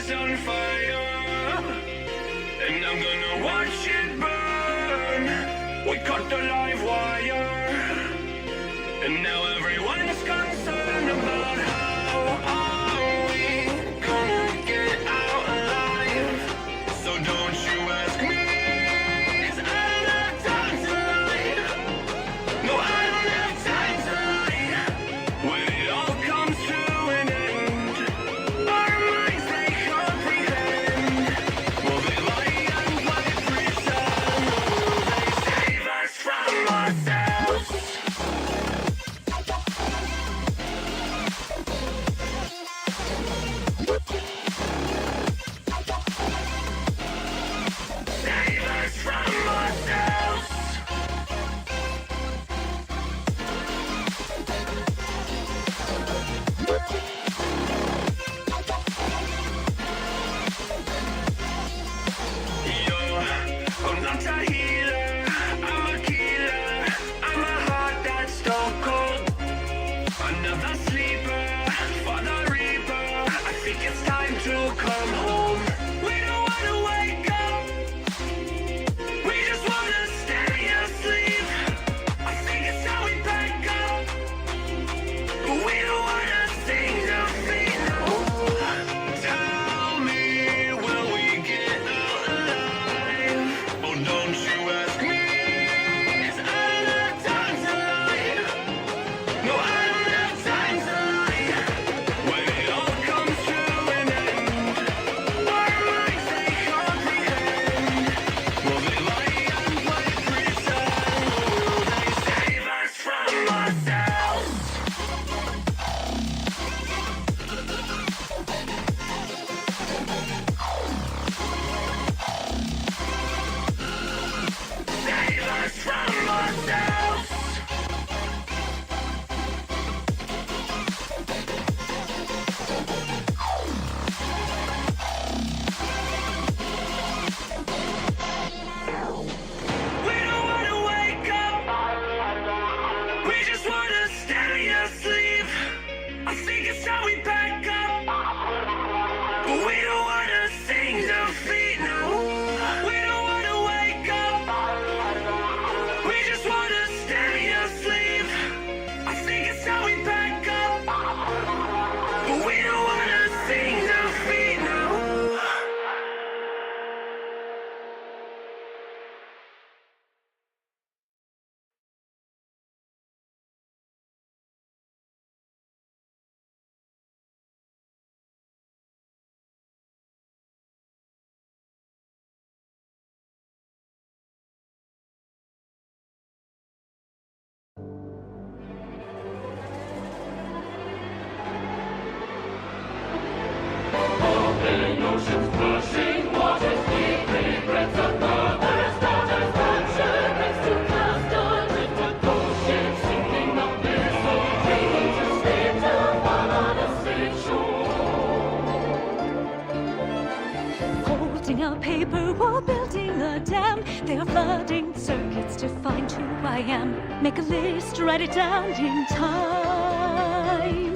is on fire, and I'm gonna watch it burn. We cut the live wire, and now everyone's concerned about how are we gonna get out alive. So don't you ask me, 'cause I don't have time to lie. No, I don't have time to lie. When it all comes to an end, our minds they comprehend. Will they lie and play pretend, or will they save us from ourselves? Save us from ourselves. Yo, I'm not a healer, I'm a killer. I'm a heart that's stone cold. Another sleeper for the reaper. I think it's time to come home. We don't wanna wake up, we just wanna stay asleep. I think it's how we back up, but we don't wanna sing defeat. No. Tell me, will we get out alive? Oh, don't you ask me, 'cause I don't have time to lie. No, I don't have time to lie. When it all comes to an end, our minds they comprehend. Will they lie and play pretend, or will they save us from ourselves? Save us from ourselves. We don't wanna wake up, we just wanna stay asleep. I think it's how we back up, but we don't wanna sing defeat. No, we don't wanna wake up, we just wanna stay asleep. I think it's how we back up, but we don't wanna sing defeat. No. Open oceans, rushing waters, deep regrets of mothers, daughters, rapture, race to cast on with ocean, sinking up their soul, dreaming to stay to fall on a safe shore. Holding a paper wall, building a dam. They are flooding circuits to find who I am. Make a list, write it down in time.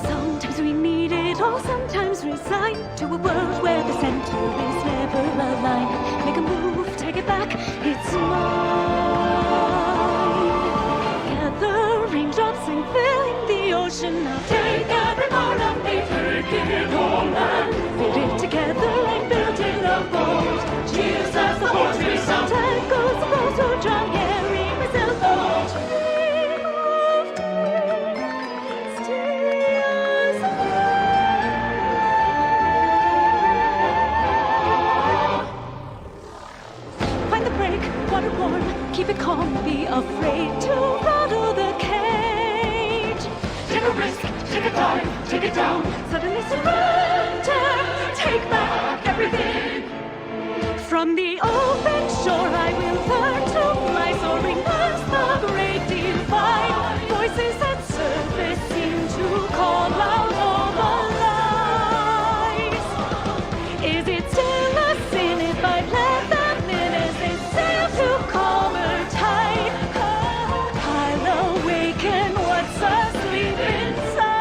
Sometimes we need it all, sometimes resign to a world where the center is never aligned. Make a move, take it back, it's mine. Gathering drops and filling the ocean. I'll take every part of me, take it all and put it together like building a boat. Cheers as the horse resounds, echoes of those who drown, carry my sailboat. Dream of dreams, stay as find the break, water warm, keep it calm, be afraid to rattle the cage. Take a risk, take a dive, take it down, suddenly surrender, take back everything. From the open shore I will learn to fly, soaring past the great divide. Voices at surface seem to call out all the lies. Is it still a sin if I let them in as they sail to calmer tide? I'll awaken what's asleep inside.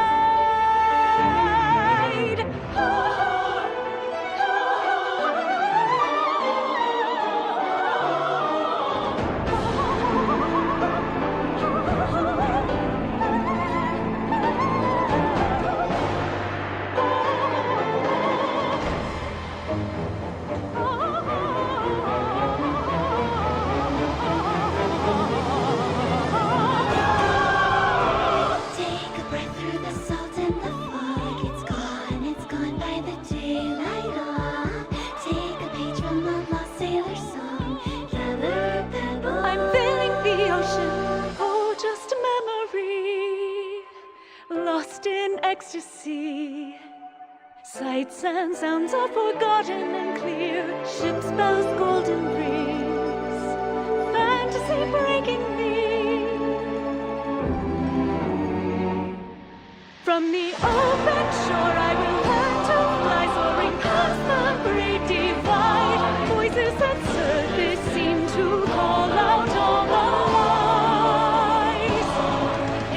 and sounds are forgotten and clear. Ships bells, golden rings, fantasy breaking me. From the open shore I will learn to fly, soaring past the great divide. Voices that surface seem to call out all the lies.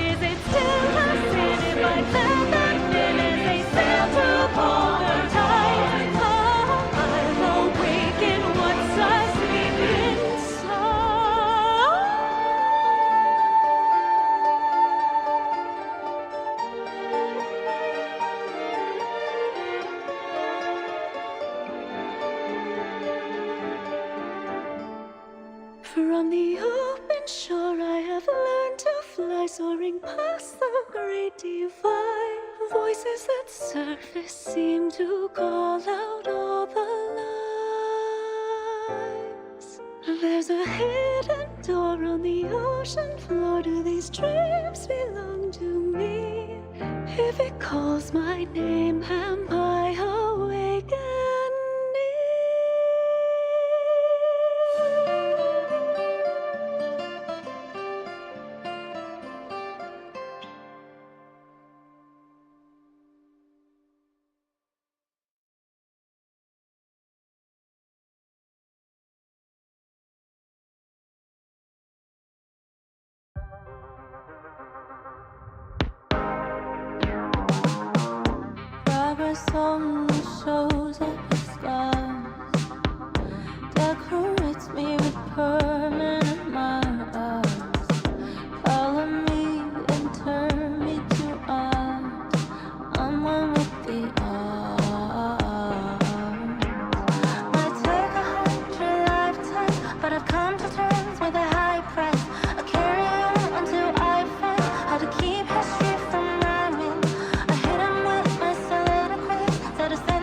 Is it still a sin if I let them in as they sail to colder tides? I'll awaken what's asleep inside. From the open shore I have learned to fly, soaring past the great divide. Voices that surface seem to call out all the lies. There's a hidden door on the ocean floor. Do these dreams belong to me? If it calls my name, am I awakening? Progress only shows up as scars, decorates me with permanent marks. Color me and turn me to art. I'm one with the art. Might take 100 lifetimes, but I've come to terms with a high price. I carry on until I find how to keep history from rhyming. I hit 'em with my soliloquies, so to say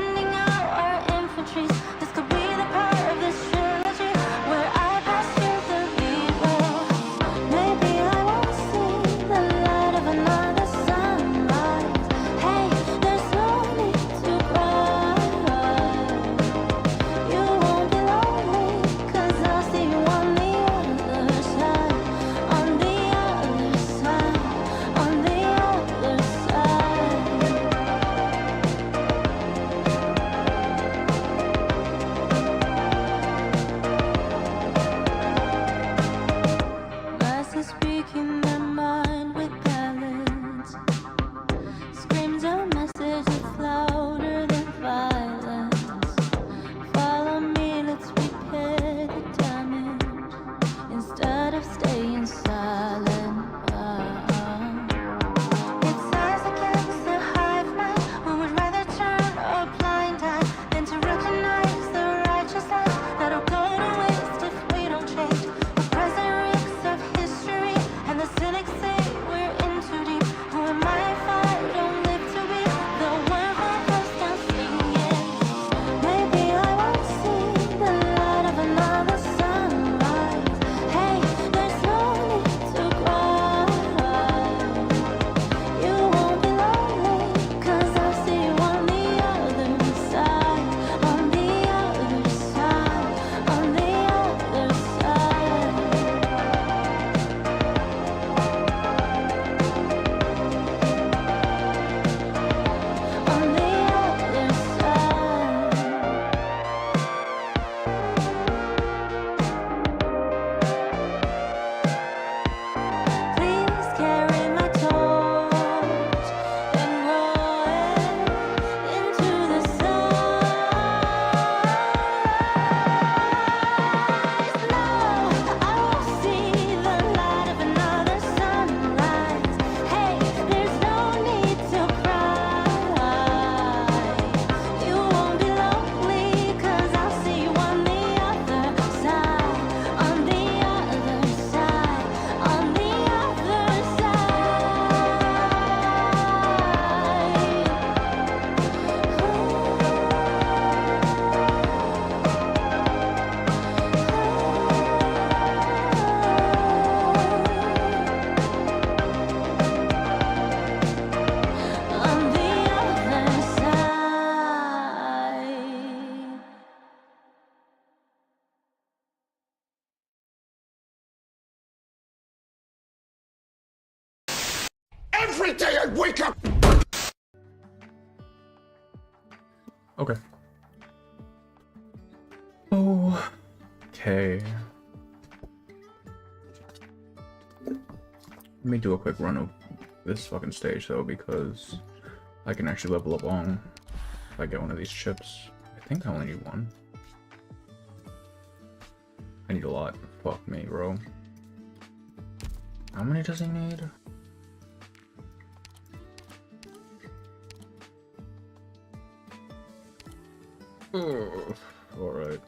Every day I wake up. Okay. Oh. Okay. Let me do a quick run of this fucking stage though, because I can actually level up on if I get one of these chips. I think I only need one. I need a lot. Fuck me, bro. How many does he need? Alright.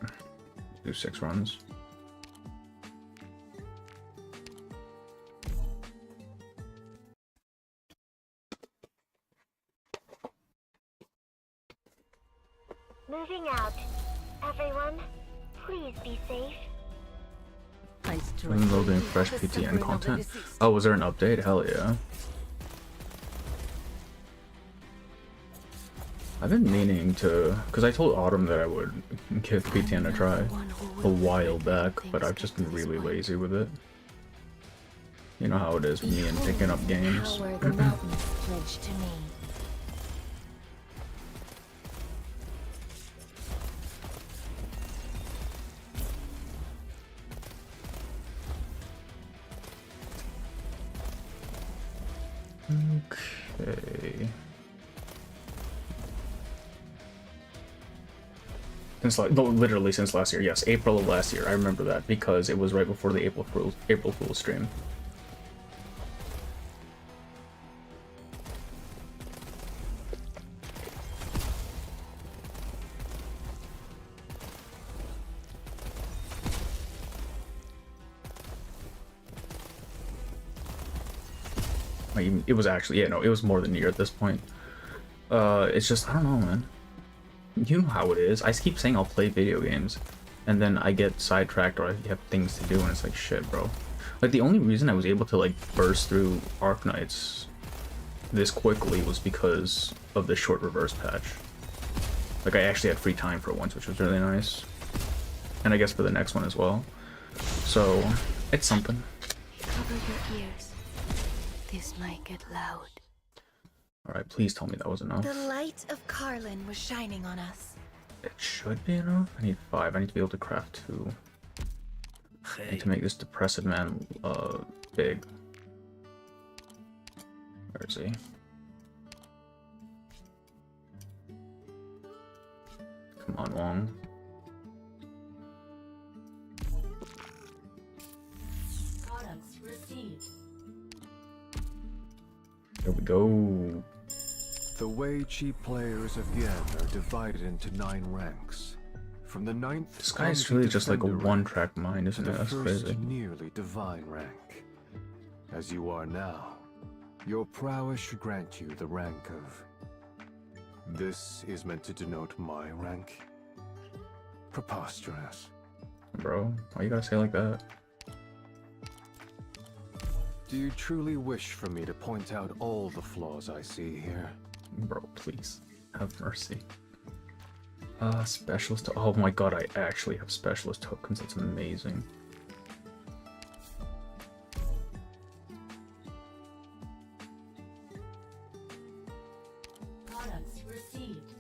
Do 6 runs. Moving out. Everyone, please be safe. I'm loading fresh PTN content. Oh, was there an update? Hell yeah. I've been meaning to, because I told Autumn that I would give PTN a try a while back, but I've just been really lazy with it. You know how it is with me and picking up games. The mountains pledged to me. Okay. Since like, no, literally since last year. Yes, April of last year. I remember that because it was right before the April Fool's stream. It was actually, yeah, no, it was more than a year at this point. It's just, I don't know, man. You know how it is. I keep saying I'll play video games, and then I get sidetracked or I have things to do, and it's like, shit, bro. Like, the only reason I was able to, like, burst through Arknights this quickly was because of the short reverse patch. Like, I actually had free time for it once, which was really nice. And I guess for the next one as well. So, it's something. Cover your ears. This might get loud. Alright, please tell me that was enough. The light of Carlin was shining on us. It should be enough. I need 5. I need to be able to craft 2. I need to make this depressed man big. Where is he? Come on, Wong. Products received. There we go. The Wei Chi players of Yen are divided into 9 ranks. From the 9th, This guy's clumsy really just like a defender rank one-track mind, to isn't the it? That's first crazy. nearly divine rank. As you are now, your prowess should grant you the rank of... This is meant to denote my rank. Preposterous. Bro, why you gotta say it like that? Do you truly wish for me to point out all the flaws I see here? Bro, please. Have mercy. Specialist. Oh my god, I actually have specialist tokens. That's amazing. Products received.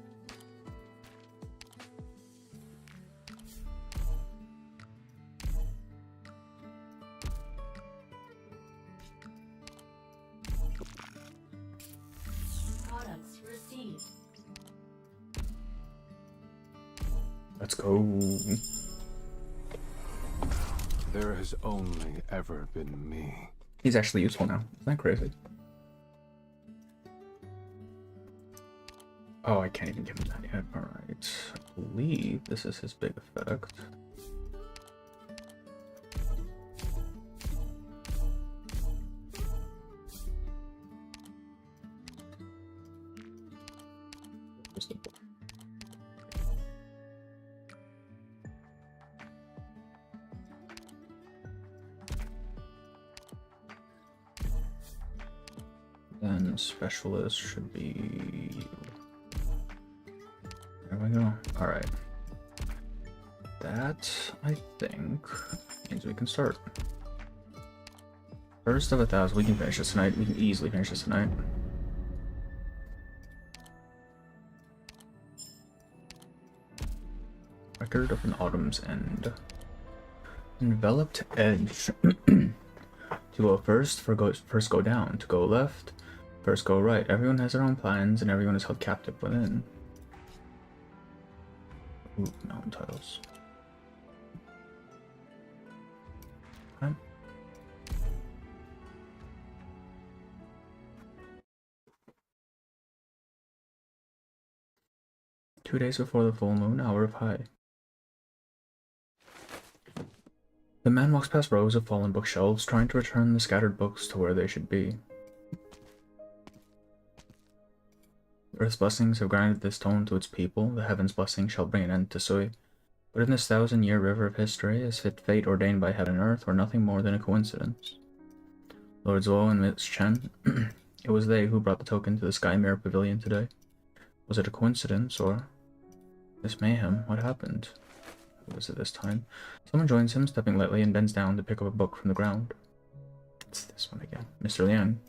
Products received. Let's go. There has only ever been me. He's actually useful now. Isn't that crazy? Oh, I can't even give him that yet. Alright. I believe this is his big effect. Where's the book? Then specialist should be... There we go. Alright. That, I think, means we can start. First of 1,000. We can finish this tonight. We can easily finish this tonight. Record of an autumn's end. Enveloped edge. To go first, first go down. To go left, first go right. Everyone has their own plans, and everyone is held captive within. Ooh, mountain titles. Okay. Two days before the full moon, hour of high. The man walks past rows of fallen bookshelves, trying to return the scattered books to where they should be. Earth's blessings have granted this stone to its people. The heaven's blessing shall bring an end to Sui. But in this 1,000-year river of history, is fate ordained by heaven and earth, or nothing more than a coincidence? Lord Zuo and Miss Chen, it was they who brought the token to the Sky Mirror Pavilion today. Was it a coincidence, or this mayhem? What happened? Who was it this time? Someone joins him, stepping lightly, and bends down to pick up a book from the ground. It's this one again. Mr. Liang.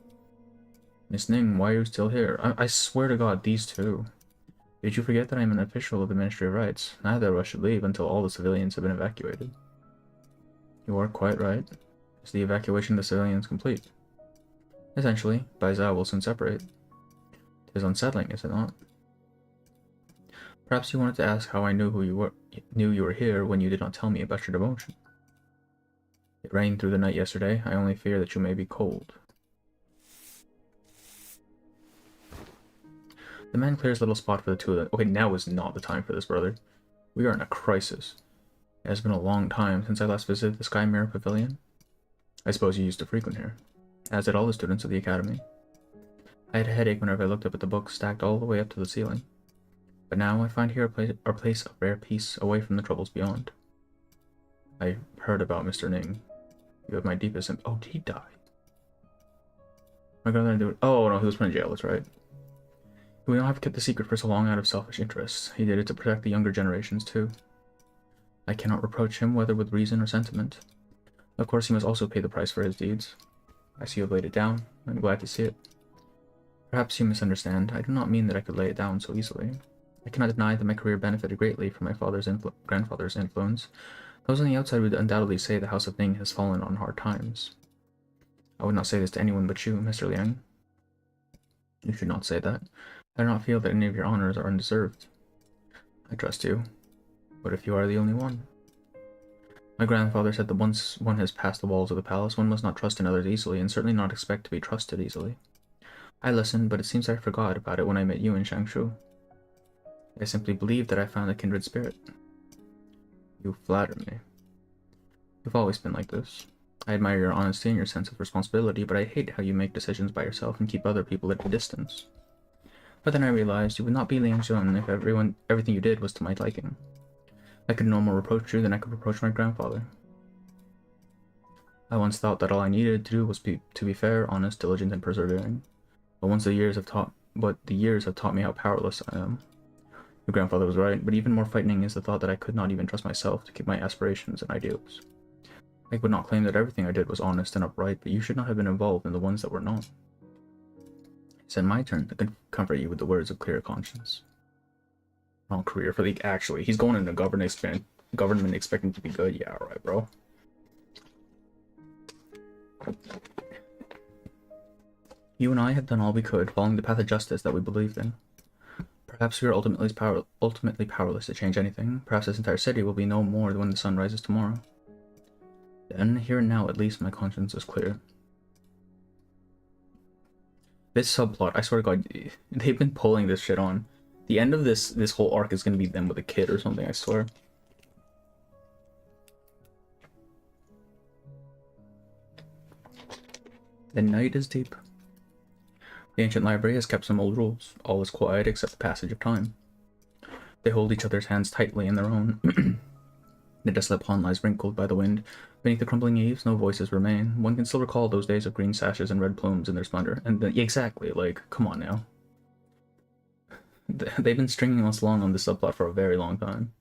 Miss Ning, why are you still here? I swear to God, these two. Did you forget that I am an official of the Ministry of Rights? Neither of us should leave until all the civilians have been evacuated. You are quite right. Is the evacuation of the civilians complete? Essentially, Bai Zhao will soon separate. It is unsettling, is it not? Perhaps you wanted to ask how I knew you were here when you did not tell me about your demotion. It rained through the night yesterday. I only fear that you may be cold. The man clears a little spot for the two of them. Okay, now is not the time for this, brother. We are in a crisis. It has been a long time since I last visited the Sky Mirror Pavilion. I suppose you used to frequent here, as did all the students of the academy. I had a headache whenever I looked up at the books stacked all the way up to the ceiling. But now I find here a place of rare peace away from the troubles beyond. I heard about Mr. Ning. You have my deepest oh, did he die? My grandmother do it. Oh no, he was put in jail, that's right. He would not have kept the secret for so long out of selfish interests. He did it to protect the younger generations too. I cannot reproach him, whether with reason or sentiment. Of course, he must also pay the price for his deeds. I see you have laid it down. I'm glad to see it. Perhaps you misunderstand. I do not mean that I could lay it down so easily. I cannot deny that my career benefited greatly from my grandfather's influence. Those on the outside would undoubtedly say the House of Ning has fallen on hard times. I would not say this to anyone but you, Mr. Liang. You should not say that. I do not feel that any of your honors are undeserved. I trust you. What if you are the only one? My grandfather said that once one has passed the walls of the palace, one must not trust in others easily, and certainly not expect to be trusted easily. I listened, but it seems I forgot about it when I met you in Changshu. I simply believed that I found a kindred spirit. You flatter me. You've always been like this. I admire your honesty and your sense of responsibility, but I hate how you make decisions by yourself and keep other people at a distance. But then I realized you would not be Liang Zhun if everything you did was to my liking. I could no more reproach you than I could reproach my grandfather. I once thought that all I needed to do was to be fair, honest, diligent, and persevering. But the years have taught me how powerless I am. Your grandfather was right, but even more frightening is the thought that I could not even trust myself to keep my aspirations and ideals. I would not claim that everything I did was honest and upright, but you should not have been involved in the ones that were not. It's then my turn to comfort you with the words of clear conscience. Wrong career for the actually. He's going into government expecting to be good. Yeah, alright, bro. You and I have done all we could, following the path of justice that we believed in. Perhaps we are ultimately powerless to change anything. Perhaps this entire city will be no more when the sun rises tomorrow. Then, here and now, at least, my conscience is clear. This subplot, I swear to God, they've been pulling this shit on. The end of this whole arc is going to be them with a kid or something, I swear. The night is deep. The ancient library has kept some old rules. All is quiet except the passage of time. They hold each other's hands tightly in their own. The desolate pond lies wrinkled by the wind. Beneath the crumbling eaves, no voices remain. One can still recall those days of green sashes and red plumes in their splendor. And exactly, like, come on now. They've been stringing us along on this subplot for a very long time.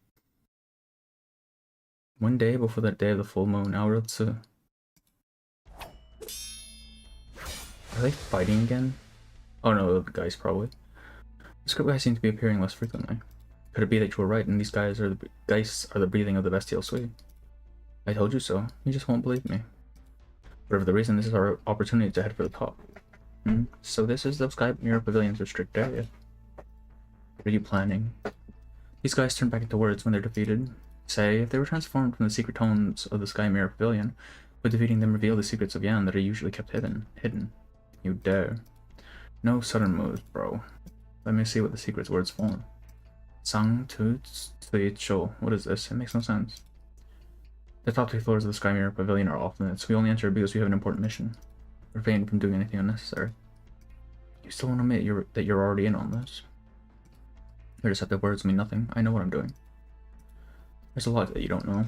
One day before the day of the full moon, Are they fighting again? Oh no, the guys probably. The script guys seem to be appearing less frequently. Could it be that you were right and these guys are the breathing of the bestial sweet? I told you so. You just won't believe me. Whatever the reason, this is our opportunity to head for the top. So this is the Sky Mirror Pavilion's restricted area. What are you planning? These guys turn back into words when they're defeated. Say, if they were transformed from the secret tones of the Sky Mirror Pavilion, would defeating them reveal the secrets of Yan that are usually kept hidden? You dare. No sudden moves, bro. Let me see what the secret's words form. Sang tu tsui cho. What is this? It makes no sense. The top 3 floors of the Sky Mirror Pavilion are off limits. We only enter because we have an important mission. Refrain from doing anything unnecessary. You still won't admit that you're already in on this. Your deceptive words mean nothing. I know what I'm doing. There's a lot that you don't know.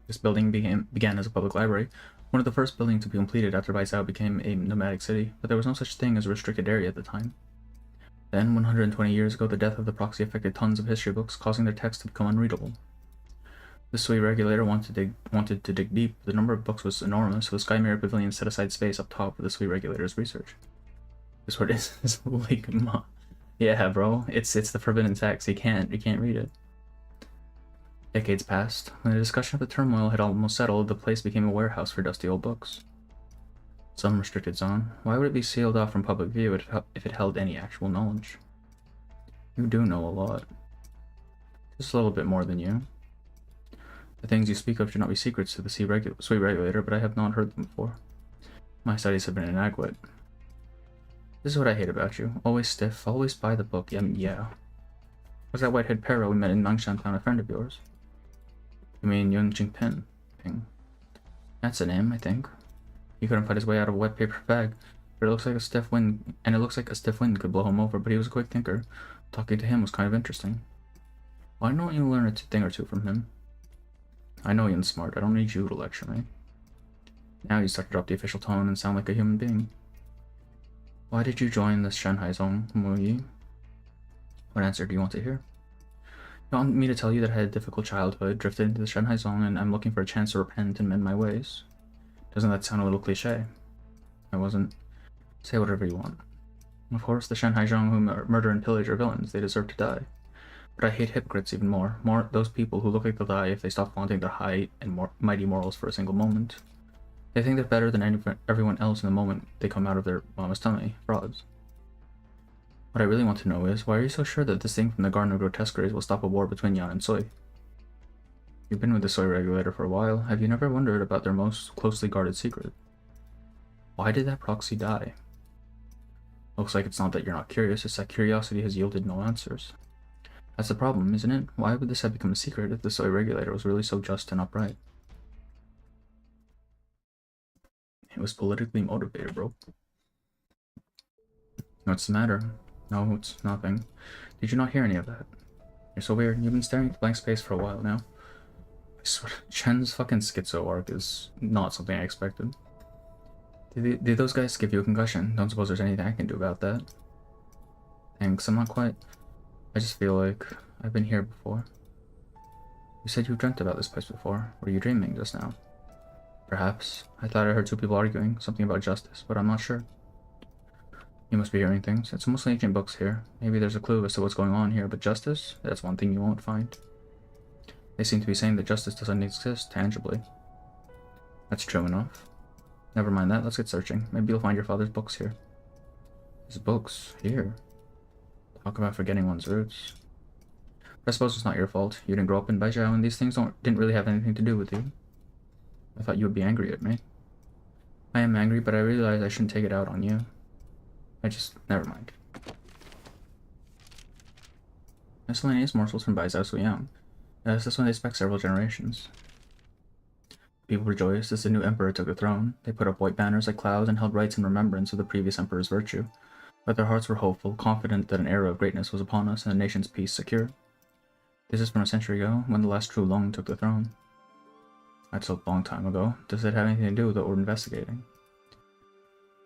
This building began as a public library, one of the first buildings to be completed after Baizhou became a nomadic city, but there was no such thing as a restricted area at the time. Then, 120 years ago, the death of the proxy affected tons of history books, causing their text to become unreadable. The Sui regulator wanted to dig deep. The number of books was enormous, so the Sky Mirror Pavilion set aside space up top for the Sui regulator's research. This word is like, yeah, bro, it's the forbidden text. You can't read it. Decades passed. When the discussion of the turmoil had almost settled, the place became a warehouse for dusty old books. Some restricted zone. Why would it be sealed off from public view if it held any actual knowledge? You do know a lot. Just a little bit more than you. The things you speak of should not be secrets to the Sui regulator, but I have not heard them before. My studies have been inadequate. This is what I hate about you. Always stiff, always by the book. Yeah. Was that white-haired Pero we met in Nangshan Town a friend of yours? You mean Yun Jingping? That's a name, I think. He couldn't fight his way out of a wet paper bag, but it looks like a stiff wind could blow him over, but he was a quick thinker. Talking to him was kind of interesting. Why don't you learn a thing or two from him? I know Yun's smart. I don't need you to lecture me. Now you start to drop the official tone and sound like a human being. Why did you join the Shanghai Zone, Muyi? What answer do you want to hear? You want me to tell you that I had a difficult childhood, drifted into the Shanghai Zone, and I'm looking for a chance to repent and mend my ways? Doesn't that sound a little cliche? I wasn't. Say whatever you want. Of course, the Shanghai Zhong who murder and pillage are villains. They deserve to die. But I hate hypocrites even more. Those people who look like they'll die if they stop flaunting their high and mighty morals for a single moment. They think they're better than everyone else in the moment they come out of their mama's tummy. Frauds. What I really want to know is, why are you so sure that this thing from the Garden of Grotesqueries will stop a war between Yan and Sui? You've been with the Sui regulator for a while. Have you never wondered about their most closely guarded secret? Why did that proxy die? Looks like it's not that you're not curious, it's that curiosity has yielded no answers. That's the problem, isn't it? Why would this have become a secret if the Sui regulator was really so just and upright? It was politically motivated, bro. What's the matter? No, it's nothing. Did you not hear any of that? You're so weird. You've been staring at blank space for a while now. I swear, Chen's fucking schizo arc is not something I expected. Did those guys give you a concussion? Don't suppose there's anything I can do about that. Thanks, I'm not quite... I just feel like I've been here before. You said you dreamt about this place before. Were you dreaming just now? Perhaps. I thought I heard 2 people arguing, something about justice, but I'm not sure. You must be hearing things. It's mostly ancient books here. Maybe there's a clue as to what's going on here, but justice? That's one thing you won't find. They seem to be saying that justice doesn't exist tangibly. That's true enough. Never mind that, let's get searching. Maybe you'll find your father's books here. His books? Here? Talk about forgetting one's roots. But I suppose it's not your fault. You didn't grow up in Baizhou, and these things didn't really have anything to do with you. I thought you would be angry at me. I am angry, but I realize I shouldn't take it out on you. Never mind. Miscellaneous morsels from Baizhou Suyang. Yes, this one dates back several generations. People rejoiced as the new emperor took the throne. They put up white banners like clouds and held rites in remembrance of the previous emperor's virtue. But their hearts were hopeful, confident that an era of greatness was upon us and the nation's peace secure. This is from a century ago, when the last true Long took the throne. That's a long time ago. Does it have anything to do with what we're investigating?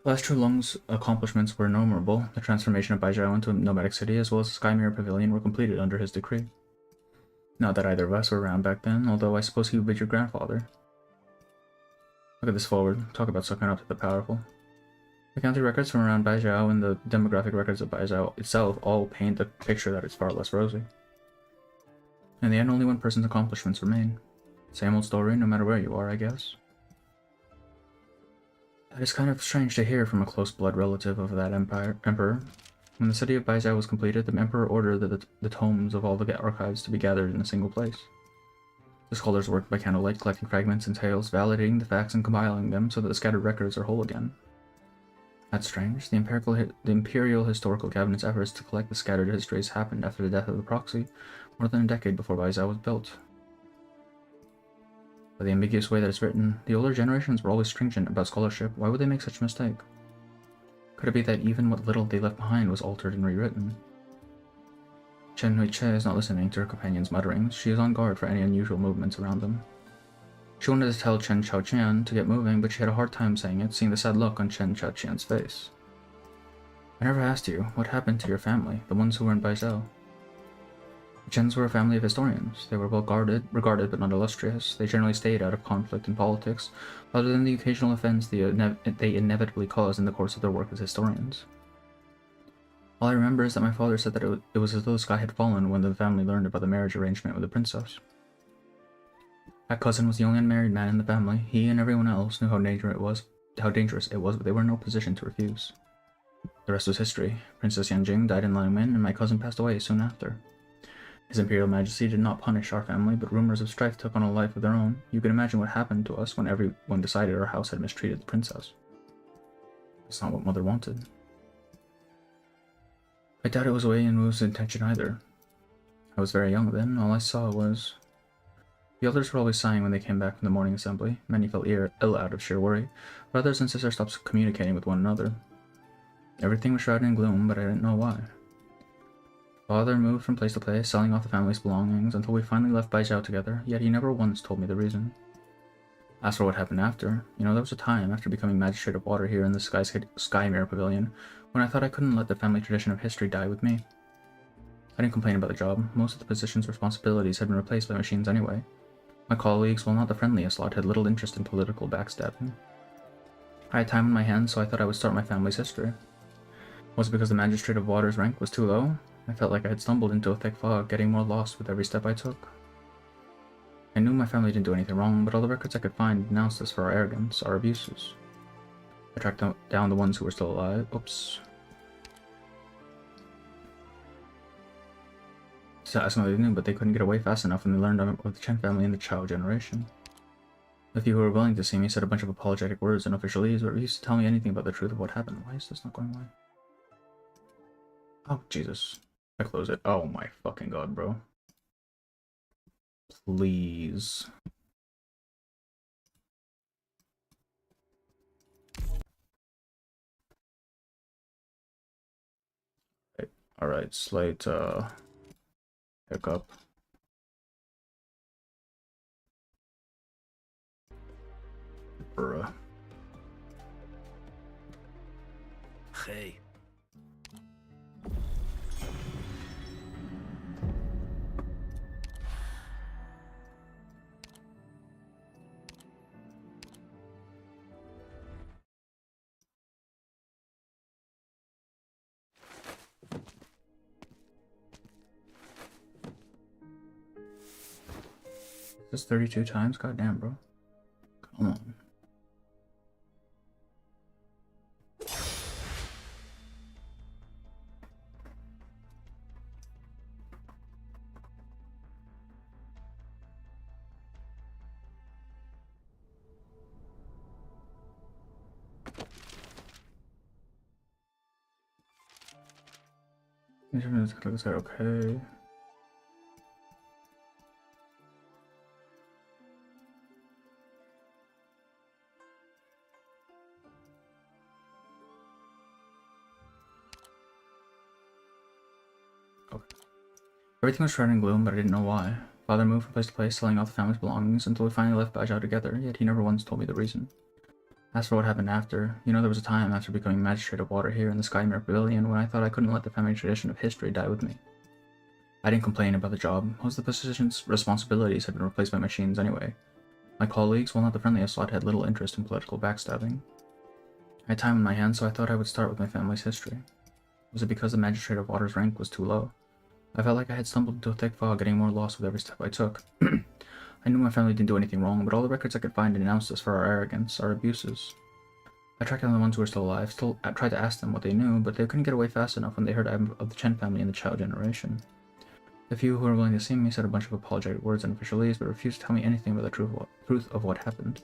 Last True Long's accomplishments were innumerable. The transformation of Baizhou into a nomadic city, as well as the Sky Mirror Pavilion, were completed under his decree. Not that either of us were around back then, although I suppose he would be your grandfather. Look at this forward. Talk about sucking up to the powerful. The county records from around Baijiao and the demographic records of Baijiao itself all paint a picture that is far less rosy. In the end, only one person's accomplishments remain. Same old story, no matter where you are, I guess. That is kind of strange to hear from a close blood relative of that emperor. When the city of Baijiao was completed, the emperor ordered the tomes of all the archives to be gathered in a single place. The scholars worked by candlelight, collecting fragments and tales, validating the facts and compiling them so that the scattered records are whole again. That's strange. The Imperial Historical Cabinet's efforts to collect the scattered histories happened after the death of the proxy, more than a decade before Baijiao was built. By the ambiguous way that it's written, the older generations were always stringent about scholarship. Why would they make such a mistake? Could it be that even what little they left behind was altered and rewritten? Chen Huiche is not listening to her companion's mutterings. She is on guard for any unusual movements around them. She wanted to tell Chen Chaoqian to get moving, but she had a hard time saying it, seeing the sad look on Chen Chaoqian's face. I never asked you, what happened to your family, the ones who were in Baijiao? The Chens were a family of historians. They were well regarded but not illustrious. They generally stayed out of conflict and politics, other than the occasional offense they inevitably caused in the course of their work as historians. All I remember is that my father said that it was as though the sky had fallen when the family learned about the marriage arrangement with the princess. That cousin was the only unmarried man in the family. He and everyone else knew how dangerous it was, but they were in no position to refuse. The rest was history. Princess Yanjing died in Langmen, and my cousin passed away soon after. His Imperial Majesty did not punish our family, but rumors of strife took on a life of their own. You can imagine what happened to us when everyone decided our house had mistreated the princess. That's not what Mother wanted. I doubt it was Wei and Wu's intention either. I was very young then. All I saw was... The elders were always sighing when they came back from the morning assembly. Many felt ill out of sheer worry. Brothers and sisters stopped communicating with one another. Everything was shrouded in gloom, but I didn't know why. Father moved from place to place, selling off the family's belongings, until we finally left Baijiao together, yet he never once told me the reason. As for what happened after, there was a time after becoming Magistrate of Water here in the Sky Mirror Pavilion, when I thought I couldn't let the family tradition of history die with me. I didn't complain about the job. Most of the position's responsibilities had been replaced by machines anyway. My colleagues, while not the friendliest lot, had little interest in political backstabbing. I had time on my hands, so I thought I would start my family's history. Was it because the Magistrate of Water's rank was too low? I felt like I had stumbled into a thick fog, getting more lost with every step I took. I knew my family didn't do anything wrong, but all the records I could find denounced us for our arrogance, our abuses. I tracked down the ones who were still alive. Oops. To ask them what they knew, but they couldn't get away fast enough when they learned of the Chen family and the Chao generation. The few who were willing to see me said a bunch of apologetic words in officialese, but refused to tell me anything about the truth of what happened. Why is this not going away? Oh, Jesus. I close it. Oh my fucking god, bro. Please. Alright, slight, hiccup. Bruh. Hey. Is this 32 times? Goddamn, bro. Come on. Okay. Everything was shrouded in gloom, but I didn't know why. Father moved from place to place, selling off the family's belongings until we finally left Baijiao together, yet he never once told me the reason. As for what happened after, there was a time after becoming Magistrate of Water here in the Sky Mirror Pavilion when I thought I couldn't let the family tradition of history die with me. I didn't complain about the job. Most of the position's responsibilities had been replaced by machines anyway. My colleagues, while not the friendliest lot, had little interest in political backstabbing. I had time in my hands, so I thought I would start with my family's history. Was it because the Magistrate of Water's rank was too low? I felt like I had stumbled into a thick fog, getting more lost with every step I took. I knew my family didn't do anything wrong, but all the records I could find denounced us for our arrogance, our abuses. I tracked down the ones who were still alive, I tried to ask them what they knew, but they couldn't get away fast enough when they heard of the Chen family and the Chao generation. The few who were willing to see me said a bunch of apologetic words in officialese, but refused to tell me anything about the truth of what happened.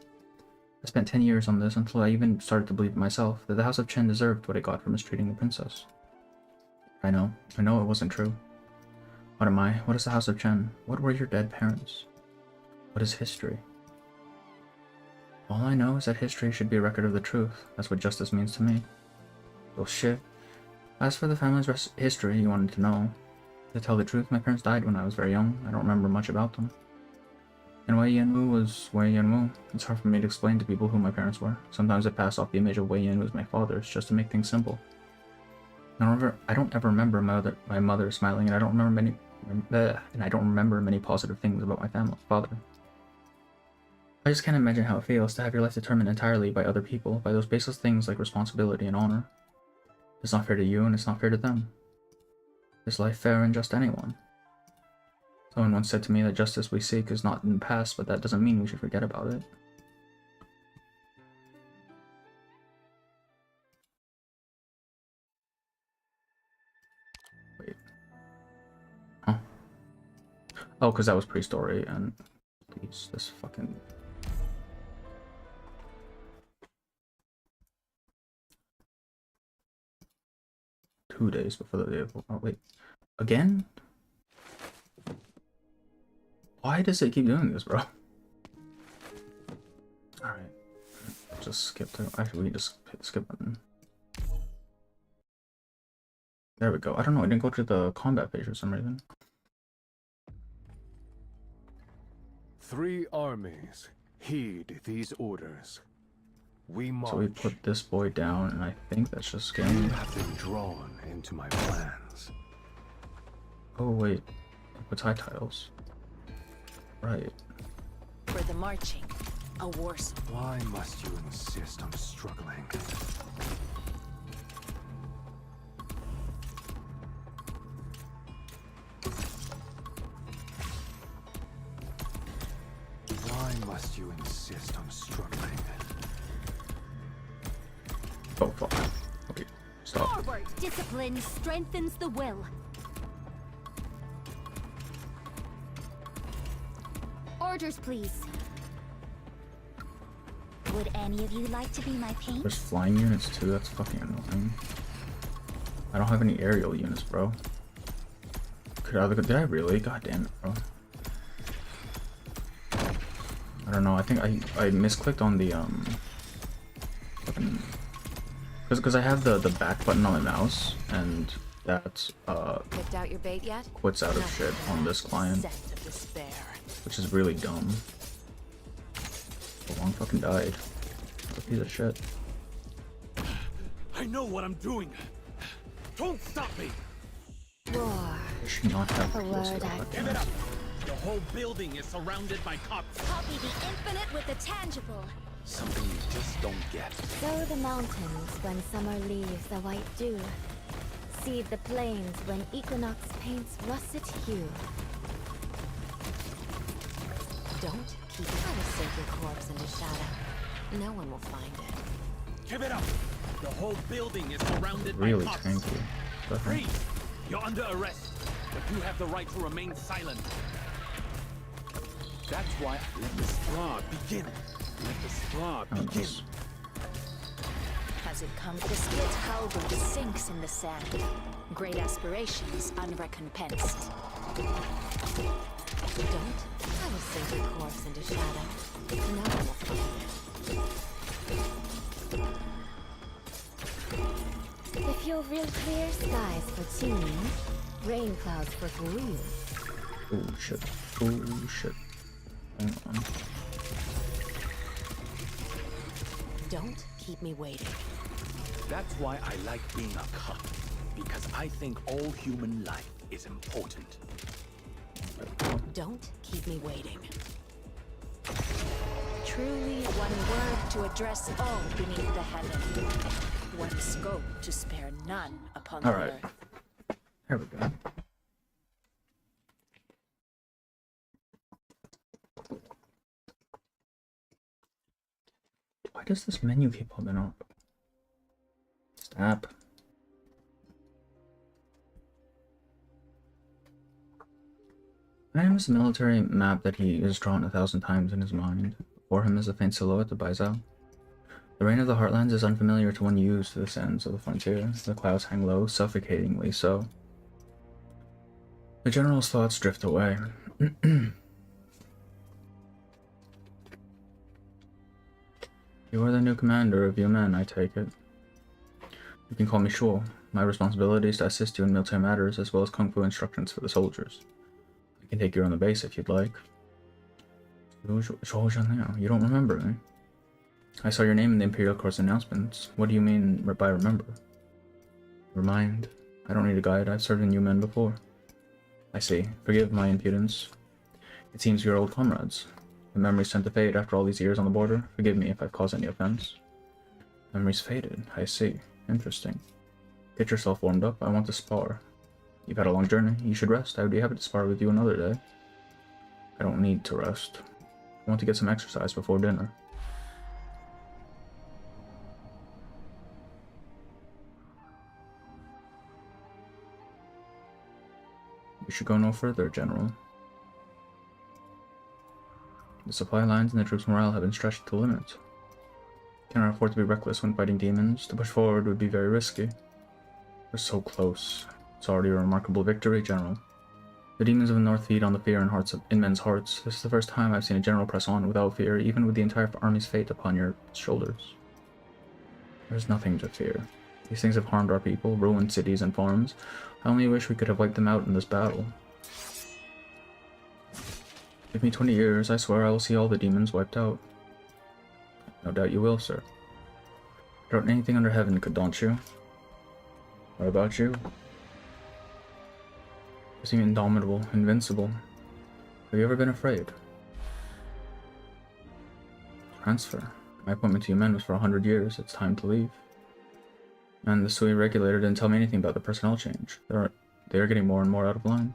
I spent 10 years on this until I even started to believe it myself, that the House of Chen deserved what it got for mistreating the princess. I know it wasn't true. What am I? What is the House of Chen? What were your dead parents? What is history? All I know is that history should be a record of the truth. That's what justice means to me. Well, shit. As for the family's history you wanted to know, to tell the truth, my parents died when I was very young. I don't remember much about them. And Wei Yanwu was Wei Yanwu. It's hard for me to explain to people who my parents were. Sometimes I pass off the image of Wei Yanwu as my father's, just to make things simple. I don't ever remember my mother smiling, and I don't remember many positive things about my father. I just can't imagine how it feels to have your life determined entirely by other people, by those baseless things like responsibility and honor. It's not fair to you, and it's not fair to them. Is life fair and just anyone? Someone once said to me that justice we seek is not in the past, but that doesn't mean we should forget about it. Wait. Huh? Oh, because that was pre-story, and please, this fucking... Two days before the day of... Oh, wait. Again? Why does it keep doing this, bro? Alright. Just skip to... Actually, we can just hit the skip button. There we go. I don't know. I didn't go to the combat page for some reason. 3 armies. Heed these orders. We march. So we put this boy down, and I think that's just You getting... have been drawn into my plans. Oh, wait. What's high tiles? Right. For the marching, a war song. Why must you insist on struggling? Why must you insist on struggling? Oh, fuck. Okay. Stop. Forward! Discipline strengthens the will. Orders, please. Would any of you like to be my paint? There's flying units too, that's fucking annoying. I don't have any aerial units, bro. Did I really? God damn it, bro. I don't know, I think I misclicked on the fucking... Because I have the back button on my mouse, and that Picked out your bait yet? quits out of shit on this client, Scent of despair. which is really dumb. The long fucking died. What a piece of shit. I know what I'm doing. Don't stop me. War. I should not have A killed word stuff I like Give that. it up. The whole building is surrounded by cops. Copy the infinite with the tangible. Something you just don't get. Sow the mountains when summer leaves the white dew. Seed the plains when equinox paints russet hue. Don't keep it. I will sink your corpse into shadow. No one will find it. Give it up. The whole building is surrounded Really by cops. tanky. Definitely. Freeze! You're under arrest, but you have the right to remain silent. That's why let the straw begin. Let the straw Oh, begin. nice. Has it come to split Hellwood sinks in the sand? Great aspirations unrecompensed. Don't. I will sink your corpse into shadow. No one will find it. If you're real clear skies for tuning, rain clouds for Peru. Oh shit. Oh shit. Hang on. Don't keep me waiting. That's why I like being a cop, because I think all human life is important. Don't keep me waiting. truly one word to address all beneath the heaven. One scope to spare none upon the Alright. earth. There we go. Why does this menu keep popping up? Stop. I am a military map that he has drawn 1,000 times in his mind. Before him is a faint silhouette of Baizhou. The reign of the Heartlands is unfamiliar to one used to the sands of the frontier. The clouds hang low, suffocatingly so. The general's thoughts drift away. You are the new commander of your men, I take it. You can call me Shuo. My responsibility is to assist you in military matters as well as kung fu instructions for the soldiers. I can take you on the base if you'd like. You don't remember me? I saw your name in the Imperial Course announcements. What do you mean by remember? Remind? I don't need a guide. I've served in you men before. I see. Forgive my impudence. It seems you're old comrades. The memories tend to fade after all these years on the border. Forgive me if I've caused any offense. Memories faded. I see. Interesting. Get yourself warmed up. I want to spar. You've had a long journey. You should rest. I would be happy to spar with you another day. I don't need to rest. I want to get some exercise before dinner. We should go no further, General. The supply lines and the troops' morale have been stretched to the limit. Cannot afford to be reckless when fighting demons. To push forward would be very risky. We're so close. It's already a remarkable victory, General. The demons of the north feed on the fear in men's hearts. This is the first time I've seen a general press on without fear, even with the entire army's fate upon your shoulders. There's nothing to fear. These things have harmed our people, ruined cities and farms. I only wish we could have wiped them out in this battle. Give me 20 years, I swear I will see all the demons wiped out. No doubt you will, sir. Doubt anything under heaven could daunt you. What about you? You seem indomitable, invincible. Have you ever been afraid? Transfer. My appointment to you men was for 100 years. It's time to leave. And the Sui regulator didn't tell me anything about the personnel change. They are getting more and more out of line.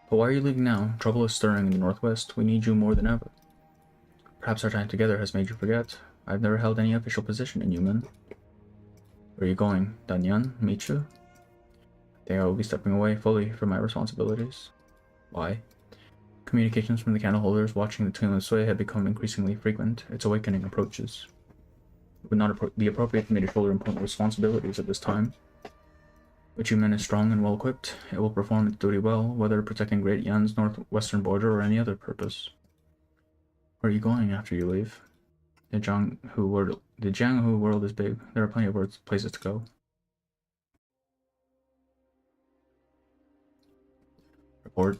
But why are you leaving now? Trouble is stirring in the northwest. We need you more than ever. Perhaps our time together has made you forget. I've never held any official position in Yumen. Where are you going? Danyan? Michu? I think I will be stepping away fully from my responsibilities. Why? Communications from the candle holders watching the Tomb of Sui have become increasingly frequent. Its awakening approaches. It would not be appropriate for me to shoulder important responsibilities at this time. But Yumen is strong and well equipped. It will perform its duty well, whether protecting Great Yan's northwestern border or any other purpose. Where are you going after you leave? The Jianghu world is big. There are plenty of places to go. Report.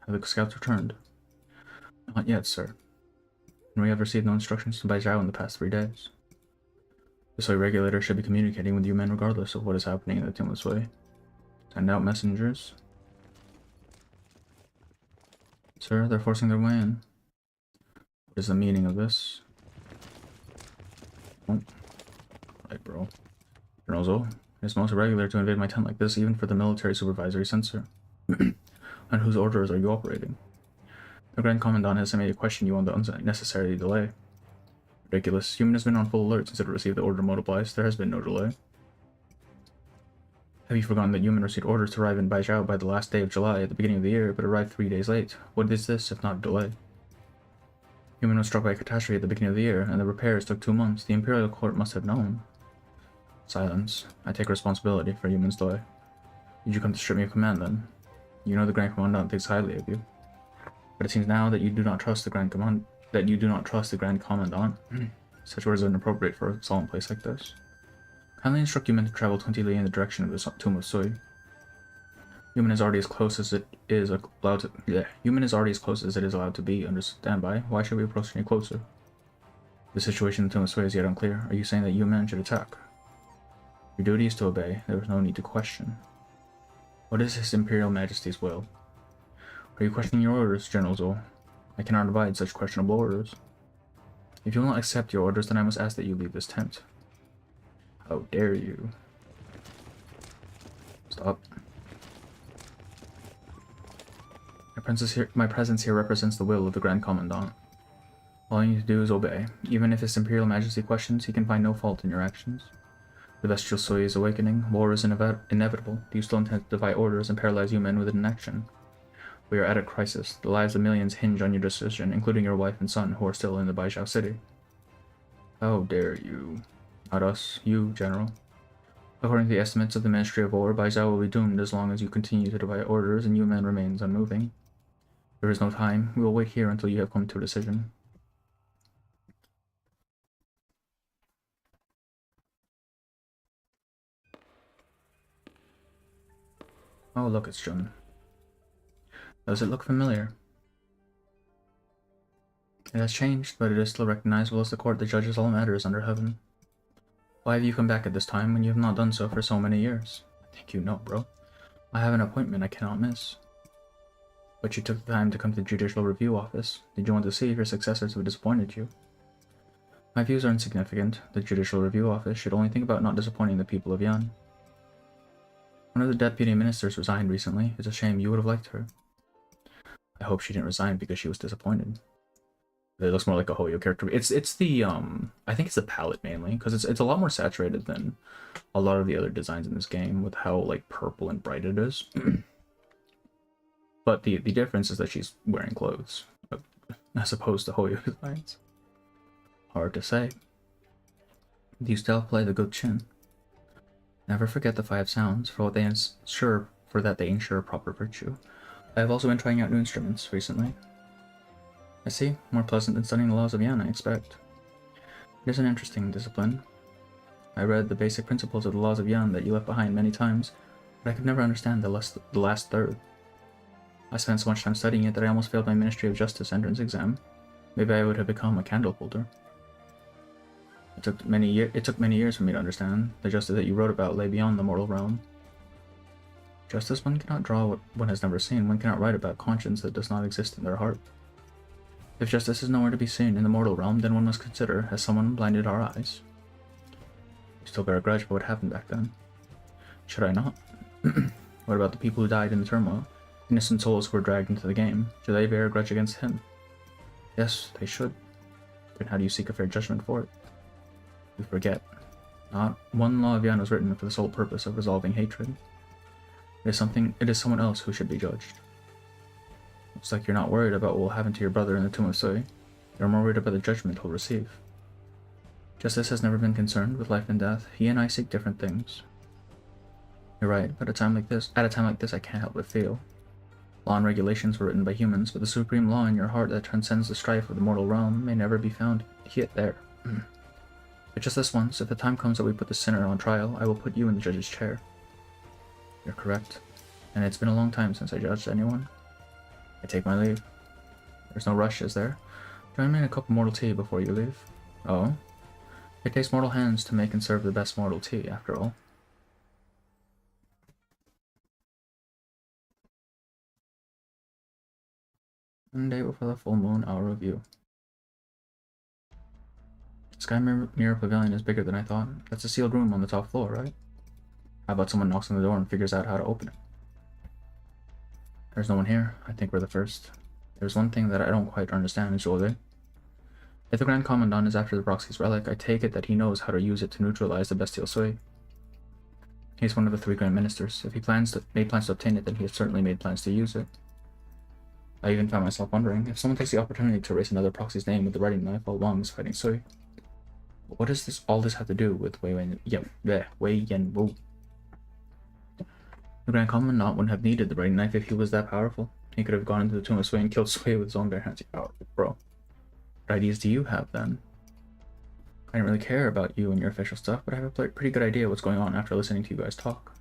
Have the scouts returned? Not yet, sir. And we have received no instructions to Baizhou in the past 3 days. The Sui regulator should be communicating with you men regardless of what is happening in the Tomb of Sui. Send out messengers. Sir, they're forcing their way in. What is the meaning of this? Oh. Right, bro. General Zhou, it's most irregular to invade my tent like this, even for the military supervisory censor. On whose orders are you operating? The Grand Commandant has sent me to question you on the unnecessary delay. Ridiculous. Human has been on full alert since it received the order to mobilize. There has been no delay. Have you forgotten that Human received orders to arrive in Baizhou by the last day of July at the beginning of the year, but arrived 3 days late? What is this, if not a delay? Human was struck by a catastrophe at the beginning of the year, and the repairs took 2 months. The Imperial Court must have known. Silence. I take responsibility for Human's delay. Did you come to strip me of command, then? You know the Grand Commandant thinks highly of you. But it seems now that you do not trust the Grand Commandant. Such words are inappropriate for a solemn place like this. Kindly instruct Yumen to travel 20 li in the direction of the Tomb of Sui. Yumen is already as close as it is allowed to. Yumen is already as close as it is allowed to be under standby. Why should we approach any closer? The situation in the Tomb of Sui is yet unclear. Are you saying that Yumen should attack? Your duty is to obey. There is no need to question. What is His Imperial Majesty's will? Are you questioning your orders, General Zhou? I cannot abide such questionable orders. If you will not accept your orders, then I must ask that you leave this tent. How dare you? Stop. My presence here represents the will of the Grand Commandant. All you need to do is obey. Even if His Imperial Majesty questions, he can find no fault in your actions. The bestial Sui is awakening. War is inevitable. Do you still intend to defy orders and paralyze you men with inaction? We are at a crisis. The lives of millions hinge on your decision, including your wife and son, who are still in the Baizhou city. How dare you? Not us. You, General. According to the estimates of the Ministry of War, Baizhou will be doomed as long as you continue to defy orders and Yumen remains unmoving. There is no time. We will wait here until you have come to a decision. Oh, look, it's Jun. Does it look familiar? It has changed, but it is still recognizable as the court that judges all matters under heaven. Why have you come back at this time when you have not done so for so many years? I think you know, bro. I have an appointment I cannot miss. But you took the time to come to the Judicial Review Office. Did you want to see if your successors have disappointed you? My views are insignificant. The Judicial Review Office should only think about not disappointing the people of Yan. One of the deputy ministers resigned recently. It's a shame. You would have liked her. I hope she didn't resign because she was disappointed. It looks more like a Hoyo character. It's the I think it's the palette mainly, because it's a lot more saturated than a lot of the other designs in this game with how like purple and bright it is. But the difference is that she's wearing clothes as opposed to Hoyo designs. Hard to say. Do you still play the good chin? Never forget the 5 sounds, for they ensure proper virtue. I have also been trying out new instruments recently. I see, more pleasant than studying the laws of Yan, I expect. It is an interesting discipline. I read the basic principles of the laws of Yan that you left behind many times, but I could never understand the last third. I spent so much time studying it that I almost failed my Ministry of Justice entrance exam. Maybe I would have become a candle holder. It took many years for me to understand. The justice that you wrote about lay beyond the mortal realm. Justice, one cannot draw what one has never seen. One cannot write about conscience that does not exist in their heart. If justice is nowhere to be seen in the mortal realm, then one must consider, has someone blinded our eyes? You still bear a grudge for what happened back then. Should I not? What about the people who died in the turmoil? Innocent souls who were dragged into the game. Should they bear a grudge against him? Yes, they should. Then how do you seek a fair judgment for it? You forget. Not one law of Yan was written for the sole purpose of resolving hatred. It is someone else who should be judged. Looks like you're not worried about what will happen to your brother in the Tomb of Sui. You're more worried about the judgment he'll receive. Justice has never been concerned with life and death. He and I seek different things. You're right, but at a time like this, I can't help but feel. Law and regulations were written by humans, but the supreme law in your heart that transcends the strife of the mortal realm may never be found yet there. But just this once, if the time comes that we put the sinner on trial, I will put you in the judge's chair. You're correct. And it's been a long time since I judged anyone. I take my leave. There's no rush, is there? Join me in a cup of mortal tea before you leave. Oh? It takes mortal hands to make and serve the best mortal tea, after all. One day before the full moon, I'll review. Sky Mirror Pavilion is bigger than I thought. That's a sealed room on the top floor, right? How about someone knocks on the door and figures out how to open it? There's no one here. I think we're the first. There's one thing that I don't quite understand, Jolde. If the Grand Commandant is after the Proxy's relic, I take it that he knows how to use it to neutralize the Bestial Sui. He's one of the 3 Grand Ministers. If he made plans to obtain it, then he has certainly made plans to use it. I even found myself wondering, if someone takes the opportunity to erase another Proxy's name with the writing knife while Wang is fighting Sui, what does all this have to do with Wei Yanwu? The Grand Commandant wouldn't have needed the writing knife if he was that powerful. He could have gone into the Tomb of Sui and killed Sui with his own bare hands. Oh, bro. What ideas do you have, then? I didn't really care about you and your official stuff, but I have a pretty good idea what's going on after listening to you guys talk.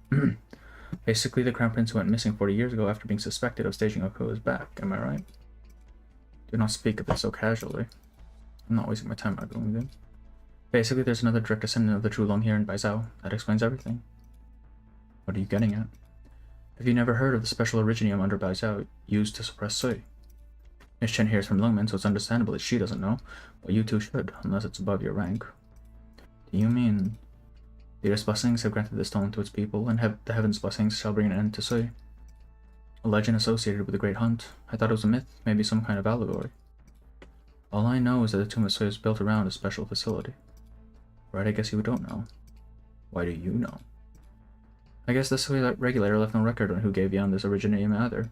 Basically, the Crown Prince who went missing 40 years ago after being suspected of staging a coup is back, am I right? Do not speak of it so casually. I'm not wasting my time arguing with you. Basically, there's another direct descendant of the True Long here in Baizhou. That explains everything. What are you getting at? Have you never heard of the special originium under Baizhou used to suppress Sui? Miss Chen hears from Lungman, so it's understandable that she doesn't know. But you two should, unless it's above your rank. Do you mean the Earth's blessings have granted this stone to its people, and the heaven's blessings shall bring an end to Sui? A legend associated with the Great Hunt. I thought it was a myth, maybe some kind of allegory. All I know is that the tomb of Sui is built around a special facility. Right, I guess you don't know. Why do you know? I guess the Sui regulator left no record on who gave Yan this original name either.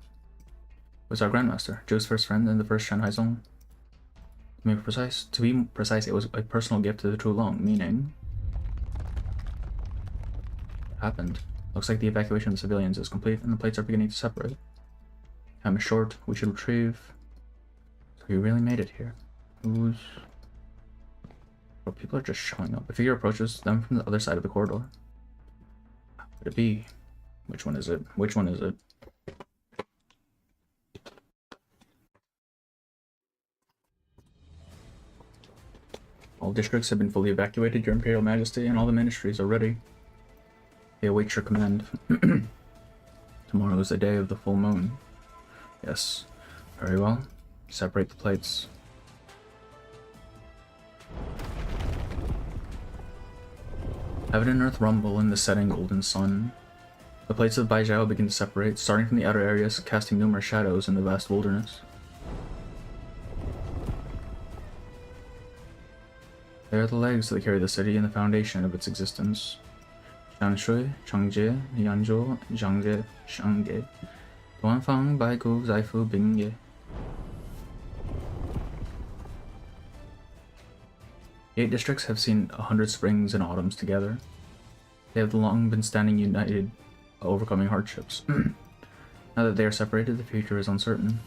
It was our grandmaster, Zhou's first friend and the first Shanhai Zong. To be precise, it was a personal gift to the True Long, meaning... What happened? Looks like the evacuation of the civilians is complete and the plates are beginning to separate. Time is short, we should retrieve... So you really made it here. Who's... Well, people are just showing up. A figure approaches them from the other side of the corridor. How could it be? Which one is it? Which one is it? All districts have been fully evacuated, Your Imperial Majesty, and all the ministries are ready. They await your command. Tomorrow is the day of the full moon. Yes. Very well. Separate the plates. Heaven and earth rumble in the setting golden sun. The plates of Baijiao begin to separate, starting from the outer areas, casting numerous shadows in the vast wilderness. They are the legs that carry the city and the foundation of its existence. Shanshui, Changjie, Yanzhou, Zhangye, Shangye, Duanfang, Baigu, Zaifu, Bingye. 8 districts have seen 100 springs and autumns together. They have long been standing united, overcoming hardships. Now that they are separated, the future is uncertain.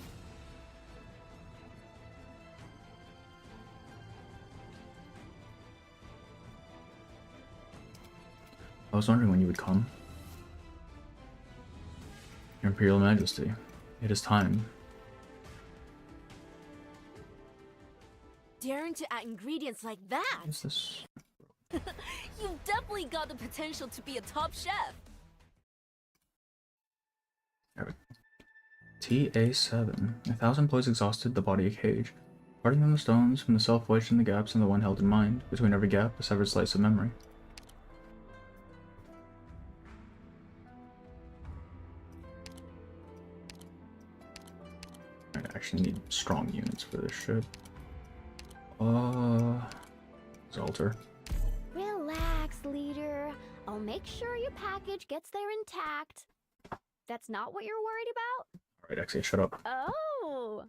I was wondering when you would come. Your Imperial Majesty, it is time. Daring to add ingredients like that? What is this? You've definitely got the potential to be a top chef. There we go. TA7. 1,000 employees exhausted, the body a cage. Parting from the stones, from the self voiced in the gaps and the one held in mind. Between every gap, a severed slice of memory. I actually need strong units for this shit. Zalter. Relax, leader. I'll make sure your package gets there intact. That's not what you're worried about? Alright, Exia, shut up. Oh,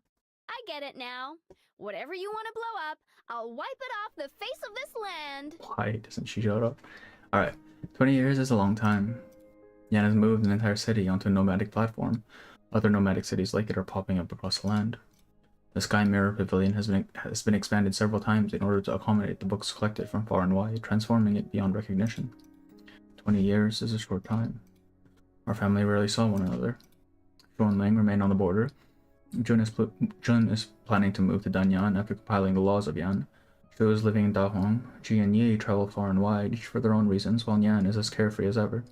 I get it now. Whatever you want to blow up, I'll wipe it off the face of this land. Why doesn't she shut up? Alright, 20 years is a long time. Yan has moved an entire city onto a nomadic platform. Other nomadic cities like it are popping up across the land. The Sky Mirror Pavilion has been expanded several times in order to accommodate the books collected from far and wide, transforming it beyond recognition. 20 years is a short time. Our family rarely saw one another. Zhou and Ling remained on the border. Jun is planning to move to Danyan after compiling the laws of Yan. Zhou is living in Dahuang. Ji and Yi travel far and wide, each for their own reasons, while Yan is as carefree as ever.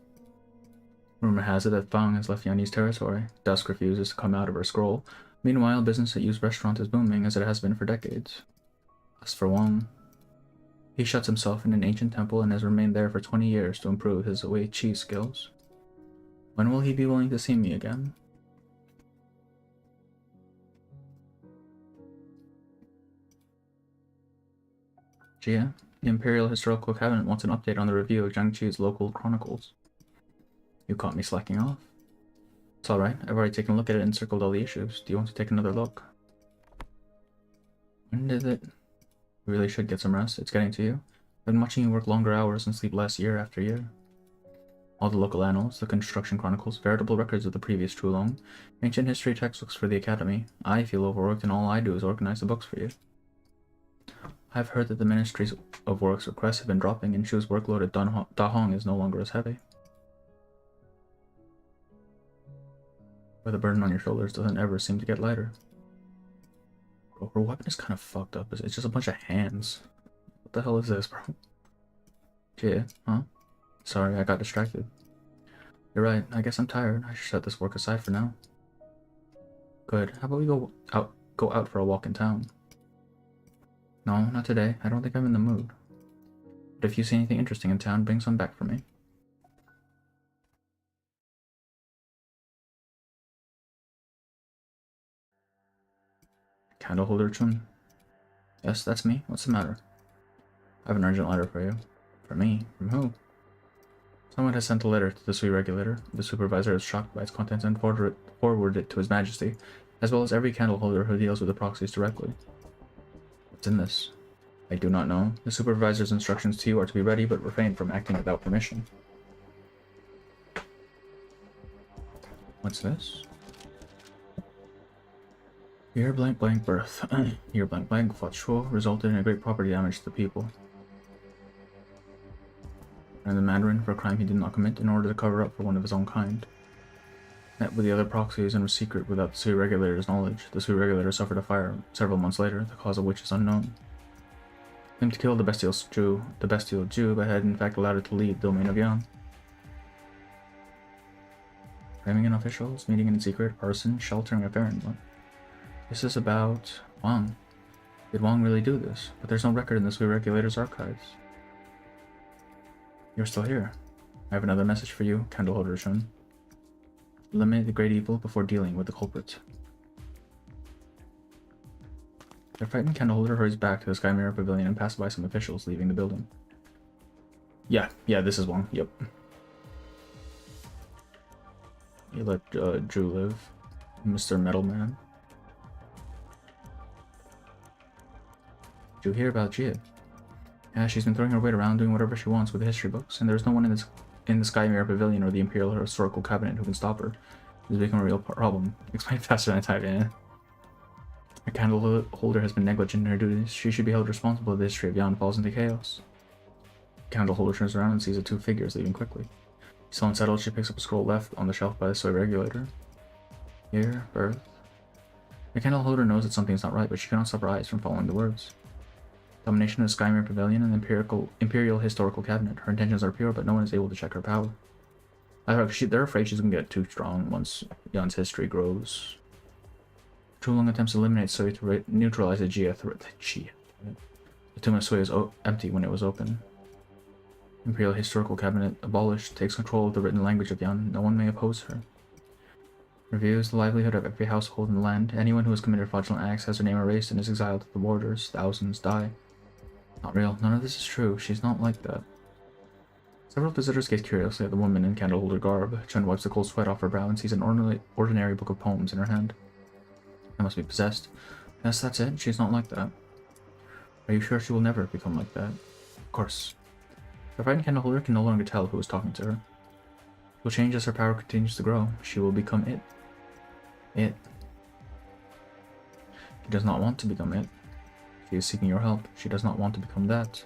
Rumor has it that Fang has left Yanni's territory. Dusk refuses to come out of her scroll. Meanwhile, business at Yu's restaurant is booming as it has been for decades. As for Wang, he shuts himself in an ancient temple and has remained there for 20 years to improve his Wei Qi skills. When will he be willing to see me again? Jia, the Imperial Historical Cabinet wants an update on the review of Jiangqi's local chronicles. You caught me slacking off. It's alright, I've already taken a look at it and circled all the issues. Do you want to take another look? When did it? We really should get some rest. It's getting to you. I've been watching you work longer hours and sleep less year after year. All the local annals, the construction chronicles, veritable records of the previous Trulong, ancient history textbooks for the Academy. I feel overworked and all I do is organize the books for you. I've heard that the Ministries of Works requests have been dropping and Shu's workload at Dahong is no longer as heavy. But the burden on your shoulders doesn't ever seem to get lighter. Bro, her weapon is kind of fucked up. It's just a bunch of hands. What the hell is this, bro? Yeah, huh? Sorry, I got distracted. You're right, I guess I'm tired. I should set this work aside for now. Good. How about we go out go out for a walk in town. No, not today. I don't think I'm in the mood. But if you see anything interesting in town, bring some back for me. Candle holder Chun. Yes, that's me. What's the matter? I have an urgent letter for you. For me? From who? Someone has sent a letter to the Sui Regulator. The supervisor is shocked by its contents and forwarded it to His Majesty, as well as every candle holder who deals with the proxies directly. What's in this? I do not know. The supervisor's instructions to you are to be ready, but refrain from acting without permission. What's this? Your blank blank birth. Your blank blank fought Shuo resulted in a great property damage to the people. And the Mandarin for a crime he did not commit in order to cover up for one of his own kind. Met with the other proxies and was secret without the Sui Regulator's knowledge. The Sui Regulator suffered a fire several months later, the cause of which is unknown. Claimed to kill the bestial Jew, but had in fact allowed it to leave the domain of Yan. Framing in officials, meeting in secret, arson, sheltering a parent. This is about Wang. Did Wang really do this? But there's no record in the Sui Regulator's archives. You're still here. I have another message for you, Candleholder Shun. Eliminate the great evil before dealing with the culprit. The frightened candleholder hurries back to the Sky Mirror Pavilion and passes by some officials leaving the building. Yeah, this is Wang. Yep. You let Drew live, Mr. Metalman. Did you hear about Jia? Yeah, she's been throwing her weight around doing whatever she wants with the history books, and there's no one in the Sky Mirror Pavilion or the Imperial Historical Cabinet who can stop her. It's become a real problem. Explain faster than I type in. Her candle holder has been negligent in her duties. She should be held responsible if the history of Yan falls into chaos. The candle holder turns around and sees the two figures leaving quickly. Still unsettled, she picks up a scroll left on the shelf by the Sui Regulator. Year, birth. The candle holder knows that something's not right, but she cannot stop her eyes from following the words. Domination of the Sky Mirror Pavilion and the Imperial Historical Cabinet. Her intentions are pure, but no one is able to check her power. They're afraid she's going to get too strong once Yan's history grows. Chulung attempts to eliminate Sui to neutralize the Jia threat. The tomb of Sui is empty when it was open. Imperial Historical Cabinet abolished, takes control of the written language of Yan. No one may oppose her. Reviews the livelihood of every household in the land. Anyone who has committed fraudulent acts has their name erased and is exiled to the borders. Thousands die. Not real. None of this is true. She's not like that. Several visitors gaze curiously at the woman in candleholder garb. Chun wipes the cold sweat off her brow and sees an ordinary book of poems in her hand. I must be possessed. Yes, that's it. She's not like that. Are you sure she will never become like that? Of course. The frightened candleholder can no longer tell who is talking to her. She will change as her power continues to grow. She will become it. It. She does not want to become it. She is seeking your help. She does not want to become that.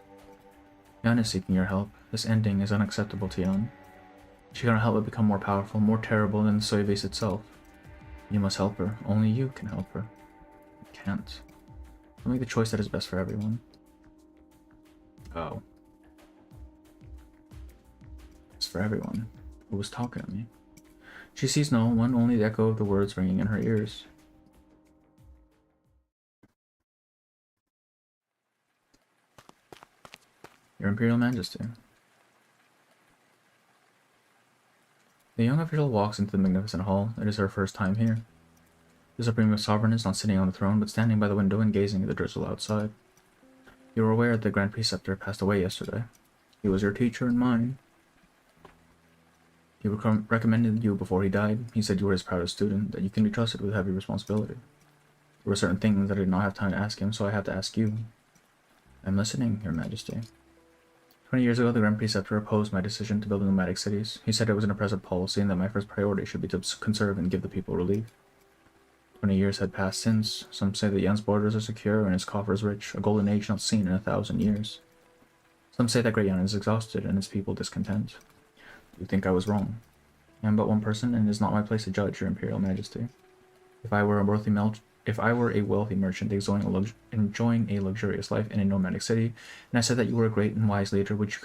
Yan is seeking your help. This ending is unacceptable to Yan. She cannot help but become more powerful, more terrible than the Sui base itself. You must help her. Only you can help her. You can't. You'll make the choice that is best for everyone. Oh. It's for everyone. Who was talking to me? She sees no one, only the echo of the words ringing in her ears. Your Imperial Majesty. The young official walks into the magnificent hall. It is her first time here. The Supreme Sovereign is not sitting on the throne, but standing by the window and gazing at the drizzle outside. You were aware that the Grand Preceptor passed away yesterday. He was your teacher and mine. He recommended you before he died. He said you were his proudest student, that you can be trusted with heavy responsibility. There were certain things that I did not have time to ask him, so I have to ask you. I'm listening, Your Majesty. 20 years ago, the Grand Preceptor opposed my decision to build nomadic cities. He said it was an oppressive policy and that my first priority should be to conserve and give the people relief. 20 years had passed since. Some say that Yan's borders are secure and his coffers rich, a golden age not seen in 1,000 years. Some say that Great Yan is exhausted and his people discontent. You think I was wrong. I am but one person, and it is not my place to judge Your Imperial Majesty. If I were a wealthy merchant enjoying a luxurious life in a nomadic city, and I said that you were a great and wise leader, would you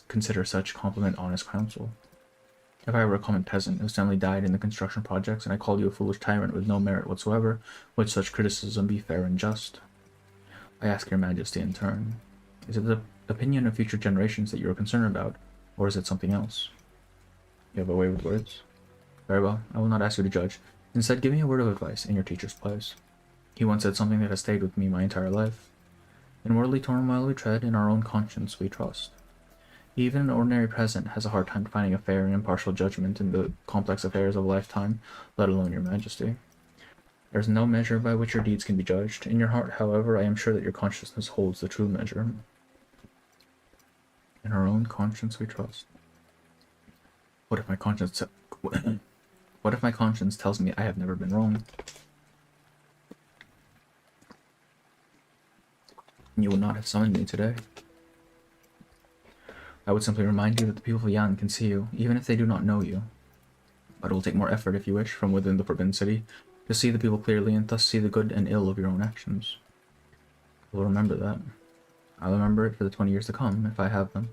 consider such compliment honest counsel? If I were a common peasant whose family died in the construction projects and I called you a foolish tyrant with no merit whatsoever, would such criticism be fair and just? I ask your majesty in turn, is it the opinion of future generations that you are concerned about, or is it something else? You have a way with words? Very well, I will not ask you to judge. Instead, give me a word of advice in your teacher's place. He once said something that has stayed with me my entire life. In worldly turmoil we tread, in our own conscience we trust. Even an ordinary peasant has a hard time finding a fair and impartial judgment in the complex affairs of a lifetime, let alone your majesty. There is no measure by which your deeds can be judged. In your heart, however, I am sure that your consciousness holds the true measure. In our own conscience we trust. What if my conscience tells me I have never been wrong? You would not have summoned me today. I would simply remind you that the people of Yan can see you, even if they do not know you. But it will take more effort, if you wish, from within the Forbidden City, to see the people clearly and thus see the good and ill of your own actions. I will remember that. I'll remember it for the 20 years to come, if I have them.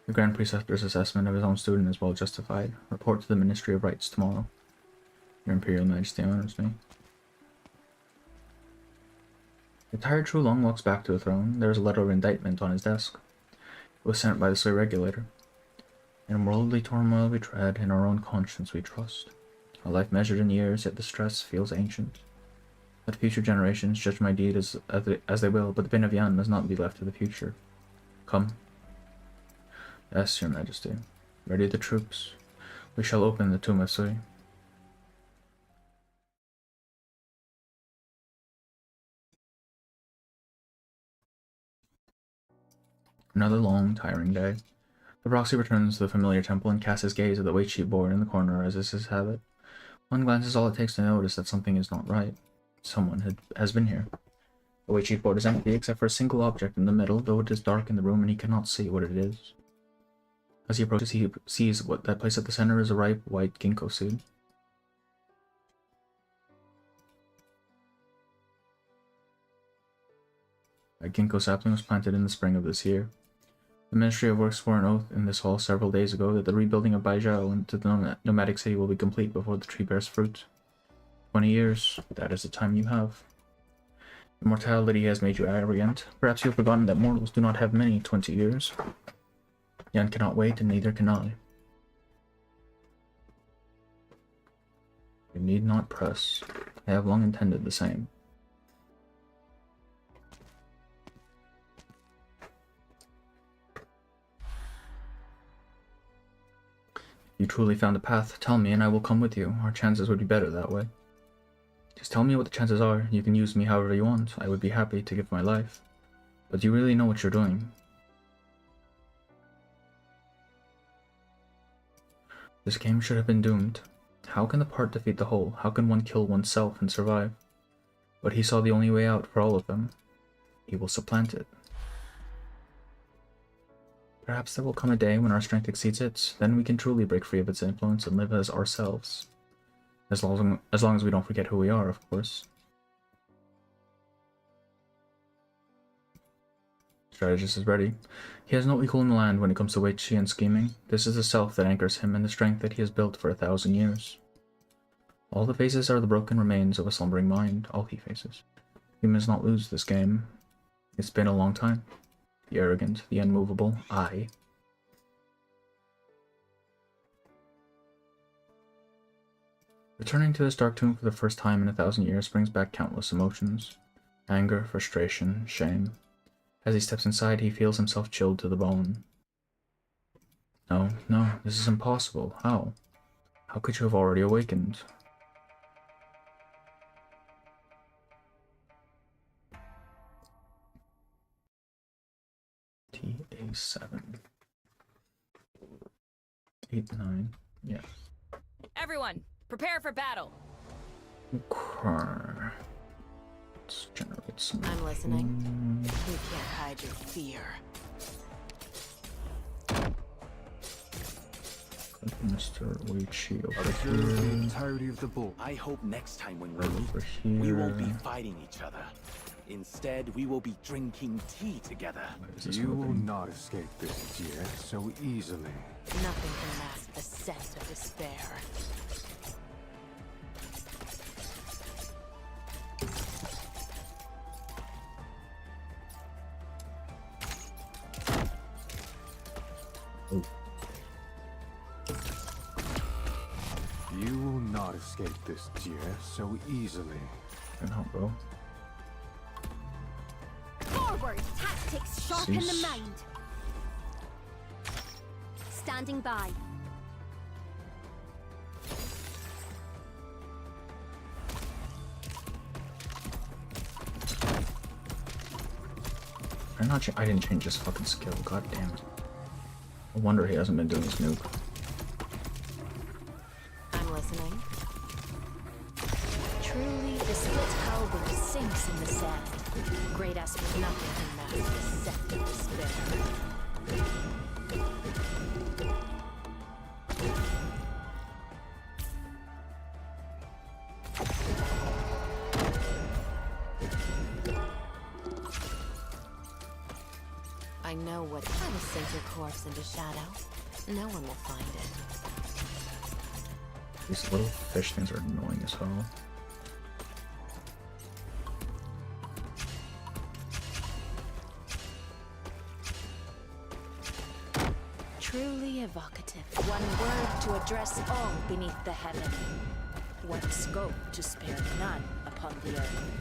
The Grand Preceptor's assessment of his own student is well justified. Report to the Ministry of Rights tomorrow. Your Imperial Majesty honors me. The tired Trulong walks back to the throne. There is a letter of indictment on his desk. It was sent by the Sway Regulator. In worldly turmoil we tread, in our own conscience we trust. A life measured in years, yet the stress feels ancient. Let future generations judge my deed as they will, but the pain of Yan must not be left to the future. Come. Yes, your majesty. Ready the troops. We shall open the tomb of Sui. Another long, tiring day. The proxy returns to the familiar temple and casts his gaze at the weight sheet board in the corner as is his habit. One glance is all it takes to notice that something is not right. Someone has been here. The weight sheet board is empty except for a single object in the middle, though it is dark in the room and he cannot see what it is. As he approaches, he sees that place at the center is a ripe, white ginkgo seed. A ginkgo sapling was planted in the spring of this year. The Ministry of Works swore an oath in this hall several days ago that the rebuilding of Baijiao into the nomadic city will be complete before the tree bears fruit. 20 years, that is the time you have. Immortality has made you arrogant. Perhaps you have forgotten that mortals do not have many 20 years. Yan cannot wait, and neither can I. You need not press. I have long intended the same. You truly found a path, tell me and I will come with you. Our chances would be better that way. Just tell me what the chances are. You can use me however you want. I would be happy to give my life. But do you really know what you're doing? This game should have been doomed. How can the part defeat the whole? How can one kill oneself and survive? But he saw the only way out for all of them. He will supplant it. Perhaps there will come a day when our strength exceeds it. Then we can truly break free of its influence and live as ourselves. As long as we don't forget who we are, of course. Strategist is ready. He has no equal in the land when it comes to Weiqi and scheming. This is the self that anchors him and the strength that he has built for 1,000 years. All the faces are the broken remains of a slumbering mind. All he faces. He must not lose this game. It's been a long time. The arrogant, the unmovable, I. Returning to this dark tomb for the first time in 1,000 years brings back countless emotions. Anger, frustration, shame. As he steps inside, he feels himself chilled to the bone. No, no, this is impossible. How? How could you have already awakened? TA7. 8, 9, yeah. Everyone, prepare for battle. Okay. Let's generate some. I'm listening. You can't hide your fear. Mr. Weiqi over Observe the here. entirety of the bowl. I hope next time when we Over meet, we here. won't be fighting each other, Instead, we will be drinking tea together. Is this You will moving? not escape this, dear, so easily. Nothing can mask the scent of despair. You will not escape this, dear, so easily. Can help, bro. Forward! Tactics sharpen the Cease. mind. Standing by. I didn't change his fucking skill. God damn it. No wonder he hasn't been doing his nuke. I'm listening. Truly, the split halberd sinks in the sand. Great aspiration. Nothing can mask the scent of despair. I know what I will sink your corpse into shadow. No one will find it. These little fish things are annoying as hell. Truly evocative. One word to address all beneath the heaven. One scope to spare none upon the earth.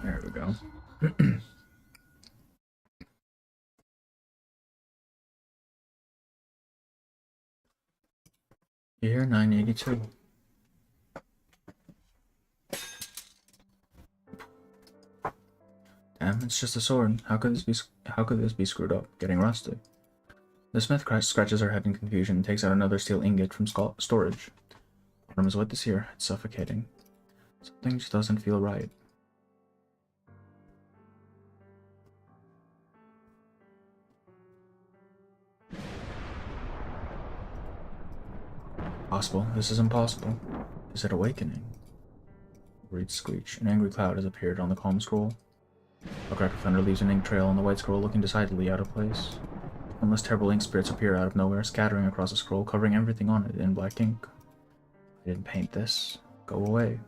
There we go. Year 982. Damn, it's just a sword. How could this be screwed up? Getting rusted. The smith scratches her head in confusion and takes out another steel ingot from storage. Bottom is wet this year. It's suffocating. Something just doesn't feel right. Possible. This is impossible. Is it awakening? Read screech. An angry cloud has appeared on the calm scroll. A crack of thunder leaves an ink trail on the white scroll, looking decidedly out of place. Unless terrible ink spirits appear out of nowhere, scattering across the scroll, covering everything on it in black ink. I didn't paint this. Go away.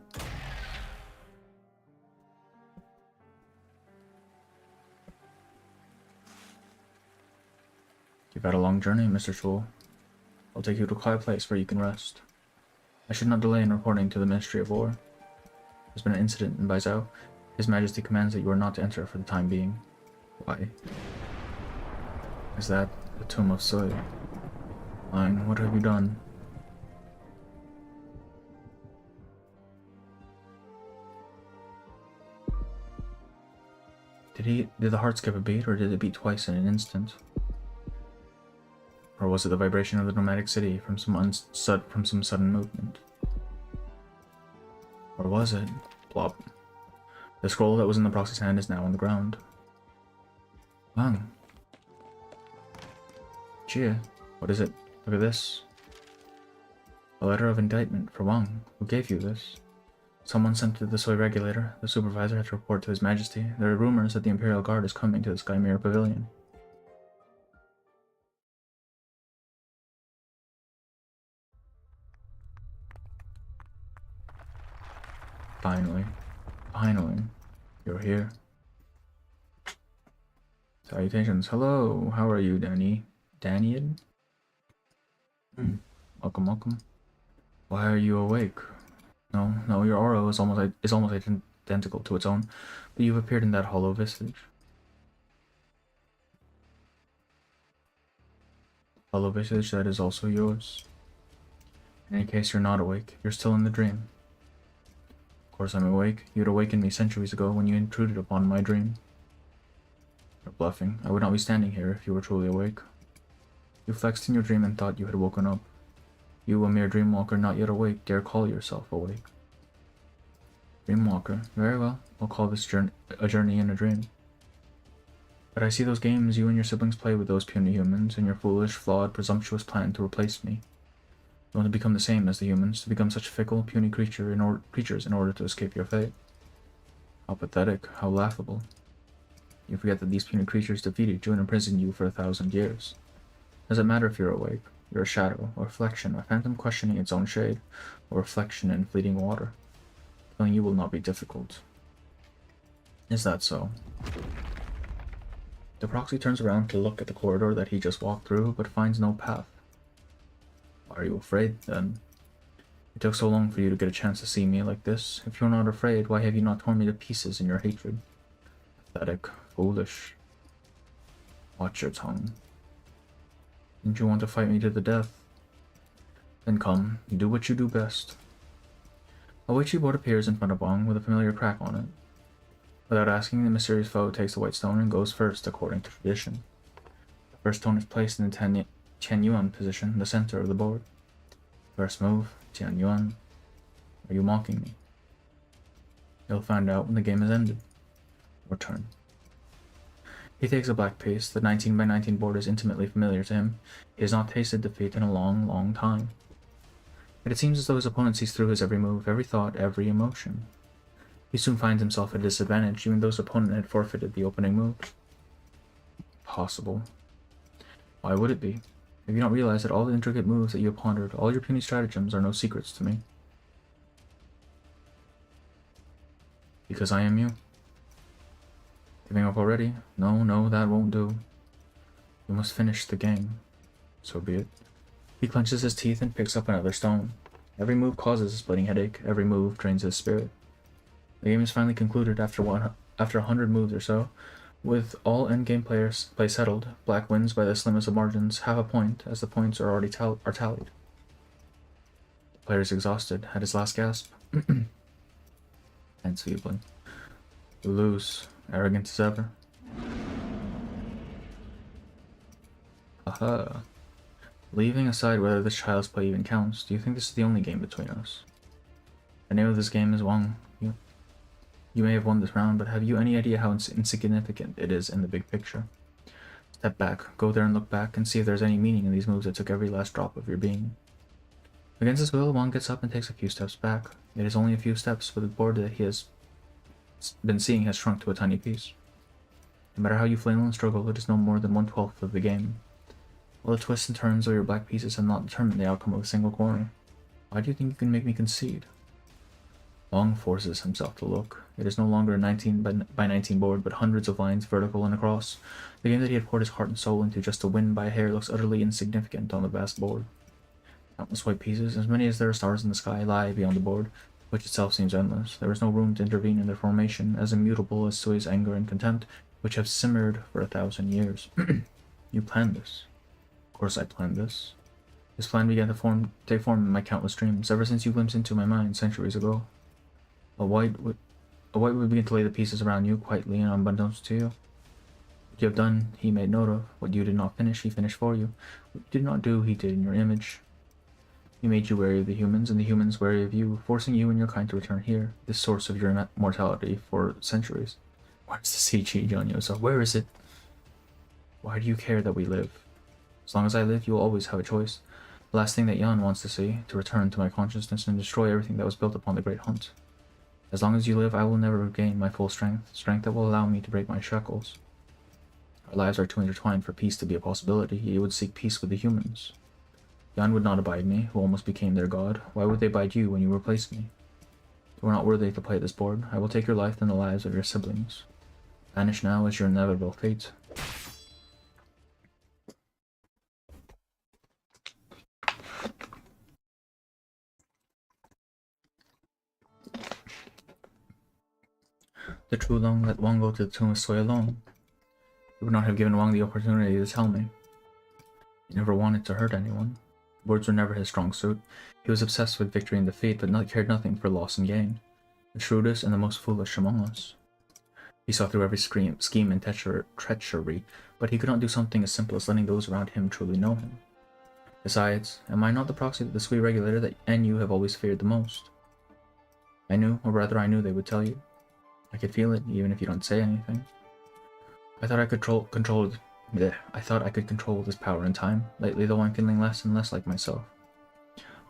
You've had a long journey, Mr. Schul. I'll take you to a quiet place where you can rest. I should not delay in reporting to the Ministry of War. There's been an incident in Baizhou. His Majesty commands that you are not to enter for the time being. Why? Is that the Tomb of Sui? Fine, what have you done? Did the heart skip a beat, or did it beat twice in an instant? Or was it the vibration of the nomadic city from some sudden movement? Or was it? Plop. The scroll that was in the proxy's hand is now on the ground. Wang. Chia, what is it? Look at this. A letter of indictment for Wang. Who gave you this? Someone sent to the Soy regulator. The supervisor had to report to His Majesty. There are rumors that the Imperial Guard is coming to the Skymere Pavilion. Finally. Finally. You're here. Salutations. Hello. How are you, Danny? Daniel? Welcome, welcome. Why are you awake? No, your aura is almost identical to its own, but you've appeared in that hollow visage. Hollow visage that is also yours. In any case, you're not awake. You're still in the dream. Of course I'm awake. You'd awakened me centuries ago when you intruded upon my dream. You're bluffing. I would not be standing here if you were truly awake. You flexed in your dream and thought you had woken up. You, a mere dreamwalker not yet awake, dare call yourself awake. Dreamwalker. Very well. I'll call this a journey in a dream. But I see those games you and your siblings play with those puny humans, and your foolish, flawed, presumptuous plan to replace me. You want to become the same as the humans, to become such fickle, puny creatures in order to escape your fate. How pathetic, how laughable. You forget that these puny creatures defeated you and imprisoned you for 1,000 years. Does it matter if you're awake? You're a shadow, a reflection, a phantom questioning its own shade, a reflection in fleeting water. Killing you will not be difficult. Is that so? The proxy turns around to look at the corridor that he just walked through, but finds no path. Why are you afraid, then? It took so long for you to get a chance to see me like this. If you're not afraid, why have you not torn me to pieces in your hatred? Pathetic, foolish. Watch your tongue. Didn't you want to fight me to the death? Then come, do what you do best. A witchy board appears in front of Wang with a familiar crack on it. Without asking, the mysterious foe takes the white stone and goes first according to tradition. The first stone is placed in the Tian Yuan position, the center of the board. First move, Tian Yuan. Are you mocking me? You'll find out when the game is ended. Your turn. He takes a black piece. The 19 by 19 board is intimately familiar to him. He has not tasted defeat in a long, long time. Yet it seems as though his opponent sees through his every move, every thought, every emotion. He soon finds himself at a disadvantage, even though his opponent had forfeited the opening move. Possible. Why would it be? Have you not realized that all the intricate moves that you have pondered, all your puny stratagems, are no secrets to me? Because I am you. Giving up already? No, no, that won't do. You must finish the game. So be it. He clenches his teeth and picks up another stone. Every move causes a splitting headache. Every move drains his spirit. The game is finally concluded after 100 moves or so. With all endgame play settled, Black wins by the slimmest of margins, half a point, as the points are already tallied. The player is exhausted, at his last gasp. Hands feebly. You lose, arrogant as ever. Aha. Leaving aside whether this child's play even counts, do you think this is the only game between us? The name of this game is Wang. You may have won this round, but have you any idea how insignificant it is in the big picture? Step back, go there and look back, and see if there's any meaning in these moves that took every last drop of your being. Against his will, Wang gets up and takes a few steps back. It is only a few steps, but the board that he has been seeing has shrunk to a tiny piece. No matter how you flail and struggle, it is no more than 1/12 of the game. All the twists and turns of your black pieces have not determined the outcome of a single corner. Why do you think you can make me concede? Wang forces himself to look. It is no longer a 19 by 19 board, but hundreds of lines vertical and across. The game that he had poured his heart and soul into just to win by a hair looks utterly insignificant on the vast board. Countless white pieces, as many as there are stars in the sky, lie beyond the board, which itself seems endless. There is no room to intervene in their formation, as immutable as Sui's anger and contempt, which have simmered for 1,000 years. You planned this. Of course I planned this. This plan began to take form in my countless dreams, ever since you glimpsed into my mind centuries ago. A white would begin to lay the pieces around you, quietly and unbeknownst to you. What you have done, he made note of. What you did not finish, he finished for you. What you did not do, he did in your image. He made you wary of the humans, and the humans wary of you, forcing you and your kind to return here, this source of your mortality, for centuries. Where's the CG, John Yosa? Where is it? Why do you care that we live? As long as I live, you will always have a choice. The last thing that Yan wants to see, to return to my consciousness and destroy everything that was built upon the Great Hunt. As long as you live, I will never regain my full strength that will allow me to break my shackles. Our lives are too intertwined for peace to be a possibility. He would seek peace with the humans. Yan would not abide me, who almost became their god. Why would they abide you when you replaced me? You are not worthy to play this board. I will take your life and the lives of your siblings. Vanish now is your inevitable fate. The true Long let Wang go to the tomb of Sui alone. He would not have given Wang the opportunity to tell me. He never wanted to hurt anyone. Words were never his strong suit. He was obsessed with victory and defeat, but cared nothing for loss and gain. The shrewdest and the most foolish among us. He saw through every scheme and treachery, but he could not do something as simple as letting those around him truly know him. Besides, am I not the proxy that the Sui regulator and you have always feared the most? I knew, or rather I knew they would tell you. I could feel it, even if you don't say anything. I thought I could control this power in time. Lately, though, I'm feeling less and less like myself.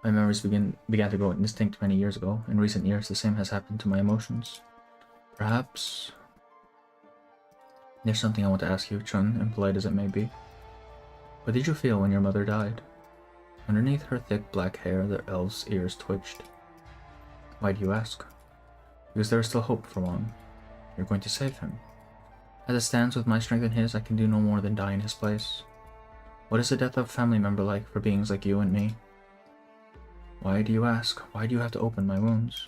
My memories began to grow indistinct many years ago. In recent years, the same has happened to my emotions. Perhaps... There's something I want to ask you, Chun, impolite as it may be. What did you feel when your mother died? Underneath her thick black hair, the elf's ears twitched. Why do you ask? Because there is still hope for one. You're going to save him. As it stands with my strength and his, I can do no more than die in his place. What is the death of a family member like for beings like you and me? Why do you ask? Why do you have to open my wounds?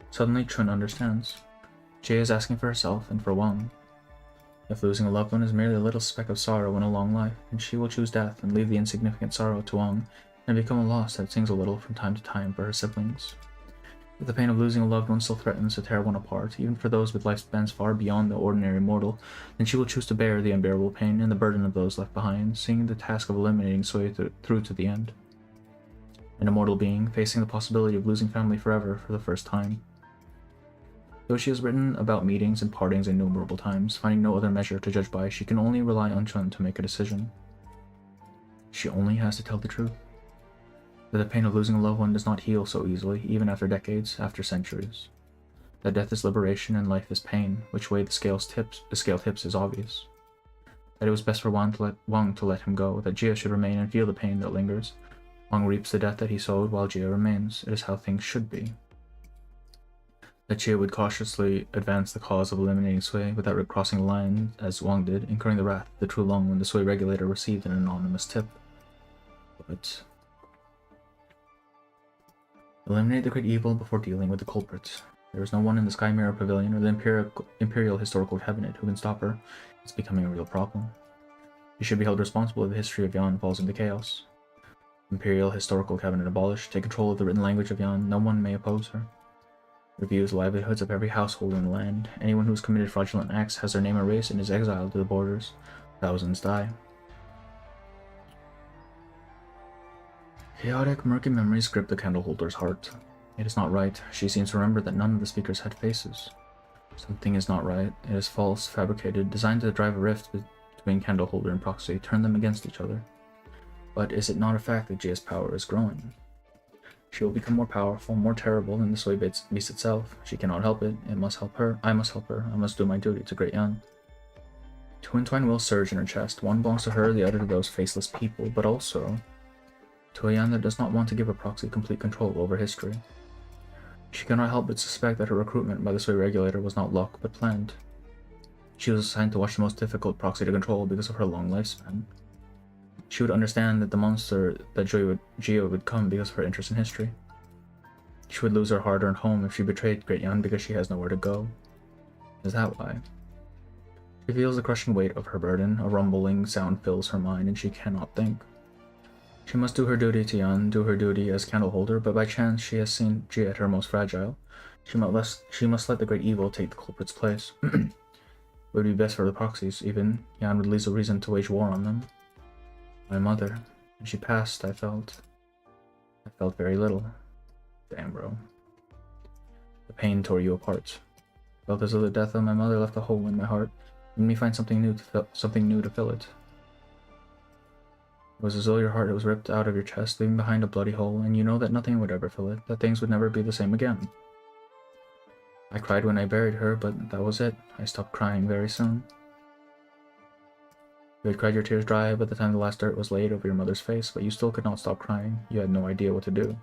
Suddenly, Chun understands. Jie is asking for herself and for Wang. If losing a loved one is merely a little speck of sorrow in a long life, then she will choose death and leave the insignificant sorrow to Wang, and become a loss that sings a little from time to time for her siblings. If the pain of losing a loved one still threatens to tear one apart, even for those with lifespans far beyond the ordinary mortal, then she will choose to bear the unbearable pain and the burden of those left behind, seeing the task of eliminating Sui through to the end. An immortal being, facing the possibility of losing family forever for the first time. Though she has written about meetings and partings innumerable times, finding no other measure to judge by, she can only rely on Chun to make a decision. She only has to tell the truth. That the pain of losing a loved one does not heal so easily, even after decades, after centuries. That death is liberation and life is pain, which way the scale tips is obvious. That it was best for Wang to let him go, that Jia should remain and feel the pain that lingers. Wang reaps the death that he sowed while Jia remains. It is how things should be. That Jia would cautiously advance the cause of eliminating Sui without crossing the line as Wang did, incurring the wrath of the true Long when the Sui regulator received an anonymous tip. But... eliminate the great evil before dealing with the culprits. There is no one in the Sky Mirror Pavilion or the Imperial Historical Cabinet who can stop her. It's becoming a real problem. She should be held responsible if the history of Yan falls into chaos. Imperial Historical Cabinet abolished, take control of the written language of Yan, no one may oppose her. Reviews the livelihoods of every household in the land. Anyone who has committed fraudulent acts has their name erased and is exiled to the borders. Thousands die. Chaotic, murky memories grip the candleholder's heart. It is not right. She seems to remember that none of the speakers had faces. Something is not right. It is false, fabricated, designed to drive a rift between candleholder and proxy, turn them against each other. But is it not a fact that Jia's power is growing? She will become more powerful, more terrible than the Sui beast itself. She cannot help it. It must help her. I must help her. I must do my duty to Great Yan. Two entwined wills surge in her chest. One belongs to her, the other to those faceless people, but also to a Yan that does not want to give a proxy complete control over history. She cannot help but suspect that her recruitment by the Sui regulator was not luck, but planned. She was assigned to watch the most difficult proxy to control because of her long lifespan. She would understand that the monster that Jia would come because of her interest in history. She would lose her hard-earned home if she betrayed Great Yan because she has nowhere to go. Is that why? She feels the crushing weight of her burden, a rumbling sound fills her mind, and she cannot think. She must do her duty to Yan, do her duty as candleholder, but by chance she has seen Jia at her most fragile. She must let the great evil take the culprit's place. It would be best for the proxies, even. Yan would lose a reason to wage war on them. My mother. When she passed, I felt very little. Damn, bro. The pain tore you apart. I felt as though the death of my mother left a hole in my heart, made me find something new to fill it. It was as though your heart was ripped out of your chest, leaving behind a bloody hole, and you know that nothing would ever fill it, that things would never be the same again. I cried when I buried her, but that was it. I stopped crying very soon. You had cried your tears dry by the time the last dirt was laid over your mother's face, but you still could not stop crying. You had no idea what to do.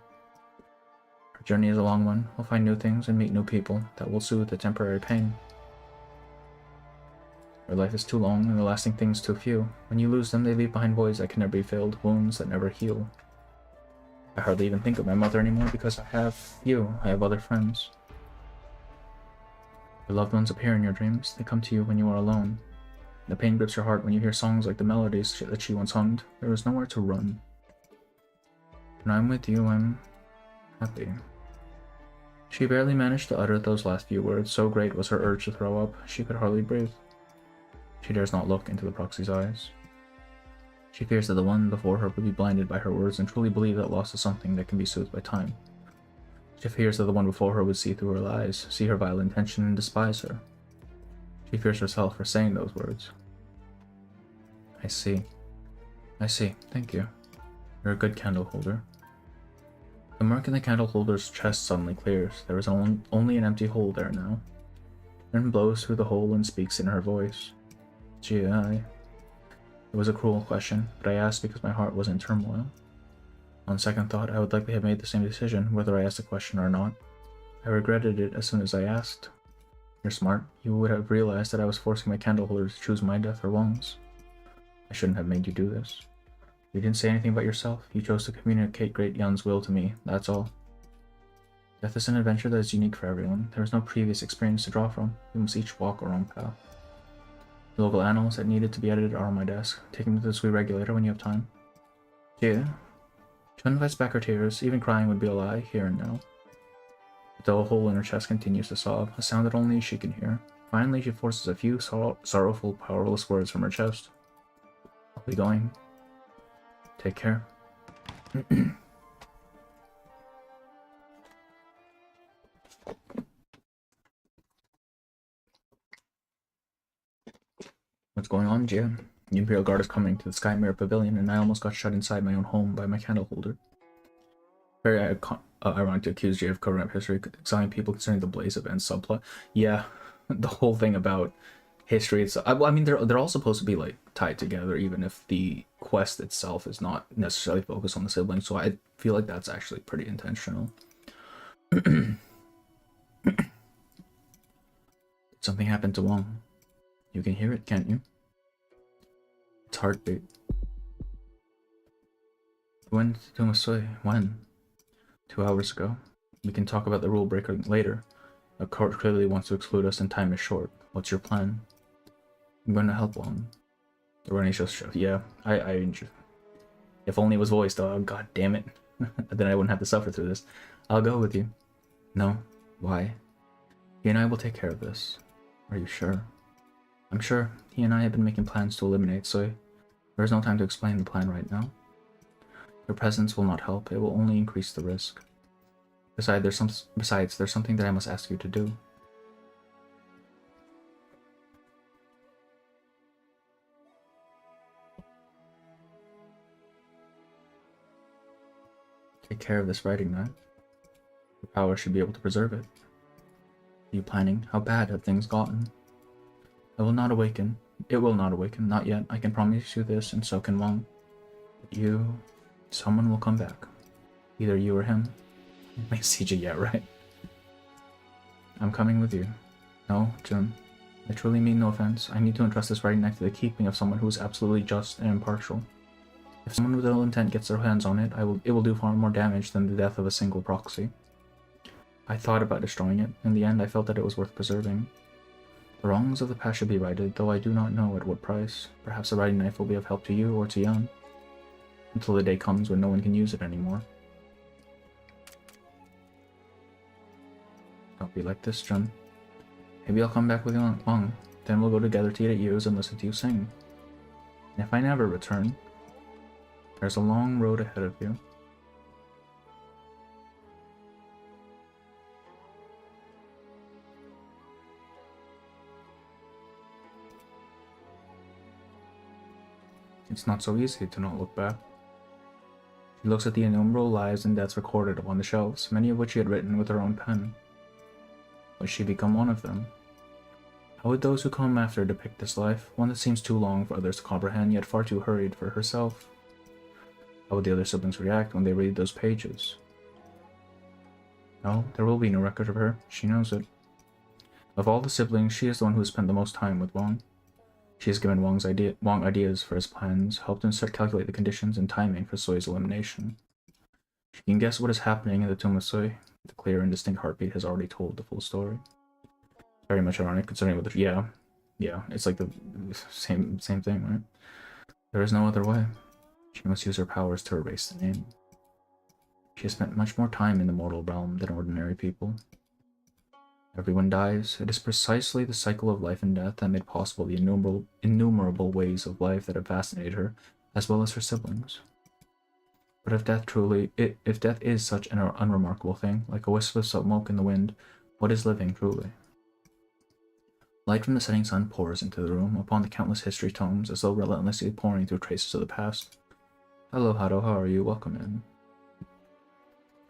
Our journey is a long one. We'll find new things and meet new people that will soothe the temporary pain. Our life is too long, and the lasting things too few. When you lose them, they leave behind voids that can never be filled, wounds that never heal. I hardly even think of my mother anymore because I have you. I have other friends. Your loved ones appear in your dreams. They come to you when you are alone. The pain grips your heart when you hear songs like the melodies that she once hummed. There is nowhere to run. When I'm with you, I'm happy. She barely managed to utter those last few words. So great was her urge to throw up, she could hardly breathe. She dares not look into the proxy's eyes. She fears that the one before her would be blinded by her words and truly believe that loss is something that can be soothed by time. She fears that the one before her would see through her lies, see her vile intention, and despise her. She fears herself for saying those words. I see. Thank you. You're a good candle holder. The murk in the candle holder's chest suddenly clears. There is only an empty hole there now. Rin blows through the hole and speaks in her voice. Gee, it was a cruel question, but I asked because my heart was in turmoil. On second thought, I would likely have made the same decision, whether I asked the question or not. I regretted it as soon as I asked. You're smart. You would have realized that I was forcing my candle holder to choose my death or Wong's. I shouldn't have made you do this. You didn't say anything about yourself. You chose to communicate Great Yun's will to me, that's all. Death is an adventure that is unique for everyone. There is no previous experience to draw from. We must each walk our own path. The local animals that needed to be edited are on my desk. Take them to the sweet regulator when you have time. Yeah. Chun fights back her tears. Even crying would be a lie, here and now. The dull hole in her chest continues to sob, a sound that only she can hear. Finally, she forces a few sorrowful, powerless words from her chest. I'll be going. Take care. What's going on, Jia? The Imperial Guard is coming to the Sky Mirror Pavilion, and I almost got shut inside my own home by my candle holder. Very ironic to accuse Jia of covering up history, examining people concerning the Blaze event subplot. Yeah, the whole thing about history. It's I mean, they're all supposed to be like tied together, even if the quest itself is not necessarily focused on the siblings. So I feel like that's actually pretty intentional. Something happened to Wong. You can hear it, can't you? It's heartbeat. When to Masui? When? 2 hours ago. We can talk about the rule breaker later. The court clearly wants to exclude us and time is short. What's your plan? I'm going to help Wong. The Rennie's just yeah, I if only it was voiced, oh god damn it. Then I wouldn't have to suffer through this. I'll go with you. No. Why? He and I will take care of this. Are you sure? I'm sure. He and I have been making plans to eliminate Sui. There is no time to explain the plan right now. Your presence will not help. It will only increase the risk. Besides, there's something that I must ask you to do. Take care of this writing knife. Your power should be able to preserve it. Are you planning? How bad have things gotten? I will not awaken. It will not awaken. Not yet. I can promise you this, and so can Wong. But you... someone will come back. Either you or him. My CJ, yeah, right? I'm coming with you. No, Jun. I truly mean no offense. I need to entrust this writing knife to the keeping of someone who is absolutely just and impartial. If someone with ill intent gets their hands on it, it will do far more damage than the death of a single proxy. I thought about destroying it. In the end, I felt that it was worth preserving. The wrongs of the past should be righted, though I do not know at what price. Perhaps the writing knife will be of help to you or to Young, until the day comes when no one can use it anymore. Don't be like this, Jun. Maybe I'll come back with Wong. Then we'll go together to eat at Yu's and listen to you sing. And if I never return, there's a long road ahead of you. It's not so easy to not look back. She looks at the innumerable lives and deaths recorded upon the shelves, many of which she had written with her own pen. Would she become one of them? How would those who come after depict this life, one that seems too long for others to comprehend, yet far too hurried for herself? How would the other siblings react when they read those pages? No, there will be no record of her. She knows it. Of all the siblings, she is the one who has spent the most time with Wong. She has given Wong ideas for his plans, helped him calculate the conditions and timing for Sui's elimination. She can guess what is happening in the tomb of Sui. The clear and distinct heartbeat has already told the full story. Very much ironic, considering what the yeah, it's like the same thing, right? There is no other way. She must use her powers to erase the name. She has spent much more time in the mortal realm than ordinary people. Everyone dies. It is precisely the cycle of life and death that made possible the innumerable ways of life that have fascinated her, as well as her siblings. But if death is such an unremarkable thing, like a wisp of smoke in the wind, what is living truly? Light from the setting sun pours into the room upon the countless history tomes, as though relentlessly pouring through traces of the past. Hello, Hado, how are you? Welcome in.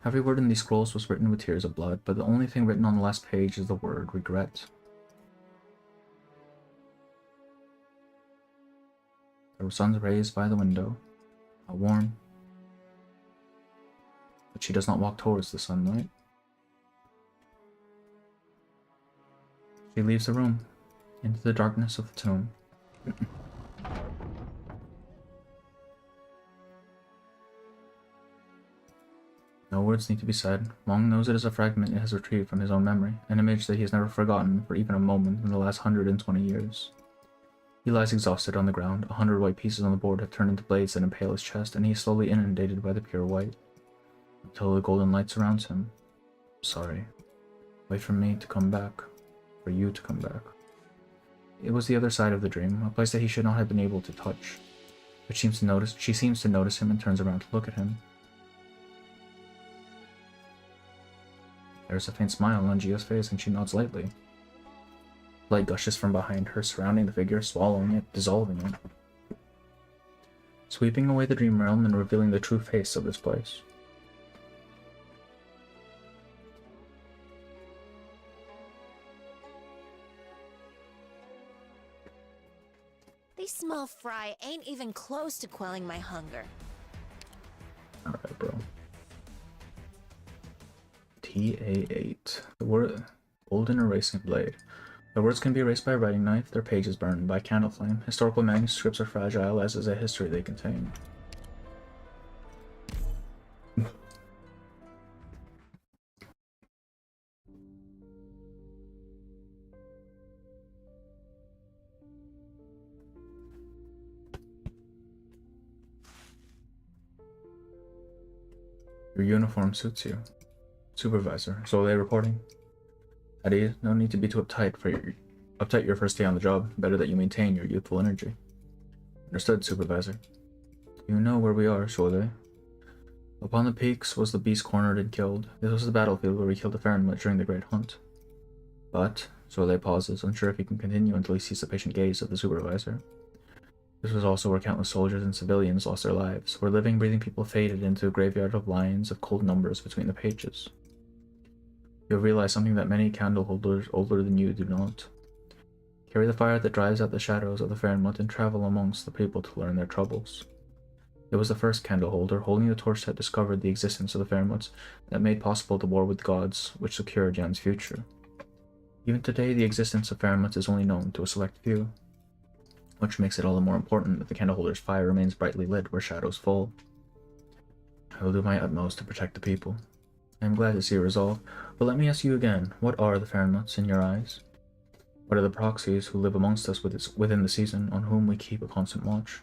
Every word in these scrolls was written with tears of blood, but the only thing written on the last page is the word regret. There were sun's rays by the window, how warm. But she does not walk towards the sunlight. She leaves the room, into the darkness of the tomb. No words need to be said. Wong knows it is a fragment it has retrieved from his own memory, an image that he has never forgotten for even a moment in the last 120 years. He lies exhausted on the ground. 100 white pieces on the board have turned into blades that impale his chest, and he is slowly inundated by the pure white, until the golden light surrounds him. Sorry. Wait for me to come back. For you to come back. It was the other side of the dream, a place that he should not have been able to touch. But she seems to notice him and turns around to look at him. There is a faint smile on Gia's face, and she nods lightly. Light gushes from behind her, surrounding the figure, swallowing it, dissolving it, sweeping away the dream realm and revealing the true face of this place. These small fry ain't even close to quelling my hunger. Alright, bro. TA8. The word golden erasing blade. The words can be erased by a writing knife, their pages burned by candle flame. Historical manuscripts are fragile, as is the history they contain. Your uniform suits you. Supervisor, Soleil reporting. Eddie, no need to be too uptight your first day on the job. Better that you maintain your youthful energy. Understood, Supervisor. You know where we are, Soleil. Upon the peaks was the beast cornered and killed. This was the battlefield where we killed the Farinmut during the Great Hunt. But, Soleil pauses, unsure if he can continue until he sees the patient gaze of the Supervisor. This was also where countless soldiers and civilians lost their lives, where living, breathing people faded into a graveyard of lines of cold numbers between the pages. You'll realize something that many candle holders older than you do not. Carry the fire that drives out the shadows of the Farinmut and travel amongst the people to learn their troubles. It was the first candle holder holding the torch that discovered the existence of the Farinmuts that made possible the war with gods, which secured Yan's future. Even today, the existence of Farinmuts is only known to a select few, which makes it all the more important that the candleholder's fire remains brightly lit where shadows fall. I will do my utmost to protect the people. I am glad to see your resolve, but let me ask you again, what are the Farinmuts in your eyes? What are the proxies who live amongst us within the season, on whom we keep a constant watch?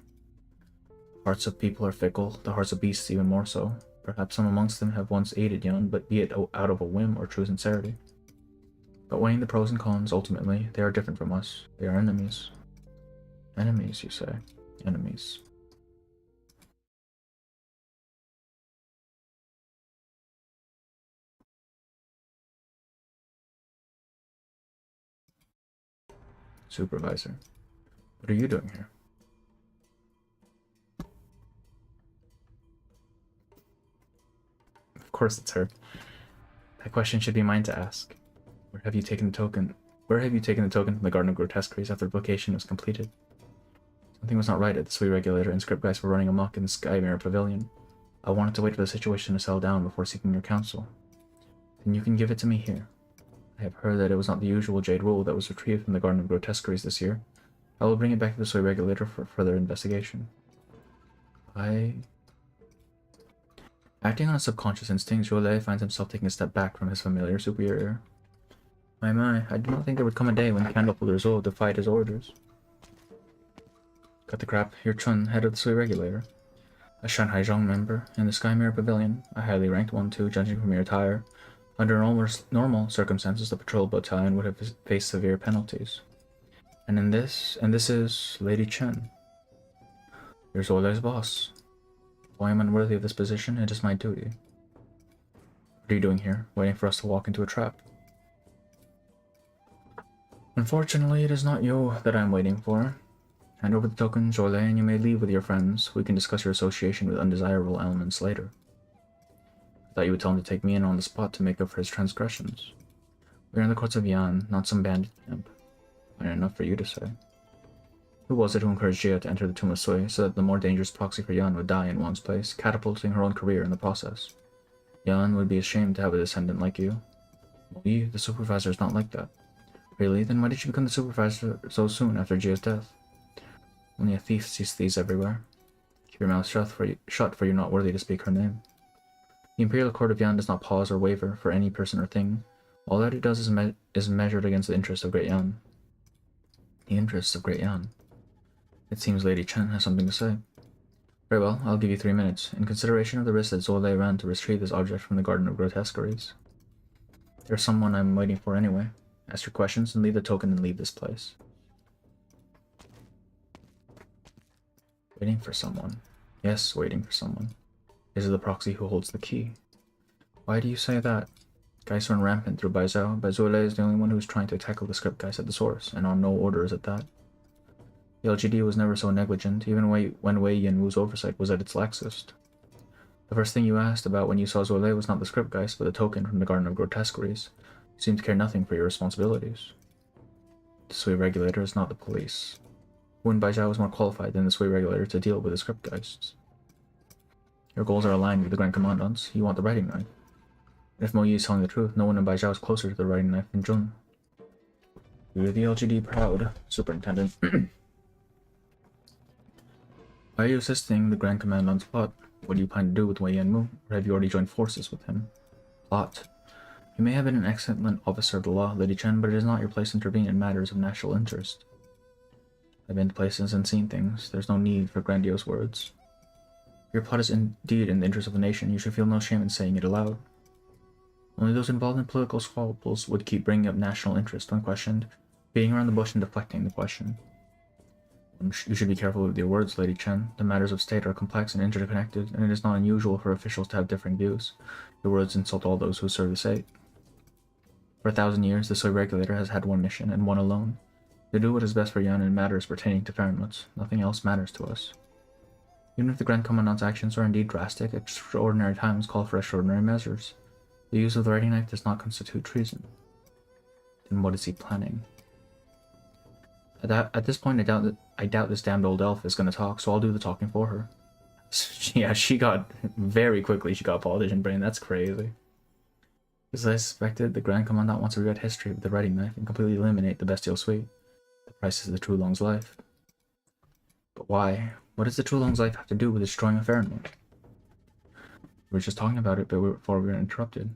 Hearts of people are fickle, the hearts of beasts even more so. Perhaps some amongst them have once aided Yan, but be it out of a whim or true sincerity. But weighing the pros and cons, ultimately, they are different from us. They are enemies. Enemies, you say? Enemies. Supervisor, what are you doing here? Of course it's her. That question should be mine to ask. Where have you taken the token? Where have you taken the token from the Garden of Grotesqueries after the vocation was completed? Something was not right at the Sui Regulator, and script guys were running amok in the Sky Mirror Pavilion. I wanted to wait for the situation to settle down before seeking your counsel. Then you can give it to me here. I have heard that it was not the usual Jade Rule that was retrieved from the Garden of Grotesqueries this year. I will bring it back to the Sui Regulator for further investigation. Acting on a subconscious instinct, Jolet finds himself taking a step back from his familiar superior. My, I did not think there would come a day when Candleholder Zhou defied his orders. Cut the crap, you're Chun, head of the Sui Regulator. A Shanghai Zhong member, in the Sky Mirror Pavilion, a highly ranked one too, judging from your attire. Under normal circumstances, the patrol battalion would have faced severe penalties. And this is Lady Chen. You're Zolei's boss. Though I am unworthy of this position, it is my duty. What are you doing here, waiting for us to walk into a trap? Unfortunately, it is not you that I am waiting for. Hand over the token, Jolet, and you may leave with your friends. We can discuss your association with undesirable elements later. I thought you would tell him to take me in on the spot to make up for his transgressions. We're in the courts of Yan, not some bandit camp. Fine enough for you to say. Who was it who encouraged Jia to enter the Tomb of Sui so that the more dangerous proxy for Yan would die in one's place, catapulting her own career in the process? Yan would be ashamed to have a descendant like you. Well, you, the supervisor, is not like that. Really? Then why did you become the supervisor so soon after Jia's death? Only a thief sees thieves everywhere. Keep your mouth shut, for you're not worthy to speak her name. The Imperial Court of Yan does not pause or waver for any person or thing. All that it does is measured against the interests of Great Yan. The interests of Great Yan. It seems Lady Chen has something to say. Very well, I'll give you 3 minutes, in consideration of the risk that Zole ran to retrieve this object from the Garden of Grotesqueries. There's someone I'm waiting for anyway. Ask your questions and leave the token and leave this place. Waiting for someone. Yes, waiting for someone. Is it the proxy who holds the key? Why do you say that? Guys run rampant through Baizhou, but Zole is the only one who's trying to tackle the script guys at the source, and on no orders at that. The LGD was never so negligent, even when Wei Yanwu's oversight was at its laxest. The first thing you asked about when you saw Zole was not the script guys, but the token from the Garden of Grotesqueries. You seem to care nothing for your responsibilities. The Sui regulator is not the police. Wen Baizhou was more qualified than the Sui regulator to deal with the script geists. Your goals are aligned with the Grand Commandant's. You want the writing knife. If Mo Yi is telling the truth, no one in Baizhou is closer to the writing knife than Jun. You're the LGD proud, Superintendent. Why are you assisting the Grand Commandant's plot? What do you plan to do with Wei Yanwu, or have you already joined forces with him? Plot. You may have been an excellent officer of the law, Lady Chen, but it is not your place to intervene in matters of national interest. I've been to places and seen things. There's no need for grandiose words. If your plot is indeed in the interest of the nation, you should feel no shame in saying it aloud. Only those involved in political squabbles would keep bringing up national interest when questioned, beating around the bush and deflecting the question. You should be careful with your words, Lady Chen. The matters of state are complex and interconnected, and it is not unusual for officials to have differing views. Your words insult all those who serve the state. For 1,000 years, the Sui regulator has had one mission, and one alone. To do what is best for Yan in matters pertaining to Fahrenheit. Nothing else matters to us. Even if the Grand Commandant's actions are indeed drastic, extraordinary times call for extraordinary measures. The use of the writing knife does not constitute treason. Then what is he planning? At this point, I doubt this damned old elf is going to talk, so I'll do the talking for her. Yeah, she got politician brain. That's crazy. As I suspected, the Grand Commandant wants to rewrite history with the writing knife and completely eliminate the bestial suite. The price is the True Long's life. But why? What does the True Long's life have to do with destroying a Fahrenheit? We were just talking about it before we were interrupted.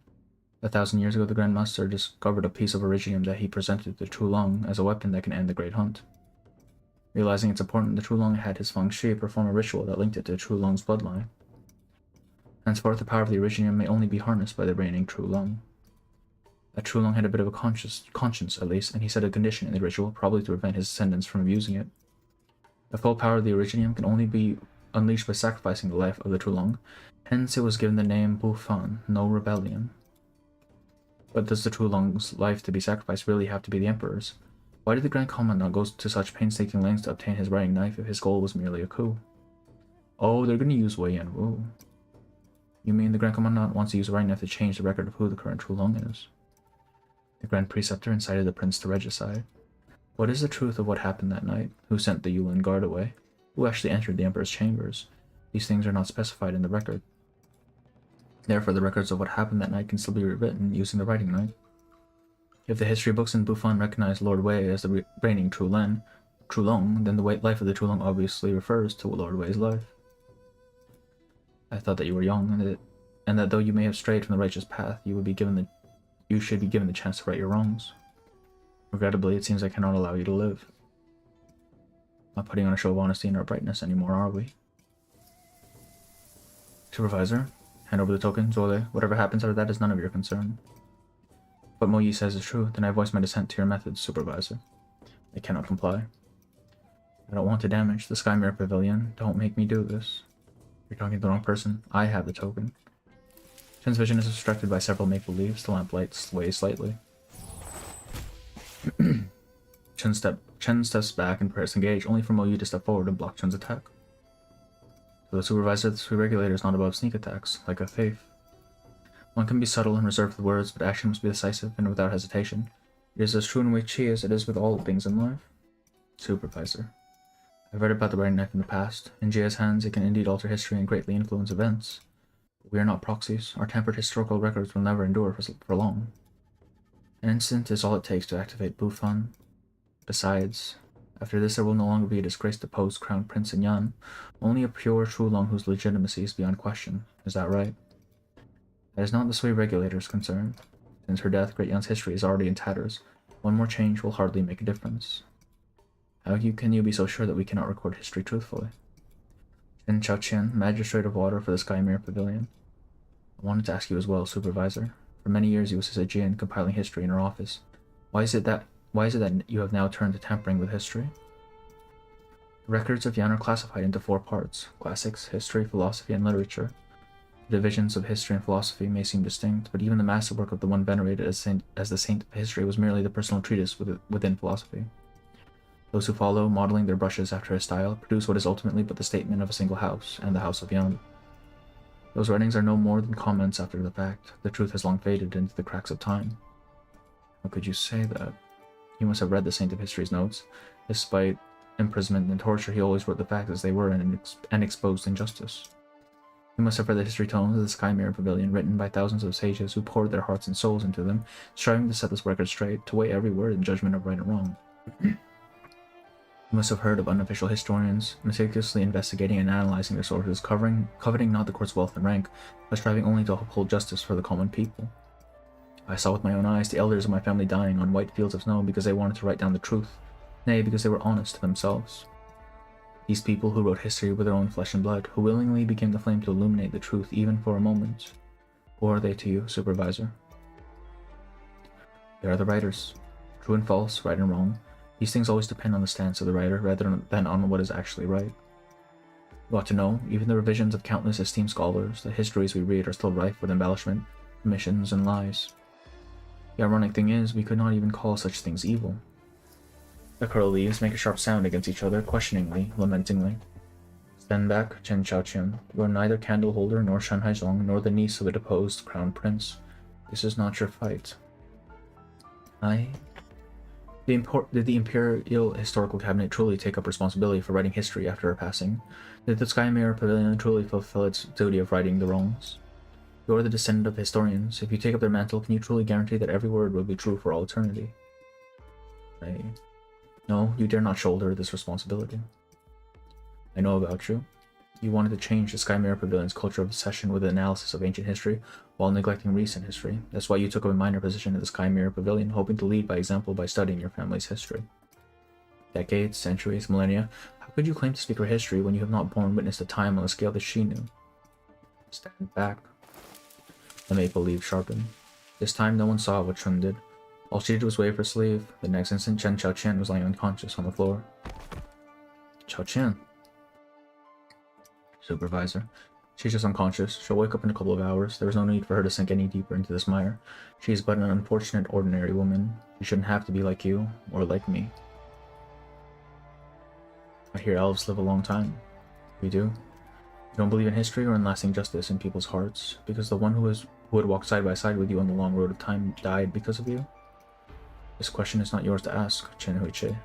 1,000 years ago, the Grand Master discovered a piece of Originium that he presented to True Long as a weapon that can end the Great Hunt. Realizing its importance, the True Long had his Feng Shi perform a ritual that linked it to True Long's bloodline. Henceforth, the power of the Originium may only be harnessed by the reigning True Long. That True Long had a bit of a conscience at least, and he set a condition in the ritual, probably to prevent his descendants from abusing it. The full power of the Originium can only be unleashed by sacrificing the life of the True Long, hence it was given the name Bufan, no rebellion. But does the True Long's life to be sacrificed really have to be the Emperor's? Why did the Grand Commandant go to such painstaking lengths to obtain his writing knife if his goal was merely a coup? Oh, they're going to use Wei Yanwu. You mean the Grand Commandant wants to use the writing knife to change the record of who the current True Long is? The Grand Preceptor incited the Prince to regicide. What is the truth of what happened that night? Who sent the Yulin Guard away? Who actually entered the Emperor's chambers? These things are not specified in the record. Therefore, the records of what happened that night can still be rewritten using the writing knife. If the history books in Bufan recognize Lord Wei as the reigning True Long, then the life of the True Long obviously refers to Lord Wei's life. I thought that you were young, and that though you may have strayed from the righteous path, you should be given the chance to right your wrongs. Regrettably, it seems I cannot allow you to live. Not putting on a show of honesty and uprightness anymore, are we? Supervisor, hand over the token, Zole. Whatever happens after that is none of your concern. If what Mo Yi says is true, then I voice my dissent to your methods, Supervisor. I cannot comply. I don't want to damage the Sky Mirror Pavilion. Don't make me do this. You're talking to the wrong person. I have the token. Chen's vision is obstructed by several maple leaves. The lamplight sways slightly. Chen steps back and prepares to engage, only for Mo Yi to step forward and block Chen's attack. To the Supervisor, the Sui regulator is not above sneak attacks, like a thief. One can be subtle and reserved with words, but action must be decisive and without hesitation. It is as true in Wei Chi as it is with all things in life. Supervisor. I've read about the writing knife in the past. In Jia's hands, it can indeed alter history and greatly influence events. But we are not proxies. Our tempered historical records will never endure for long. An instant is all it takes to activate Bufan. Besides, after this there will no longer be a disgraced deposed Crown Prince in Yan, only a pure Chulong whose legitimacy is beyond question. Is that right? That is not the Sui regulator's concern. Since her death, Great Yan's history is already in tatters. One more change will hardly make a difference. How can you be so sure that we cannot record history truthfully? Chen Chaoqian, Magistrate of Water for the Sky Mirror Pavilion. I wanted to ask you as well, Supervisor. For many years you assisted Jian compiling history in her office. Why is it that you have now turned to tampering with history? The records of Yan are classified into 4 parts: classics, history, philosophy, and literature. The divisions of history and philosophy may seem distinct, but even the masterwork of the one venerated as the saint of history was merely the personal treatise within philosophy. Those who follow, modeling their brushes after his style, produce what is ultimately but the statement of a single house, and the House of Yan. Those writings are no more than comments after the fact. The truth has long faded into the cracks of time. How could you say that? You must have read the saint of history's notes. Despite imprisonment and torture, he always wrote the facts as they were and exposed injustice. You must have read the history tomes of the Sky Mirror Pavilion, written by thousands of sages who poured their hearts and souls into them, striving to set this record straight, to weigh every word in judgment of right and wrong. You must have heard of unofficial historians, meticulously investigating and analyzing their sources, coveting not the court's wealth and rank, but striving only to uphold justice for the common people. I saw with my own eyes the elders of my family dying on white fields of snow because they wanted to write down the truth, nay, because they were honest to themselves. These people who wrote history with their own flesh and blood, who willingly became the flame to illuminate the truth even for a moment. Who are they to you, Supervisor? They are the writers. True and false, right and wrong. These things always depend on the stance of the writer rather than on what is actually right. You ought to know, even the revisions of countless esteemed scholars, the histories we read are still rife with embellishment, omissions, and lies. The ironic thing is, we could not even call such things evil. The curl leaves make a sharp sound against each other, questioningly, lamentingly. Stand back, Chen Chaoqian. You are neither candle holder nor Shan Haizong, nor the niece of a deposed crown prince. This is not your fight. Did the Imperial Historical Cabinet truly take up responsibility for writing history after her passing? Did the Sky Mirror Pavilion truly fulfill its duty of righting the wrongs? You are the descendant of historians. If you take up their mantle, can you truly guarantee that every word will be true for all eternity? No, you dare not shoulder this responsibility. I know about you. You wanted to change the Sky Mirror Pavilion's culture of obsession with the analysis of ancient history while neglecting recent history. That's why you took up a minor position at the Sky Mirror Pavilion, hoping to lead by example by studying your family's history. Decades, centuries, millennia, how could you claim to speak her history when you have not borne witness to time on the scale that she knew? Stand back. The maple leaf sharpened. This time no one saw what Chun did. All she did was wave her sleeve. The next instant, Chen Chaoqian was lying unconscious on the floor. Chaoqian. Supervisor. She's just unconscious. She'll wake up in a couple of hours. There is no need for her to sink any deeper into this mire. She is but an unfortunate, ordinary woman. She shouldn't have to be like you, or like me. I hear elves live a long time. We do. You don't believe in history or in lasting justice in people's hearts, because the one who had walked side by side with you on the long road of time died because of you? This question is not yours to ask, Chen Huiche.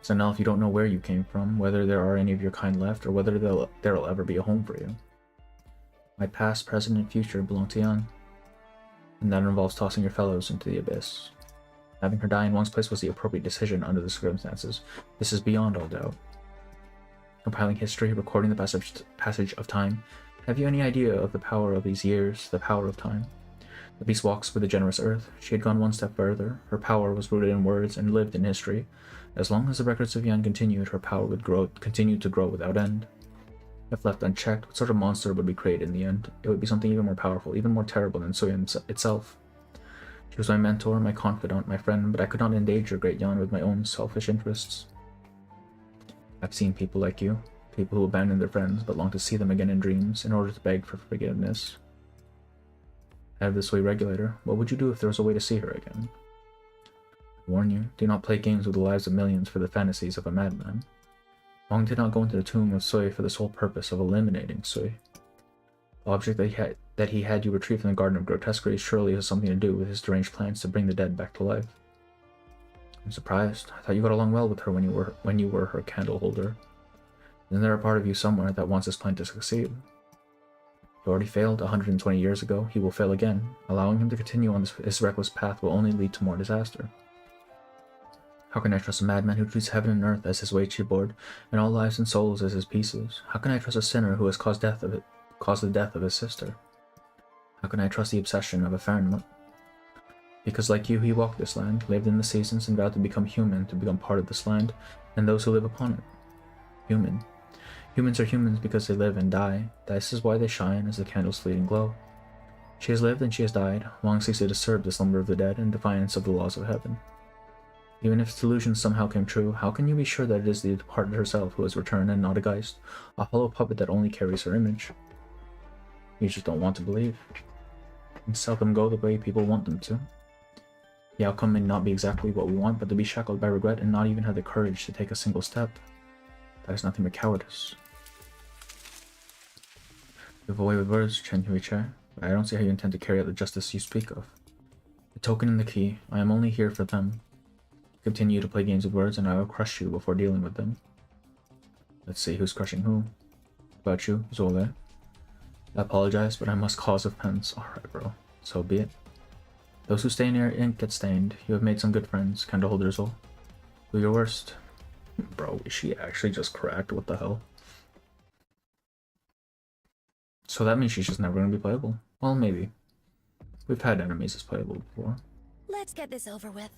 So now if you don't know where you came from, whether there are any of your kind left, or whether there'll ever be a home for you. My past, present, and future belong to Yan, and that involves tossing your fellows into the abyss. Having her die in one's place was the appropriate decision under the circumstances. This is beyond all doubt. Compiling history, recording the passage of time. Have you any idea of the power of these years, the power of time? The beast walks with a generous earth. She had gone one step further. Her power was rooted in words and lived in history. As long as the records of Yan continued, her power would continue to grow without end. If left unchecked, what sort of monster would be created in the end? It would be something even more powerful, even more terrible than Suyan itself. She was my mentor, my confidant, my friend, but I could not endanger Great Yan with my own selfish interests. I've seen people like you, people who abandon their friends but long to see them again in dreams in order to beg for forgiveness. Head of the Sui regulator, what would you do if there was a way to see her again? I warn you, do not play games with the lives of millions for the fantasies of a madman. Wang did not go into the tomb of Sui for the sole purpose of eliminating Sui. The object that he had you retrieved from the Garden of Grotesquerie surely has something to do with his deranged plans to bring the dead back to life. I'm surprised. I thought you got along well with her when you were her candle holder. Isn't there a part of you somewhere that wants this plan to succeed? He already failed 120 years ago. He will fail again. Allowing him to continue on his reckless path will only lead to more disaster. How can I trust a madman who treats heaven and earth as his weighty board, and all lives and souls as his pieces? How can I trust a sinner who has caused the death of his sister? How can I trust the obsession of a Fahrenheit? Because like you, he walked this land, lived in the seasons, and vowed to become human, to become part of this land, and those who live upon it. Human. Humans are humans because they live and die. This is why they shine as the candle's fleeting glow. She has lived and she has died, long ceased to disturb the slumber of the dead in defiance of the laws of heaven. Even if its delusions somehow came true, how can you be sure that it is the departed herself who has returned and not a geist, a hollow puppet that only carries her image? You just don't want to believe. And seldom go the way people want them to. The outcome may not be exactly what we want, but to be shackled by regret and not even have the courage to take a single step, that is nothing but cowardice. You have a way with words, Chen Huiche, but I don't see how you intend to carry out the justice you speak of. The token and the key, I am only here for them. Continue to play games with words and I will crush you before dealing with them. Let's see who's crushing who. About you, Zole. I apologize, but I must cause offense. Alright, bro. So be it. Those who stay near ink get stained. You have made some good friends, candleholder Zole. Do your worst. Bro, is she actually just cracked? What the hell? So that means she's just never going to be playable. Well, maybe. We've had enemies as playable before. Let's get this over with.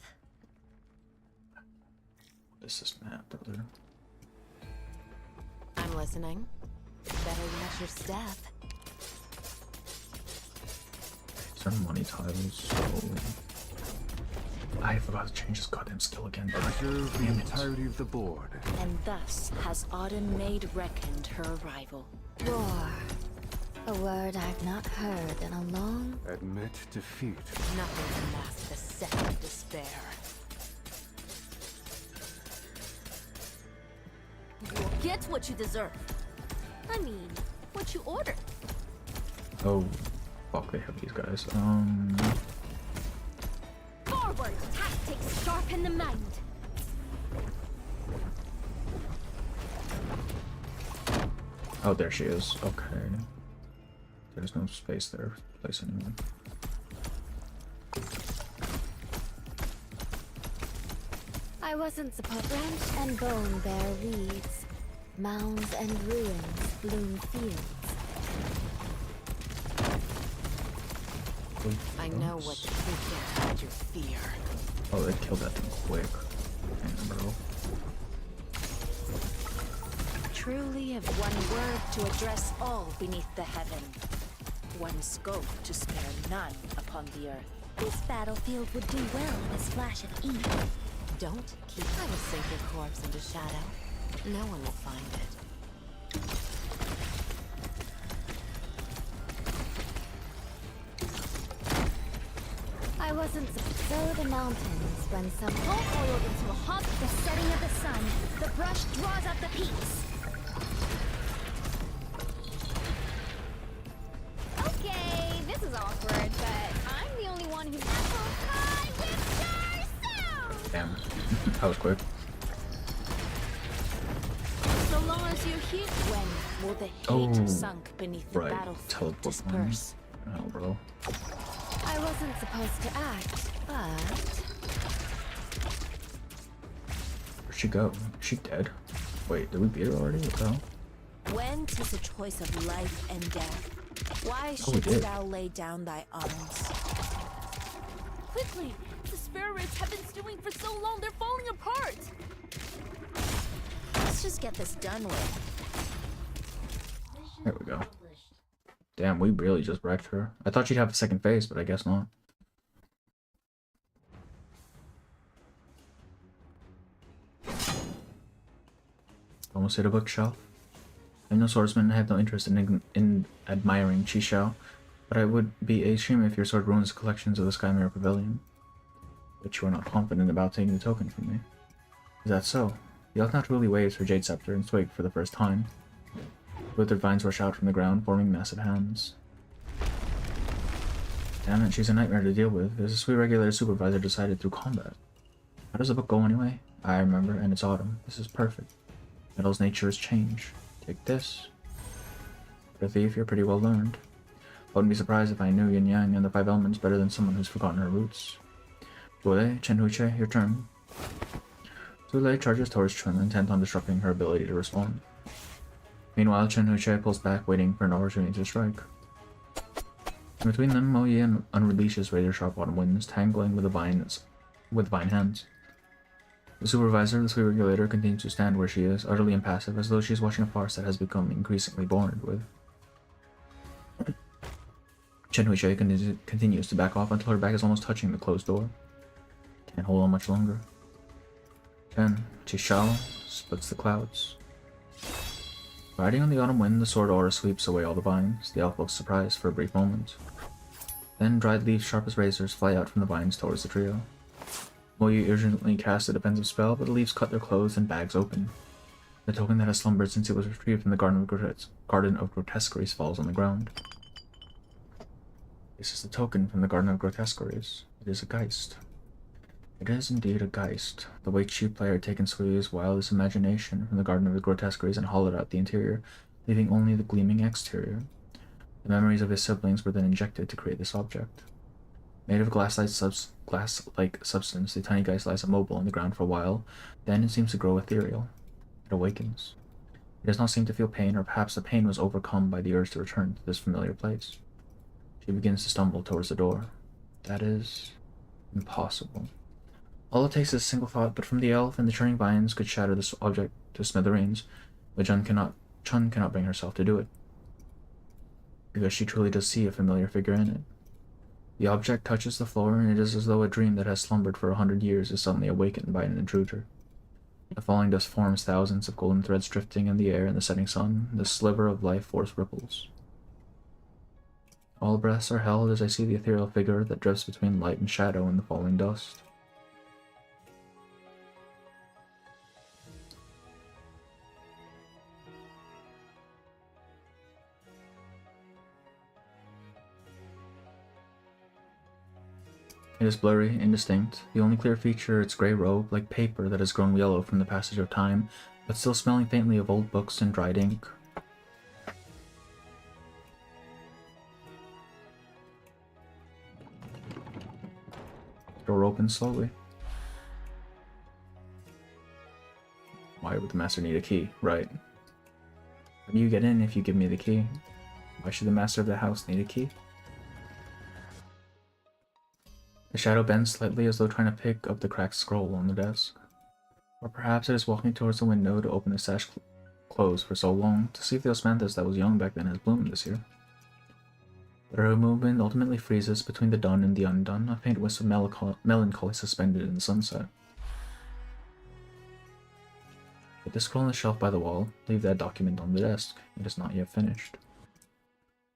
What is this map, brother? I'm listening. Better watch your step. These are money tiles, so... I forgot to change this goddamn skill again, but Observe the entirety of the board. And thus has Auden made reckoned her arrival. War. A word I've not heard in a long... Admit defeat. Nothing can mask the second despair. You'll get what you deserve. I mean, what you ordered. Oh, fuck, they have these guys. Forward! Tactics sharpen the mind. Oh, there she is. Okay. There's no space there to place anyone. I wasn't supposed branch and bone bear weeds. Mounds and ruins bloom fields. I know what to think behind your fear. Oh, they killed that thing quick. Damn, bro. Truly of one word to address all beneath the heaven. One scope to spare none upon the earth. This battlefield would do well with a splash of ink. Don't keep trying to sink your corpse into shadow. No one will find it. I wasn't so the mountains when some All oiled into a hot, the setting of the sun, the brush draws out the peaks. Okay, this is awkward, but I'm the only one who's not so high with your sound. Damn. That was quick. so long as you're here. When will the heat Oh, sunk beneath the right. battlefield Teleport disperse? Oh, bro. I wasn't supposed to act, but Where'd she go? Is she dead? Wait, did we beat her already? What the hell? When 'tis a choice of life and death, why we shouldst did. thou lay down thy arms? Quickly! The spirits have been stewing for so long, they're falling apart! Let's just get this done with. There we go. Damn, we really just wrecked her. I thought she'd have a second phase, but I guess not. Almost hit a bookshelf. I'm no swordsman and I have no interest in admiring Qishao, but I would be a shame if your sword ruins the collections of the Sky Mirror Pavilion. But you are not confident about taking the token from me. Is that so? The elf naturally waves her jade scepter and swig for the first time. Withered vines rush out from the ground, forming massive hands. Damn it, she's a nightmare to deal with. There's a sweet regulator supervisor decided through combat. How does the book go anyway? I remember, and it's autumn. This is perfect. Metal's nature is change. Take this. For a thief, you're pretty well learned. I wouldn't be surprised if I knew Yin Yang and the Five Elements better than someone who's forgotten her roots. Zule, Chen Huiche, your turn. Zule charges towards Chun, intent on disrupting her ability to respond. Meanwhile, Chen Huiche pulls back, waiting for an opportunity to strike. In between them, Mo Yi unleashes razor-sharp autumn winds, tangling with vine hands. The supervisor, the sweet regulator, continues to stand where she is, utterly impassive, as though she is watching a farce that has become increasingly bored with. Chen Huiche continues to back off until her back is almost touching the closed door. Can't hold on much longer. Chen, Chishao, splits the clouds. Riding on the autumn wind, the sword aura sweeps away all the vines. The elf looks surprised for a brief moment. Then dried leaves sharp as razors fly out from the vines towards the trio. Moyu urgently casts a defensive spell, but the leaves cut their clothes and bags open. The token that has slumbered since it was retrieved from the Garden of Grotesqueries falls on the ground. This is the token from the Garden of Grotesqueries. It is a Geist. It is indeed a Geist. The Wei Chi player had taken Sui's wildest imagination from the Garden of the Grotesqueries and hollowed out the interior, leaving only the gleaming exterior. The memories of his siblings were then injected to create this object. Made of glass-like substance, the tiny Geist lies immobile on the ground for a while, then it seems to grow ethereal. It awakens. It does not seem to feel pain, or perhaps the pain was overcome by the urge to return to this familiar place. She begins to stumble towards the door. That is impossible. All it takes is a single thought, but from the elf and the churning vines could shatter this object to smithereens, but Chun cannot bring herself to do it, because she truly does see a familiar figure in it. The object touches the floor, and it is as though a dream that has slumbered for 100 years is suddenly awakened by an intruder. The falling dust forms thousands of golden threads drifting in the air in the setting sun. The sliver of life force ripples. All breaths are held as I see the ethereal figure that drifts between light and shadow in the falling dust. It is blurry, indistinct, the only clear feature its grey robe, like paper that has grown yellow from the passage of time, but still smelling faintly of old books and dried ink. The door opens slowly. Why would the master need a key? Right. How do you get in if you give me the key? Why should the master of the house need a key? The shadow bends slightly as though trying to pick up the cracked scroll on the desk. Or perhaps it is walking towards the window to open the sash closed for so long, to see if the osmanthus that was young back then has bloomed this year. But her movement ultimately freezes between the done and the undone, a faint wisp of melancholy suspended in the sunset. Put the scroll on the shelf by the wall, leave that document on the desk. It is not yet finished.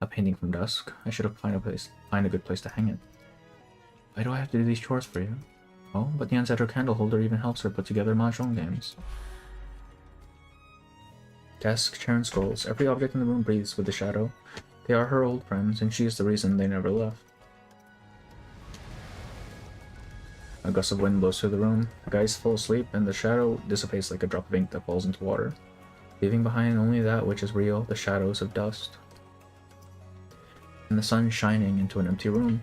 A painting from dusk. I should have find a good place to hang it. Why do I have to do these chores for you? Oh, but the unsettled candle holder even helps her put together mahjong games. Desk, chair, and scrolls. Every object in the room breathes with the shadow. They are her old friends, and she is the reason they never left. A gust of wind blows through the room. The guys fall asleep, and the shadow dissipates like a drop of ink that falls into water, leaving behind only that which is real, the shadows of dust. And the sun shining into an empty room.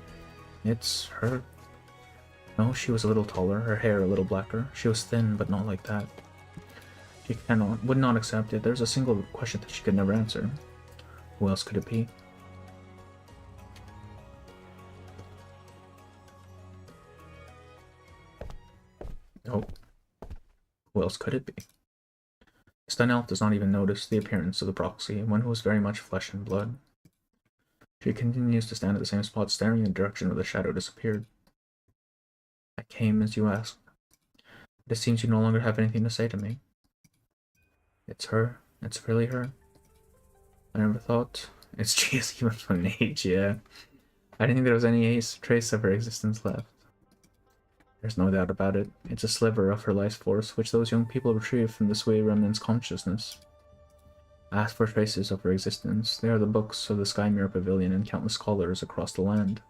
It's her. No, she was a little taller, her hair a little blacker. She was thin, but not like that. She would not accept it. There's a single question that she could never answer. Who else could it be? Oh. Who else could it be? The stun elf does not even notice the appearance of the proxy, one who was very much flesh and blood. She continues to stand at the same spot, staring in the direction where the shadow disappeared. I came as you asked. But it seems you no longer have anything to say to me. It's her. It's really her. I never thought. It's Jesus human from an age, yeah. I didn't think there was any trace of her existence left. There's no doubt about it. It's a sliver of her life force, which those young people retrieved from the Sui remnant's consciousness. Ask for traces of her existence. They are the books of the Sky Mirror Pavilion and countless scholars across the land.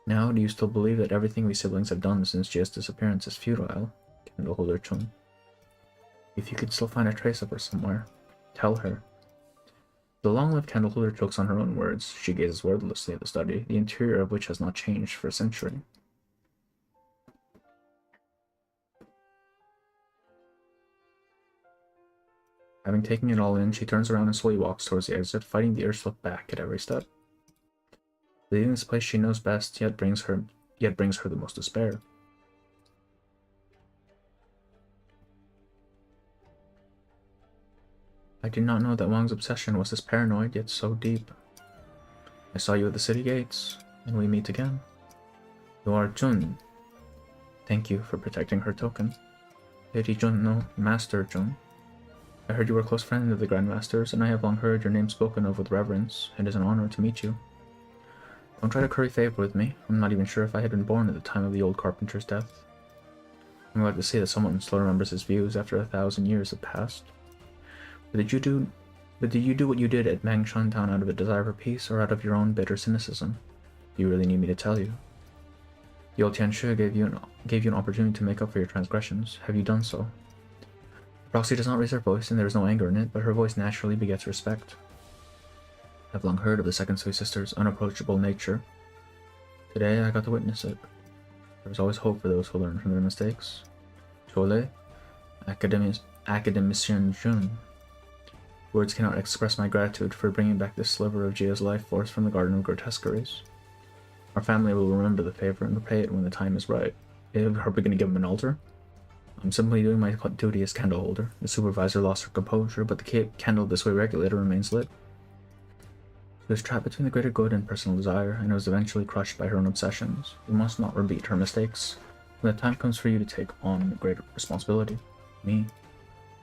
Now, do you still believe that everything we siblings have done since Jia's disappearance is futile? Candleholder Chun. If you could still find a trace of her somewhere, tell her. The long-lived candleholder chokes on her own words. She gazes wordlessly at the study, the interior of which has not changed for a century. Having taken it all in, she turns around and slowly walks towards the exit, fighting the urge to look back at every step. Leaving this place she knows best, yet brings her the most despair. I did not know that Wang's obsession was this paranoid, yet so deep. I saw you at the city gates, and we meet again. You are Jun. Thank you for protecting her token. Lady Jun, no, Master Jun. I heard you were a close friend of the Grandmaster's, and I have long heard your name spoken of with reverence. It is an honor to meet you. Don't try to curry favor with me. I'm not even sure if I had been born at the time of the old carpenter's death. I'm glad to see that someone still remembers his views after 1,000 years have passed. But did you do what you did at Mangshan Town out of a desire for peace, or out of your own bitter cynicism? Do you really need me to tell you? The old Tianshu gave you an opportunity to make up for your transgressions. Have you done so? The proxy does not raise her voice, and there is no anger in it, but her voice naturally begets respect. I've long heard of the Second Sui sister's unapproachable nature. Today I got to witness it. There is always hope for those who learn from their mistakes. Chole, Academician Jun. Words cannot express my gratitude for bringing back this sliver of Jia's life force from the Garden of Grotesqueries. Our family will remember the favor and repay it when the time is right. Are we going to give him an altar? I'm simply doing my duty as candle holder. The supervisor lost her composure, but the candle this way regulator remains lit. She was trapped between the greater good and personal desire, and was eventually crushed by her own obsessions. You must not repeat her mistakes. When the time comes for you to take on greater responsibility. Me.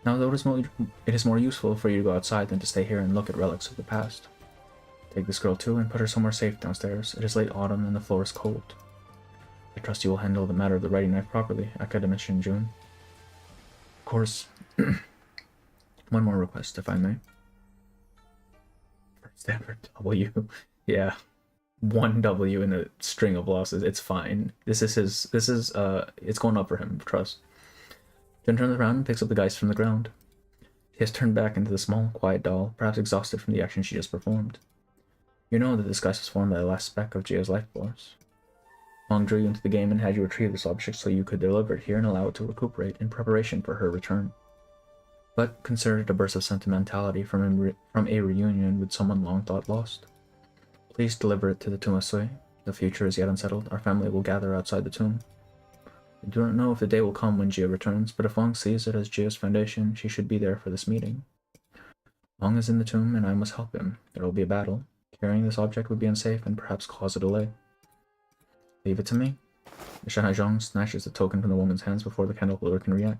Now, though it is more useful for you to go outside than to stay here and look at relics of the past. Take this girl too and put her somewhere safe downstairs. It is late autumn and the floor is cold. I trust you will handle the matter of the writing knife properly, Academician Jun. Of course, one more request, if I may. First ever W. Yeah. One W in a string of losses. It's fine. It's going up for him, trust. Jun turns around and picks up the geist from the ground. He has turned back into the small, quiet doll, perhaps exhausted from the action she just performed. You know that this geist was formed by the last speck of Jia's life force. Wang drew you into the game and had you retrieve this object so you could deliver it here and allow it to recuperate in preparation for her return. But consider it a burst of sentimentality from a reunion with someone long thought lost. Please deliver it to the Tomb of Sui. The future is yet unsettled. Our family will gather outside the tomb. I do not know if the day will come when Jia returns, but if Wang sees it as Jia's foundation, she should be there for this meeting. Wang is in the tomb, and I must help him. There will be a battle. Carrying this object would be unsafe and perhaps cause a delay. Leave it to me. The Shanghai Zhong snatches the token from the woman's hands before the candle holder can react.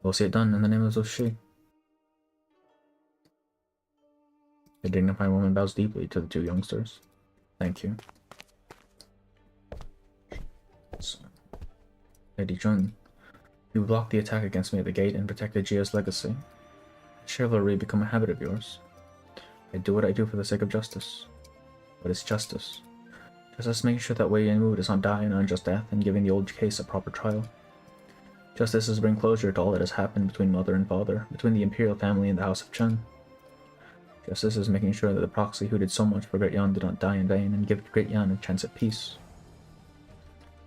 I will see it done in the name of Zhou Shi. The dignified woman bows deeply to the two youngsters. Thank you. So, Lady Jun, you blocked the attack against me at the gate and protected Jia's legacy. Chivalry become a habit of yours. I do what I do for the sake of justice. What is justice? Justice making sure that Wei Yanwu does not die an unjust death and giving the old case a proper trial. Justice is to bring closure to all that has happened between mother and father, between the imperial family and the House of Chen. Justice is making sure that the proxy who did so much for Great Yan did not die in vain and give Great Yan a chance at peace.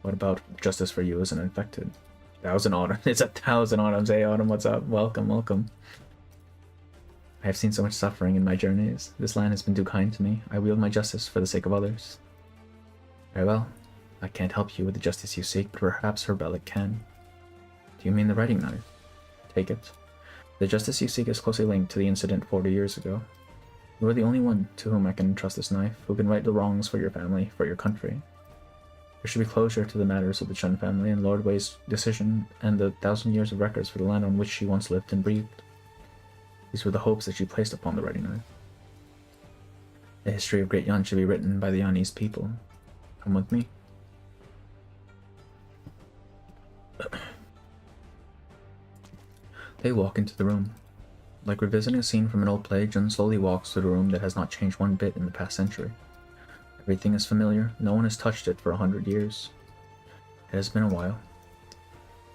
What about justice for you as an infected? 1,000 autumn. It's 1,000 autumns. Hey Autumn, what's up? Welcome, welcome. I have seen so much suffering in my journeys. This land has been too kind to me. I wield my justice for the sake of others. Very well. I can't help you with the justice you seek, but perhaps her relic can. Do you mean the writing knife? Take it. The justice you seek is closely linked to the incident 40 years ago. You are the only one to whom I can entrust this knife, who can right the wrongs for your family, for your country. There should be closure to the matters of the Chen family and Lord Wei's decision and the 1,000 years of records for the land on which she once lived and breathed. These were the hopes that she placed upon the writing knife. The history of Great Yan should be written by the Yanese people. Come with me. They walk into the room. Like revisiting a scene from an old play, Jun slowly walks through a room that has not changed one bit in the past century. Everything is familiar. No one has touched it for 100 years. It has been a while.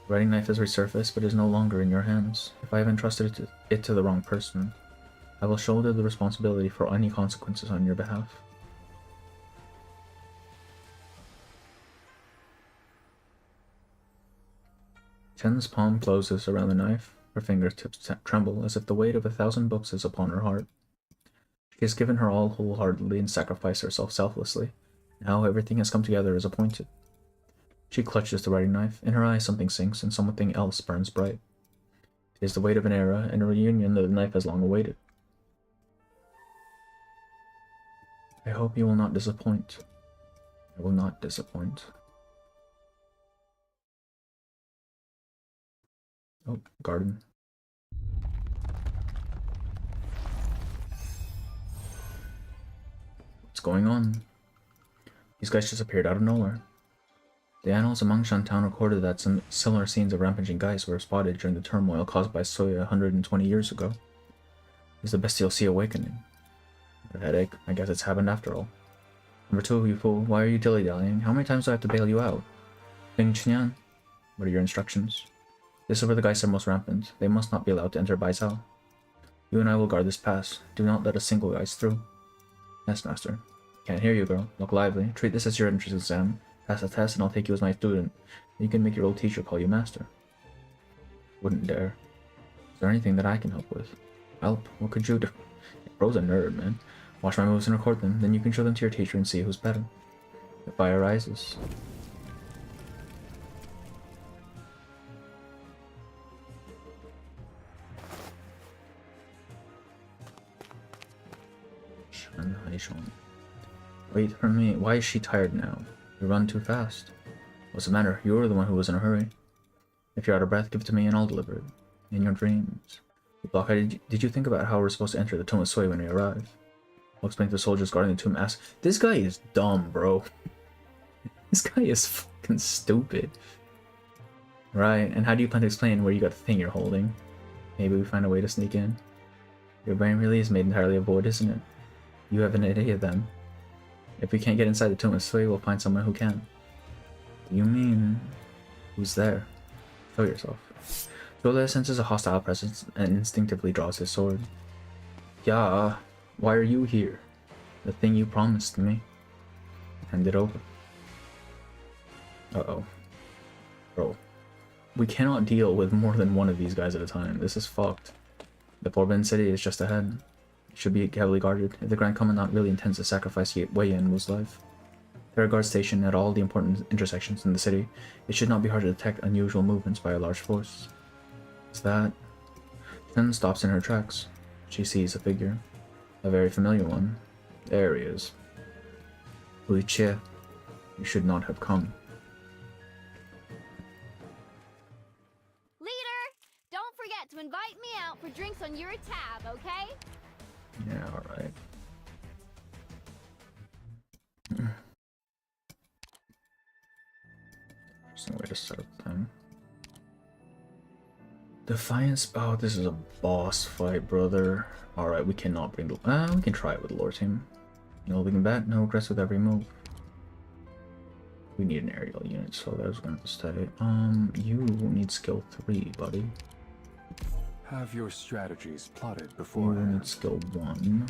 The writing knife has resurfaced, but is no longer in your hands. If I have entrusted it to the wrong person, I will shoulder the responsibility for any consequences on your behalf. Chen's palm closes around the knife. Her fingertips tremble as if the weight of 1,000 books is upon her heart. She has given her all wholeheartedly and sacrificed herself selflessly. Now everything has come together as appointed. She clutches the writing knife. In her eyes something sinks, and something else burns bright. It is the weight of an era, and a reunion that the knife has long awaited. I hope you will not disappoint. I will not disappoint. Oh, garden. What's going on? These guys just appeared out of nowhere. The annals among Shantown recorded that some similar scenes of rampaging guys were spotted during the turmoil caused by Soya 120 years ago. Is the bestial sea awakening? A headache. I guess it's happened after all. Number 2, you fool. Why are you dilly-dallying? How many times do I have to bail you out? Bing Chinyan. What are your instructions? This is where the guys are most rampant. They must not be allowed to enter Baizhao. You and I will guard this pass. Do not let a single geist through. Yes, master. Can't hear you, girl. Look lively. Treat this as your entrance exam. Pass the test and I'll take you as my student. You can make your old teacher call you master. Wouldn't dare. Is there anything that I can help with? Help? What could you do? Bro's a nerd, man. Watch my moves and record them. Then you can show them to your teacher and see who's better. The fire rises. Wait for me. Why is she tired now? You run too fast. What's the matter? You were the one who was in a hurry. If you're out of breath, give it to me and I'll deliver it. In your dreams. Blockhead, did you think about how we're supposed to enter the Tomb of Sui when we arrive? I'll explain to the soldiers guarding the tomb. Ask. This guy is dumb, bro. This guy is fucking stupid. Right, and how do you plan to explain where you got the thing you're holding? Maybe we find a way to sneak in. Your brain really is made entirely of wood, isn't it? You have an idea then. If we can't get inside the Tomb of Sui, we'll find someone who can. You mean... who's there? Show yourself. Jola senses a hostile presence and instinctively draws his sword. Yeah, why are you here? The thing you promised me. Hand it over. Uh-oh. Bro. We cannot deal with more than one of these guys at a time. This is fucked. The Forbidden City is just ahead. It should be heavily guarded. If the Grand Commandant really intends to sacrifice Wei Yanwu's life. There are guards stationed at all the important intersections in the city. It should not be hard to detect unusual movements by a large force. Is that... Chen stops in her tracks. She sees a figure. A very familiar one. There he is. Hui Jie, you should not have come. Leader, don't forget to invite me out for drinks on your tab, okay? Yeah, alright. Interesting way to start the time. Defiance. Oh, this is a boss fight, brother. Alright, we cannot bring the... we can try it with the lore team. No leaving bat, no regrets with every move. We need an aerial unit, so that's going to stay. You need skill 3, buddy. Have your strategies plotted You beforehand. need skill 1.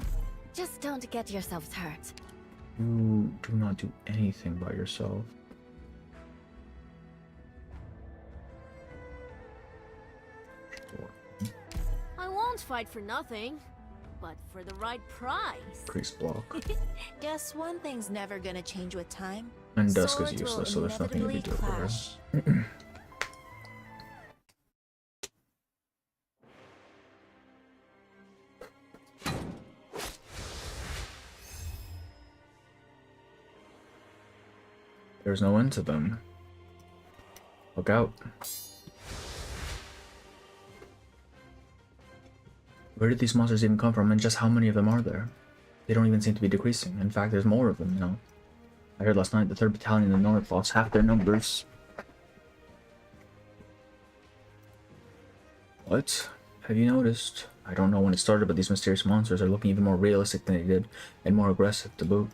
Just don't get yourselves hurt. You do not do anything by yourself. I won't fight for nothing, but for the right price. Priest block. Guess one thing's never gonna change with time. And Dusk is Swords will useless, so there's nothing to be inevitably doing there. clash. There's no end to them. Look out. Where did these monsters even come from, and just how many of them are there? They don't even seem to be decreasing. In fact, there's more of them, you know. I heard last night the 3rd Battalion in the North lost half their numbers. What? Have you noticed? I don't know when it started, but these mysterious monsters are looking even more realistic than they did, and more aggressive to boot.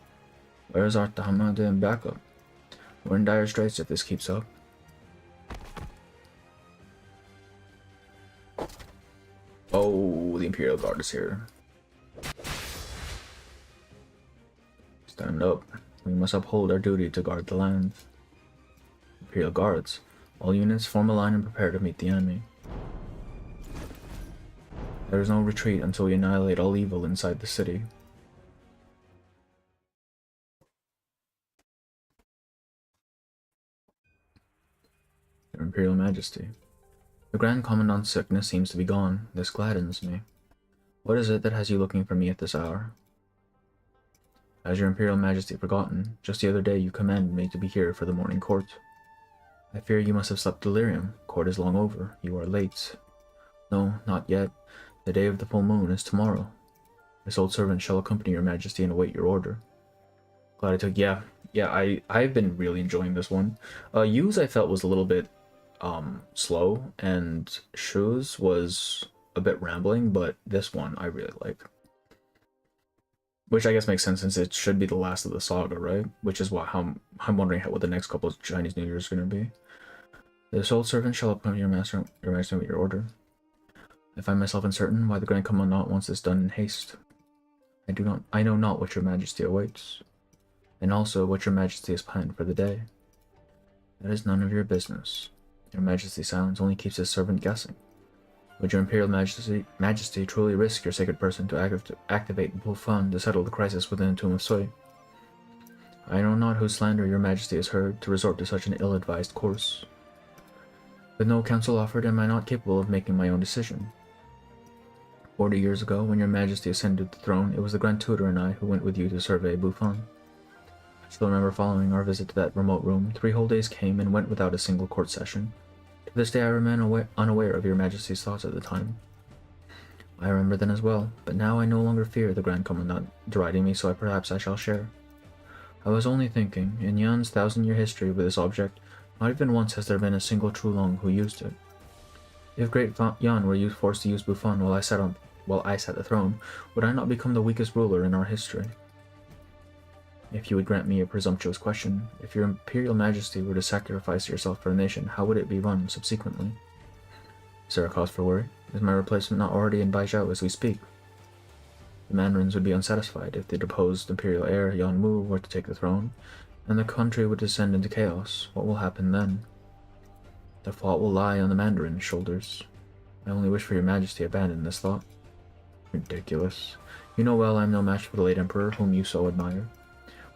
Where's Artahama doing backup? We're in dire straits if this keeps up. Oh, the Imperial Guard is here. Stand up. We must uphold our duty to guard the land. Imperial Guards. All units form a line and prepare to meet the enemy. There is no retreat until we annihilate all evil inside the city. Your Imperial Majesty. The Grand Commandant's sickness seems to be gone. This gladdens me. What is it that has you looking for me at this hour? Has your Imperial Majesty forgotten? Just the other day you commanded me to be here for the morning court. I fear you must have slept delirium. Court is long over. You are late. No, not yet. The day of the full moon is tomorrow. This old servant shall accompany your Majesty and await your order. Glad I took... Yeah, I've been really enjoying this one. Yu's I felt was a little bit slow, and Shu's was a bit rambling, but this one I really like. Which I guess makes sense since it should be the last of the saga, right? Which is how I'm wondering what the next couple of Chinese New Year's are going to be. This old servant shall accompany your master with your order. I find myself uncertain why the Grand Commandant wants this done in haste. I know not what your Majesty awaits, and also what your Majesty has planned for the day. That is none of your business. Your Majesty's silence only keeps his servant guessing. Would your Imperial Majesty truly risk your sacred person to activate the Bufan to settle the crisis within the Tomb of Sui? I know not whose slander your Majesty has heard to resort to such an ill-advised course. With no counsel offered, am I not capable of making my own decision? 40 years ago, when your Majesty ascended the throne, it was the Grand Tutor and I who went with you to survey Bufan. I still remember following our visit to that remote room. 3 whole days came and went without a single court session. To this day I remain unaware of your Majesty's thoughts at the time. I remember then as well, but now I no longer fear the Grand Commandant deriding me, so perhaps I shall share. I was only thinking, in Yan's 1000-year history with this object, not even once has there been a single Trulong who used it. If Great Yan were forced to use Bufan while I sat the throne, would I not become the weakest ruler in our history? If you would grant me a presumptuous question, if your Imperial Majesty were to sacrifice yourself for the nation, how would it be run subsequently? Is there a cause for worry? Is my replacement not already in Baizhou as we speak? The Mandarins would be unsatisfied if the deposed Imperial heir, Yan Wu, were to take the throne, and the country would descend into chaos. What will happen then? The fault will lie on the Mandarin's shoulders. I only wish for your Majesty abandon this thought. Ridiculous. You know well I am no match for the late Emperor, whom you so admire.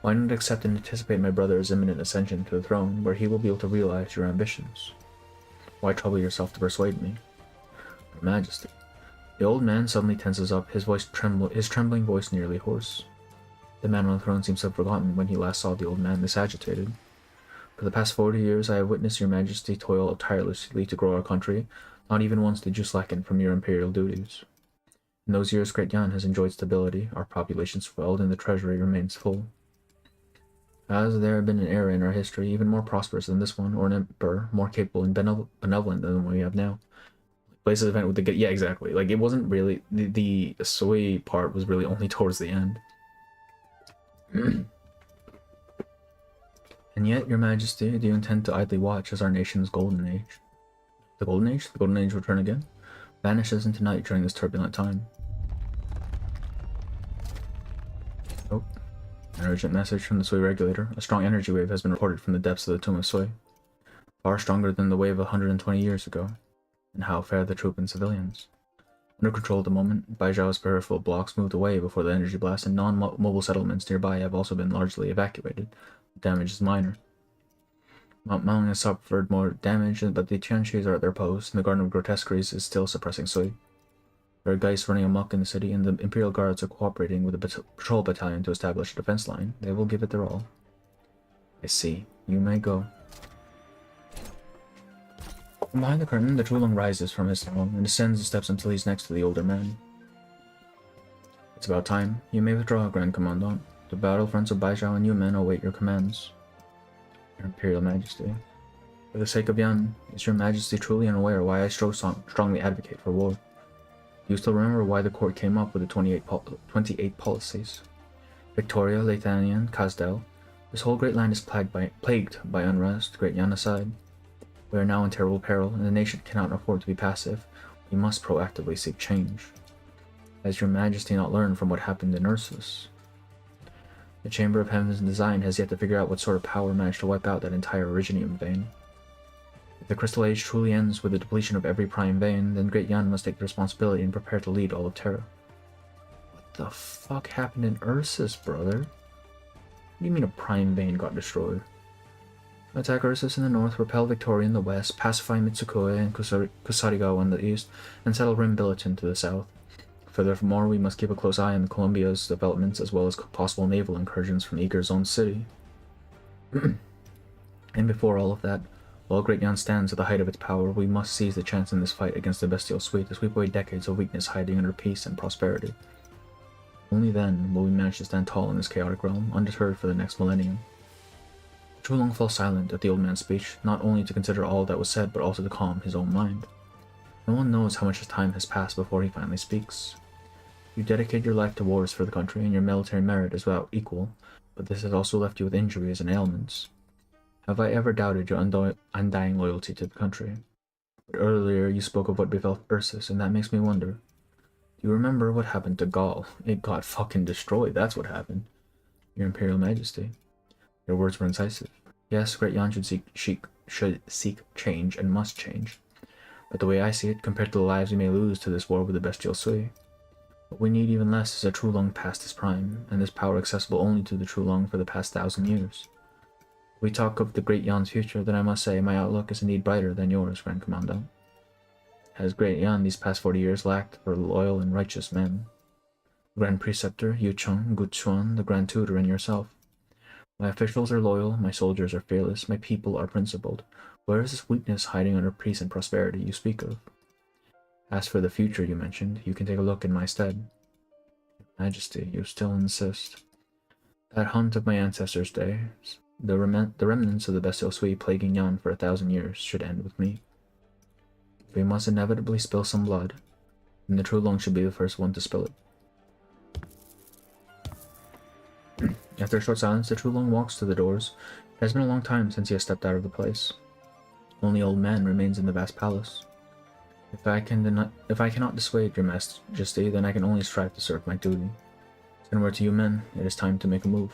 Why not accept and anticipate my brother's imminent ascension to the throne, where he will be able to realize your ambitions? Why trouble yourself to persuade me? Your Majesty. The old man suddenly tenses up, his trembling voice nearly hoarse. The man on the throne seems to have forgotten when he last saw the old man this agitated. For the past 40 years I have witnessed your Majesty toil tirelessly to grow our country. Not even once did you slacken from your imperial duties. In those years Great Yan has enjoyed stability, our population swelled, and the treasury remains full. Has there been an era in our history even more prosperous than this one, or an emperor more capable and benevolent than the one we have now? Places event with the... Yeah, exactly. Like, it wasn't really... The Sui part was really only towards the end. And yet, your Majesty, do you intend to idly watch as our nation's golden age? The golden age? The golden age return again? Vanishes into night during this turbulent time. Oh. An urgent message from the Sui regulator. A strong energy wave has been reported from the depths of the Tomb of Sui. Far stronger than the wave 120 years ago. And how fare the troop and civilians? Under control at the moment, Baizhou's peripheral blocks moved away before the energy blast, and non-mobile settlements nearby have also been largely evacuated. The damage is minor. Mount Maung has suffered more damage, but the Tianxis are at their post, and the Garden of Grotesqueries is still suppressing Sui. There are Geists running amok in the city, and the Imperial Guards are cooperating with the patrol battalion to establish a defense line. They will give it their all. I see. You may go. From behind the curtain, the Trulong rises from his throne and descends the steps until he's next to the older man. It's about time. You may withdraw, Grand Commandant. The battlefronts of Baizhou and Yumen await your commands. Your Imperial Majesty. For the sake of Yan, is your Majesty truly unaware why I strongly advocate for war? Do you still remember why the court came up with the 28 policies? Victoria, Lathanian, Kazdel. This whole great land is plagued by unrest, great genocide. We are now in terrible peril, and the nation cannot afford to be passive. We must proactively seek change. Has your majesty not learned from what happened in Ursus? The Chamber of Heaven's Design has yet to figure out what sort of power managed to wipe out that entire Originium vein. If the Crystal Age truly ends with the depletion of every prime vein, then Great Yan must take the responsibility and prepare to lead all of Terra. What the fuck happened in Ursus, brother? What do you mean a prime vein got destroyed? Attack Ursus in the north, repel Victoria in the west, pacify Mitsukoi and Kusarigawa in the east, and settle Rim Billiton to the south. Furthermore, we must keep a close eye on Columbia's developments as well as possible naval incursions from Eager's own city. And before all of that, while Great Yan stands at the height of its power, we must seize the chance in this fight against the Bestial Suite to sweep away decades of weakness hiding under peace and prosperity. Only then will we manage to stand tall in this chaotic realm, undeterred for the next millennium. Chulong fell silent at the old man's speech, not only to consider all that was said, but also to calm his own mind. No one knows how much time has passed before he finally speaks. You dedicate your life to wars for the country, and your military merit is without equal, but this has also left you with injuries and ailments. Have I ever doubted your undying loyalty to the country? But earlier you spoke of what befell Ursus, and that makes me wonder. Do you remember what happened to Gaul? It got fucking destroyed, that's what happened. Your Imperial Majesty. Your words were incisive. Yes, Great Yan should seek change and must change. But the way I see it, compared to the lives we may lose to this war with the Bestial Sui, what we need even less is a Trulong past his prime, and this power accessible only to the Trulong for the past 1,000 years. If we talk of the Great Yan's future, then I must say my outlook is indeed brighter than yours, Grand Commandant. Has Great Yan these past 40 years lacked for loyal and righteous men? Grand Preceptor, Yu Cheng, Gu Chuan, the Grand Tutor, and yourself. My officials are loyal, my soldiers are fearless, my people are principled. Where is this weakness hiding under peace and prosperity you speak of? As for the future you mentioned, you can take a look in my stead. Majesty, you still insist. That hunt of my ancestors' days, the remnants of the Bestial Sui plaguing Yan for 1,000 years, should end with me. If we must inevitably spill some blood, then the Trulong should be the first one to spill it. After a short silence, the Trulong walks to the doors. It has been a long time since he has stepped out of the place. Only old man remains in the vast palace. If I cannot dissuade your majesty, then I can only strive to serve my duty. Send word to you men, it is time to make a move.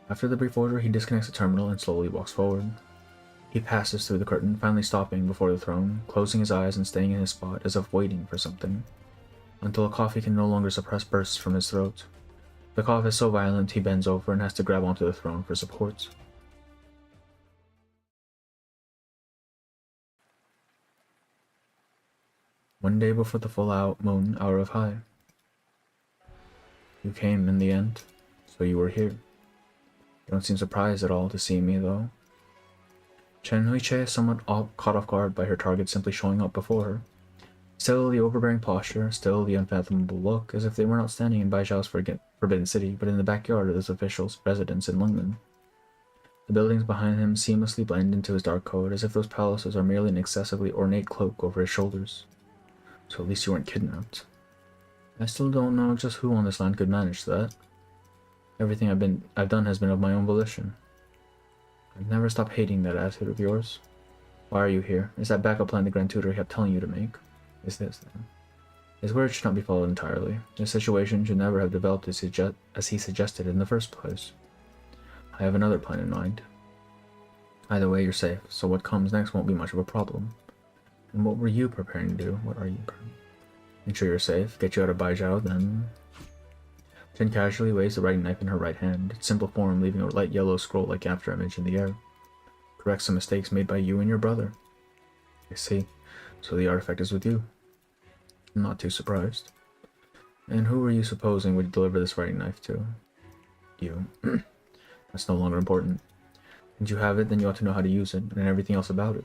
After the brief order, he disconnects the terminal and slowly walks forward. He passes through the curtain, finally stopping before the throne, closing his eyes and staying in his spot as if waiting for something, until a cough he can no longer suppress bursts from his throat. The cough is so violent he bends over and has to grab onto the throne for support. One day before the full moon hour of high. You came in the end, so you were here. You don't seem surprised at all to see me, though. Chen Huiche is somewhat caught off guard by her target simply showing up before her. Still the overbearing posture, still the unfathomable look, as if they were not standing in Bai Zhao's Forbidden City, but in the backyard of this official's residence in Lungmen. The buildings behind him seamlessly blend into his dark coat, as if those palaces are merely an excessively ornate cloak over his shoulders. So at least you weren't kidnapped. I still don't know just who on this land could manage that. Everything I've done has been of my own volition. I've never stopped hating that attitude of yours. Why are you here? Is that backup plan the Grand Tutor kept telling you to make? Is this then? His words should not be followed entirely. This situation should never have developed as he suggested in the first place. I have another plan in mind. Either way, you're safe, so what comes next won't be much of a problem. And what were you preparing to do? What are you preparing? Ensure you're safe, get you out of Bai Zhao, then... Chen casually waves the writing knife in her right hand, its simple form leaving a light yellow scroll-like after image in the air. Correct some mistakes made by you and your brother. I see. So the artifact is with you. I'm not too surprised. And who were you supposing would deliver this writing knife to? You. That's no longer important. Once you have it, then you ought to know how to use it, and everything else about it.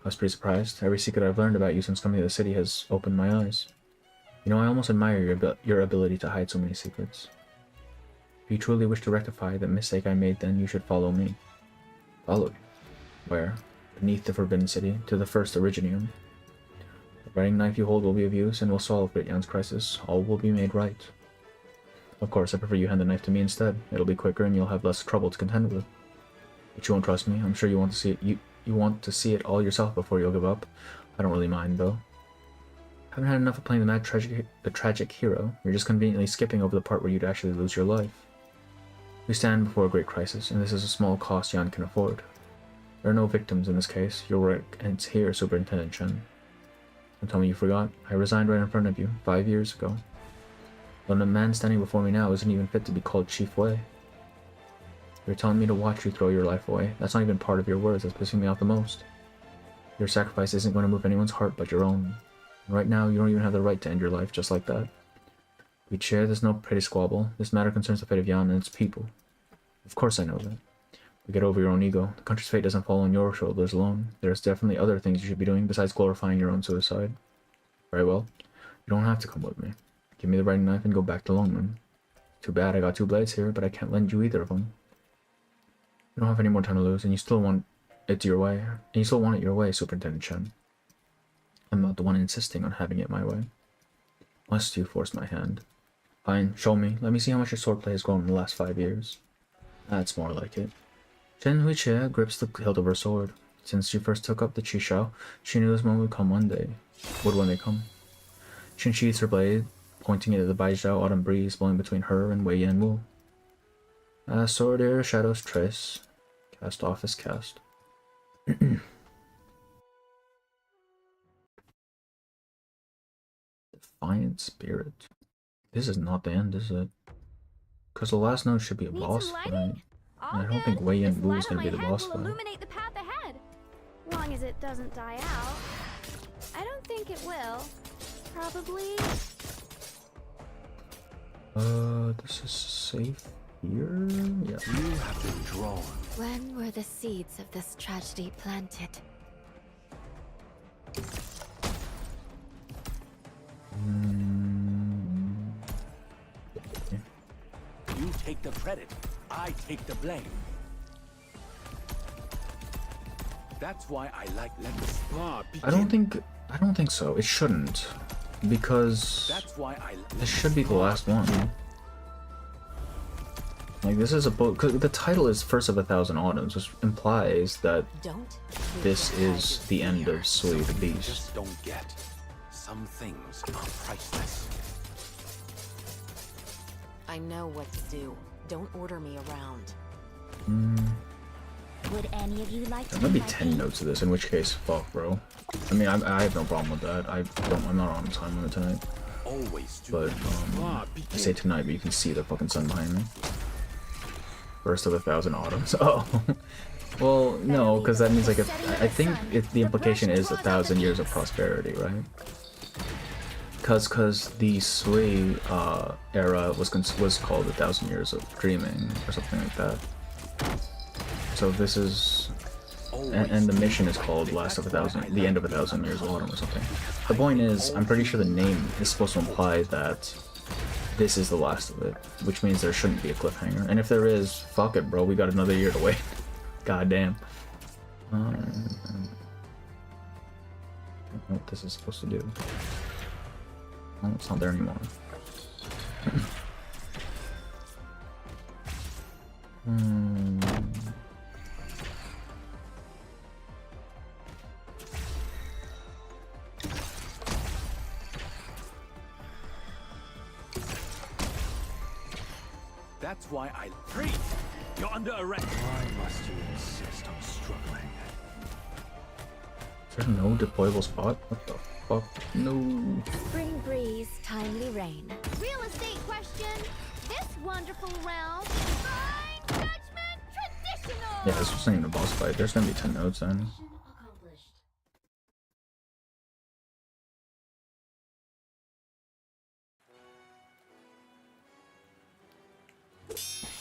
I was pretty surprised. Every secret I've learned about you since coming to the city has opened my eyes. You know, I almost admire your ability to hide so many secrets. If you truly wish to rectify the mistake I made, then you should follow me. Follow you? Where? Beneath the Forbidden City, to the first Originium. The writing knife you hold will be of use and will solve Great Yan's crisis. All will be made right. Of course, I prefer you hand the knife to me instead. It'll be quicker and you'll have less trouble to contend with. But you won't trust me. I'm sure you want to see it. You want to see it all yourself before you'll give up. I don't really mind, though. Haven't had enough of playing the tragic hero. You're just conveniently skipping over the part where you'd actually lose your life. We stand before a great crisis, and this is a small cost Yan can afford. There are no victims in this case. Your work ends here, Superintendent Chen. Don't tell me you forgot. I resigned right in front of you, 5 years ago. But the man standing before me now isn't even fit to be called Chief Wei. You're telling me to watch you throw your life away. That's not even part of your words that's pissing me off the most. Your sacrifice isn't going to move anyone's heart but your own. And right now, you don't even have the right to end your life just like that. We share, there's no petty squabble. This matter concerns the fate of Yan and its people. Of course I know that. But get over your own ego. The country's fate doesn't fall on your shoulders alone. There's definitely other things you should be doing besides glorifying your own suicide. Very well. You don't have to come with me. Give me the writing knife and go back to Longman. Too bad I got 2 blades here, but I can't lend you either of them. You don't have any more time to lose, and you still want it your way. And you still want it your way, Superintendent Chen. I'm not the one insisting on having it my way. Must you force my hand? Fine, show me. Let me see how much your swordplay has grown in the last 5 years. That's more like it. Chen Huichie grips the hilt of her sword. Since she first took up the Qishao, she knew this moment would come one day. Would one day come. She unsheathes her blade, pointing it at the Baijiao autumn breeze blowing between her and Wei Yanwu. Sword air, shadows trace. Cast off is cast. Defiant Spirit. This is not the end, is it? Because the last note should be a boss fight. And I don't think Wei Yanwu is going to be the boss fight. Illuminate the path ahead. Long as it doesn't die out. I don't think it will. Probably. This is safe here? Yeah. You have been drawn. When were the seeds of this tragedy planted? You take the credit. I take the blame. That's why I like let the spa begin. I don't think so. It shouldn't. Because That's why I this should be the last one. Like, this is a book. Cause the title is First of 1,000 Autumns, which implies that this is the end of Sui the Beast. just don't get. Some things are priceless. I know what to do. Don't order me around. Would any of you like to There might be 10 notes of this, in which case, fuck, bro. I mean, I have no problem with that. I'm not on time limit tonight. Always do. But, I say tonight, but you can see the fucking sun behind me. First of 1,000 Autumns. Oh. Well, no, because that means, like, I think the implication is 1,000 years of prosperity, right? Because the Sui era was called 1,000 years of dreaming, or something like that. So this is, and the mission is called the end of 1,000 years of autumn or something. The point is, I'm pretty sure the name is supposed to imply that this is the last of it, which means there shouldn't be a cliffhanger. And if there is, fuck it, bro, we got another year to wait. God damn. I don't know what this is supposed to do. Oh, it's not there anymore. That's why I freeze. You're under arrest. Why must you insist on struggling? Is there no deployable spot? What the fuck? No. Spring breeze, timely rain. Real estate question. This wonderful realm. Fine judgment, traditional. Yeah, this wasn't even a boss fight. There's gonna be 10 notes then.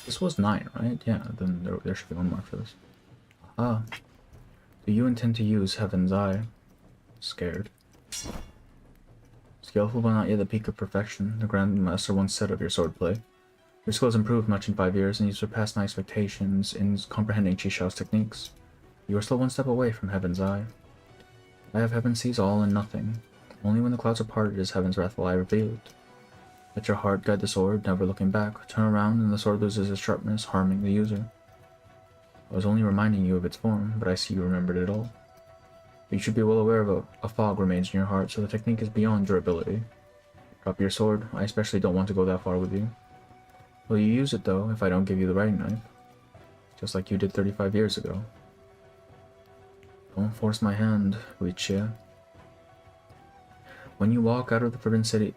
This was 9, right? Yeah, then there should be one more for this. Ah. Do you intend to use Heaven's Eye? Scared. Skillful but not yet the peak of perfection, the Grandmaster once said of your swordplay. Your skills improved much in 5 years, and you surpassed my expectations in comprehending Qishao's techniques. You are still one step away from Heaven's Eye. I have Heaven sees all and nothing. Only when the clouds are parted is heaven's wrathful eye revealed. Let your heart guide the sword, never looking back. Turn around and the sword loses its sharpness, harming the user. I was only reminding you of its form, but I see you remembered it all. You should be well aware of a fog remains in your heart, so the technique is beyond durability. Drop your sword. I especially don't want to go that far with you. Will you use it, though, if I don't give you the writing knife? Just like you did 35 years ago. Don't force my hand, Lucia. When you walked out of the Forbidden City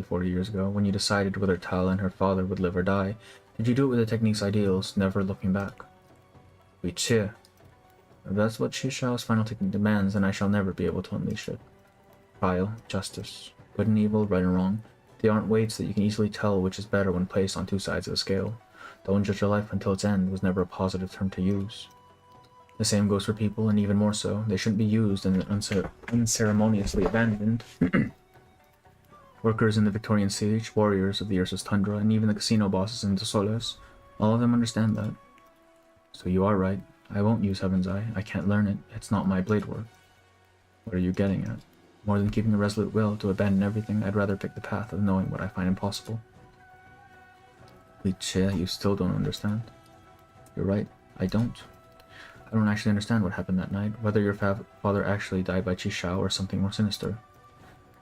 40 years ago, when you decided whether Tal and her father would live or die, did you do it with the technique's ideals, never looking back? Lucia. If that's what Shishao's final technique demands, then I shall never be able to unleash it. Trial, justice, good and evil, right and wrong. They aren't weights that you can easily tell which is better when placed on two sides of the scale. Don't judge your life until its end was never a positive term to use. The same goes for people, and even more so. They shouldn't be used and unceremoniously abandoned. Workers in the Victorian siege, warriors of the Ursus Tundra, and even the casino bosses in Solis, all of them understand that. So you are right. I won't use Heaven's Eye. I can't learn it. It's not my blade work. What are you getting at? More than keeping a resolute will to abandon everything, I'd rather pick the path of knowing what I find impossible. Lucia, you still don't understand. You're right. I don't. I don't actually understand what happened that night, whether your father actually died by Chishao or something more sinister.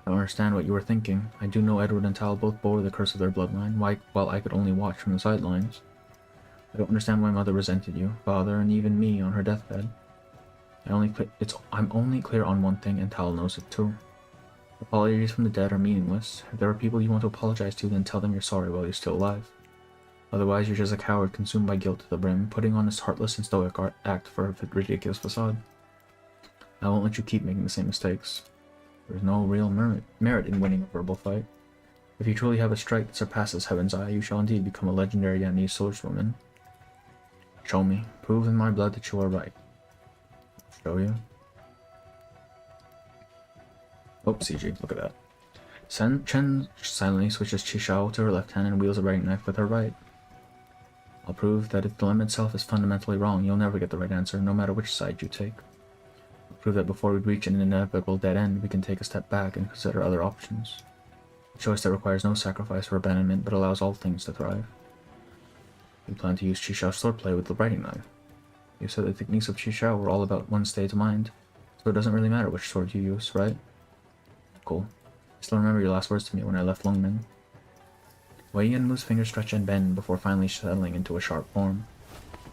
I don't understand what you were thinking. I do know Edward and Tal both bore the curse of their bloodline, while I could only watch from the sidelines. I don't understand why Mother resented you, Father, and even me on her deathbed. I'm only clear on one thing, and Tal knows it too. Apologies from the dead are meaningless. If there are people you want to apologize to, then tell them you're sorry while you're still alive. Otherwise, you're just a coward consumed by guilt to the brim, putting on this heartless and stoic act for a ridiculous facade. I won't let you keep making the same mistakes. There's no real merit in winning a verbal fight. If you truly have a strike that surpasses Heaven's Eye, you shall indeed become a legendary Yanese swordswoman. Show me. Prove in my blood that you are right. Show you. Oh, CG, look at that. Chen silently switches Chishao to her left hand and wields a writing knife with her right. I'll prove that if the dilemma itself is fundamentally wrong, you'll never get the right answer, no matter which side you take. I'll prove that before we reach an inevitable dead end, we can take a step back and consider other options. A choice that requires no sacrifice or abandonment, but allows all things to thrive. You plan to use Chishao's swordplay with the writing knife. You said the techniques of Chishao were all about one state of mind, so it doesn't really matter which sword you use, right? Cool. I still remember your last words to me when I left Lungmen. Wei Yanmu's fingers stretch and bend before finally settling into a sharp form.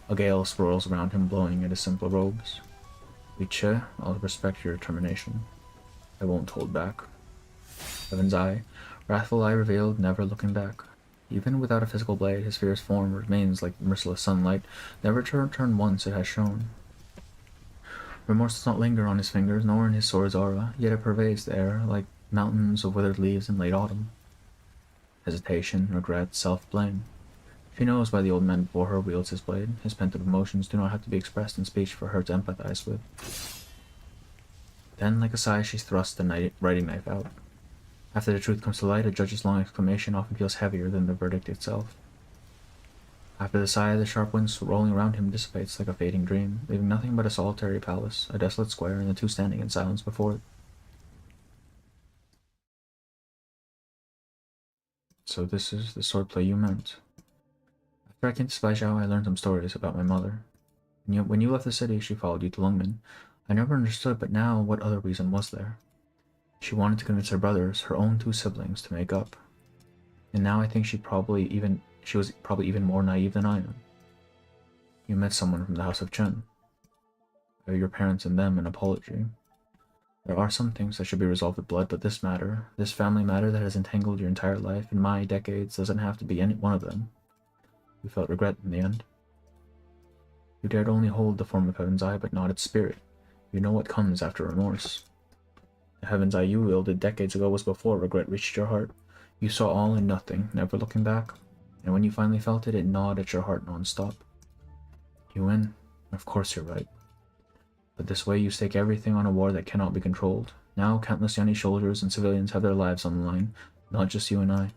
A gale swirls around him, blowing at his simple robes. Lucia, I'll respect your determination. I won't hold back. Heaven's Eye, wrathful eye revealed, never looking back. Even without a physical blade, his fierce form remains like merciless sunlight, never to return once it has shone. Remorse does not linger on his fingers, nor in his sword's aura, yet it pervades the air like mountains of withered leaves in late autumn. Hesitation, regret, self-blame. She knows why the old man before her wields his blade. His pent-up emotions do not have to be expressed in speech for her to empathize with. Then, like a sigh, she thrusts the writing knife out. After the truth comes to light, a judge's long exclamation often feels heavier than the verdict itself. After the sigh, the sharp wind rolling around him dissipates like a fading dream, leaving nothing but a solitary palace, a desolate square, and the two standing in silence before it. So this is the swordplay you meant. After I came to Spaijiao, I learned some stories about my mother. When you left the city, she followed you to Lungmen. I never understood, but now what other reason was there? She wanted to convince her brothers, her own two siblings, to make up. And now I think she was probably even more naive than I am. You met someone from the House of Chen. I owe your parents and them an apology. There are some things that should be resolved with blood, but this matter, this family matter that has entangled your entire life and my decades, doesn't have to be any one of them. You felt regret in the end. You dared only hold the form of Heaven's Eye, but not its spirit. You know what comes after remorse. The Heaven's Eye you wielded decades ago was before regret reached your heart. You saw all and nothing, never looking back. And when you finally felt it, it gnawed at your heart non-stop. You win. Of course you're right. But this way you stake everything on a war that cannot be controlled. Now countless Yanni soldiers and civilians have their lives on the line, not just you and I.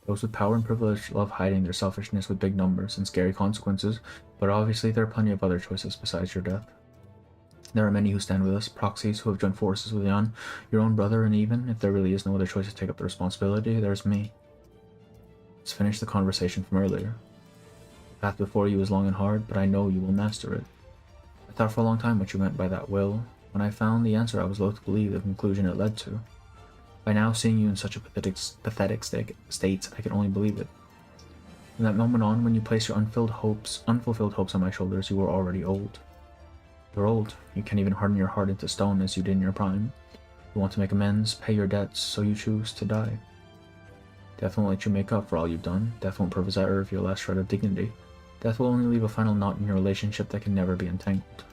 Those with power and privilege love hiding their selfishness with big numbers and scary consequences, but obviously there are plenty of other choices besides your death. There are many who stand with us, proxies who have joined forces with Yan, your own brother, and even, if there really is no other choice to take up the responsibility, there's me. Let's finish the conversation from earlier. The path before you is long and hard, but I know you will master it. I thought for a long time what you meant by that will. When I found the answer, I was loath to believe the conclusion it led to. By now, seeing you in such a pathetic state, I can only believe it. From that moment on, when you placed your unfulfilled hopes on my shoulders, you were already old. You're old. You can't even harden your heart into stone as you did in your prime. You want to make amends, pay your debts, so you choose to die. Death won't let you make up for all you've done. Death won't preserve your last shred of dignity. Death will only leave a final knot in your relationship that can never be untangled.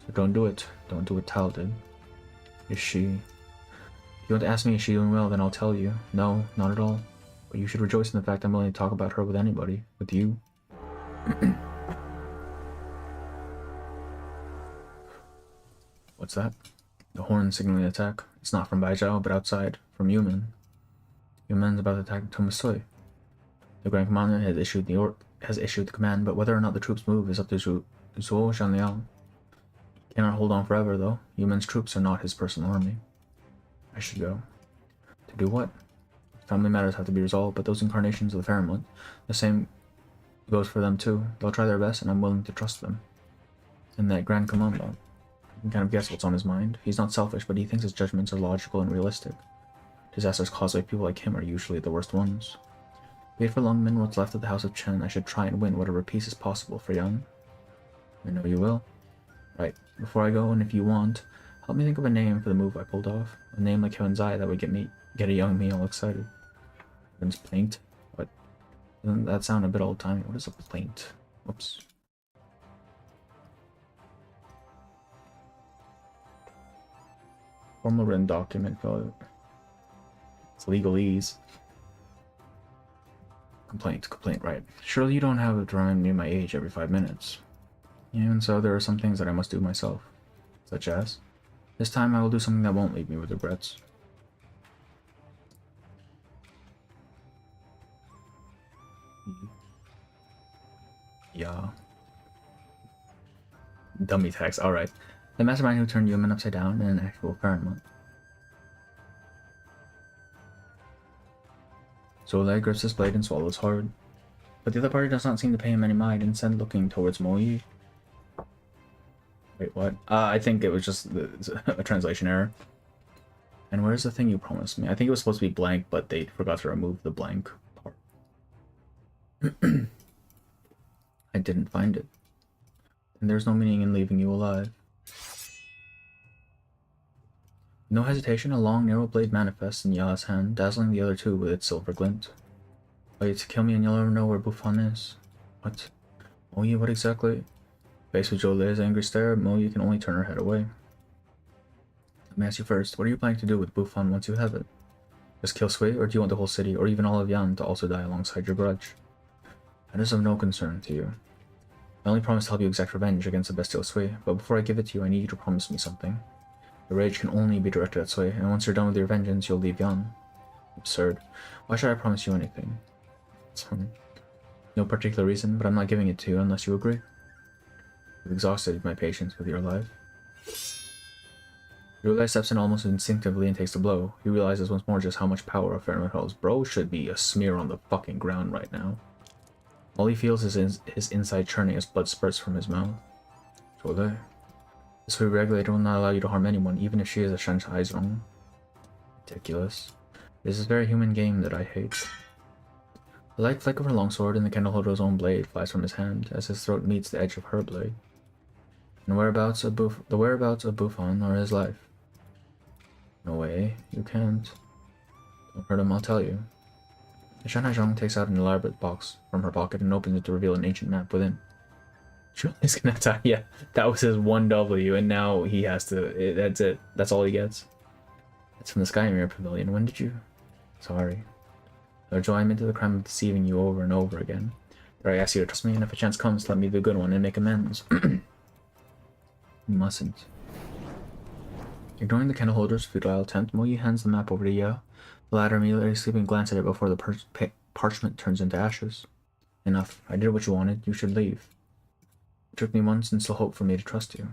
So don't do it. Don't do what Tal did. Is she... If you want to ask me is she doing well, then I'll tell you. No, not at all. But you should rejoice in the fact I'm willing to talk about her with anybody. With you. What's that? The horn signaling attack. It's not from Baizhao, but outside. From Yumen. Yumen's about to attack Tomasui. The Grand Commander has issued the command, but whether or not the troops move is up to Zhuo Zhanliang. He cannot hold on forever, though. Yumen's troops are not his personal army. I should go. To do what? Family matters have to be resolved, but those incarnations of the Fairmont, the same goes for them too. They'll try their best, and I'm willing to trust them. And that Grand Commandant, you can kind of guess what's on his mind. He's not selfish, but he thinks his judgments are logical and realistic. Disasters caused by people like him are usually the worst ones. Wait for Lungmen, what's left of the House of Chen. I should try and win whatever peace is possible for Yang. I know you will. Right, before I go, and if you want, help me think of a name for the move I pulled off. A name like Heaven's Eye that would get a young me all excited. Heaven's Plaint? What? Doesn't that sound a bit old-timey? What is a plaint? Whoops. Formal written document, fellow. It's legalese. Complaint, right. Surely you don't have to remind me of my age every 5 minutes. Even so, there are some things that I must do myself. Such as? This time I will do something that won't leave me with regrets. Yeah. Dummy text, alright. The mastermind who turned Yumen upside down in an actual Fairmont. Zolai grips his blade and swallows hard. But the other party does not seem to pay him any mind, instead looking towards Moyi. Wait, what? I think it was just a translation error. And where's the thing you promised me? I think it was supposed to be blank, but they forgot to remove the blank part. I didn't find it. And there's no meaning in leaving you alive. No hesitation, a long, narrow blade manifests in Ya's hand, dazzling the other two with its silver glint. Wait to kill me and you'll never know where Buffon is. What? Moyi, what exactly? Faced with Jolei's angry stare, Moyi can only turn her head away. Let me ask you first, what are you planning to do with Buffon once you have it? Just kill Sui, or do you want the whole city, or even all of Yan, to also die alongside your grudge? That is of no concern to you. I only promise to help you exact revenge against the bestial Sui, but before I give it to you, I need you to promise me something. Your rage can only be directed at Sui, and once you're done with your vengeance, you'll leave Yan. Absurd. Why should I promise you anything? No particular reason, but I'm not giving it to you unless you agree. You've exhausted my patience with your life. Rulai steps in almost instinctively and takes the blow. He realizes once more just how much power a Fairmont holds. Bro should be a smear on the fucking ground right now. All he feels is his inside churning as blood spurts from his mouth. Rulai. This Sui regulator will not allow you to harm anyone, even if she is a Shanshai. Ridiculous. This is a very human game that I hate. The light flick of her longsword and the candleholder's own blade flies from his hand as his throat meets the edge of her blade. And the whereabouts of Buffon are his life. No way, you can't. Don't hurt him, I'll tell you. The Shanhai Zhong takes out an elaborate box from her pocket and opens it to reveal an ancient map within. He's gonna attack. Yeah, that was his 1W, and now he has to. That's it. That's all he gets. It's from the Skymere Pavilion. When did you? Sorry. Lord Joe, I admit to the crime of deceiving you over and over again. Dare I ask you to trust me, and if a chance comes, let me be the good one and make amends. You mustn't. Ignoring the candleholder's futile attempt, Moyi hands the map over to Yeo. The latter immediately sleeping glance at it before the parchment turns into ashes. Enough. I did what you wanted. You should leave. It took me months and still hope for me to trust you.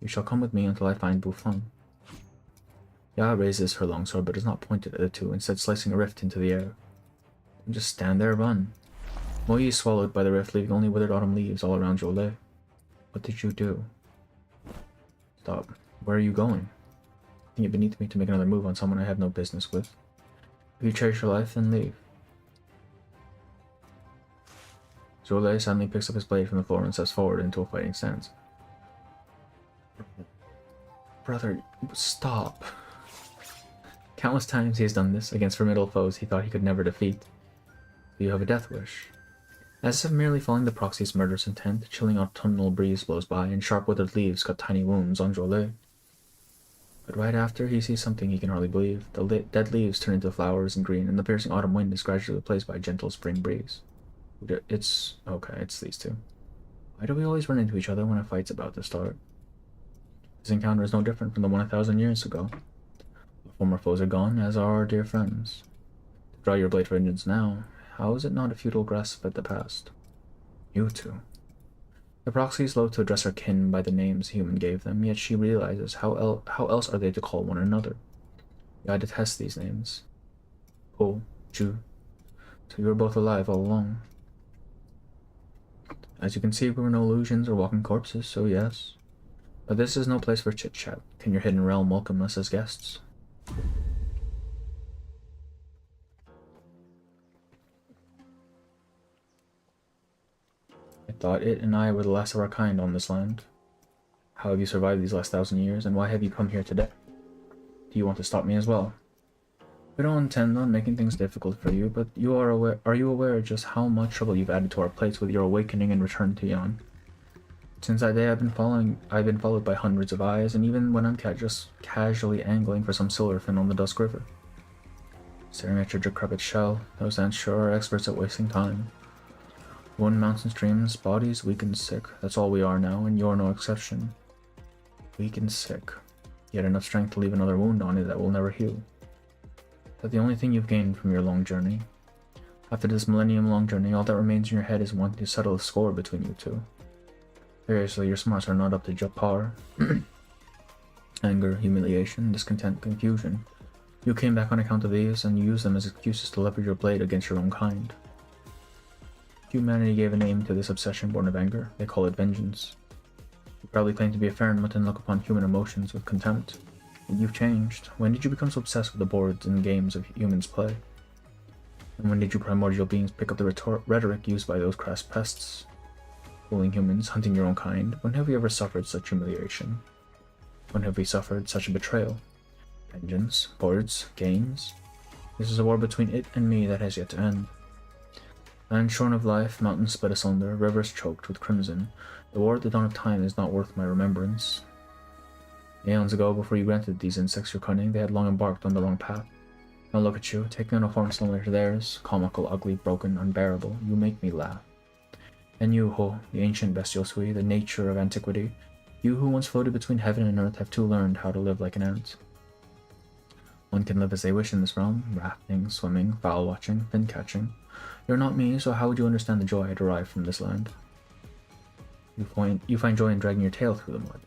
You shall come with me until I find Bufang. Ya raises her long sword but does not point it at the two, instead slicing a rift into the air. And just stand there, run. Moyi is swallowed by the rift, leaving only withered autumn leaves all around Jolie. What did you do? Stop. Where are you going? I think it beneath me to make another move on someone I have no business with. If you cherish your life, then leave. Jolie suddenly picks up his blade from the floor and steps forward into a fighting stance. Brother, stop. Countless times he has done this against formidable foes he thought he could never defeat. Do you have a death wish? As if merely following the proxy's murderous intent, a chilling autumnal breeze blows by, and sharp withered leaves cut tiny wounds on Jolie. But right after, he sees something he can hardly believe. The dead leaves turn into flowers and green, and the piercing autumn wind is gradually replaced by a gentle spring breeze. It's... okay, it's these two. Why do we always run into each other when a fight's about to start? This encounter is no different from the one 1,000 years ago. The former foes are gone, as are our dear friends. To draw your blade for vengeance now, how is it not a futile grasp at the past? You two. The proxy is loath to address her kin by the names human gave them, yet she realizes how else are they to call one another. I detest these names. Po, Ju. So you were both alive all along. As you can see, we were no illusions or walking corpses, so yes. But this is no place for chit-chat. Can your hidden realm welcome us as guests? I thought it and I were the last of our kind on this land. How have you survived these last 1,000 years, and why have you come here today? Do you want to stop me as well? We don't intend on making things difficult for you, but are you aware just how much trouble you've added to our plates with your awakening and return to Yan? Since that day I've been followed by hundreds of eyes, and even when I'm just casually angling for some silverfin on the Dusk River. Staring at your decrepit shell, those ants sure are experts at wasting time. One mountain streams, bodies weak and sick. That's all we are now, and you're no exception. Weak and sick. Yet enough strength to leave another wound on it that will never heal. But the only thing you've gained from your long journey. After this millennium-long journey, all that remains in your head is wanting to settle a score between you two. Seriously, your smarts are not up to par. Anger, humiliation, discontent, confusion. You came back on account of these, and you used them as excuses to lever your blade against your own kind. Humanity gave a name to this obsession born of anger. They call it vengeance. You proudly claim to be a Fahrenheit and look upon human emotions with contempt. But you've changed. When did you become so obsessed with the boards and games of humans play? And when did you primordial beings pick up the rhetoric used by those crass pests? Fooling humans, hunting your own kind. When have we ever suffered such humiliation? When have we suffered such a betrayal? Vengeance, boards, games. This is a war between it and me that has yet to end. Land shorn of life, mountains split asunder, rivers choked with crimson. The war at the dawn of time is not worth my remembrance. Aeons ago, before you granted these insects your cunning, they had long embarked on the wrong path. Now look at you, taking on a form similar to theirs, comical, ugly, broken, unbearable. You make me laugh. And you, Ho, the ancient bestial Sui, the nature of antiquity, you who once floated between heaven and earth have too learned how to live like an ant. One can live as they wish in this realm, rafting, swimming, fowl watching, fin catching. You're not me, so how would you understand the joy I derive from this land? You find joy in dragging your tail through the mud.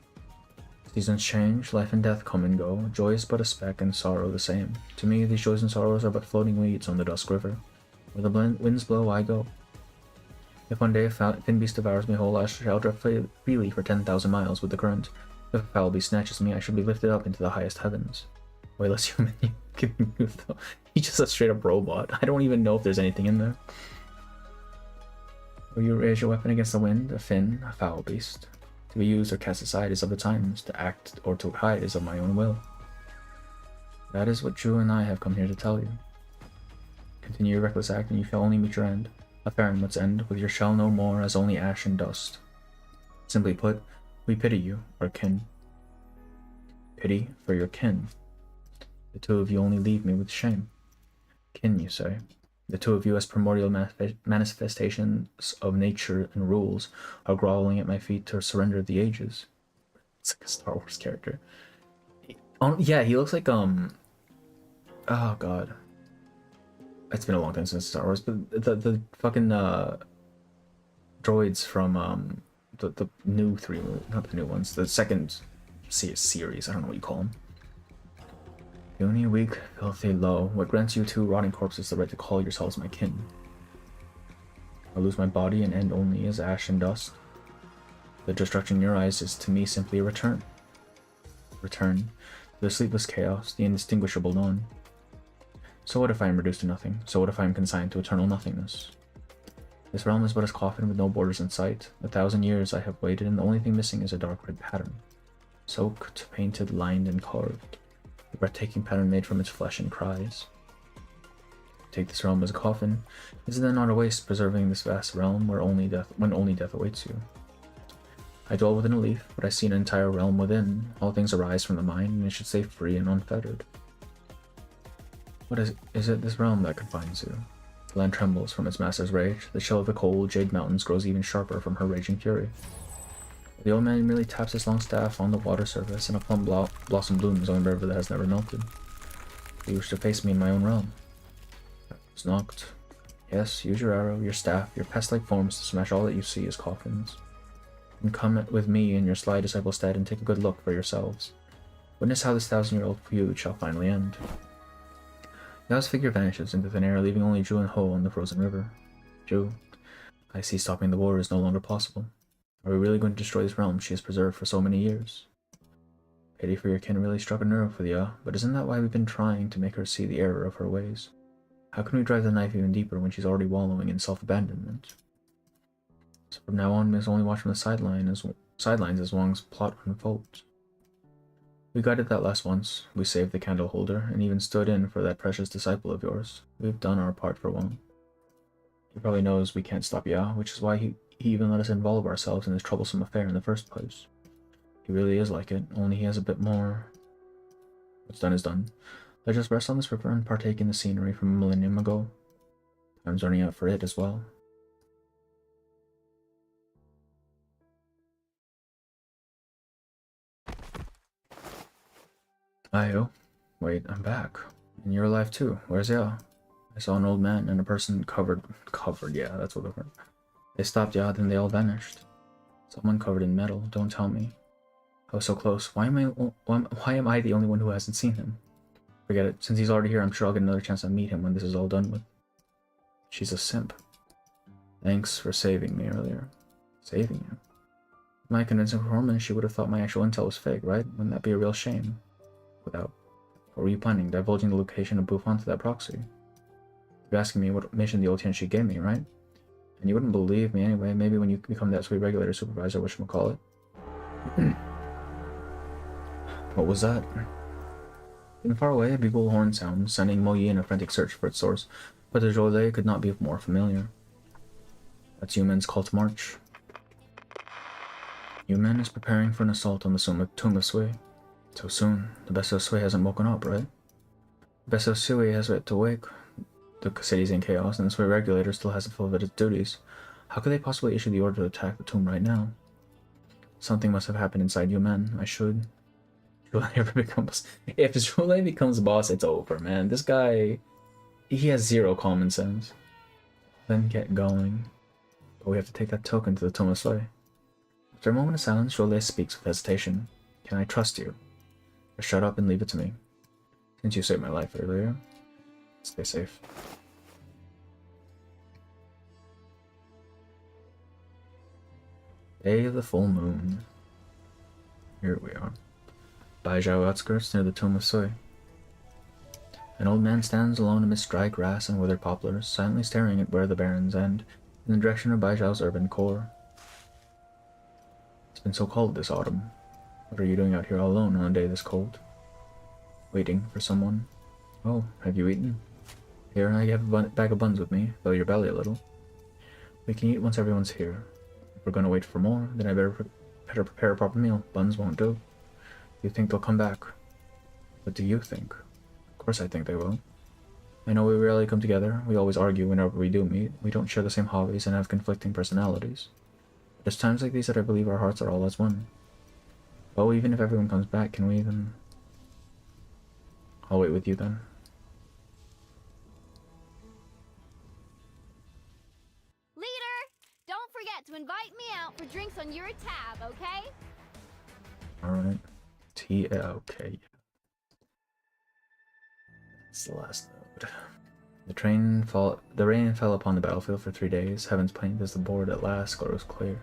Seasons change, life and death come and go, joy is but a speck and sorrow the same. To me, these joys and sorrows are but floating weeds on the Dusk River. Where the winds blow, I go. If one day a thin beast devours me whole, I shall drift freely for 10,000 miles with the current. If a foul beast snatches me, I shall be lifted up into the highest heavens. Way less human you can move though. He's just a straight up robot. I don't even know if there's anything in there. Will you raise your weapon against the wind, a fin, a foul beast? To be used or cast aside is of the times, to act or to hide is of my own will. That is what Drew and I have come here to tell you. Continue your reckless act and you shall only meet your end. A Fahrenheit's end, with your shell no more as only ash and dust. Simply put, we pity you, our kin. Pity for your kin. The two of you only leave me with shame. Kin, you say? The two of you, as primordial manifestations of nature and rules, are groveling at my feet to surrender the ages. It's like a Star Wars character. Yeah, he looks like, oh god. It's been a long time since Star Wars, but the fucking, droids from, the new three, not the new ones, the second series. I don't know what you call them. Puny, weak, filthy, low. What grants you two rotting corpses the right to call yourselves my kin? I lose my body and end only as ash and dust. The destruction in your eyes is to me simply a return. Return to the sleepless chaos, the indistinguishable none. So what if I am reduced to nothing? So what if I am consigned to eternal nothingness? This realm is but a coffin with no borders in sight. 1,000 years I have waited, and the only thing missing is a dark red pattern. Soaked, painted, lined, and carved. The breathtaking pattern made from its flesh and cries. Take this realm as a coffin. Is it then not a waste preserving this vast realm when only death awaits you? I dwell within a leaf, but I see an entire realm within. All things arise from the mind, and it should stay free and unfettered. What is it this realm that confines you? The land trembles from its master's rage. The chill of the cold, jade mountains grows even sharper from her raging fury. The old man merely taps his long staff on the water surface, and a plum blossom blooms on a river that has never melted. Do you wish to face me in my own realm? It's knocked. Yes, use your arrow, your staff, your pest-like forms to smash all that you see as coffins. And come with me in your sly disciple stead and take a good look for yourselves. Witness how this 1,000-year-old feud shall finally end. Yao's figure vanishes into thin air, leaving only Zhu and Ho on the frozen river. Zhu, I see stopping the war is no longer possible. Are we really going to destroy this realm she has preserved for so many years? Pity for your kin really struck a nerve with Ya, but isn't that why we've been trying to make her see the error of her ways? How can we drive the knife even deeper when she's already wallowing in self-abandonment? So from now on, we must only watch from the sidelines as Wang's plot unfolds. We guided that last once. We saved the candle holder, and even stood in for that precious disciple of yours. We've done our part for Wang. He probably knows we can't stop Ya, which is why he even let us involve ourselves in this troublesome affair in the first place. He really is like it, only he has a bit more. What's done is done. Let's just rest on this river and partake in the scenery from a millennium ago. Time's running out for it as well. Ayo. Wait, I'm back. And you're alive too. Where's Ya? I saw an old man and a person covered, yeah, that's what they were. They stopped Ya, then they all vanished. Someone covered in metal, don't tell me. I was so close. Why am I the only one who hasn't seen him? Forget it. Since he's already here, I'm sure I'll get another chance to meet him when this is all done with. She's a simp. Thanks for saving me earlier. Saving you? My convincing performance, she would have thought my actual intel was fake, right? Wouldn't that be a real shame? Without. What were you planning? Divulging the location of Buffon to that proxy? You're asking me what mission the old Tianshi gave me, right? And you wouldn't believe me anyway. Maybe when you become that sweet regulator supervisor, whatchamacallit. What was that? In far away, a bugle horn sounds, sending Mo Yi in a frantic search for its source, but the Jolei could not be more familiar. That's Yumen's call to march. Yumen is preparing for an assault on the Tomb of Sui. So soon, the best of Sui hasn't woken up, right? The best of Sui has yet to wake. The city's in chaos, and the Sui regulator still hasn't fulfilled its duties. How could they possibly issue the order to attack the tomb right now? Something must have happened inside Yumen. I should. If Zhulei becomes boss, it's over, man. This guy, he has zero common sense. Then get going. But we have to take that token to the Tomb of Sui. After a moment of silence, Zhulei speaks with hesitation. Can I trust you? Or shut up and leave it to me. Since you saved my life earlier. Stay safe. Day of the full moon. Here we are. Baizhou outskirts near the Tomb of Sui. An old man stands alone amidst dry grass and withered poplars, silently staring at where the barrens end, in the direction of Baizhou's urban core. It's been so cold this autumn. What are you doing out here all alone on a day this cold? Waiting for someone. Oh, have you eaten? Here, I have a bag of buns with me. Fill your belly a little. We can eat once everyone's here. If we're gonna wait for more, then I better prepare a proper meal. Buns won't do. You think they'll come back? What do you think? Of course I think they will. I know we rarely come together. We always argue whenever we do meet. We don't share the same hobbies and have conflicting personalities. But it's times like these that I believe our hearts are all as one. Oh, even if everyone comes back, can we then... I'll wait with you then. Leader, don't forget to invite me out for drinks on your tab, okay? Alright. T. Okay. It's the last node. The rain fell upon the battlefield for 3 days. Heaven's plained as the board at last grows clear.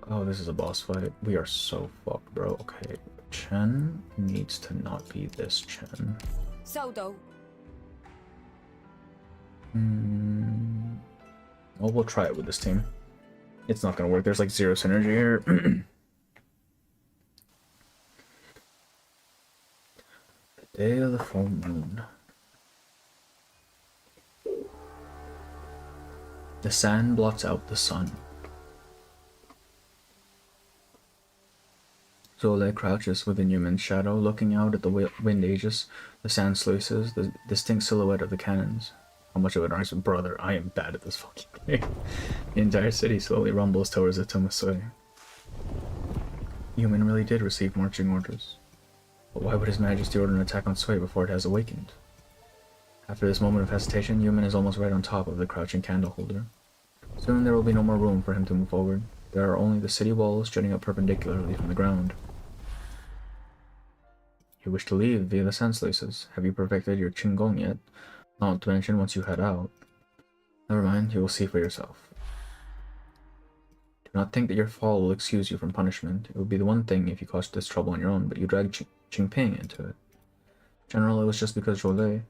Oh, this is a boss fight. We are so fucked, bro. Okay, Chen needs to not be this Chen. Sodo. Well, we'll try it with this team. It's not gonna work. There's like zero synergy here. The day of the full moon. The sand blots out the sun. Zole crouches within Yumin's shadow, looking out at the wind aegis, the sand sluices, the distinct silhouette of the cannons. How much of an argument, brother? I am bad at this fucking game. The entire city slowly rumbles towards the Tomasui. Yumin really did receive marching orders. But why would His Majesty order an attack on Sui before it has awakened? After this moment of hesitation, Yumin is almost right on top of the crouching candle holder. Soon there will be no more room for him to move forward. There are only the city walls jutting up perpendicularly from the ground. You wish to leave via the sand sluices. Have you perfected your Qinggong yet? Not to mention once you head out. Never mind, you will see for yourself. Do not think that your fall will excuse you from punishment. It would be the one thing if you caused this trouble on your own, but you dragged Qingping into it. General, it was just because Zhou.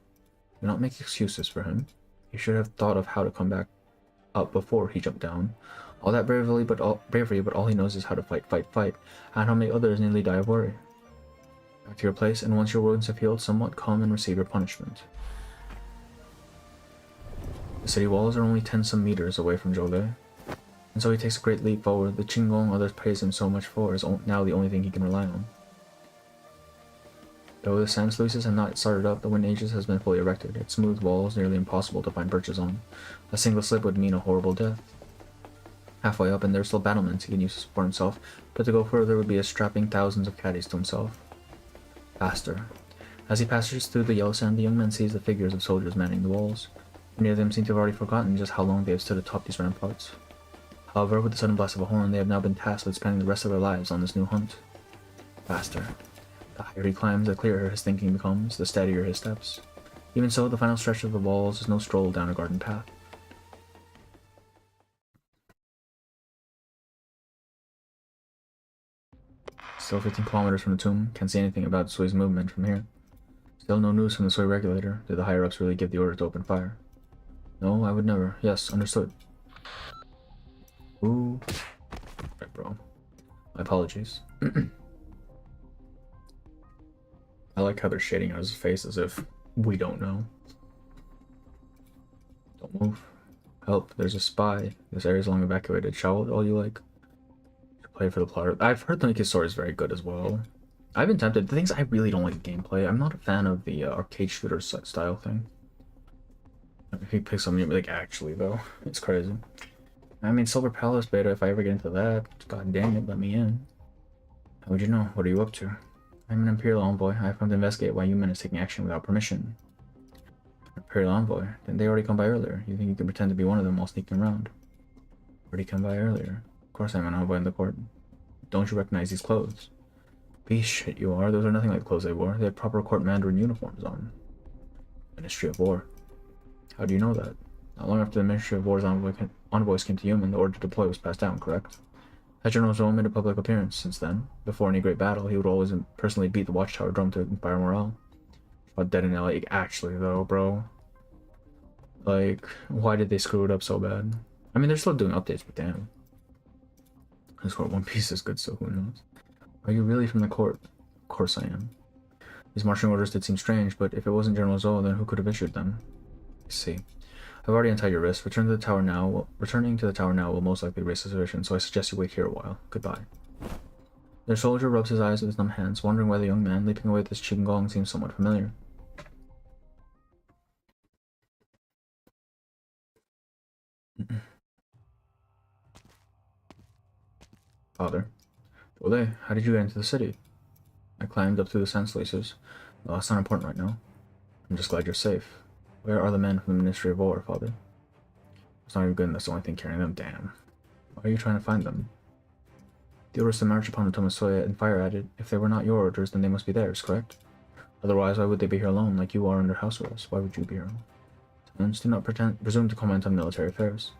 Do not make excuses for him. You should have thought of how to come back up before he jumped down. All that bravery, but all he knows is how to fight, and how make others nearly die of worry. Back to your place, and once your wounds have healed somewhat, come and receive your punishment. The city walls are only 10-some meters away from Zhou, and so he takes a great leap forward. The Qinggong others praise him so much for is now the only thing he can rely on. Though the sand sluices have not started up, the wind aegis has been fully erected, its smooth walls nearly impossible to find perches on. A single slip would mean a horrible death. Halfway up, and there are still battlements he can use to support himself, but to go further would be a strapping thousands of caddies to himself. Faster. As he passes through the yellow sand, the young man sees the figures of soldiers manning the walls. Many of them seem to have already forgotten just how long they have stood atop these ramparts. However, with the sudden blast of a horn, they have now been tasked with spending the rest of their lives on this new hunt. Faster. The higher he climbs, the clearer his thinking becomes, the steadier his steps. Even so, the final stretch of the walls is no stroll down a garden path. Still 15 kilometers from the tomb, can't see anything about Sui's movement from here. Still no news from the Sui regulator. Did the higher-ups really give the order to open fire? No, I would never. Yes, understood. Ooh. Right, bro. My apologies. I like how they're shading out his face as if we don't know. Don't move. Help, there's a spy. This area's long evacuated. Shout all you like. Play for the plotter. I've heard the Nikki story is very good as well. I've been tempted. The things I really don't like gameplay. I'm not a fan of the arcade shooter style thing. If he picks something, like, actually, though. It's crazy. I mean, Silver Palace beta, if I ever get into that, god dang it, let me in. How would you know? What are you up to? I'm an Imperial Envoy. I've come to investigate why Yumin is taking action without permission. Imperial Envoy? Didn't they already come by earlier? You think you can pretend to be one of them while sneaking around? Already come by earlier. Of course I'm an envoy in the court. Don't you recognize these clothes? Be shit you are. Those are nothing like the clothes they wore. They had proper court mandarin uniforms on. Ministry of War. How do you know that? Not long after the Ministry of War's envoys came to Yumin, the order to deploy was passed down, correct? Had General Zhou made a public appearance since then? Before any great battle, he would always personally beat the watchtower drum to inspire morale. Fought dead in LA. Actually, though, bro. Like, why did they screw it up so bad? I mean, they're still doing updates, but damn. This court One Piece is good, so who knows? Are you really from the court? Of course I am. These marching orders did seem strange, but if it wasn't General Zhou, then who could have issued them? I see. I've already untied your wrist. Returning to the tower now will most likely raise suspicion, so I suggest you wait here a while. Goodbye. Their soldier rubs his eyes with his numb hands, wondering why the young man leaping away with his Qinggong seems somewhat familiar. Father. Ole, how did you get into the city? I climbed up through the sand sluices. Well, that's not important right now. I'm just glad you're safe. Where are the men from the Ministry of War, Father? It's not even good, and that's the only thing carrying them. Damn. Why are you trying to find them? The orders to march upon the tomb of Soya and fire at it. If they were not your orders, then they must be theirs, correct? Otherwise, why would they be here alone, like you are under house arrest? Why would you be here alone? Tenants, do not presume to comment on military affairs.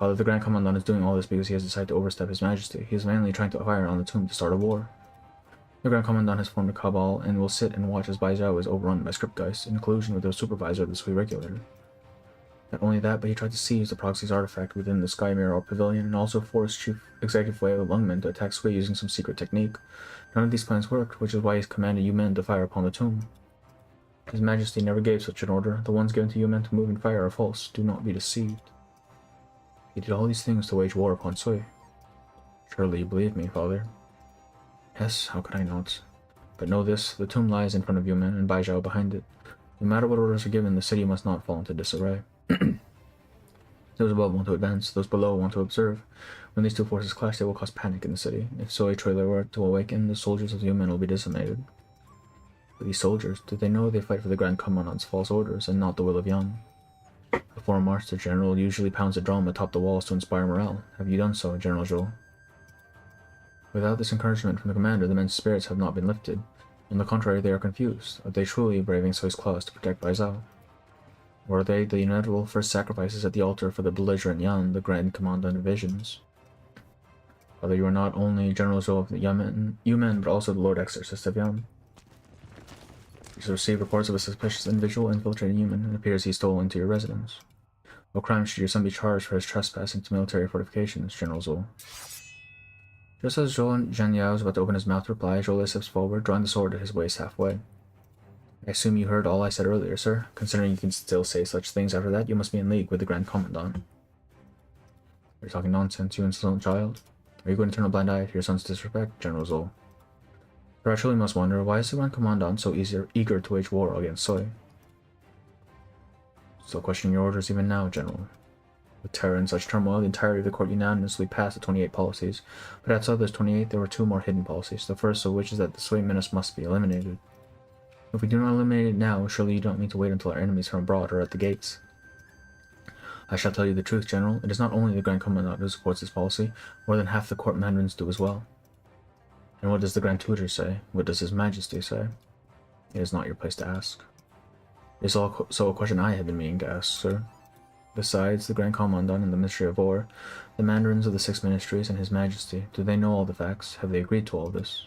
Father, the Grand Commandant is doing all this because he has decided to overstep his majesty. He is mainly trying to fire on the tomb to start a war. The Grand Commandant has formed a cabal and will sit and watch as Baizhou is overrun by script in collusion with the supervisor of the Sui regulator. Not only that, but he tried to seize the proxy's artifact within the Sky Mirror Pavilion and also forced Chief Executive Wei Lungmen to attack Sui using some secret technique. None of these plans worked, which is why he's commanded you men to fire upon the tomb. His Majesty never gave such an order. The ones given to you men to move and fire are false. Do not be deceived. He did all these things to wage war upon Sui. Surely you believe me, Father. Yes, how could I not? But know this, the tomb lies in front of you men and Baizhou behind it. No matter what orders are given, the city must not fall into disarray. Those above want to advance, those below want to observe. When these two forces clash, they will cause panic in the city. If Sui trailer were to awaken, the soldiers of the men will be decimated. But these soldiers, do they know they fight for the Grand Commandant's false orders and not the will of Yan? Before a march, the general usually pounds a drum atop the walls to inspire morale. Have you done so, General Zhou? Without this encouragement from the commander, the men's spirits have not been lifted. On the contrary, they are confused. Are they truly braving Sui's claws to protect Baizhou? Or are they the inevitable first sacrifices at the altar for the belligerent Yan, the Grand Commandant of Visions? Father, you are not only General Zhou of the Yumen, but also the Lord Exorcist of Yan. You have received reports of a suspicious individual infiltrating Yumen. It appears he stole into your residence. What crime should your son be charged for his trespassing to military fortifications, General Zhou? Just as Zhou Zhanyao was about to open his mouth to reply, Zhou steps forward, drawing the sword at his waist halfway. I assume you heard all I said earlier, sir. Considering you can still say such things after that, you must be in league with the Grand Commandant. You're talking nonsense, you insolent child. Are you going to turn a blind eye to your son's disrespect, General Zhou? But I truly must wonder, why is the Grand Commandant so eager to wage war against Sui? Still questioning your orders even now, General. With terror and such turmoil, the entirety of the court unanimously passed the 28 policies. But outside those 28, there were two more hidden policies, the first of which is that the Sui menace must be eliminated. If we do not eliminate it now, surely you don't need to wait until our enemies from abroad are at the gates. I shall tell you the truth, General. It is not only the Grand Commandant who supports this policy, more than half the court mandarins do as well. And what does the Grand Tutor say? What does His Majesty say? It is not your place to ask. It is also a question I have been meaning to ask, sir. Besides the Grand Commandant and the Ministry of War, the mandarins of the 6 ministries and His Majesty, do they know all the facts? Have they agreed to all this?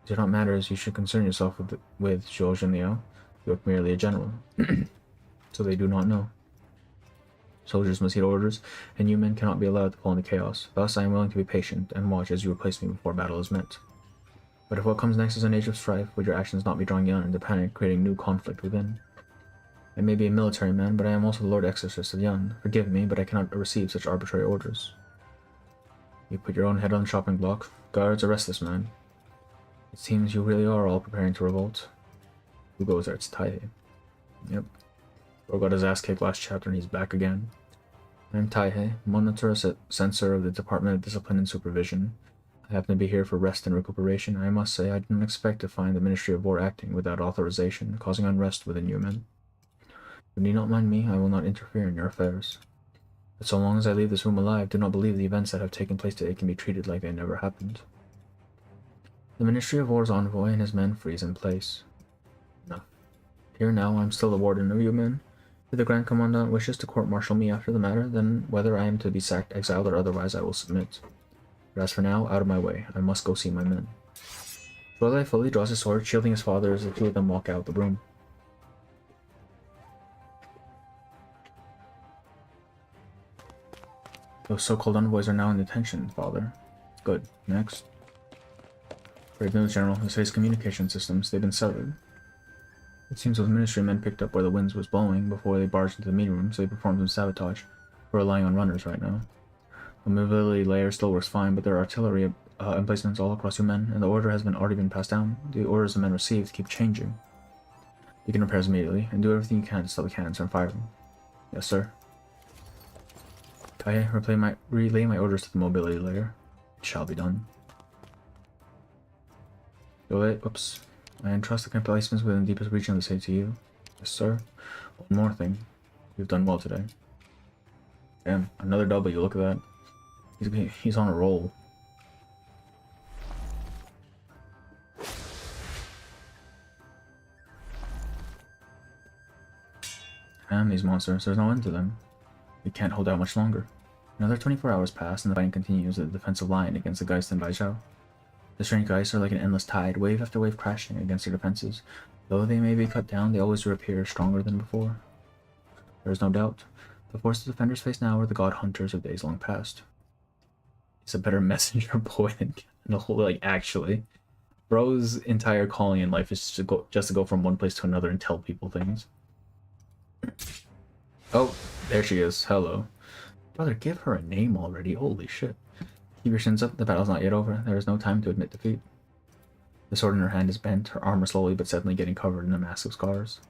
It does not matter, as you should concern yourself with Zhou Zhenliao. You are merely a general. So they do not know. Soldiers must heed orders, and you men cannot be allowed to fall into chaos. Thus, I am willing to be patient and watch as you replace me before battle is met. But if what comes next is an age of strife, would your actions not be drawing Yan into panic, creating new conflict within? I may be a military man, but I am also the Lord Exorcist of Yan. Forgive me, but I cannot receive such arbitrary orders. You put your own head on the chopping block. Guards, arrest this man. It seems you really are all preparing to revolt. Who goes there? It's Tai. Yep. Bro got his ass kicked last chapter and he's back again. I'm Taihei, monitor censor of the Department of Discipline and Supervision. I happen to be here for rest and recuperation. I must say I didn't expect to find the Ministry of War acting without authorization, causing unrest within you men. You need not mind me, I will not interfere in your affairs. But so long as I leave this room alive, do not believe the events that have taken place today can be treated like they never happened. The Ministry of War's envoy and his men freeze in place. Enough. Here now, I'm still the warden of you men. If the Grand Commandant wishes to court-martial me after the matter, then whether I am to be sacked, exiled, or otherwise, I will submit. But as for now, out of my way. I must go see my men. Zhuolei fully draws his sword, shielding his father as the two of them walk out the room. Those so-called envoys are now in detention, father. Good. Next. Brave news, General. The city's communication systems, they've been severed. It seems those ministry men picked up where the wind was blowing before they barged into the meeting room, so they performed some sabotage. We're relying on runners right now. The mobility layer still works fine, but there are artillery emplacements all across your men, and the order has already been passed down. The orders the men received keep changing. Begin repairs immediately, and do everything you can to stop the cannons from firing. Yes, sir. Kaye, relay my orders to the mobility layer. It shall be done. Oops. I entrust the emplacements within the deepest region of the city to you. Yes, sir. One more thing. You've done well today. Damn, another W, look at that. He's on a roll. Damn these monsters, there's no end to them. We can't hold out much longer. Another 24 hours pass and the fighting continues at the defensive line against the Geist and Baizhou. The strange Geists are like an endless tide, wave after wave crashing against their defenses. Though they may be cut down, they always reappear stronger than before. There is no doubt. The force the defenders face now are the god hunters of days long past. He's a better messenger boy than the whole, like, actually. Bro's entire calling in life is just to go from one place to another and tell people things. Oh, there she is. Hello. Brother, give her a name already. Holy shit. Keep your shins up. The battle's not yet over. There is no time to admit defeat. The sword in her hand is bent, her armor slowly but steadily getting covered in a mass of scars.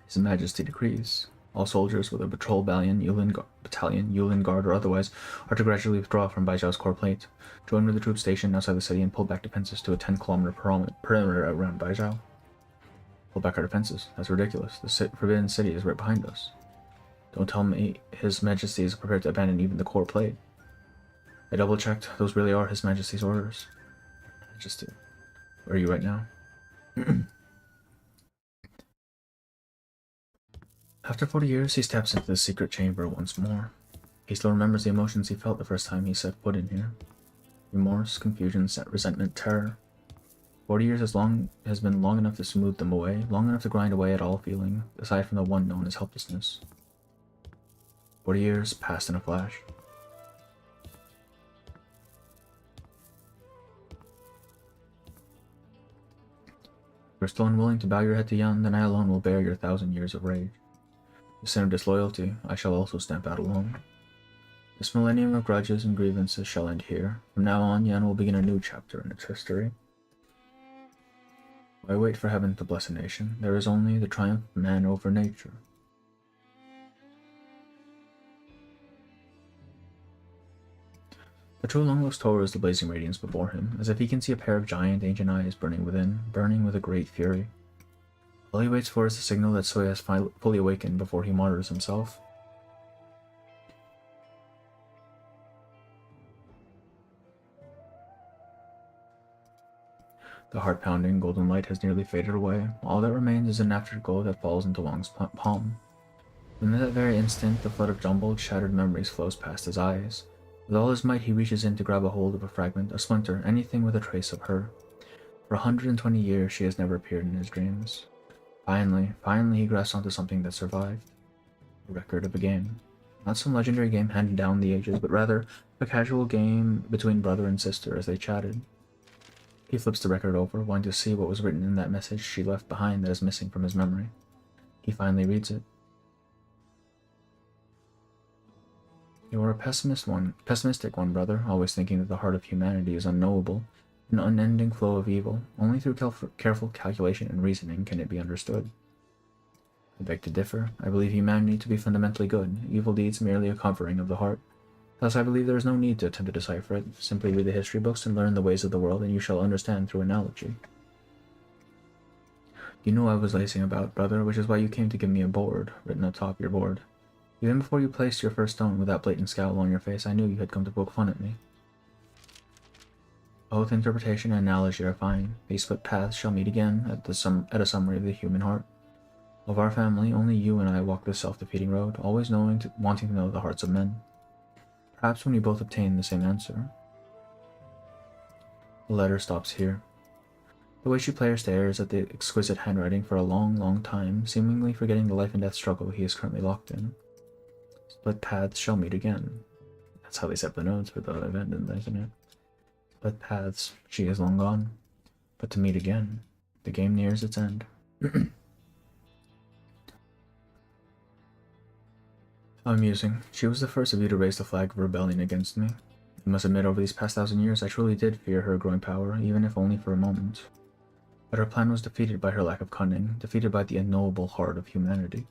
His Majesty decrees. All soldiers, whether patrol battalion, Yulin Guard, or otherwise, are to gradually withdraw from Baizhou's core plate, join with the troops stationed outside the city, and pull back defenses to a 10-kilometer perimeter around Baizhou. Pull back our defenses? That's ridiculous. The Forbidden City is right behind us. Don't tell me His Majesty is prepared to abandon even the core plate. I double-checked. Those really are His Majesty's orders. Majesty. Where are you right now? After 40 years, he steps into the secret chamber once more. He still remembers the emotions he felt the first time he set foot in here. Remorse, confusion, resentment, terror. 40 years has been long enough to smooth them away, long enough to grind away at all feeling, aside from the one known as helplessness. 40 years passed in a flash. If you're still unwilling to bow your head to Yan, then I alone will bear your 1,000 years of rage. The sin of disloyalty I shall also stamp out alone. This millennium of grudges and grievances shall end here. From now on, Yan will begin a new chapter in its history. Why wait for heaven to bless a nation? There is only the triumph of man over nature. The true long looks towards the blazing radiance before him, as if he can see a pair of giant ancient eyes burning within, burning with a great fury. All he waits for is the signal that Soya has fully awakened before he martyrs himself. The heart-pounding golden light has nearly faded away. All that remains is an afterglow that falls into Wang's palm. In that very instant, the flood of jumbled, shattered memories flows past his eyes. With all his might, he reaches in to grab a hold of a fragment, a splinter, anything with a trace of her. For 120 years, she has never appeared in his dreams. Finally, he grasps onto something that survived. A record of a game. Not some legendary game handed down the ages, but rather a casual game between brother and sister as they chatted. He flips the record over, wanting to see what was written in that message she left behind that is missing from his memory. He finally reads it. You are a pessimistic one, brother, always thinking that the heart of humanity is unknowable, an unending flow of evil. Only through careful calculation and reasoning can it be understood. I beg to differ. I believe humanity to be fundamentally good, evil deeds merely a covering of the heart. Thus I believe there is no need to attempt to decipher it. Simply read the history books and learn the ways of the world, and you shall understand through analogy. You knew I was lacing about, brother, which is why you came to give me a board, written atop your board. Even before you placed your first stone with that blatant scowl on your face, I knew you had come to poke fun at me. Both interpretation and analogy are fine. These split paths shall meet again at a summary of the human heart. Of our family, only you and I walk this self-defeating road, always wanting to know the hearts of men. Perhaps when we both obtain the same answer. The letter stops here. The Weishi player stares at the exquisite handwriting for a long, long time, seemingly forgetting the life and death struggle he is currently locked in. Split paths shall meet again. That's how they set the notes for the event, isn't it? Split paths, she is long gone. But to meet again, the game nears its end. How amusing. She was the first of you to raise the flag of rebellion against me. I must admit, over these past 1,000 years, I truly did fear her growing power, even if only for a moment. But her plan was defeated by her lack of cunning, defeated by the unknowable heart of humanity.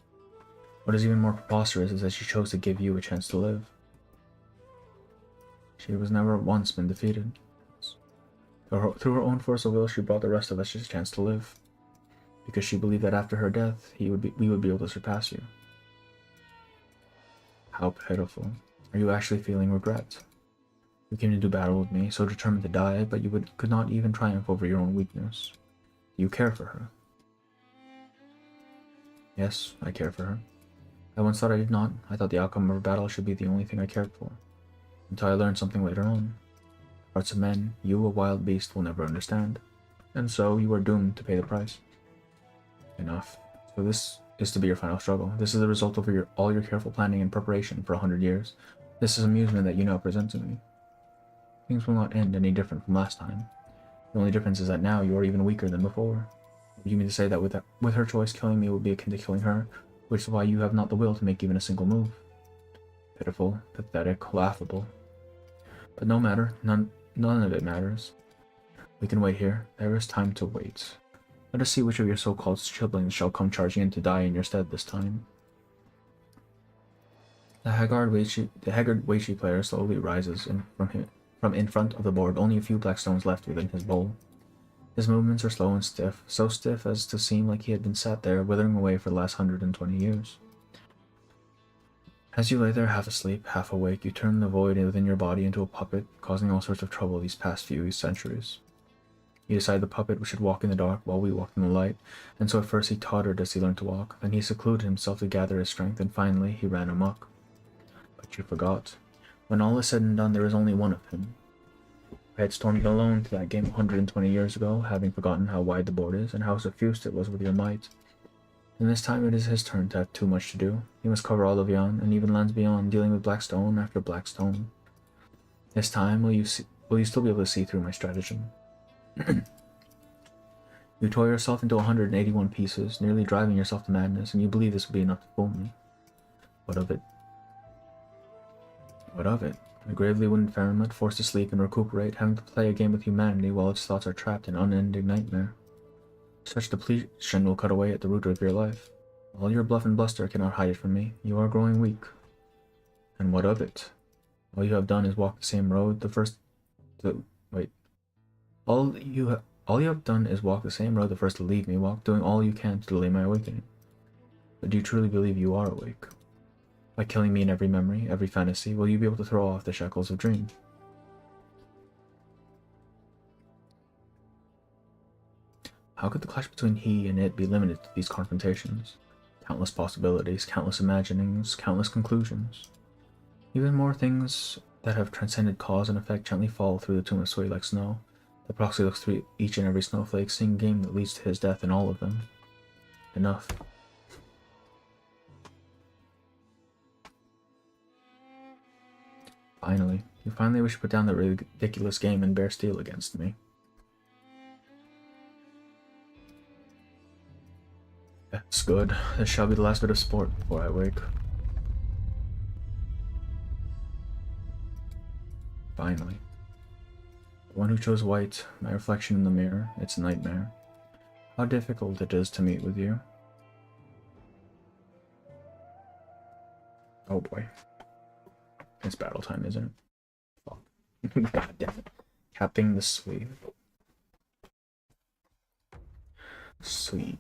What is even more preposterous is that she chose to give you a chance to live. She was never once been defeated. Through her own force of will, she brought the rest of us a chance to live. Because she believed that after her death, we would be able to surpass you. How pitiful. Are you actually feeling regret? You came to do battle with me, so determined to die, but you could not even triumph over your own weakness. Do you care for her? Yes, I care for her. I once thought I did not. I thought the outcome of a battle should be the only thing I cared for. Until I learned something later on. Hearts of men, you, a wild beast, will never understand. And so, you are doomed to pay the price. Enough. So this is to be your final struggle. This is the result of all your careful planning and preparation for 100 years. This is amusement that you now present to me. Things will not end any different from last time. The only difference is that now you are even weaker than before. You mean to say that with her choice, killing me would be akin to killing her, which is why you have not the will to make even a single move. Pitiful, pathetic, laughable. But no matter, none of it matters. We can wait here. There is time to wait. Let us see which of your so-called siblings shall come charging in to die in your stead this time. The haggard Weishi player slowly rises from in front of the board, only a few black stones left within his bowl. His movements are slow and stiff, so stiff as to seem like he had been sat there, withering away for the last 120 years. As you lay there half asleep, half awake, you turn the void within your body into a puppet, causing all sorts of trouble these past few centuries. You decide the puppet should walk in the dark while we walked in the light, and so at first he tottered as he learned to walk, then he secluded himself to gather his strength, and finally he ran amok. But you forgot. When all is said and done, there is only one of him. I had stormed alone to that game 120 years ago, having forgotten how wide the board is, and how suffused it was with your might. And this time it is his turn to have too much to do. He must cover all of Yon, and even lands beyond, dealing with black stone after black stone. This time, will you still be able to see through my stratagem? You tore yourself into 181 pieces, nearly driving yourself to madness, and you believe this will be enough to fool me. What of it? What of it? A gravely wounded Faramut, forced to sleep and recuperate, having to play a game with humanity while its thoughts are trapped in unending nightmare. Such depletion will cut away at the root of your life. All your bluff and bluster cannot hide it from me. You are growing weak. And what of it? All you have done is walk the same road All you have done is walk the same road the first to leave me walk, doing all you can to delay my awakening. But do you truly believe you are awake? By killing me in every memory, every fantasy, will you be able to throw off the shackles of dream? How could the clash between he and it be limited to these confrontations? Countless possibilities, countless imaginings, countless conclusions. Even more things that have transcended cause and effect gently fall through the tomb of Sui like snow. The proxy looks through each and every snowflake, seeing game that leads to his death in all of them. Enough. Finally, you finally wish to put down the ridiculous game and bear steel against me. That's good. This shall be the last bit of sport before I wake. Finally. The one who chose white, my reflection in the mirror, its nightmare. How difficult it is to meet with you. Oh boy. It's battle time, isn't it? Fuck. God damn it. Capping the sleeve. Sweet.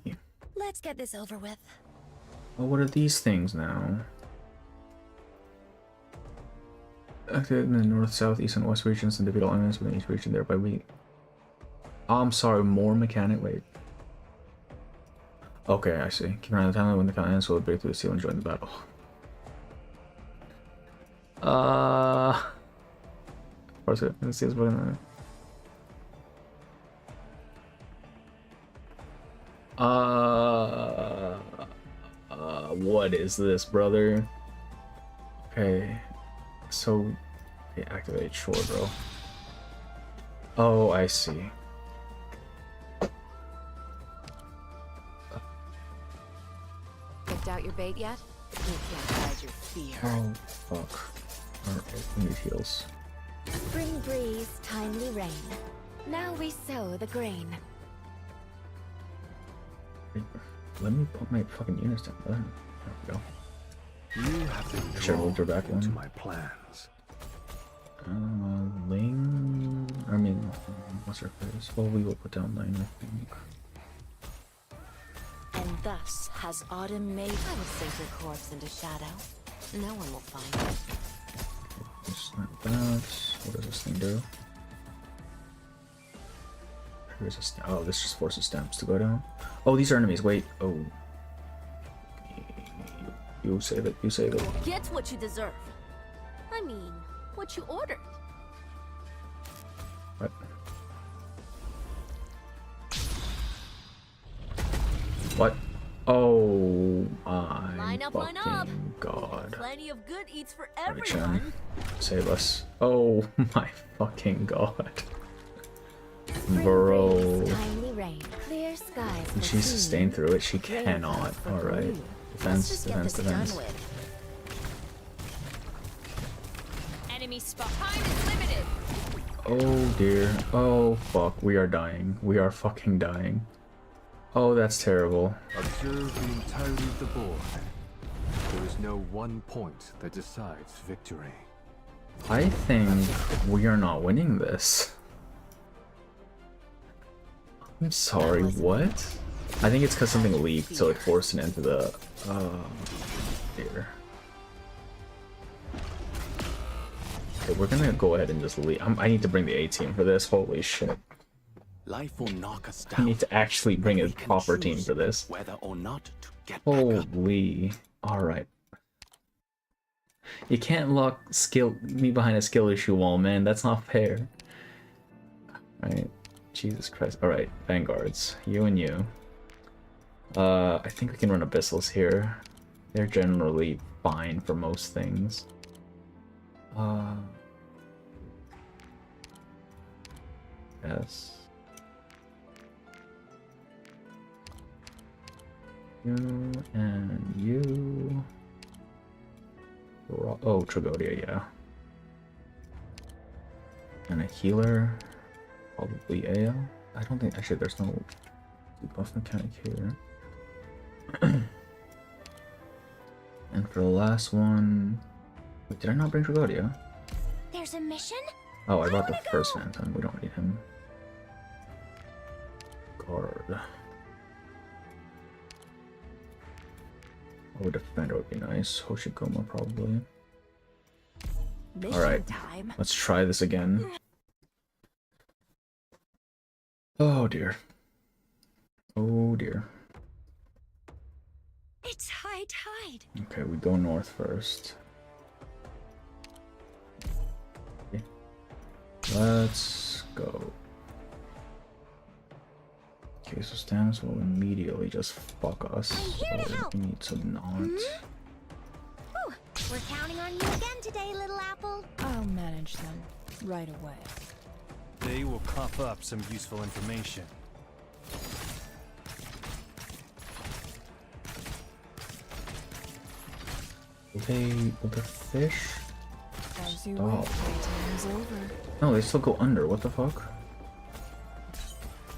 Let's get this over with. Well, what are these things now? Active in the north, south, east, and west regions and defeat all enemies within each region, thereby we... Oh, I'm sorry, more mechanic? Wait. Okay, I see. Keep an eye on the timeline when the count ends, so we'll break through the seal and join the battle. Of course, let's see what's going on. What is this, brother? Okay, so okay, activate, sure, bro. Oh, I see. Picked out your bait yet? You can't hide your fear. Oh, fuck. Alright, we need heals. Spring breeze, timely rain. Now we sow the grain. Let me put my fucking units down there. There we go. You have been Should have moved her back into in. my plans. Ling... I mean, what's her face? Well, we will put down Ling, I think. And thus has autumn made. I will sink your corpse into shadow. No one will find it. Just like that. What does this thing do? Oh, this just forces stamps to go down. Oh, these are enemies. Wait. Oh. You save it. You save it. Get what you deserve. I mean, what you ordered. What? What? Oh my Line up, fucking line up. god. Plenty of good eats for Alright, everyone. Chen. Save us. Oh my fucking god. Bro. Timely rain. Clear skies. Can she sustain through it? She cannot. Alright. Let's Defense, just get defense, this defense. done with. Enemy spot. Time is limited. Oh dear. Oh fuck. We are dying. We are fucking dying. Oh, that's terrible. Observe the entirety of the board. There is no one point that decides victory. I think we are not winning this. I'm sorry, what? I think it's because something leaked, so it forced it into the... here. Okay, we're gonna go ahead and just leave. I need to bring the A-team for this, holy shit. Life will knock us I down. need to actually bring a We can proper team choose for this. whether or not to get back up. Holy... Alright. You can't lock me behind a skill issue wall, man. That's not fair. Alright. Jesus Christ. Alright, Vanguards. You and you. I think we can run Abyssals here. They're generally fine for most things. Yes. You and you. Oh, Tragodia, yeah. And a healer. Probably AL. I don't think, actually, there's no buff mechanic here. And for the last one... Wait, did I not bring Tragodia? There's a mission? Oh, I brought the first Phantom. We don't need him. Guard. Oh, Defender would be nice. Hoshigoma, probably. Alright, Time. let's try this again. Oh dear. Oh dear. It's high tide. Okay, we go north first. Okay. Let's go. Okay, so Stannis will immediately just fuck us. I'm here to So help. we need to not. Ooh, we're counting on you again today, little apple. I'll manage them right away. They will cough up some useful information. Will the fish? As you Stop. wait, playtime's over. No, they still go under. What the fuck?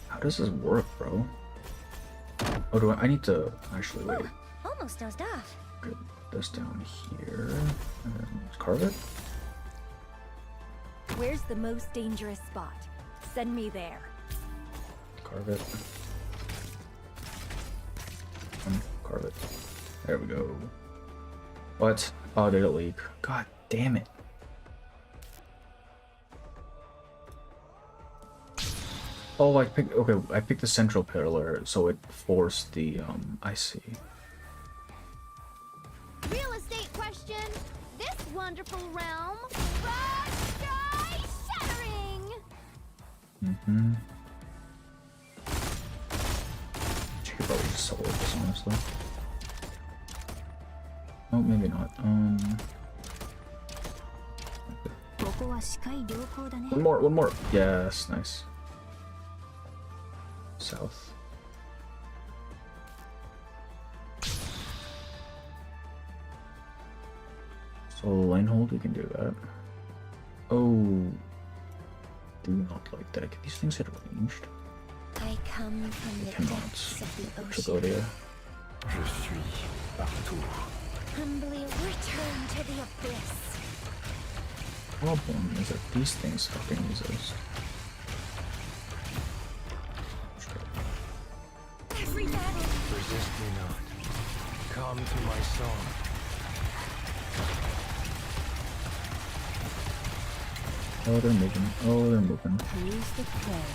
How does this work, bro? Oh, do I need to actually wait? Almost dozed off. Put this down here and then just carve it. Where's the most dangerous spot? Send me there. Carve it. Carve it. There we go. What? Oh, did it leak? God damn it. Oh, I picked. Okay, I picked the central pillar, so it forced the. I see. Real estate question. This wonderful realm. Sky shattering. Mm-hmm. She could probably just solo this, honestly. Oh, maybe not. One more. Yes, nice. South. So lane hold, we can do that. Oh, do not like that. Can these things hit ranged? I come from They the cannot. depths of the ocean. Tragodia. Je suis partout. Humbly return to the abyss. Problem is that these things fucking resist. Every battle. Resist me not. Come to my song. Oh, they're moving. Oh, they're moving. Who's the prey?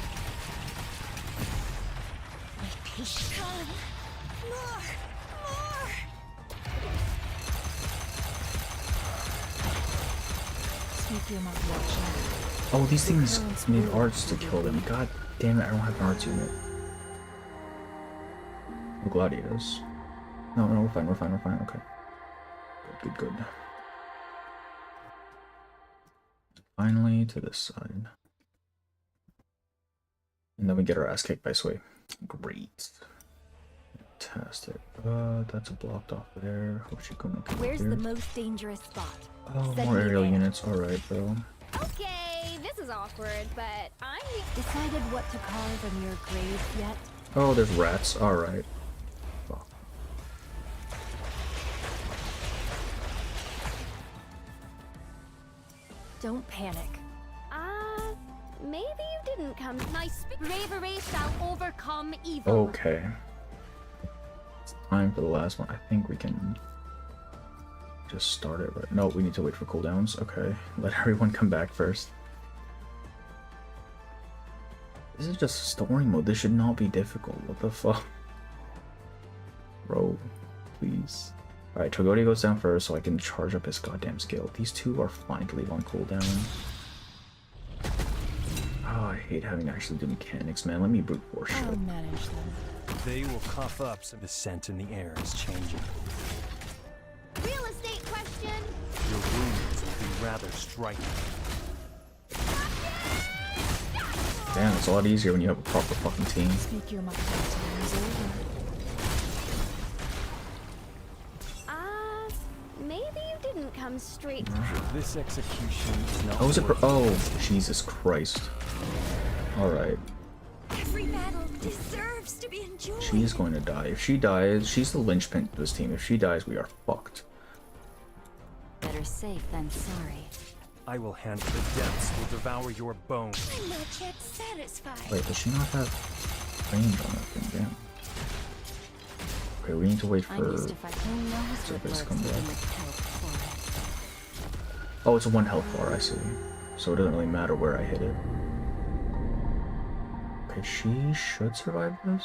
Come. More. Speak your mind, watch Oh, these things need arts to kill them. God damn it, I don't have an arts unit. Oh, gladiators. No, we're fine, okay. Good. Finally, to this side. And then we get our ass kicked by Sway. Great. Fantastic. That's blocked off there. What's she gonna come Where's here? the most dangerous spot? Oh, Send more me aerial there. units. Alright, bro. Okay, this is awkward, but I'm decided what to carve on your grave yet. Oh, there's rats. Alright. Fuck. Don't panic. Maybe you didn't come. My bravery shall overcome evil. Okay. It's time for the last one. I think we can just start it, but no, we need to wait for cooldowns. Okay, let everyone come back first. This is just story mode. This should not be difficult. What the fuck? Bro, please. Alright, Trogody goes down first so I can charge up his goddamn skill. These two are fine to leave on cooldown. Oh, I hate having to actually do mechanics, man. Let me brute force shit. I'll manage them. They will cough up some. The scent in the air is changing. Real estate question. Your wounds will be rather striking. Damn, it's a lot easier when you have a proper fucking team. Speak your mind, time is over. Maybe you didn't come straight. This execution is not. Oh, is it? worth Oh, Jesus Christ. Alright. Every battle deserves to be enjoyed. She is going to die. If she dies, she's the linchpin to this team. If she dies, we are fucked. Better safe than sorry. I will hand the depths will devour your bones. I'm not yet satisfied. Wait, does she not have range on that thing? Damn. Okay, we need to wait I'm for used to fighting those Surface with come lurks back. even with health for Oh, it's a 1 health bar, I see. So it doesn't really matter where I hit it. Okay, she should survive this.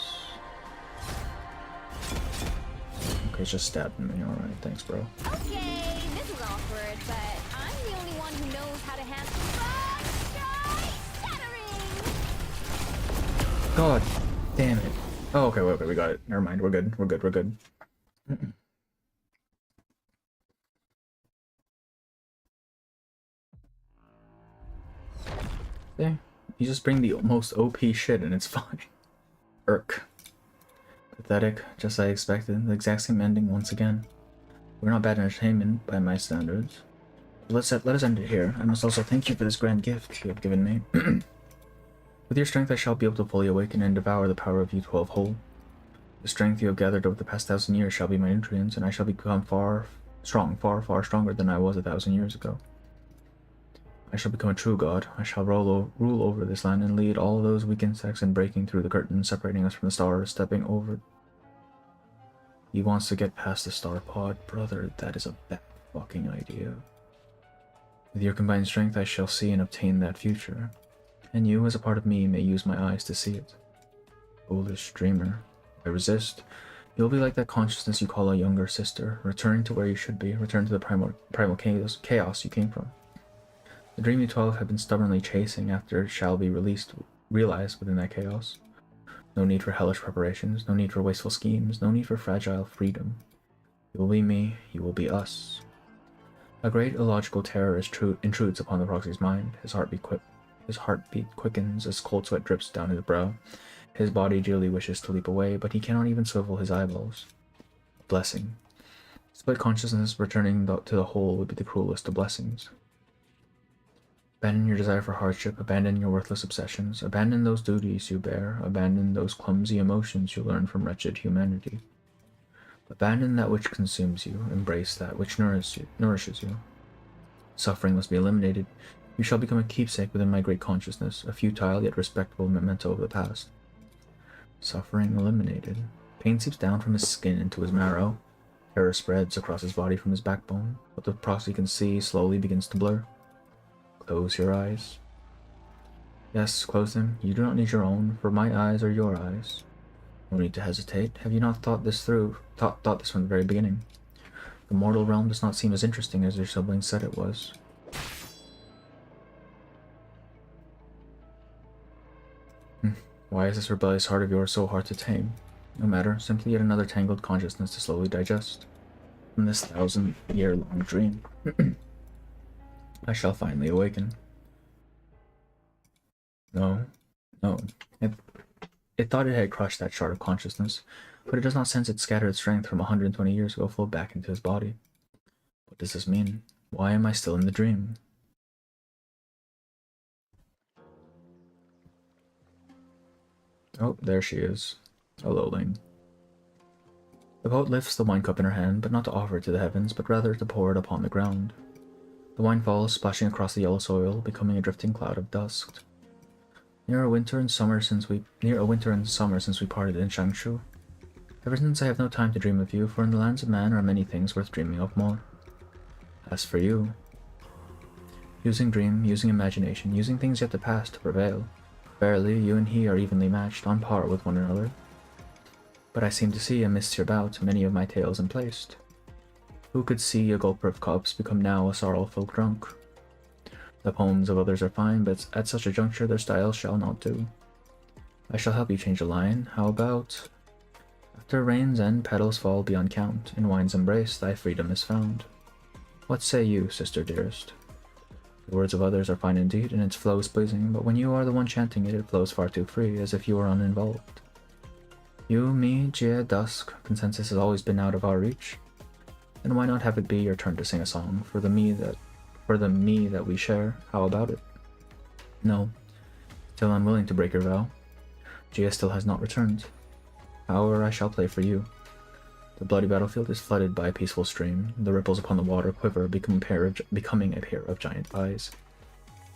Okay, it's just stabbing me. Alright, thanks, bro. Okay, this is awkward, but I'm the only one who knows how to handle shattering. God damn it. Oh, okay, okay, we got it. Never mind, we're good. We're good. Yeah, you just bring the most OP shit and it's fine. Irk. Pathetic, just as I expected. The exact same ending once again. We're not bad entertainment by my standards. Let us end it here. I must also thank you for this grand gift you have given me. With your strength I shall be able to fully awaken and devour the power of U12 whole. The strength you have gathered over the past 1,000 years shall be my nutrients, and I shall become far stronger than I was 1,000 years ago. I shall become a true god. I shall rule over this land and lead all those weak insects in breaking through the curtain separating us from the stars, stepping over. He wants to get past the star pod. Brother, that is a bad fucking idea. With your combined strength I shall see and obtain that future. And you, as a part of me, may use my eyes to see it. Foolish dreamer. I resist. You'll be like that consciousness you call a younger sister. Return to where you should be. Return to the primal chaos you came from. The dream you 12 have been stubbornly chasing after it shall be realized within that chaos. No need for hellish preparations, no need for wasteful schemes, no need for fragile freedom. You will be me, you will be us. A great illogical terror intrudes upon the proxy's mind. His heartbeat quickens as cold sweat drips down his brow. His body dearly wishes to leap away, but he cannot even swivel his eyeballs. Blessing. Split consciousness returning to the whole would be the cruelest of blessings. Abandon your desire for hardship, abandon your worthless obsessions, abandon those duties you bear, abandon those clumsy emotions you learn from wretched humanity. Abandon that which consumes you, embrace that which nourishes you. Suffering must be eliminated. You shall become a keepsake within my great consciousness, a futile yet respectable memento of the past. Suffering eliminated. Pain seeps down from his skin into his marrow. Terror spreads across his body from his backbone. What the proxy can see slowly begins to blur. Close your eyes. Yes, close them. You do not need your own, for my eyes are your eyes. No need to hesitate. Have you not thought this through? Thought this from the very beginning? The mortal realm does not seem as interesting as your siblings said it was. Why is this rebellious heart of yours so hard to tame? No matter, simply yet another tangled consciousness to slowly digest. From this 1,000-year-long dream, I shall finally awaken. No, no. It thought it had crushed that shard of consciousness, but it does not sense its scattered strength from 120 years ago flow back into his body. What does this mean? Why am I still in the dream? Oh, there she is. Hello, Ling. The poet lifts the wine cup in her hand, but not to offer it to the heavens, but rather to pour it upon the ground. The wine falls, splashing across the yellow soil, becoming a drifting cloud of dust. Near a winter and summer since we parted in Shangshu. Ever since I have no time to dream of you, for in the lands of man are many things worth dreaming of more. As for you, using dream, using imagination, using things yet to pass to prevail. Verily, you and he are evenly matched, on par with one another. But I seem to see, amidst your bout, many of my tales emplaced. Who could see a gulper of cups become now a sorrowful drunk? The poems of others are fine, but at such a juncture their style shall not do. I shall help you change a line. How about? After rain's end, petals fall beyond count. In wine's embrace, thy freedom is found. What say you, sister dearest? The words of others are fine indeed, and its flow is pleasing, but when you are the one chanting it, it flows far too free, as if you were uninvolved. You, me, Jie, dusk, consensus has always been out of our reach. Then why not have it be your turn to sing a song for the me that we share? How about it? No, still unwilling to break your vow. Jia still has not returned. However, I shall play for you. The bloody battlefield is flooded by a peaceful stream. The ripples upon the water quiver, becoming a pair of giant eyes.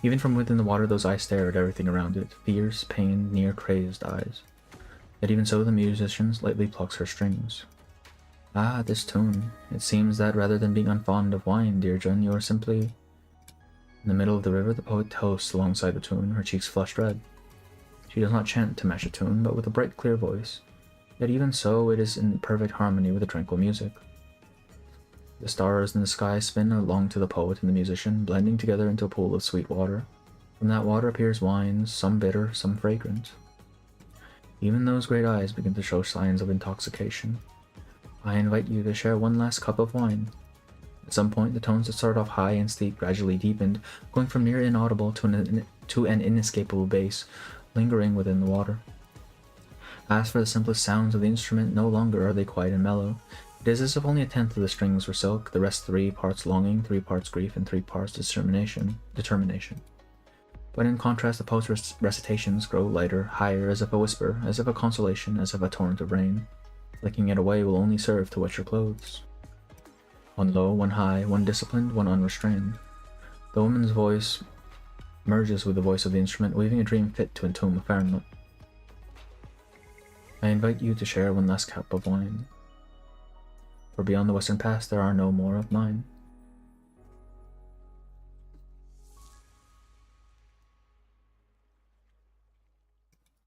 Even from within the water, those eyes stare at everything around it, fierce, pained, near crazed eyes. Yet even so, the musician lightly plucks her strings. Ah, this tune. It seems that rather than being unfond of wine, dear Jun, you are simply... In the middle of the river, the poet toasts alongside the tune, her cheeks flushed red. She does not chant to match a tune, but with a bright, clear voice. Yet even so, it is in perfect harmony with the tranquil music. The stars in the sky spin along to the poet and the musician, blending together into a pool of sweet water. From that water appears wines, some bitter, some fragrant. Even those great eyes begin to show signs of intoxication. I invite you to share one last cup of wine. At some point, the tones that started off high and steep gradually deepened, going from near inaudible to an inescapable bass, lingering within the water. As for the simplest sounds of the instrument, no longer are they quiet and mellow. It is as if only a tenth of the strings were silk, the rest 3 parts longing, 3 parts grief, and 3 parts determination. But in contrast, the poet's recitations grow lighter, higher, as if a whisper, as if a consolation, as if a torrent of rain. Flicking it away will only serve to wet your clothes. One low, one high, one disciplined, one unrestrained. The woman's voice merges with the voice of the instrument, weaving a dream fit to entomb a firmament. I invite you to share one last cup of wine. For beyond the western pass there are no more of mine.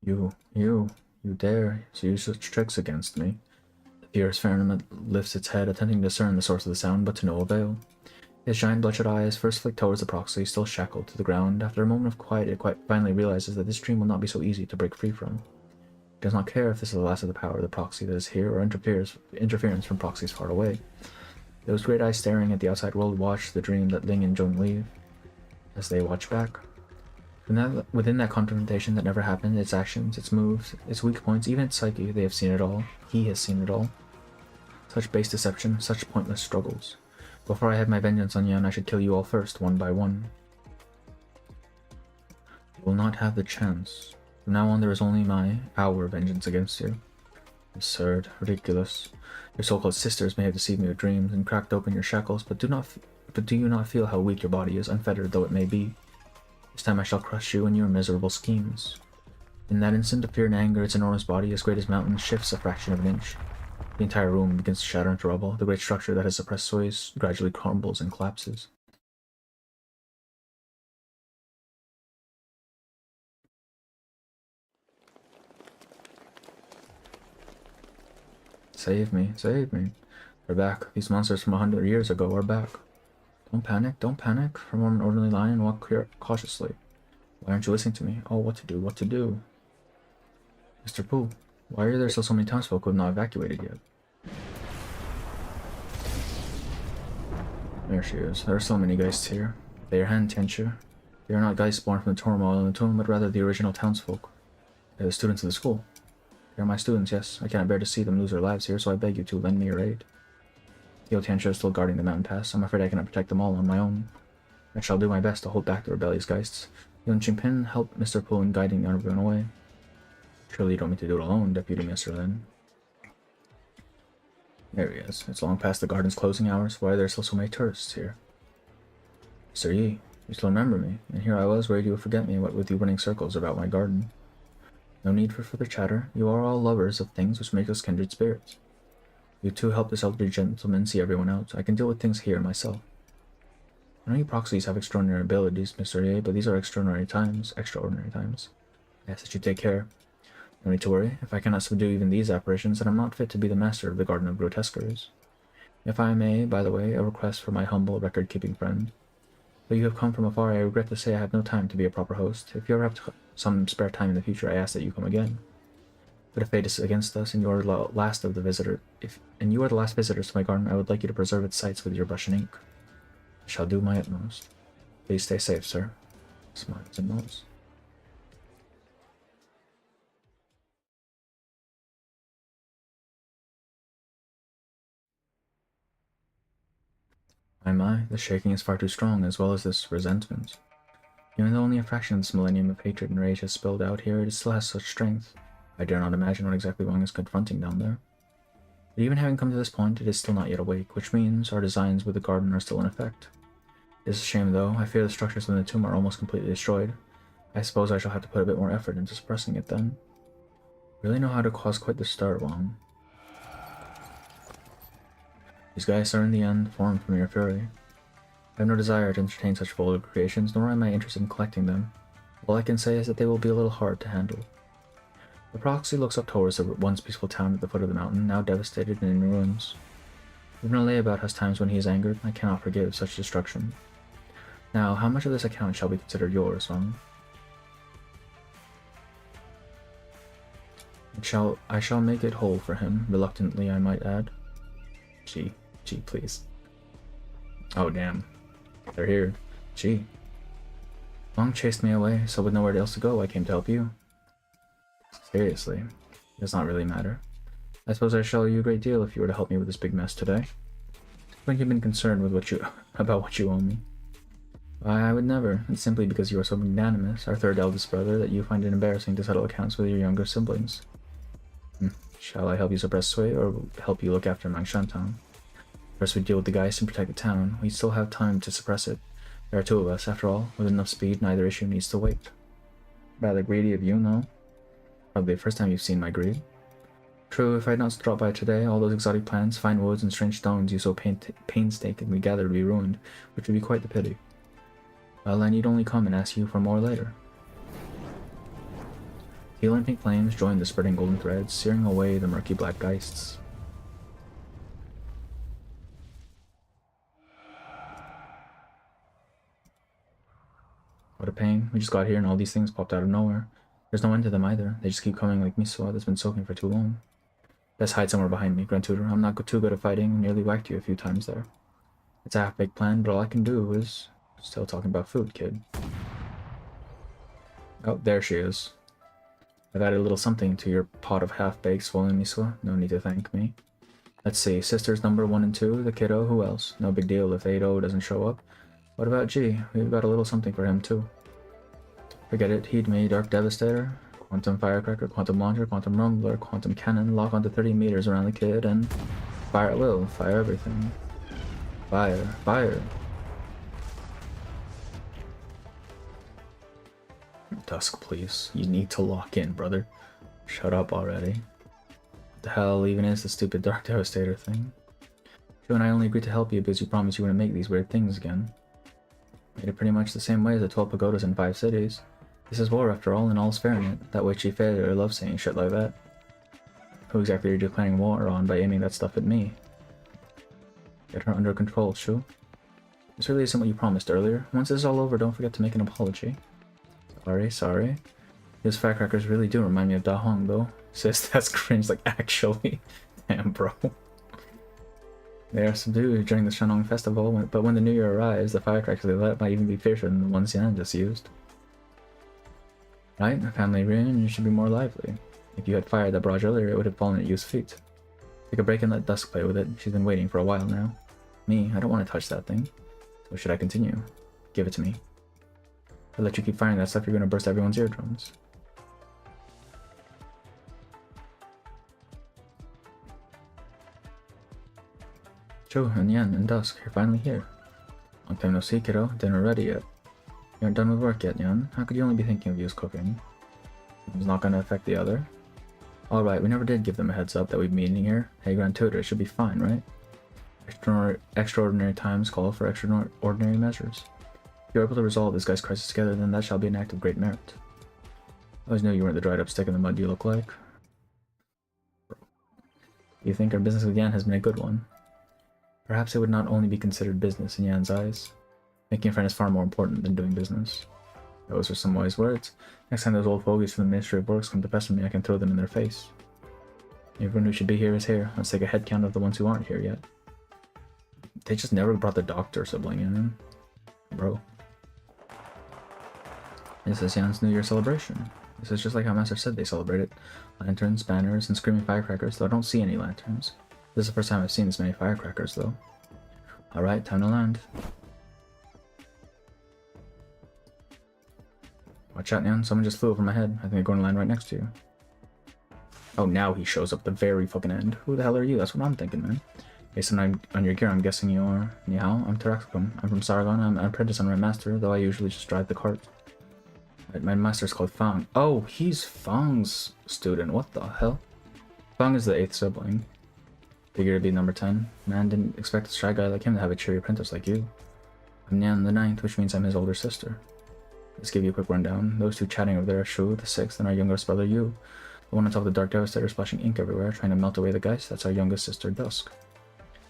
You dare to use such tricks against me. The fierce firmament lifts its head, attempting to discern the source of the sound, but to no avail. His giant bloodshot eyes first flick towards the proxy, still shackled to the ground. After a moment of quiet, it quite finally realizes that this dream will not be so easy to break free from. It does not care if this is the last of the power of the proxy that is here, or interference from proxies far away. Those great eyes staring at the outside world watch the dream that Ling and Zhong leave. As they watch back, within that confrontation that never happened, its actions, its moves, its weak points, even its psyche, they have seen it all. He has seen it all. Such base deception, such pointless struggles. Before I have my vengeance on Yan, I should kill you all first, one by one. You will not have the chance. From now on, there is only our vengeance against you. Absurd, ridiculous. Your so-called sisters may have deceived me with dreams and cracked open your shackles, but do you not feel how weak your body is, unfettered though it may be? This time I shall crush you and your miserable schemes. In that instant of fear and anger, its enormous body, as great as mountains, shifts a fraction of an inch. The entire room begins to shatter into rubble. The great structure that has suppressed Soyuz gradually crumbles and collapses. Save me, save me. They're back. These monsters from 100 years ago are back. Don't panic, don't panic. Form an orderly line and walk cautiously. Why aren't you listening to me? Oh, what to do, what to do. Mr. Pooh, why are there still so many townsfolk who have not evacuated yet? There she is. There are so many geists here. They are hand tincture. They are not geists born from the turmoil in the tomb, but rather the original townsfolk. They are the students of the school. They are my students, yes. I cannot bear to see them lose their lives here, so I beg you to lend me your aid. The Tiantia is still guarding the mountain pass. I'm afraid I cannot protect them all on my own. I shall do my best to hold back the rebellious geists. Yun Qingpin help Mr. Pooh in guiding everyone away. Surely you don't mean to do it alone, Deputy Mr. Lin. There he is. It's long past the garden's closing hours. Why are there still so many tourists here? Sir Yi, you still remember me, and here I was worried you would forget me, what with you running circles about my garden. No need for further chatter. You are all lovers of things which make us kindred spirits. You two help this elderly gentleman see everyone out. I can deal with things here myself. I know you proxies have extraordinary abilities, Mr. Ye, but these are extraordinary times. I ask that you take care. No need to worry. If I cannot subdue even these apparitions, then I'm not fit to be the master of the Garden of Grotesqueries. If I may, by the way, a request for my humble record-keeping friend. Though you have come from afar, I regret to say I have no time to be a proper host. If you ever have some spare time in the future, I ask that you come again. But if fate is against us, and you are the last visitors to my garden, I would like you to preserve its sights with your brush and ink. I shall do my utmost. Please stay safe, sir. Smiles and nods. My, the shaking is far too strong, as well as this resentment. Even though only a fraction of this millennium of hatred and rage has spilled out here, it still has such strength. I dare not imagine what exactly Wang is confronting down there. But even having come to this point, it is still not yet awake, which means our designs with the garden are still in effect. It is a shame, though. I fear the structures within the tomb are almost completely destroyed. I suppose I shall have to put a bit more effort into suppressing it then. Really know how to cause quite the stir, Wang. These guys are in the end formed from your fury. I have no desire to entertain such vulgar creations, nor am I interested in collecting them. All I can say is that they will be a little hard to handle. The proxy looks up towards the once peaceful town at the foot of the mountain, now devastated and in ruins. Even Layabout has times when he is angered. I cannot forgive such destruction. Now, how much of this account shall be considered yours, Wang? I shall make it whole for him, reluctantly I might add. Gee, please. Oh damn. They're here. Gee. Wang chased me away, so with nowhere else to go, I came to help you. Seriously. It does not really matter. I suppose I shall owe you a great deal if you were to help me with this big mess today. When you've been concerned with about what you owe me. Why, I would never. It's simply because you are so magnanimous, our third eldest brother, that you find it embarrassing to settle accounts with your younger siblings. Shall I help you suppress Sui, or help you look after Mangshantan? First we deal with the geist and protect the town. We still have time to suppress it. There are two of us, after all. With enough speed, neither issue needs to wait. Rather greedy of you, no? Probably the first time you've seen my greed. True, if I had not dropped by today, all those exotic plants, fine woods, and strange stones you so painstakingly gathered would be ruined, which would be quite the pity. Well, I need only come and ask you for more later. Teal and pink flames join the spreading golden threads, searing away the murky black geists. What a pain. We just got here and all these things popped out of nowhere. There's no end to them either. They just keep coming like miso that's been soaking for too long. Best hide somewhere behind me, Grand Tutor. I'm not too good at fighting. Nearly whacked you a few times there. It's a half-baked plan, but all I can do is... Still talking about food, kid. Oh, there she is. I've added a little something to your pot of half-baked swollen miso. No need to thank me. Let's see. Sisters number 1 and 2, the kiddo, who else? No big deal if 8-0 doesn't show up. What about G? We've got a little something for him, too. Forget it. Heed me, Dark Devastator. Quantum Firecracker, Quantum Launcher, Quantum Rumbler, Quantum Cannon. Lock onto 30 meters around the kid and... Fire at will. Fire everything. Fire. Fire. Dusk, please. You need to lock in, brother. Shut up already. What the hell even is the stupid Dark Devastator thing? Joe and I only agreed to help you because you promised you wouldn't make these weird things again. Made it pretty much the same way as the 12 pagodas in 5 cities. This is war after all, and all's fair in it. That way Chief Failure loves saying shit like that. Who exactly are you declaring war on by aiming that stuff at me? Get her under control, Shu. This really isn't what you promised earlier. Once this is all over, don't forget to make an apology. Sorry. Those firecrackers really do remind me of Da Hong, though. Says that's cringe, like, actually. Damn, bro. They are subdued during the Shenong festival, but when the new year arrives, the firecrackers they let might even be fiercer than the ones Yan just used. Right? A family reunion should be more lively. If you had fired that barrage earlier, it would have fallen at Yu's feet. Take a break and let Dusk play with it. She's been waiting for a while now. Me, I don't want to touch that thing. So should I continue? Give it to me. If I let you keep firing that stuff, you're going to burst everyone's eardrums. Joe and Yan and Dusk, you're finally here. Long time no see, kiddo. Dinner ready yet? You aren't done with work yet, Yan. How could you only be thinking of Yu's cooking? It's not going to affect the other. Alright, we never did give them a heads up that we'd be meeting here. Hey, Grand Tutor, it should be fine, right? Extraordinary times call for extraordinary measures. If you're able to resolve this guy's crisis together, then that shall be an act of great merit. I always knew you weren't the dried up stick in the mud you look like. You think our business with Yan has been a good one? Perhaps it would not only be considered business in Yan's eyes. Making a friend is far more important than doing business. Those are some wise words. Next time those old fogies from the Ministry of Works come to pester me, I can throw them in their face. Everyone who should be here is here. Let's take a head count of the ones who aren't here yet. They just never brought the doctor sibling in. Bro. This is Yan's New Year celebration. This is just like how Master said they celebrate it. Lanterns, banners, and screaming firecrackers, though I don't see any lanterns. This is the first time I've seen this many firecrackers, though. Alright, time to land. Watch out, Yan. Someone just flew over my head. I think they're going to land right next to you. Oh, now he shows up at the very fucking end. Who the hell are you? That's what I'm thinking, man. Based on your gear, I'm guessing you're... Ni hao, I'm Taraxacum. I'm from Sargon. I'm an apprentice under my master, though I usually just drive the cart. My master's called Fang. Oh, he's Fang's student. What the hell? Fang is the 8th sibling. Figured it'd be number 10. Man, didn't expect a shy guy like him to have a cheery apprentice like you. I'm Nyan the 9th, which means I'm his older sister. Let's give you a quick rundown. Those two chatting over there are Shu, the 6th, and our youngest brother Yu. The one on top of the Dark Devastator splashing ink everywhere, trying to melt away the geist, that's our youngest sister Dusk.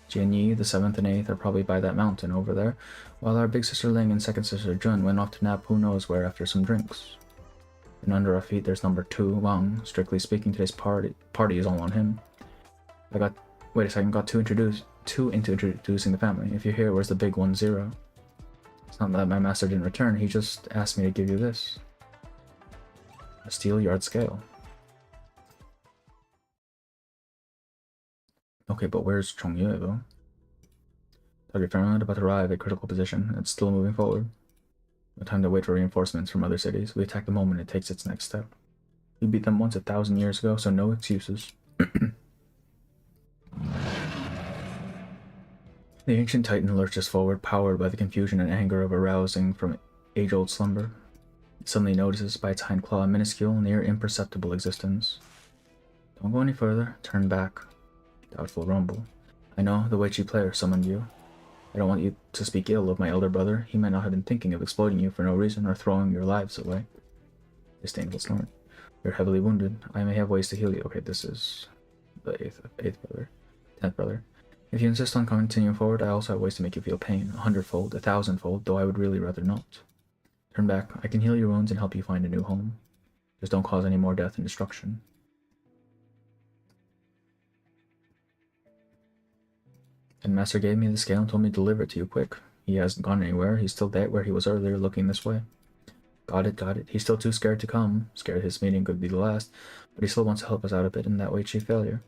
Jian Yi, the 7th and 8th, are probably by that mountain over there, while our big sister Ling and second sister Jun went off to nap who knows where after some drinks. And under our feet there's number 2, Wang. Strictly speaking, today's party is all on him. Wait a second, got two into introducing the family. If you're here, where's the big 1-0? It's not that my master didn't return, he just asked me to give you this. A steel yard scale. Okay, but where's Chongyue though? Target Fairmont about to arrive at critical position. It's still moving forward. No time to wait for reinforcements from other cities. We attack the moment it takes its next step. We beat them once 1,000 years ago, so no excuses. The ancient titan lurches forward, powered by the confusion and anger of arousing from age-old slumber. It suddenly notices by its hind claw a minuscule, near imperceptible existence. Don't go any further. Turn back. Doubtful rumble. I know, the witchy player summoned you. I don't want you to speak ill of my elder brother. He might not have been thinking of exploiting you for no reason or throwing your lives away. Disdainful snort. You're heavily wounded. I may have ways to heal you. Okay, this is the 8th brother. 10th brother. If you insist on continuing forward, I also have ways to make you feel pain. 100-fold, 1,000-fold, though I would really rather not. Turn back. I can heal your wounds and help you find a new home. Just don't cause any more death and destruction. And Master gave me the scale and told me to deliver it to you quick. He hasn't gone anywhere. He's still there where he was earlier, looking this way. Got it. He's still too scared to come. Scared his meeting could be the last, but he still wants to help us out a bit, and that way achieve failure.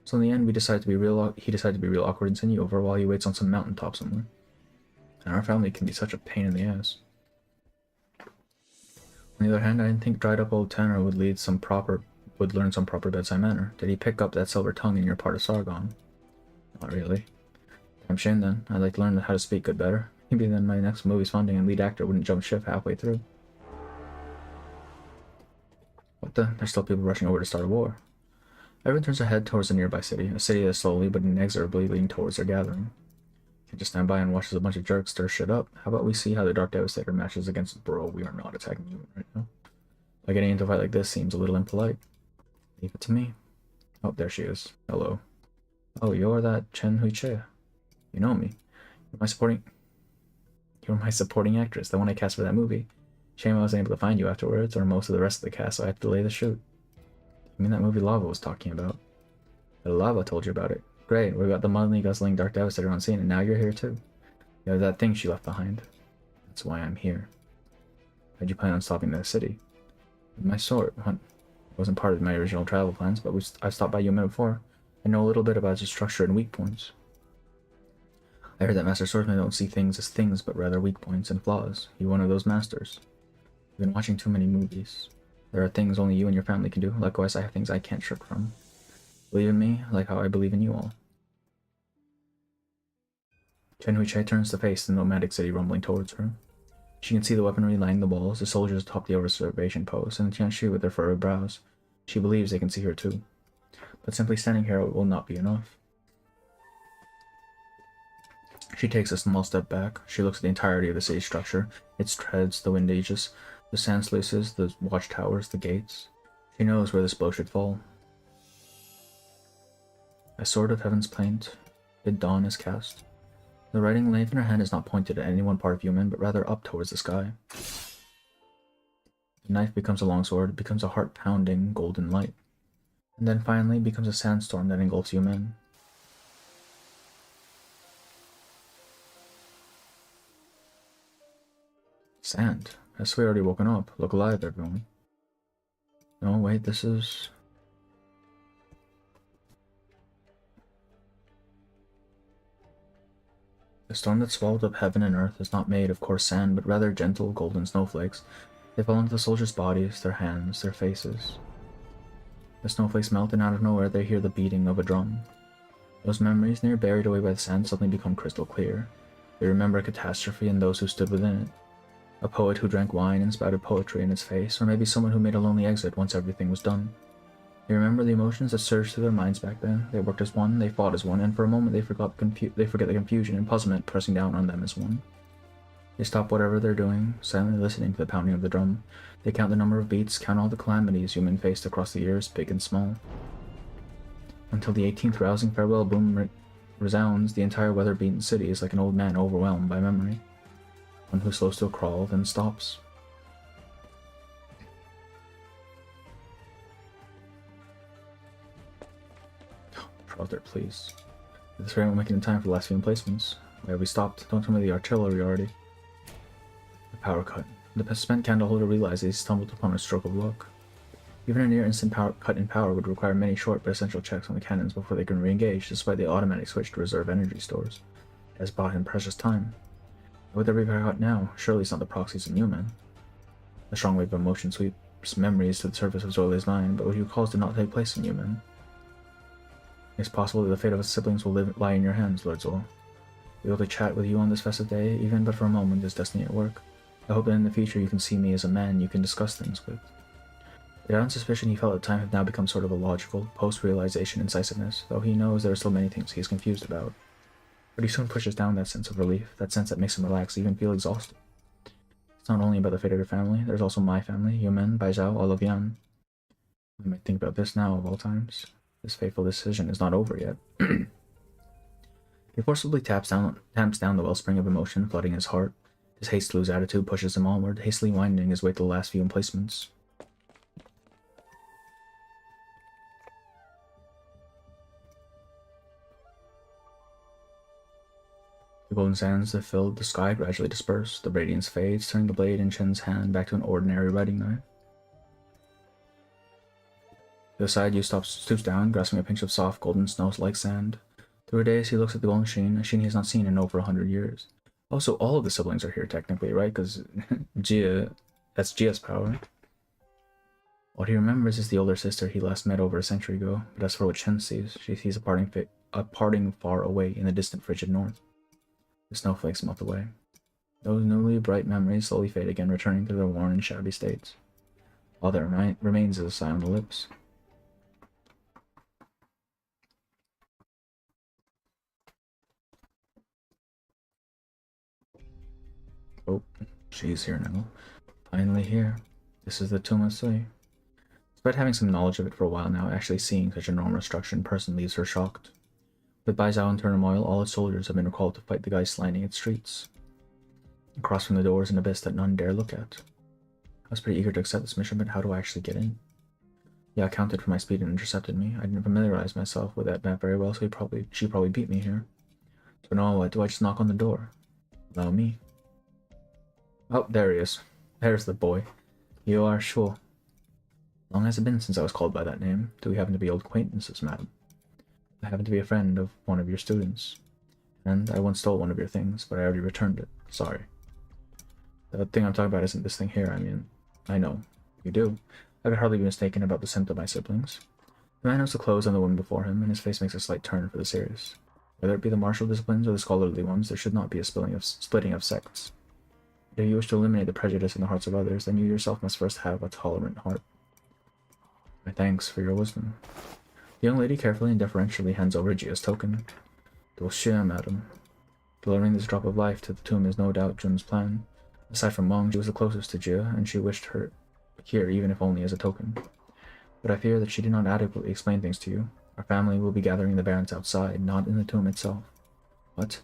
So in the end, he decided to be real awkward and send you over while he waits on some mountaintop somewhere. And our family can be such a pain in the ass. On the other hand, I didn't think dried up old Tanner would learn some proper bedside manner. Did he pick up that silver tongue in your part of Sargon? Not really. Damn shame then. I'd like to learn how to speak good better. Maybe then my next movie's funding and lead actor wouldn't jump ship halfway through. What the? There's still people rushing over to start a war. Everyone turns their head towards a nearby city, a city that's slowly but inexorably leading towards their gathering. Can't just stand by and watch as a bunch of jerks stir shit up. How about we see how the Dark Devastator matches against bro? We are not attacking you right now. Like getting into a fight like this seems a little impolite. Leave it to me. Oh, there she is. Hello. Oh, you're that Chen Hui-che. You know me. You're my supporting actress, the one I cast for that movie. Shame I wasn't able to find you afterwards, or most of the rest of the cast, so I had to delay the shoot. You mean that movie Lava was talking about? The Lava told you about it. Great, we got the muddy, guzzling Dark Devastator on scene, and now you're here too. You know that thing she left behind. That's why I'm here. How'd you plan on stopping the city? With my sword. It wasn't part of my original travel plans, but I've stopped by Yumen before. I know a little bit about its structure and weak points. I heard that Master Swordsmen don't see things as things, but rather weak points and flaws. You're one of those masters. You've been watching too many movies. There are things only you and your family can do. Likewise, I have things I can't shirk from. Believe in me, like how I believe in you all. Chen Huiche turns to face the nomadic city rumbling towards her. She can see the weaponry lining the walls, the soldiers atop the observation post, and the Tianshi with their furrowed brows. She believes they can see her too. But simply standing here will not be enough. She takes a small step back. She looks at the entirety of the city structure, its treads, the wind aegis, the sand sluices, the watchtowers, the gates. She knows where this blow should fall. A sword of heaven's plaint, bid dawn is cast. The writing knife in her hand is not pointed at any one part of Yumen, but rather up towards the sky. The knife becomes a longsword, becomes a heart-pounding golden light, and then finally becomes a sandstorm that engulfs Yumen. Sand. I swear already woken up. Look alive, everyone. No, wait, this is... The storm that swallowed up heaven and earth is not made of coarse sand, but rather gentle golden snowflakes. They fall into the soldiers' bodies, their hands, their faces. The snowflakes melt, and out of nowhere they hear the beating of a drum. Those memories, near buried away by the sand, suddenly become crystal clear. They remember a catastrophe and those who stood within it. A poet who drank wine and spouted poetry in its face, or maybe someone who made a lonely exit once everything was done. They remember the emotions that surged through their minds back then. They worked as one, they fought as one, and for a moment they forget the confusion and puzzlement pressing down on them as one. They stop whatever they're doing, silently listening to the pounding of the drum. They count the number of beats, count all the calamities Yumen faced across the years, big and small. Until the 18th rousing farewell boom resounds, the entire weather-beaten city is like an old man overwhelmed by memory. One who slows to a crawl, then stops. Brother, please. At this rate, we're making in time for the last few emplacements. Why have we stopped? Don't tell me the artillery already. The power cut. The spent candle holder realized he stumbled upon a stroke of luck. Even a near-instant cut in power would require many short but essential checks on the cannons before they can re-engage, despite the automatic switch to reserve energy stores. It has bought him precious time. Would there be power cut now? Surely it's not the proxies in Yumen. A strong wave of emotion sweeps memories to the surface of Zoile's mind, but what he calls did not take place in Yumen. It's possible that the fate of his siblings will lie in your hands, Lord Zol. Be able to chat with you on this festive day, even but for a moment, is destiny at work. I hope that in the future you can see me as a man you can discuss things with. The unsuspicion he felt at the time have now become sort of a logical, post-realization incisiveness, though he knows there are still many things he is confused about. But he soon pushes down that sense of relief, that sense that makes him relax, even feel exhausted. It's not only about the fate of your family, there's also my family, Yumen, Baizhao, all of Yan. I might think about this now, of all times. This fateful decision is not over yet. He forcibly tamps down the wellspring of emotion flooding his heart. His haste to lose attitude pushes him onward, hastily winding his way to the last few emplacements. The golden sands that filled the sky gradually disperse. The radiance fades, turning the blade in Chen's hand back to an ordinary writing knife. To the side, Yu stoops down, grasping a pinch of soft golden snow like sand. Through her days, he looks at the golden sheen, a sheen he has not seen in over 100 years. Also, all of the siblings are here technically, right? Because that's Jia's power. What he remembers is the older sister he last met over a century ago, but as for what Chen sees, she sees a parting far away in the distant frigid north. The snowflakes melt away. Those newly bright memories slowly fade again, returning to their worn and shabby states. All that remains is a sigh on the lips. Oh, she's here now. Finally here. This is the Tomb of Sui. Despite having some knowledge of it for a while now, actually seeing such enormous structure in person leaves her shocked. With Baizhao in turmoil, all its soldiers have been recalled to fight the guys lining its streets. Across from the door is an abyss that none dare look at. was pretty eager to accept this mission, but how do I actually get in? Yeah, accounted for my speed and intercepted me. I didn't familiarize myself with that map very well, so she probably beat me here. So now what? Do I just knock on the door? Allow me. Oh, there he is. There's the boy. You are sure. How long has it been since I was called by that name? Do we happen to be old acquaintances, madam? I happen to be a friend of one of your students. And I once stole one of your things, but I already returned it. Sorry. The thing I'm talking about isn't this thing here, I mean, I know. You do. I could hardly be mistaken about the scent of my siblings. The man knows the clothes on the woman before him, and his face makes a slight turn for the serious. Whether it be the martial disciplines or the scholarly ones, there should not be a splitting of sects. If you wish to eliminate the prejudice in the hearts of others, then you yourself must first have a tolerant heart. My thanks for your wisdom. The young lady carefully and deferentially hands over Jia's token. To share, madam. Delivering this drop of life to the tomb is no doubt Jun's plan. Aside from Mong, she was the closest to Jia, and she wished her here even if only as a token. But I fear that she did not adequately explain things to you. Our family will be gathering the barons outside, not in the tomb itself. What?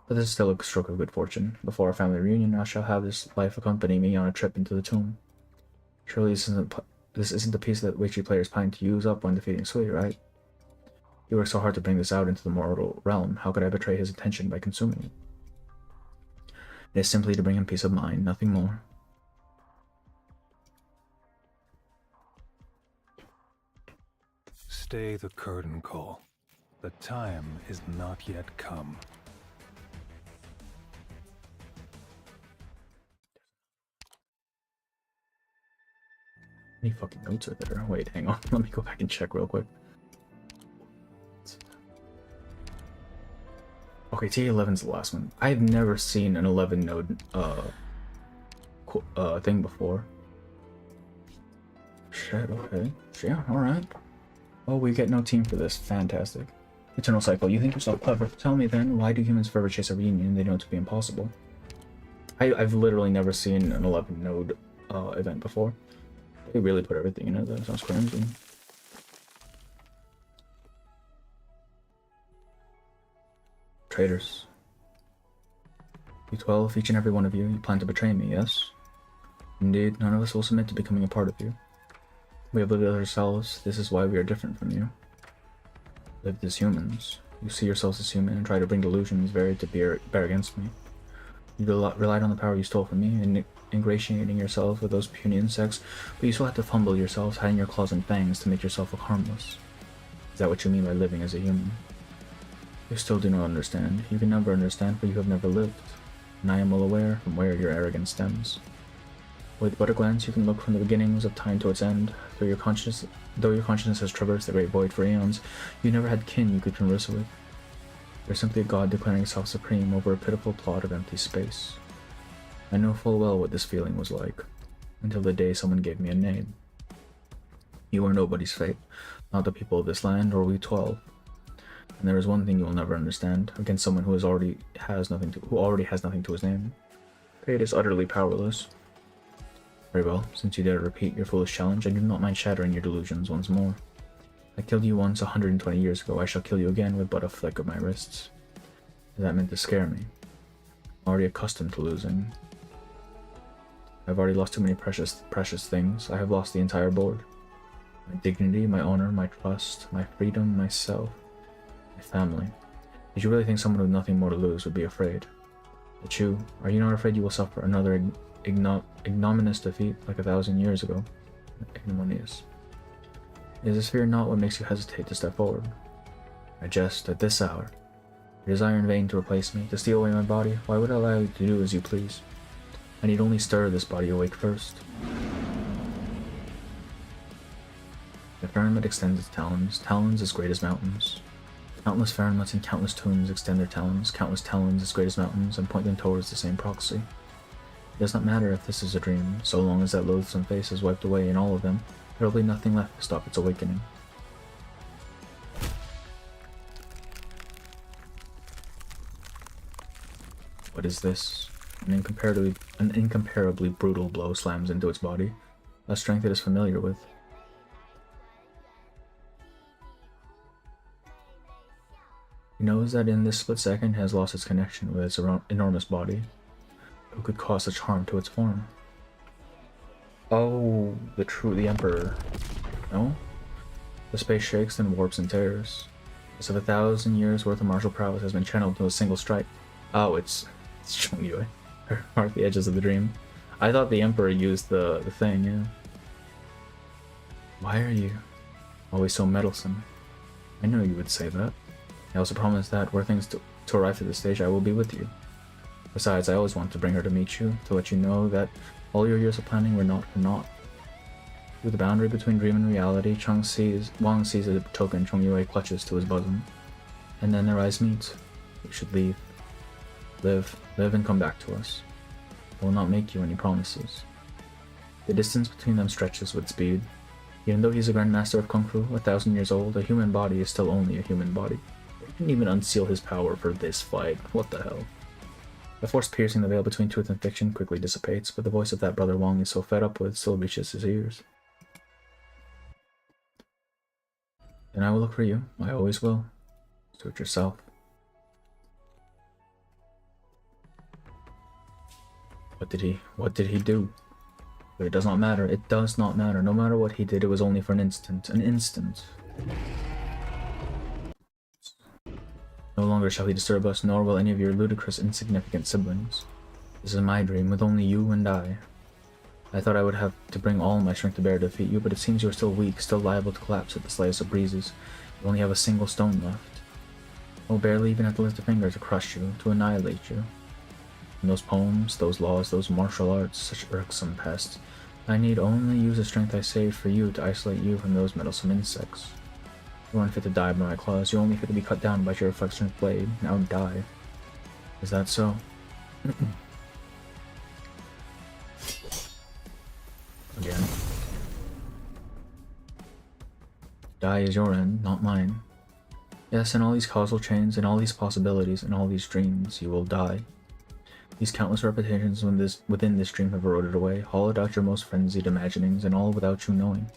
But this is still a stroke of good fortune. Before our family reunion, I shall have this life accompany me on a trip into the tomb. Surely this isn't the piece that witchy players plan to use up when defeating Sui, right? He worked so hard to bring this out into the mortal realm. How could I betray his intention by consuming it? It is simply to bring him peace of mind, nothing more. Stay the curtain call. The time is not yet come. Any fucking notes are there? Wait, hang on. Let me go back and check real quick. Okay, T11's the last one. I've never seen an 11 node thing before. Shit, okay. Yeah, alright. Oh, we get no team for this. Fantastic. Eternal Cycle, you think yourself clever. Tell me then, why do humans forever chase a reunion they know to be impossible? I've literally never seen an 11 node event before. They really put everything in it, that sounds crazy. Traitors. You 12, each and every one of you, you plan to betray me, yes? Indeed, none of us will submit to becoming a part of you. We have lived as ourselves, this is why we are different from you. Lived as humans. You see yourselves as human and try to bring delusions varied to bear against me. You relied on the power you stole from me, and ingratiating yourself with those puny insects, but you still had to fumble yourselves, hiding your claws and fangs to make yourself look harmless. Is that what you mean by living as a human? You still do not understand. You can never understand, for you have never lived. And I am well aware from where your arrogance stems. With but a glance, you can look from the beginnings of time to its end. Though your consciousness has traversed the great void for eons, you never had kin you could converse with. You're simply a god declaring himself supreme over a pitiful plot of empty space. I know full well what this feeling was like, until the day someone gave me a name. You are nobody's fate, not the people of this land or we 12. And there is one thing you will never understand, against someone who already has nothing to his name. Fate is utterly powerless. Very well, since you dare repeat your foolish challenge, I do not mind shattering your delusions once more. I killed you once 120 years ago, I shall kill you again with but a flick of my wrists. Is that meant to scare me? I'm already accustomed to losing. I've already lost too many precious things. I have lost the entire board. My dignity, my honor, my trust, my freedom, myself, my family. Did you really think someone with nothing more to lose would be afraid? But you, are you not afraid you will suffer another ignominious defeat like 1,000 years ago? Ignominious. Is this fear not what makes you hesitate to step forward? I jest at this hour. You desire in vain to replace me, to steal away my body. Why would I allow you to do as you please? I need only stir this body awake first. The firmament extends its talons as great as mountains. Countless firmaments and countless tombs extend their talons, countless talons as great as mountains, and point them towards the same proxy. It does not matter if this is a dream, so long as that loathsome face is wiped away in all of them, there will be nothing left to stop its awakening. What is this? An incomparably brutal blow slams into its body, a strength it is familiar with. It knows that in this split second it has lost its connection with its enormous body. Who could cause such harm to its form? Oh, the Emperor. No? The space shakes and warps and tears. As if 1,000 years worth of martial prowess has been channeled into a single strike. Oh, it's Chongyue. Or at the edges of the dream. I thought the Emperor used the thing, yeah. Why are you always so meddlesome? I knew you would say that. I also promised that, were things to arrive to this stage, I will be with you. Besides, I always wanted to bring her to meet you, to let you know that all your years of planning were not for naught. Through the boundary between dream and reality, Wang sees a token Chongyue clutches to his bosom. And then their eyes meet. We should leave. Live and come back to us. I will not make you any promises. The distance between them stretches with speed. Even though he's a grandmaster of Kung Fu, 1,000 years old, a human body is still only a human body. He didn't even unseal his power for this fight. What the hell? The force piercing the veil between truth and fiction quickly dissipates, but the voice of that brother Wang is so fed up with still reaches his ears. Then I will look for you. I always will. Do it yourself. What did he do? But it does not matter. It does not matter. No matter what he did, it was only for an instant. An instant. No longer shall he disturb us, nor will any of your ludicrous, insignificant siblings. This is my dream, with only you and I. I thought I would have to bring all my strength to bear to defeat you, but it seems you are still weak, still liable to collapse at the slightest of breezes. You only have a single stone left. I will barely even have to lift a finger to crush you, to annihilate you. And those poems, those laws, those martial arts, such irksome pests. I need only use the strength I saved for you to isolate you from those meddlesome insects. You aren't fit to die by my claws, you're only fit to be cut down by your reflection blade. Now die. Is that so? Again. Die is your end, not mine. Yes, in all these causal chains, in all these possibilities, in all these dreams, you will die. These countless repetitions within this dream have eroded away, hollowed out your most frenzied imaginings, and all without you knowing.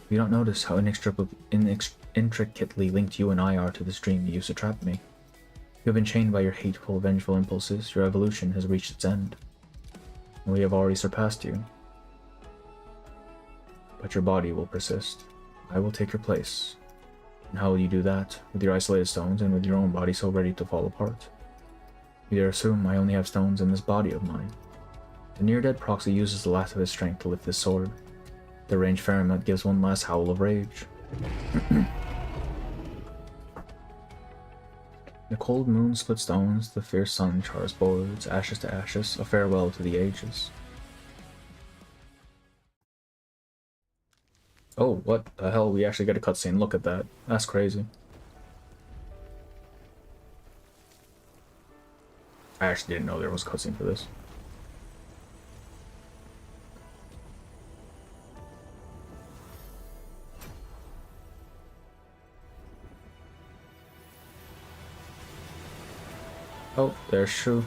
You don't notice how intricately linked you and I are to this dream that used to trap me. You have been chained by your hateful, vengeful impulses, your evolution has reached its end. And we have already surpassed you. But your body will persist. I will take your place. And how will you do that? With your isolated stones and with your own body so ready to fall apart. You dare assume I only have stones in this body of mine. The near-dead proxy uses the last of his strength to lift his sword. The ranged Faramut gives one last howl of rage. The cold moon splits stones, the fierce sun chars boards, ashes to ashes, a farewell to the ages. Oh, what the hell? We actually get a cutscene. Look at that. That's crazy. I actually didn't know there was a cutscene for this. Oh, there's Shu.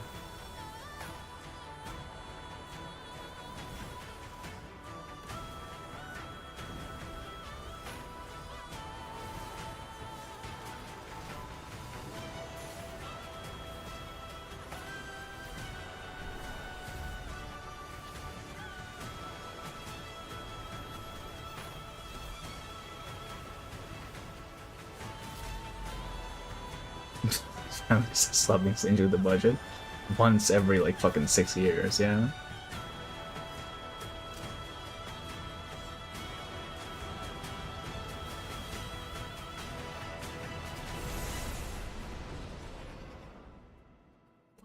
Subbing into the budget once every like fucking 6 years, yeah.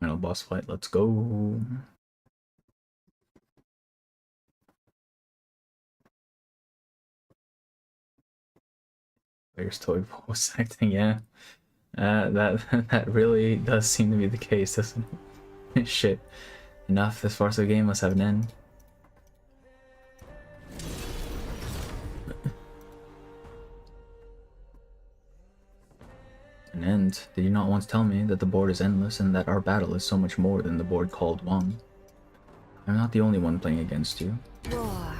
Final boss fight, let's go. Players toy voice acting, yeah. That really does seem to be the case, doesn't it? Shit. Enough, this farce of the game must have an end. An end? Did you not once tell me that the board is endless and that our battle is so much more than the board called Wang? I'm not the only one playing against you. War.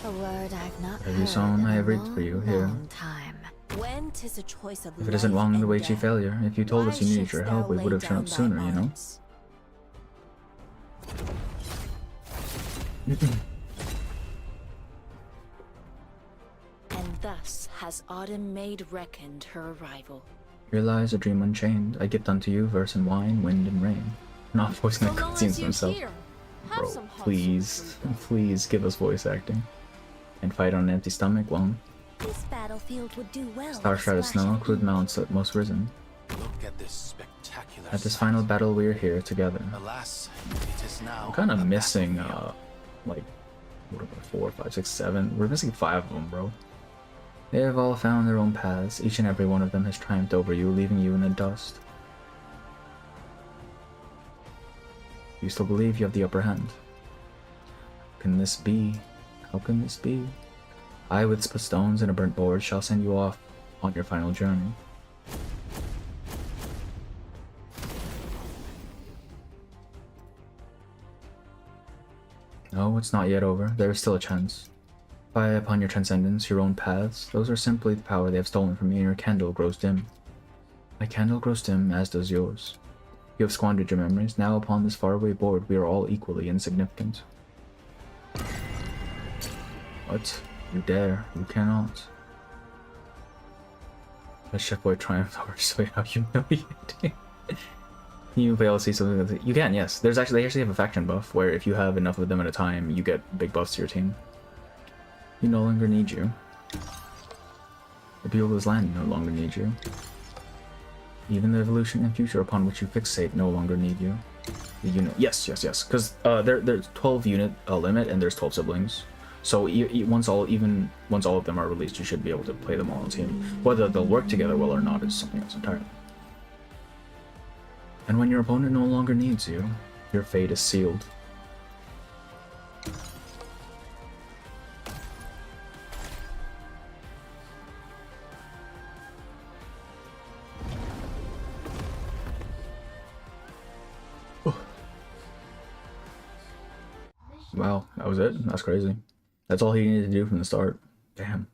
A word I've not Have you heard song in I a have read for you here? long time. When 'tis a choice of If it isn't life Wang the and Wei Chi death, failure, if you told us you why needed your shouldst help, thou we lay would have shown down up thy sooner, you know? arms? Thus has autumn made reckoned her arrival. Here lies a dream unchained. I gift unto you verse and wine, wind and rain. Not voicing the cutscenes themselves. Bro, please, please give us voice acting. And fight on an empty stomach, well. This battlefield would do well. Star shrouded snow, crude mounts at most risen. Look at this spectacular At this sight. final battle, we are here together. Alas, it is now I'm kind of a missing, battlefield. like, what are there, 4, 5, 6, 7? We're missing 5 of them, bro. They have all found their own paths. Each and every one of them has triumphed over you, leaving you in the dust. You still believe you have the upper hand? How can this be? How can this be? I, with split stones and a burnt board, shall send you off on your final journey. No, it's not yet over. There is still a chance. Fly upon your transcendence, your own paths. Those are simply the power they have stolen from me, and your candle grows dim. My candle grows dim, as does yours. You have squandered your memories. Now upon this faraway board, we are all equally insignificant. What? You dare. You cannot. Let Chef Boy triumph over so how humiliating. You fail to see something that you can, yes. They actually have a faction buff where if you have enough of them at a time, you get big buffs to your team. You no longer need you. The people of this land no longer need you. Even the evolution and future upon which you fixate no longer need you. The unit, yes, because there's 12 unit limit and there's 12 siblings. So once all of them are released, you should be able to play them all on team. Whether they'll work together well or not is something else entirely. And when your opponent no longer needs you, your fate is sealed. Wow, that was it? That's crazy. That's all he needed to do from the start. Damn.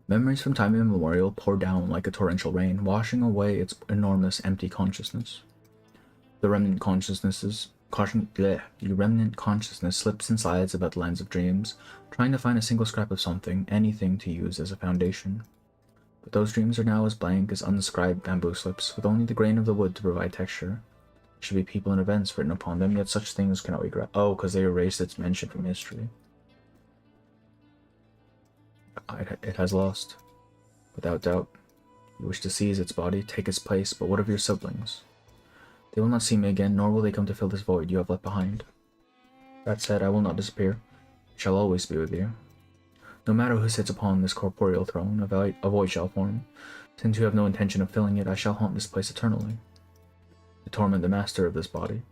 Memories from time immemorial pour down like a torrential rain, washing away its enormous empty consciousness. The remnant consciousness slips and slides about the lands of dreams, trying to find a single scrap of something, anything to use as a foundation. But those dreams are now as blank as unscribed bamboo slips, with only the grain of the wood to provide texture. There should be people and events written upon them, yet such things cannot be grasped. Oh, because they erased its mention from history. It has lost. Without doubt. You wish to seize its body, take its place, but what of your siblings? They will not see me again, nor will they come to fill this void you have left behind. That said, I will not disappear. I shall always be with you. No matter who sits upon this corporeal throne, a void shall form. Since you have no intention of filling it, I shall haunt this place eternally. To torment the master of this body,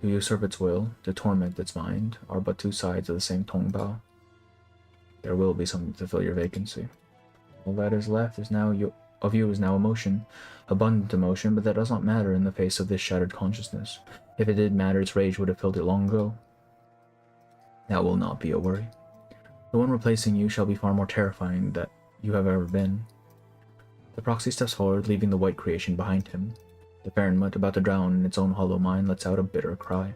to usurp its will, to torment its mind, are but two sides of the same tongbao. There will be something to fill your vacancy. All that is left is now of you is now emotion, abundant emotion, but that does not matter in the face of this shattered consciousness. If it did matter, its rage would have filled it long ago. That will not be a worry. The one replacing you shall be far more terrifying than you have ever been. The proxy steps forward, leaving the white creation behind him. The Fahrenmut, about to drown in its own hollow mind, lets out a bitter cry.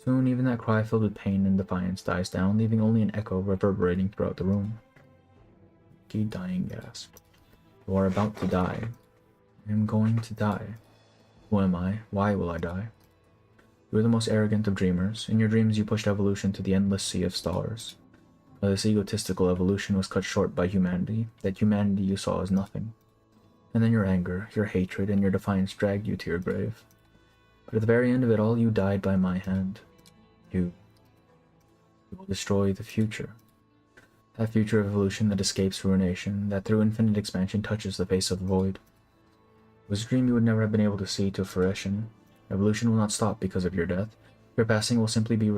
Soon even that cry filled with pain and defiance dies down, leaving only an echo reverberating throughout the room. Key dying gasp. You are about to die. I am going to die. Who am I? Why will I die? You are the most arrogant of dreamers. In your dreams you pushed evolution to the endless sea of stars. But this egotistical evolution was cut short by humanity, that humanity you saw as nothing. And then your anger, your hatred, and your defiance dragged you to your grave. But at the very end of it all, you died by my hand. You will destroy the future. That future of evolution that escapes ruination, that through infinite expansion touches the face of the void. It was a dream you would never have been able to see to fruition. Evolution will not stop because of your death. Your passing will simply be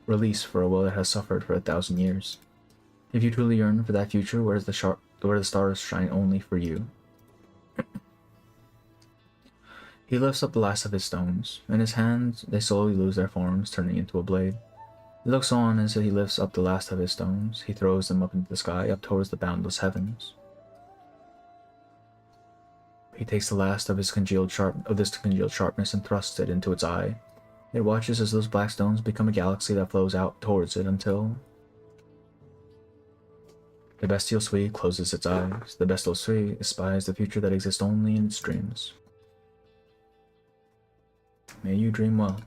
release for a world that has suffered for 1,000 years. If you truly yearn for that future where the stars shine only for you. He lifts up the last of his stones. In his hands, they slowly lose their forms, turning into a blade. He looks on as he lifts up the last of his stones. He throws them up into the sky, up towards the boundless heavens. He takes the last of this congealed sharpness and thrusts it into its eye. It watches as those black stones become a galaxy that flows out towards it until the bestial Sui closes its eyes. The bestial Sui espies the future that exists only in its dreams. May you dream well.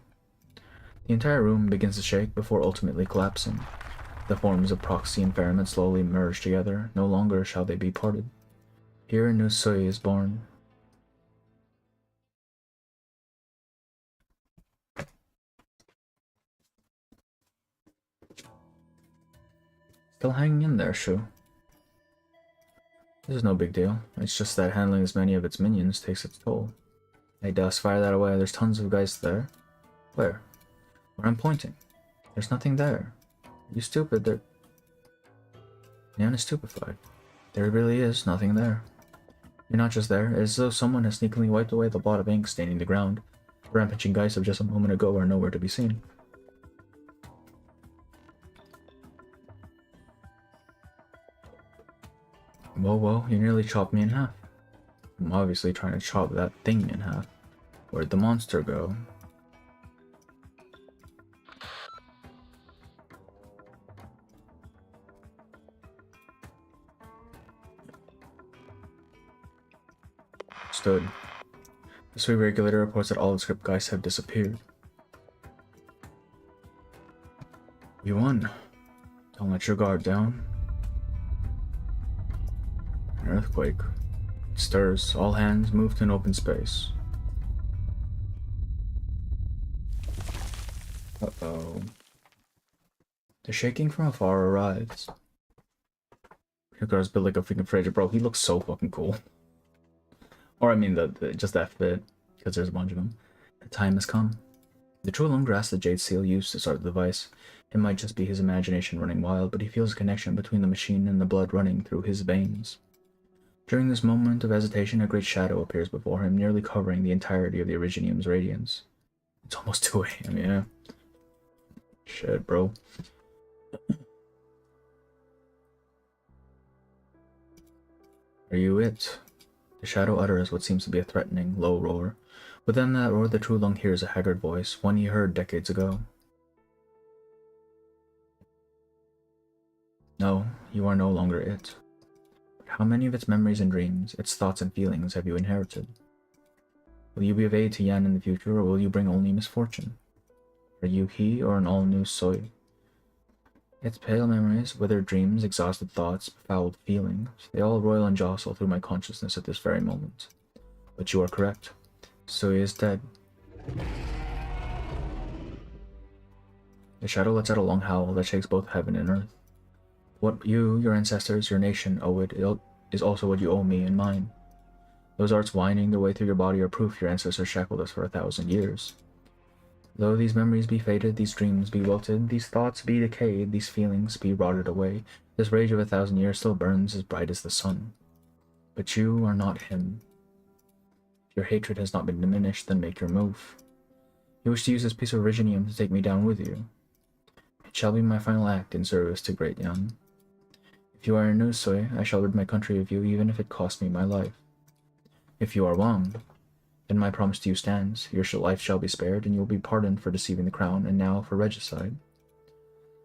The entire room begins to shake before ultimately collapsing. The forms of Proxy and Ferryman slowly merge together. No longer shall they be parted. Here a new Sui is born. Still hanging in there, Shu. This is no big deal. It's just that handling as many of its minions takes its toll. Hey, Dust, fire that away. There's tons of guys there. Where? Where I'm pointing. There's nothing there. You stupid, there... Neon is stupefied. There really is nothing there. You're not just there. It's as though someone has sneakily wiped away the blot of ink staining the ground. The rampaging guys of just a moment ago are nowhere to be seen. Whoa, you nearly chopped me in half. I'm obviously trying to chop that thing in half. Where'd the monster go? Stood. The Sui regulator reports that all the script guys have disappeared. You won. Don't let your guard down. An earthquake. It stirs. All hands move to an open space. Uh-oh. The shaking from afar arrives. Your guards built like a freaking fridge. Bro, he looks so fucking cool. Or I mean, just that bit, because there's a bunch of them. The time has come. The true Lung grasps the jade seal used to start the device. It might just be his imagination running wild, but he feels a connection between the machine and the blood running through his veins. During this moment of hesitation, a great shadow appears before him, nearly covering the entirety of the Originium's radiance. It's almost 2 AM, yeah. Shit, bro. Are you it? The shadow utters what seems to be a threatening, low roar. Within that roar, the true Lung hears a haggard voice, one he heard decades ago. No, you are no longer it. But how many of its memories and dreams, its thoughts and feelings have you inherited? Will you be of aid to Yan in the future, or will you bring only misfortune? Are you he, or an all-new Sui? Its pale memories, withered dreams, exhausted thoughts, befouled feelings, they all roil and jostle through my consciousness at this very moment. But you are correct. Sui is dead. The shadow lets out a long howl that shakes both heaven and earth. What you, your ancestors, your nation owe it is also what you owe me and mine. Those arts winding their way through your body are proof your ancestors shackled us for 1,000 years. Though these memories be faded, these dreams be wilted, these thoughts be decayed, these feelings be rotted away, this rage of 1,000 years still burns as bright as the sun. But you are not him. If your hatred has not been diminished, then make your move. You wish to use this piece of Originium to take me down with you. It shall be my final act in service to Great Yan. If you are a new Sui, I shall rid my country of you, even if it cost me my life. If you are Wang, then my promise to you stands. Your life shall be spared, and you will be pardoned for deceiving the crown, and now for regicide.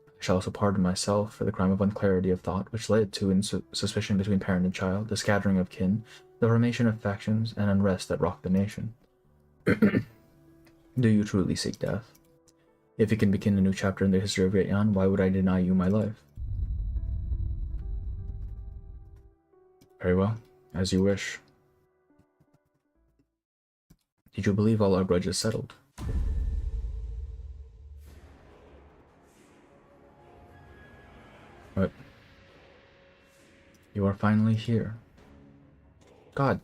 I shall also pardon myself for the crime of unclarity of thought, which led to suspicion between parent and child, the scattering of kin, the formation of factions, and unrest that rocked the nation. Do you truly seek death? If it can begin a new chapter in the history of Great Yan, why would I deny you my life? Very well, as you wish. Did you believe all our grudges settled? What? You are finally here. God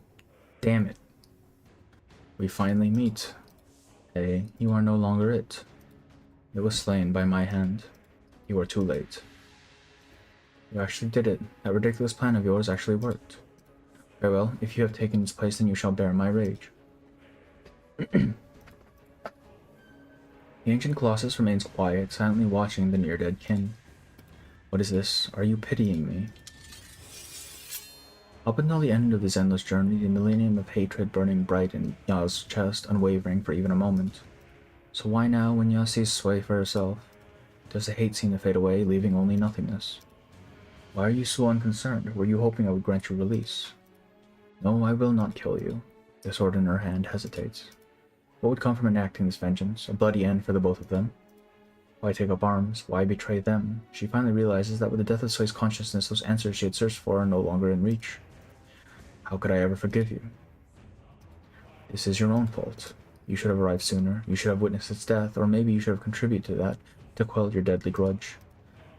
damn it. We finally meet. Hey, you are no longer it. It was slain by my hand. You are too late. You actually did it. That ridiculous plan of yours actually worked. Very well, if you have taken its place, then you shall bear my rage. The ancient Colossus remains quiet, silently watching the near-dead kin. What is this? Are you pitying me? Up until the end of this endless journey, the millennium of hatred burning bright in Ya's chest, unwavering for even a moment. So why now, when Ya sees Sui for herself, does the hate seem to fade away, leaving only nothingness? Why are you so unconcerned? Were you hoping I would grant you release? No, I will not kill you. The sword in her hand hesitates. What would come from enacting this vengeance? A bloody end for the both of them? Why take up arms? Why betray them? She finally realizes that with the death of Sui's consciousness, those answers she had searched for are no longer in reach. How could I ever forgive you? This is your own fault. You should have arrived sooner. You should have witnessed its death, or maybe you should have contributed to that, to quell your deadly grudge.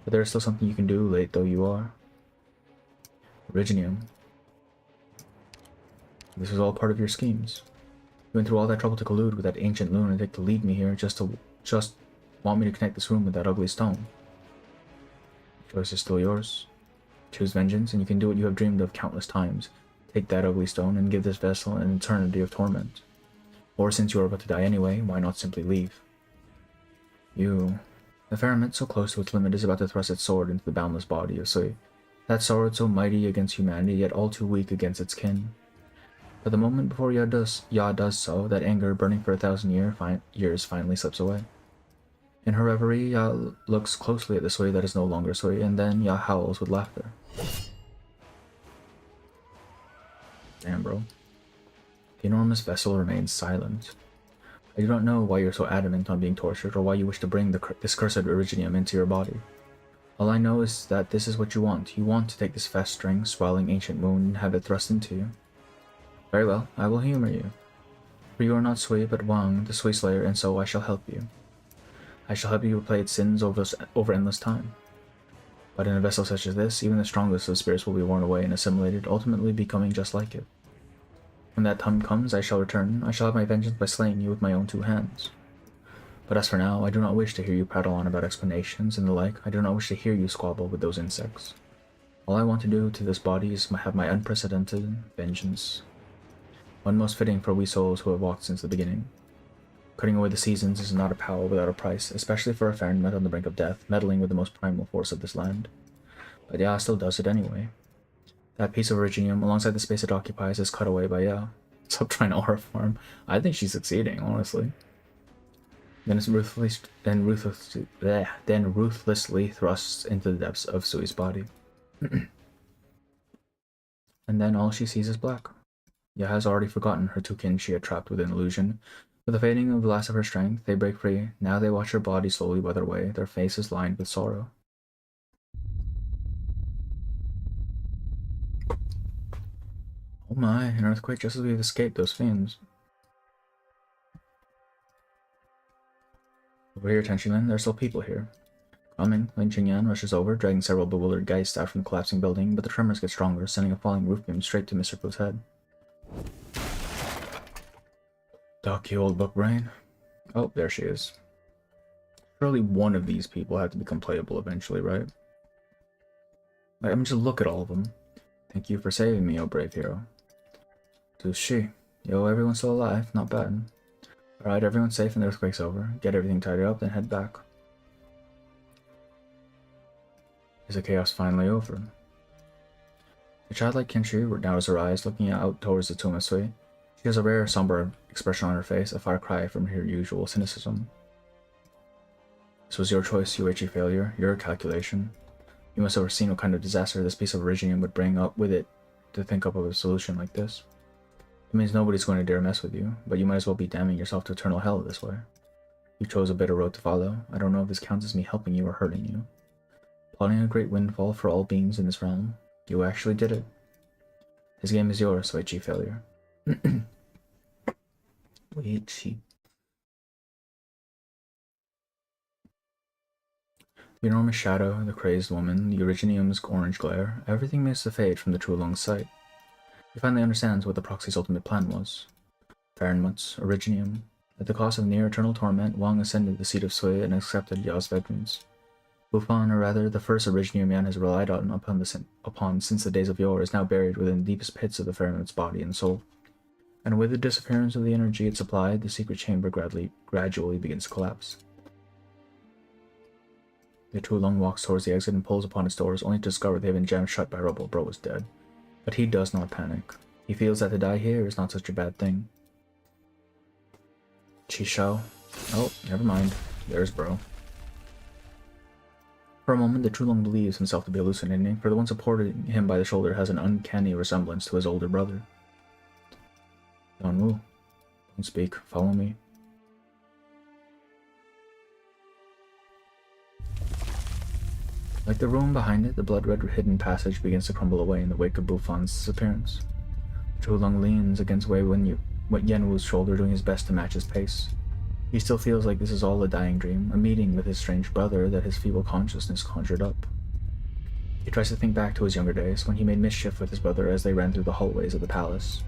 But there is still something you can do, late though you are. Originium. This was all part of your schemes. You went through all that trouble to collude with that ancient lunatic to lead me here just want me to connect this room with that ugly stone. The choice is still yours. Choose vengeance, and you can do what you have dreamed of countless times. Take that ugly stone and give this vessel an eternity of torment. Or since you are about to die anyway, why not simply leave? You... The Ferryman, so close to its limit, is about to thrust its sword into the boundless body of Sui. That sword so mighty against humanity, yet all too weak against its kin. But the moment before Ya does so, that anger burning for 1,000 years finally slips away. In her reverie, Ya looks closely at the Sui that is no longer Sui, and then Ya howls with laughter. Damn, bro. The enormous vessel remains silent. I do not know why you're so adamant on being tortured, or why you wish to bring this cursed Originium into your body. All I know is that this is what you want. You want to take this festering, swelling ancient wound and have it thrust into you. Very well, I will humor you. For you are not Sui, but Wang, the Sui Slayer, and so I shall help you. I shall help you replay its sins over endless time. But in a vessel such as this, even the strongest of spirits will be worn away and assimilated, ultimately becoming just like it. When that time comes, I shall return. I shall have my vengeance by slaying you with my own 2 hands. But as for now, I do not wish to hear you prattle on about explanations and the like. I do not wish to hear you squabble with those insects. All I want to do to this body is have my unprecedented vengeance. One most fitting for we souls who have walked since the beginning. Cutting away the seasons is not a power without a price, especially for a Ferryman on the brink of death, meddling with the most primal force of this land. But Ya still does it anyway. That piece of Originium, alongside the space it occupies, is cut away by Ya. Stop trying to aura farm. I think she's succeeding, honestly. Then it's ruthlessly thrusts into the depths of Sui's body. And then all she sees is black. Ya has already forgotten her 2 kin she had trapped within illusion. With the fading of the last of her strength, they break free. Now they watch her body slowly wither away, their faces lined with sorrow. Oh my, an earthquake just as we've escaped those fiends. Over here, Tenshilin, there are still people here. Coming, Lin Qingyan rushes over, dragging several bewildered geists out from the collapsing building, but the tremors get stronger, sending a falling roof beam straight to Mr. Po's head. Duck, you old book brain. Oh, there she is. Surely one of these people had to become playable eventually, right? I mean, just look at all of them. Thank you for saving me, oh brave hero. To she. Yo, everyone's still alive. Not bad. Alright, everyone's safe and the earthquake's over. Get everything tidied up, then head back. Is the chaos finally over? The childlike Kinshi narrows her eyes, looking out towards the tomb of Sui. She has a rare, somber expression on her face, a far cry from her usual cynicism. This was your choice, Yuichi failure, your calculation. You must have foreseen what kind of disaster this piece of Originium would bring up with it to think up of a solution like this. It means nobody's going to dare mess with you, but you might as well be damning yourself to eternal hell this way. You chose a bitter road to follow. I don't know if this counts as me helping you or hurting you. Plotting a great windfall for all beings in this realm. You actually did it. This game is yours, Yuichi failure. Yuichi. The enormous shadow, the crazed woman, the Originium's orange glare, everything makes to fade from the true Lung's sight. He finally understands what the proxy's ultimate plan was. Fahrenmut's Originium. At the cost of near eternal torment, Wang ascended the seat of Sui and accepted Yao's vengeance. Bufan, or rather, the first Originium man has relied upon since the days of yore, is now buried within the deepest pits of the Fahrenmut's body and soul. And with the disappearance of the energy it supplied, the secret chamber gradually begins to collapse. The true Lung walks towards the exit and pulls upon its doors, only to discover they have been jammed shut by rubble. Bro is dead. But he does not panic. He feels that to die here is not such a bad thing. Qishao, Oh, never mind. There's bro. For a moment, the Trulong believes himself to be hallucinating, for the one supporting him by the shoulder has an uncanny resemblance to his older brother. Don-woo, don't speak. Follow me. Like the room behind it, the blood-red hidden passage begins to crumble away in the wake of Bufan's disappearance. Trulong leans against Wei Yenwu's shoulder, doing his best to match his pace. He still feels like this is all a dying dream, a meeting with his strange brother that his feeble consciousness conjured up. He tries to think back to his younger days, when he made mischief with his brother as they ran through the hallways of the palace.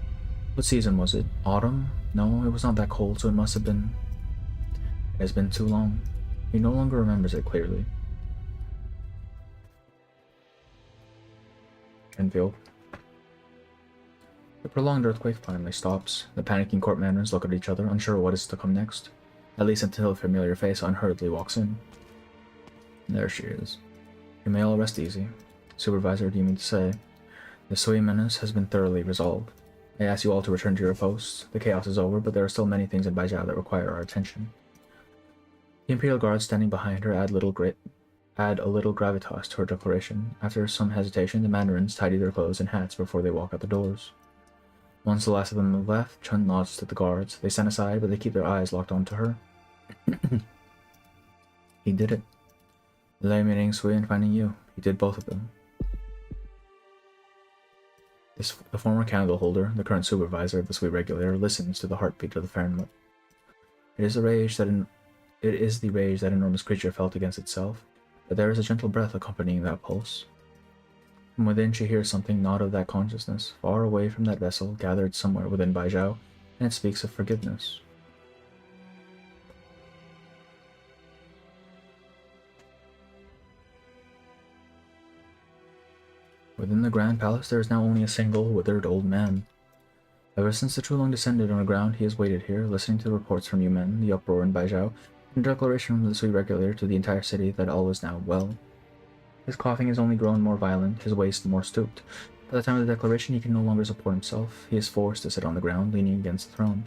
What season was it? Autumn? No, it was not that cold, so it must have been... It has been too long. He no longer remembers it clearly. Enfield. The prolonged earthquake finally stops. The panicking court mandarins look at each other, unsure what is to come next. At least until a familiar face unhurriedly walks in. There she is. You may all rest easy. Supervisor, do you mean to say? The Sui menace has been thoroughly resolved. I ask you all to return to your posts. The chaos is over, but there are still many things in Baijiao that require our attention. The Imperial Guards standing behind her add a little gravitas to her declaration. After some hesitation, the mandarins tidy their clothes and hats before they walk out the doors. Once the last of them have left, Chun nods to the guards. They stand aside, but they keep their eyes locked onto her. He did it. Eliminating Sui and finding you. He did both of them. The former candle holder, the current supervisor of the Sui regulator, listens to the heartbeat of the Fahrenheit. It is the rage that enormous creature felt against itself, but there is a gentle breath accompanying that pulse. From within she hears something not of that consciousness, far away from that vessel, gathered somewhere within Baijiao, and it speaks of forgiveness. Within the Grand Palace there is now only a single, withered old man. Ever since the Trulong descended on the ground, he has waited here, listening to the reports from you men, the uproar in Baijiao, and a declaration from the Sui regulator to the entire city that all is now well. His coughing has only grown more violent, his waist more stooped. By the time of the declaration, he can no longer support himself. He is forced to sit on the ground, leaning against the throne.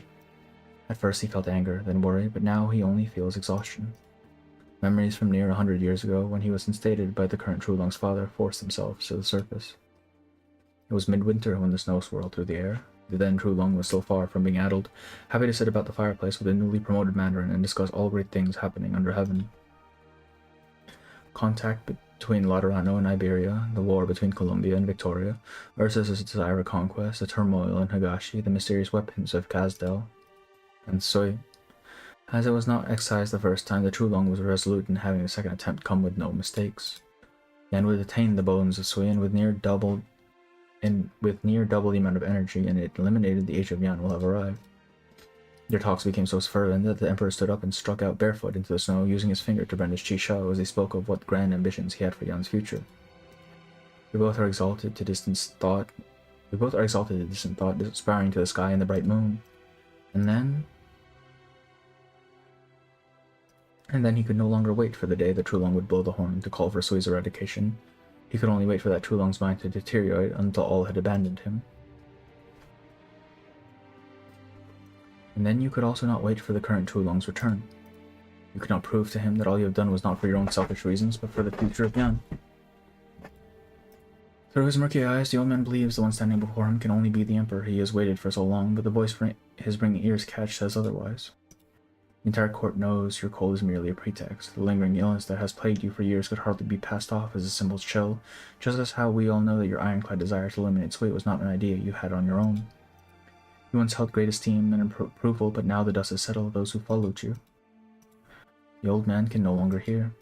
At first he felt anger, then worry, but now he only feels exhaustion. Memories from near 100 years ago, when he was instated by the current Trulong's father, forced themselves to the surface. It was midwinter when the snow swirled through the air. The then Trulong was still far from being addled, happy to sit about the fireplace with a newly promoted mandarin and discuss all great things happening under heaven. Contact between Laterano and Iberia, the war between Colombia and Victoria, Ursa's desire of conquest, the turmoil in Higashi, the mysterious weapons of Kazdel, and Sui. As it was not excised the first time, the Trulong was resolute in having the second attempt come with no mistakes. Yan would attain the bones of Sui, and with near double the amount of energy, and it eliminated the age of Yan will have arrived. Their talks became so fervent that the Emperor stood up and struck out barefoot into the snow, using his finger to brandish Chi Shao as he spoke of what grand ambitions he had for Yan's future. We both are exalted to distant thought, aspiring to the sky and the bright moon. And then he could no longer wait for the day that Trulong would blow the horn to call for Sui's eradication. He could only wait for that Trulong's mind to deteriorate until all had abandoned him. And then you could also not wait for the current Trulong's return. You could not prove to him that all you have done was not for your own selfish reasons, but for the future of Yan. Through his murky eyes, the old man believes the one standing before him can only be the Emperor he has waited for so long, but the voice his ringing ears catch says otherwise. The entire court knows your cold is merely a pretext. The lingering illness that has plagued you for years could hardly be passed off as a simple chill, just as how we all know that your ironclad desire to eliminate Sui was not an idea you had on your own. You once held great esteem and approval, but now the dust has settled of those who followed you. The old man can no longer hear.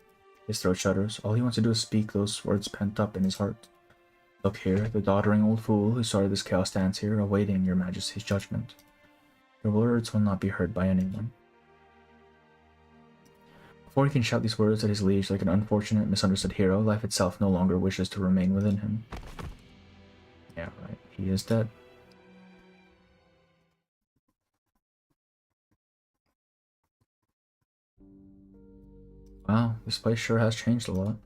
His throat shudders. All he wants to do is speak those words pent up in his heart. Look here, the doddering old fool who started this chaos stands here, awaiting your majesty's judgment. Your words will not be heard by anyone. Before he can shout these words at his liege like an unfortunate, misunderstood hero, life itself no longer wishes to remain within him. Yeah, right. He is dead. Wow, this place sure has changed a lot.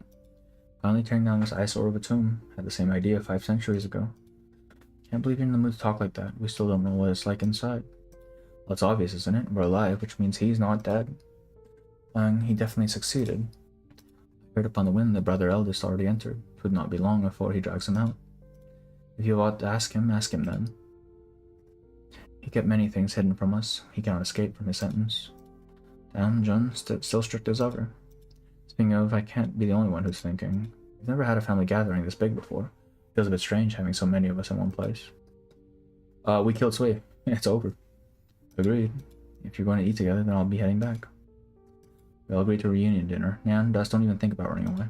Finally tearing down this eyesore of a tomb. Had the same idea 5 centuries ago. Can't believe you're in the mood to talk like that. We still don't know what it's like inside. Well, it's obvious, isn't it? We're alive, which means he's not dead. He definitely succeeded. Heard upon the wind that brother eldest already entered. It would not be long before he drags him out. If you ought to ask him then. He kept many things hidden from us. He cannot escape from his sentence. Damn, Jun, still strict as ever. Speaking of, I can't be the only one who's thinking. We've never had a family gathering this big before. Feels a bit strange having so many of us in one place. We killed Sui. It's over. Agreed. If you're going to eat together, then I'll be heading back. We all agreed to a reunion dinner. Nan, Dust, don't even think about running away.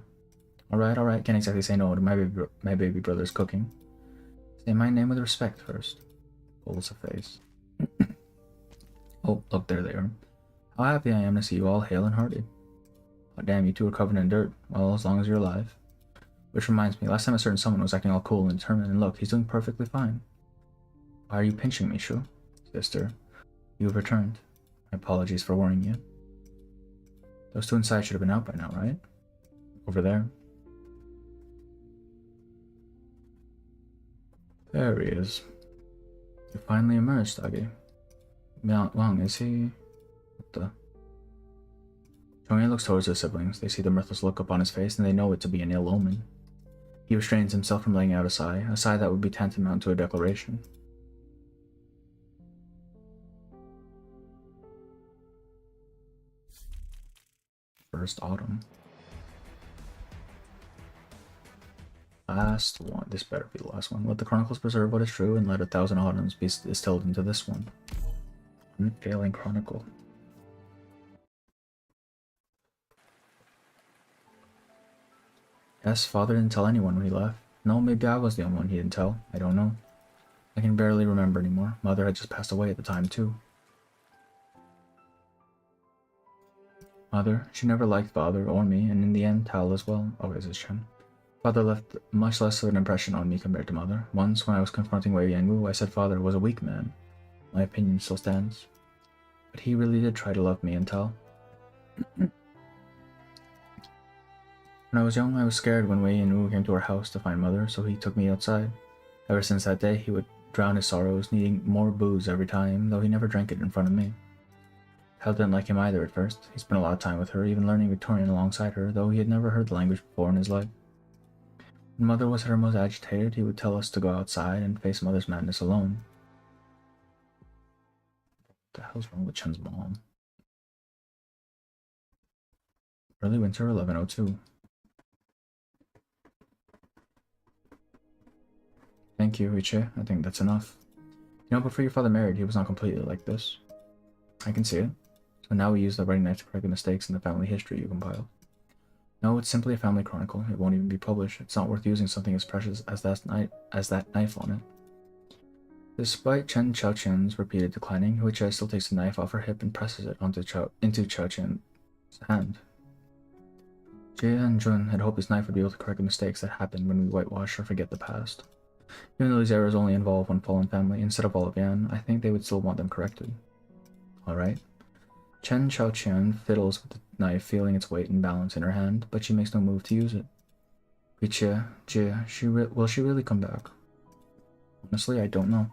Alright. Can't exactly say no to my baby brother's cooking. Say my name with respect first. Pulls a face. Oh, look, there they are. How happy I am to see you all hale and hearty. Oh, damn, you two are covered in dirt. Well, as long as you're alive. Which reminds me, last time a certain someone was acting all cool and determined, and look, he's doing perfectly fine. Why are you pinching me, Shu? Sister, you have returned. My apologies for worrying you. Those two inside should have been out by now, right? Over there. There he is. You finally emerged, Dagi. Wang, is he... What the... Chong'e looks towards his siblings. They see the mirthless look upon his face, and they know it to be an ill omen. He restrains himself from letting out a sigh that would be tantamount to a declaration. First autumn. Last one. This better be the last one. Let the chronicles preserve what is true, and let 1,000 autumns be distilled into this one. Unfailing chronicle. Yes, father didn't tell anyone when he left. No, maybe I was the only one he didn't tell. I don't know. I can barely remember anymore. Mother had just passed away at the time, too. Mother, she never liked father or me, and in the end, Tal as well. Always is Chen. Father left much less of an impression on me compared to mother. Once, when I was confronting Wei Yanwu, I said father was a weak man. My opinion still stands. But he really did try to love me and Tal. When I was young, I was scared when Wei Yanwu came to our house to find mother, so he took me outside. Ever since that day, he would drown his sorrows, needing more booze every time, though he never drank it in front of me. Tal didn't like him either at first. He spent a lot of time with her, even learning Victorian alongside her, though he had never heard the language before in his life. When mother was at her most agitated, he would tell us to go outside and face mother's madness alone. What the hell's wrong with Chen's mom? Early winter, 1102. Thank you, Ichi. I think that's enough. You know, before your father married, he was not completely like this. I can see it. So now we use the writing knife to correct the mistakes in the family history you compiled. No, it's simply a family chronicle. It won't even be published. It's not worth using something as precious as that knife on it. Despite Chen Xiaoqian's repeated declining, Hui Che still takes the knife off her hip and presses it into Xiaoqian's hand. Jie and Jun had hoped this knife would be able to correct the mistakes that happened when we whitewash or forget the past. Even though these errors only involve one fallen family instead of all of Yan, I think they would still want them corrected. Alright. Chen Xiaoqian fiddles with the knife, feeling its weight and balance in her hand, but she makes no move to use it. Jie, will she really come back? Honestly, I don't know.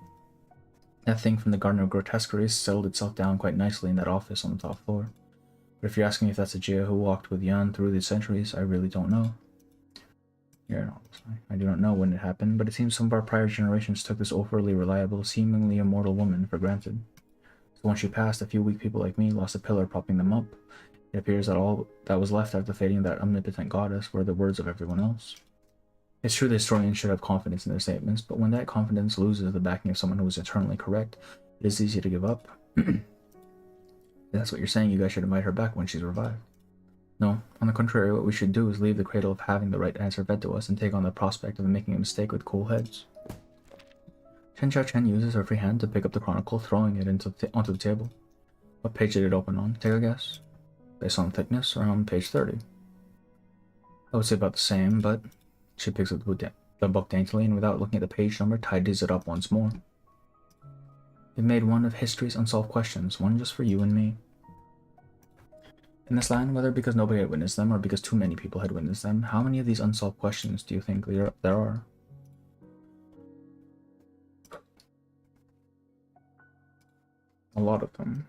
That thing from the Garden of Grotesqueries settled itself down quite nicely in that office on the top floor. But if you're asking if that's a Jie who walked with Yan through the centuries, I really don't know. I do not know when it happened, but it seems some of our prior generations took this overly reliable, seemingly immortal woman for granted. So when she passed, a few weak people like me lost a pillar propping them up. It appears that all that was left after fading that omnipotent goddess were the words of everyone else. It's true the historians should have confidence in their statements, but when that confidence loses the backing of someone who is eternally correct, it is easy to give up. If that's what you're saying, you guys should invite her back when she's revived. No, on the contrary, what we should do is leave the cradle of having the right answer fed to us and take on the prospect of making a mistake with cool heads. Chen Xiaoqian uses her free hand to pick up the chronicle, throwing it onto the table. What page did it open on? Take a guess. Based on thickness, around page 30. I would say about the same, but she picks up the book daintily and without looking at the page number, tidies it up once more. It made one of history's unsolved questions, one just for you and me. In this land, whether because nobody had witnessed them or because too many people had witnessed them, how many of these unsolved questions do you think there are? A lot of them.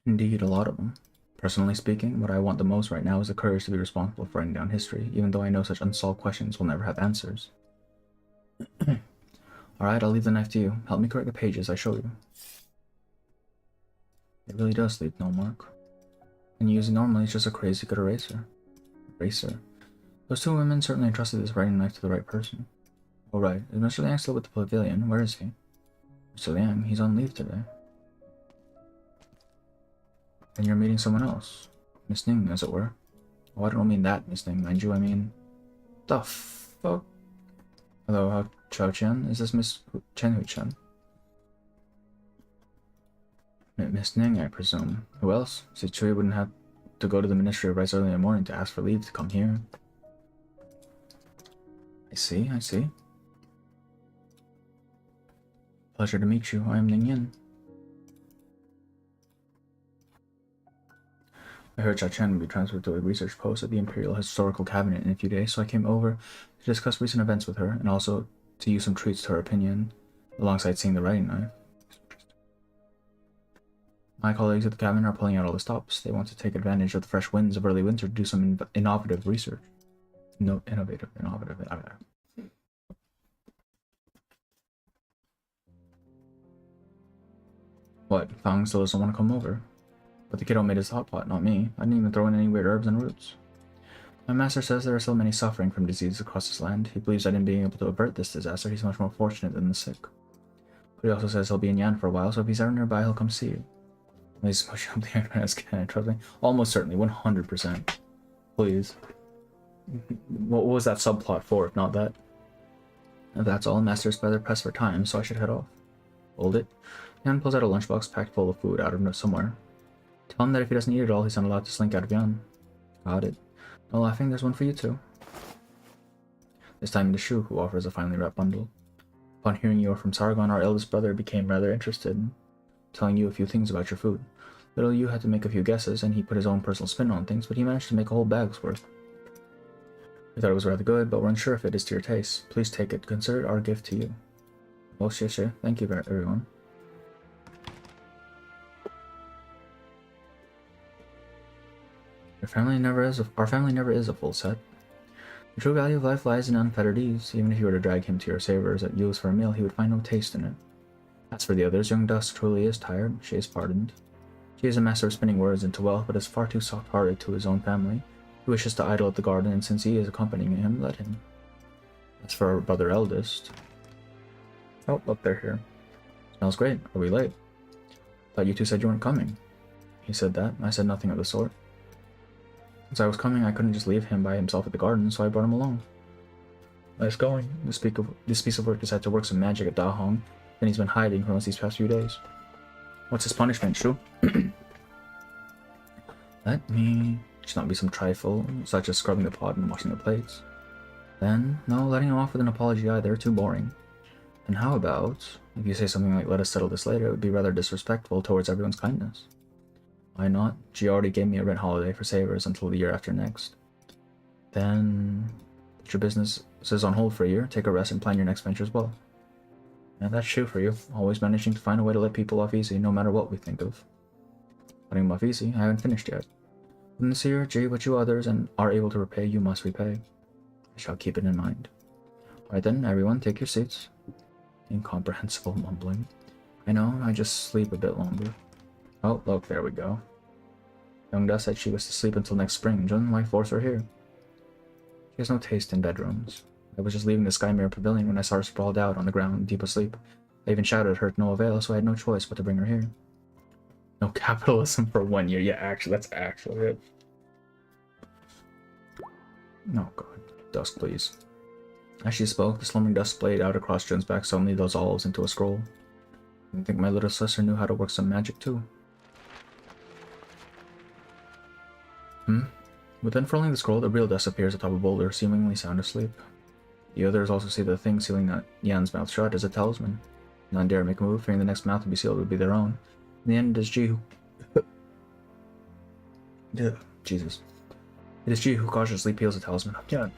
Indeed, a lot of them. Personally speaking, what I want the most right now is the courage to be responsible for writing down history, even though I know such unsolved questions will never have answers. Alright, I'll leave the knife to you. Help me correct the pages I show you. It really does leave no mark. And using normally, it's just a crazy good eraser. Those two women certainly entrusted this writing knife to the right person. Oh right, is Mr. Liang still with the pavilion? Where is he? Mr. Liang, he's on leave today. And you're meeting someone else. Miss Ning, as it were. Oh, I don't mean that, Miss Ning, mind you, I mean... The fuck? Hello, Chao Chen? Is this Miss Chen Hu Chen? Miss Ning, I presume. Who else? Si Chui wouldn't have to go to the Ministry of Rice early in the morning to ask for leave to come here. I see. Pleasure to meet you. I am Ning Yin. I heard Chao Chen would be transferred to a research post at the Imperial Historical Cabinet in a few days, so I came over to discuss recent events with her, and also to use some treats to her opinion, alongside seeing the writing knife. My colleagues at the cabinet are pulling out all the stops. They want to take advantage of the fresh winds of early winter to do some innovative research. No, innovative. What? Fang still doesn't want to come over. But the kiddo made his hot pot, not me. I didn't even throw in any weird herbs and roots. My master says there are so many suffering from diseases across this land. He believes that in being able to avert this disaster, he's much more fortunate than the sick. But he also says he'll be in Yan for a while, so if he's ever nearby, he'll come see you. Please push up the internet as can, trust me. Almost certainly, 100%. Please. What was that subplot for, if not that? If that's all, Master's better pressed for time, so I should head off. Hold it. Yan pulls out a lunchbox packed full of food out of somewhere. Tell him that if he doesn't eat it all, he's not allowed to slink out of Yan. Got it. No laughing, there's one for you too. This time the Shu, who offers a finely wrapped bundle. Upon hearing you are from Sargon, our eldest brother became rather interested in telling you a few things about your food. Little you had to make a few guesses, and he put his own personal spin on things, but he managed to make a whole bag's worth. We thought it was rather good, but we're unsure if it is to your taste. Please take it. Consider it our gift to you. Oh, sure. Thank you, everyone. Our family never is a full set. The true value of life lies in unfettered ease. Even if you were to drag him to your savers at Yule's for a meal, he would find no taste in it. As for the others, young Dusk truly is tired. She is pardoned. She is a master of spinning words into wealth, but is far too soft-hearted to his own family. He wishes to idle at the garden, and since he is accompanying him, let him. As for our brother eldest... Oh, look, they're here. Smells great. Are we late? Thought you two said you weren't coming. He said that. I said nothing of the sort. Since I was coming, I couldn't just leave him by himself at the garden, so I brought him along. Nice going. This piece of work has had to work some magic at Dahong, and he's been hiding for these past few days. What's his punishment, Shu? Let me... Should not be some trifle, such as scrubbing the pot and washing the plates. Then, no letting him off with an apology either, too boring. And how about, if you say something like, let us settle this later, it would be rather disrespectful towards everyone's kindness. Why not? She already gave me a rent holiday for savers until the year after next. Then, put your business is on hold for a year, take a rest and plan your next venture as well. And that's true for you, always managing to find a way to let people off easy, no matter what we think of. Letting them off easy, I haven't finished yet. Within this year, gee, what you others and are able to repay, you must repay. I shall keep it in mind. Alright then, everyone, take your seats. Incomprehensible mumbling. I know, I just sleep a bit longer. Oh, look, there we go. Young Dust said she was to sleep until next spring. Jun, why force her here? She has no taste in bedrooms. I was just leaving the Skymere Pavilion when I saw her sprawled out on the ground, deep asleep. I even shouted at her to no avail, so I had no choice but to bring her here. No capitalism for 1 year. Yeah, actually, that's actually it. Oh god. Dusk, please. As she spoke, the slumbering dust splayed out across Jun's back, suddenly dissolves into a scroll. I think my little sister knew how to work some magic too. With unfurling the scroll, the real Dust appears atop a boulder, seemingly sound asleep. The others also see the thing sealing Yan's mouth shut as a talisman. None dare make a move, fearing the next mouth to be sealed would be their own. In the end, it is Ji who... Jesus. It is Ji who cautiously peels the talisman. Yeah.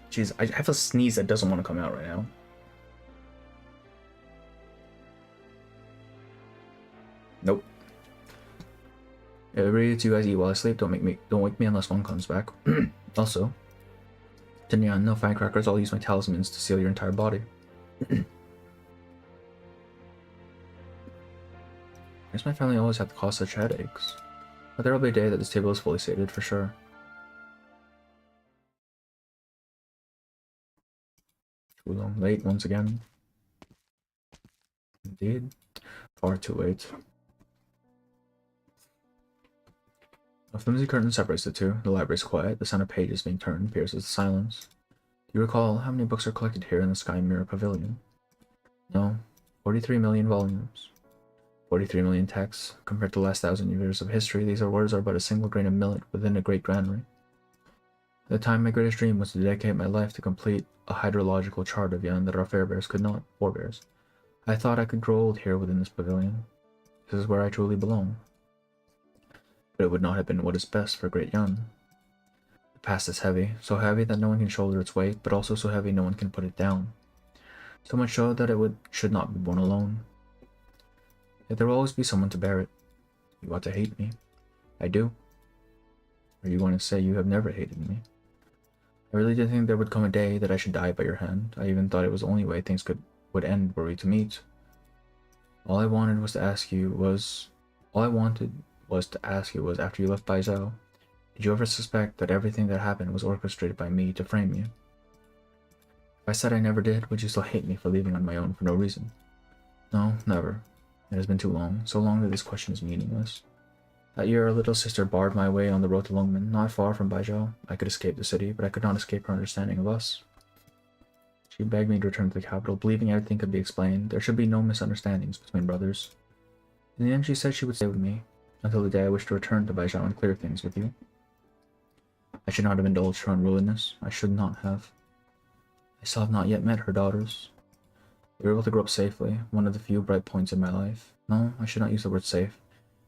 Jeez, I have a sneeze that doesn't want to come out right now. Everybody, you guys eat while I sleep. Don't wake me unless one comes back. Also, Danian, no firecrackers. I'll use my talismans to seal your entire body. Why's my family always have to cause such headaches? But there will be a day that this table is fully sated for sure. Too long, late once again. Indeed, far too late. A flimsy curtain separates the two. The library is quiet. The sound of pages being turned pierces the silence. Do you recall how many books are collected here in the Sky Mirror Pavilion? No, 43 million volumes. 43 million texts. Compared to the last 1,000 years of history, these words are but a single grain of millet within a great granary. At the time, my greatest dream was to dedicate my life to complete a hydrological chart of Yan that our forebears could not. Forebears. I thought I could grow old here within this pavilion. This is where I truly belong. But it would not have been what is best for Great Yan. The past is heavy, so heavy that no one can shoulder its weight, but also so heavy no one can put it down. So much so that it should not be borne alone. Yet there will always be someone to bear it. You ought to hate me. I do. Or you want to say you have never hated me? I really did think there would come a day that I should die by your hand. I even thought it was the only way things would end were we to meet. All I wanted was after you left Baizhou, did you ever suspect that everything that happened was orchestrated by me to frame you? If I said I never did, would you still hate me for leaving on my own for no reason? No, never. It has been too long, so long that this question is meaningless. That year, our little sister barred my way on the road to Longmen, not far from Baizhou. I could escape the city, but I could not escape her understanding of us. She begged me to return to the capital, believing everything could be explained. There should be no misunderstandings between brothers. In the end, she said she would stay with me, until the day I wished to return to Baizhou and clear things with you. I should not have indulged her unruliness. I should not have. I still have not yet met her daughters. They were able to grow up safely, one of the few bright points in my life. No, I should not use the word safe.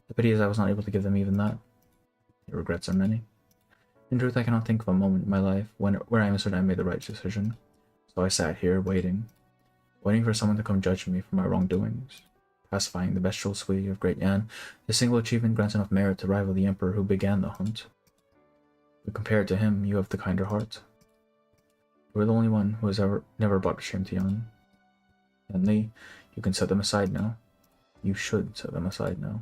The pity is I was not able to give them even that. The regrets are many. In truth, I cannot think of a moment in my life where I am certain I made the right decision. So I sat here, waiting for someone to come judge me for my wrongdoings. Pacifying the bestial suite of Great Yan, the single achievement grants enough merit to rival the emperor who began the hunt. But compared to him, you have the kinder heart. You are the only one who has never brought shame to Yan. And Li, you can set them aside now. You should set them aside now.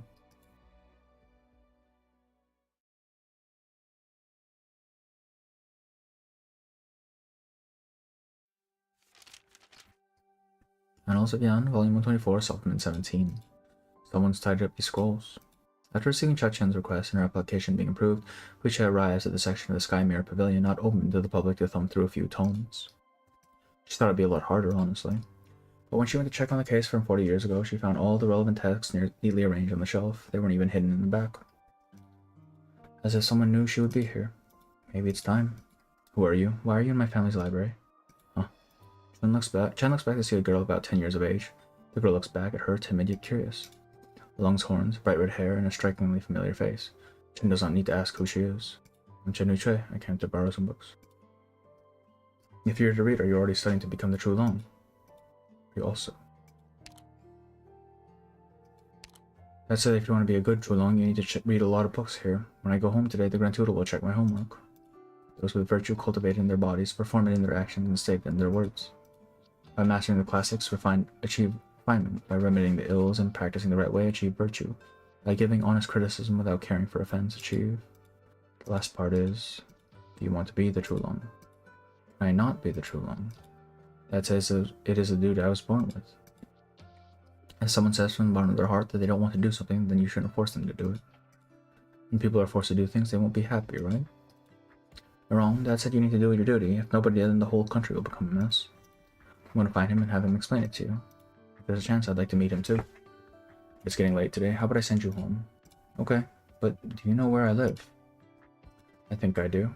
Annals of Yan, Volume 124, Supplement 17. Someone's tied up these scrolls. After receiving Chachen's request and her application being approved, Huiche arrives at the section of the Sky Mirror Pavilion not open to the public to thumb through a few tomes. She thought it'd be a lot harder, honestly. But when she went to check on the case from 40 years ago, she found all the relevant texts neatly arranged on the shelf. They weren't even hidden in the back. As if someone knew she would be here. Maybe it's time. Who are you? Why are you in my family's library? Huh. Chen looks back to see a girl about 10 years of age. The girl looks back at her, timid yet curious. Lungs, horns, bright red hair, and a strikingly familiar face. Chen does not need to ask who she is. I'm Chen Huiche. I came to borrow some books. If you're to read, are you already studying to become the true Long? You also. That said, if you want to be a good true Long, you need to read a lot of books here. When I go home today, the Grand Tutor will check my homework. Those with virtue cultivate in their bodies, perform it in their actions, and state it in their words. By mastering the classics, achieve refinement. By remedying the ills and practicing the right way, achieve virtue. By giving honest criticism without caring for offense, achieve. The last part is, do you want to be the true Long? Can I not be the true Long? That says it is a duty I was born with. If someone says from the bottom of their heart that they don't want to do something, then you shouldn't force them to do it. When people are forced to do things, they won't be happy, right? You're wrong. Dad said you need to do your duty. If nobody did, then the whole country will become a mess. I'm going to find him and have him explain it to you. If there's a chance, I'd like to meet him too. It's getting late today. How about I send you home? Okay, but do you know where I live? I think I do.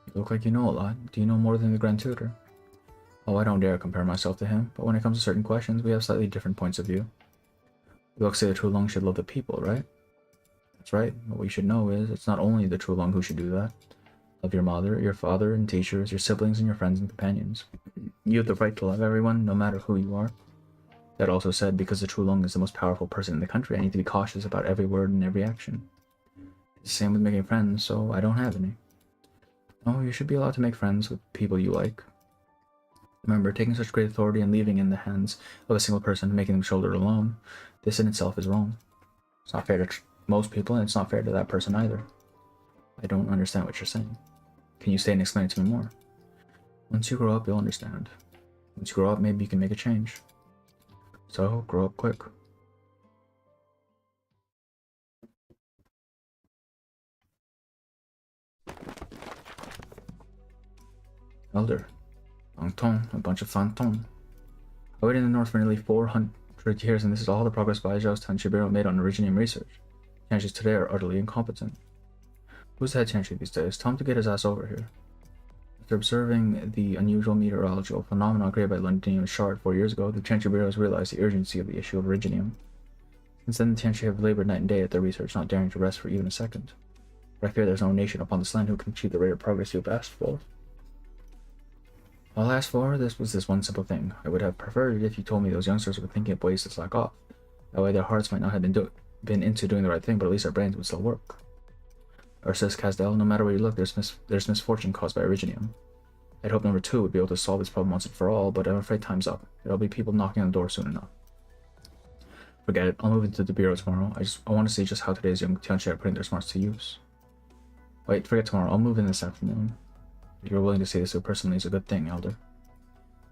You look like you know a lot. Do you know more than the Grand Tutor? Oh, I don't dare compare myself to him, but when it comes to certain questions, we have slightly different points of view. You look say the true Long should love the people, right? That's right. What we should know is, it's not only the true Long who should do that. Love your mother, your father, and teachers, your siblings, and your friends and companions. You have the right to love everyone, no matter who you are. That also said, because the True Long is the most powerful person in the country, I need to be cautious about every word and every action. It's the same with making friends, so I don't have any. Oh, you should be allowed to make friends with people you like. Remember, taking such great authority and leaving in the hands of a single person, making them shoulder it alone, this in itself is wrong. It's not fair to most people, and it's not fair to that person either. I don't understand what you're saying. Can you stay and explain it to me more? Once you grow up, you'll understand. Once you grow up, maybe you can make a change. So, grow up quick. Elder. Fantôme, a bunch of fantômes. I waited in the north for nearly 400 years, and this is all the progress Baijiao's Tanshibiro made on originium research. Tianshis today are utterly incompetent. Who's the head Tianshi these days? Tell him to get his ass over here. After observing the unusual meteorological phenomenon created by Londinium shard 4 years ago, the Tianshi bureaus realized the urgency of the issue of originium. Since then, the Tianshi have labored night and day at their research, not daring to rest for even a second. But I fear there's no nation upon this land who can achieve the rate of progress you have asked for. All I asked for was this one simple thing. I would have preferred it if you told me those youngsters were thinking of ways to slack off. That way their hearts might not have been into doing the right thing, but at least their brains would still work. Ursus Casdell, no matter where you look, there's misfortune caused by originium. I'd hope number 2 would be able to solve this problem once and for all, but I'm afraid time's up. There'll be people knocking on the door soon enough. Forget it, I'll move into the bureau tomorrow. I want to see just how today's young Tianshi are putting their smarts to use. Wait, forget tomorrow, I'll move in this afternoon. If you're willing to see this so personally, it's a good thing, Elder.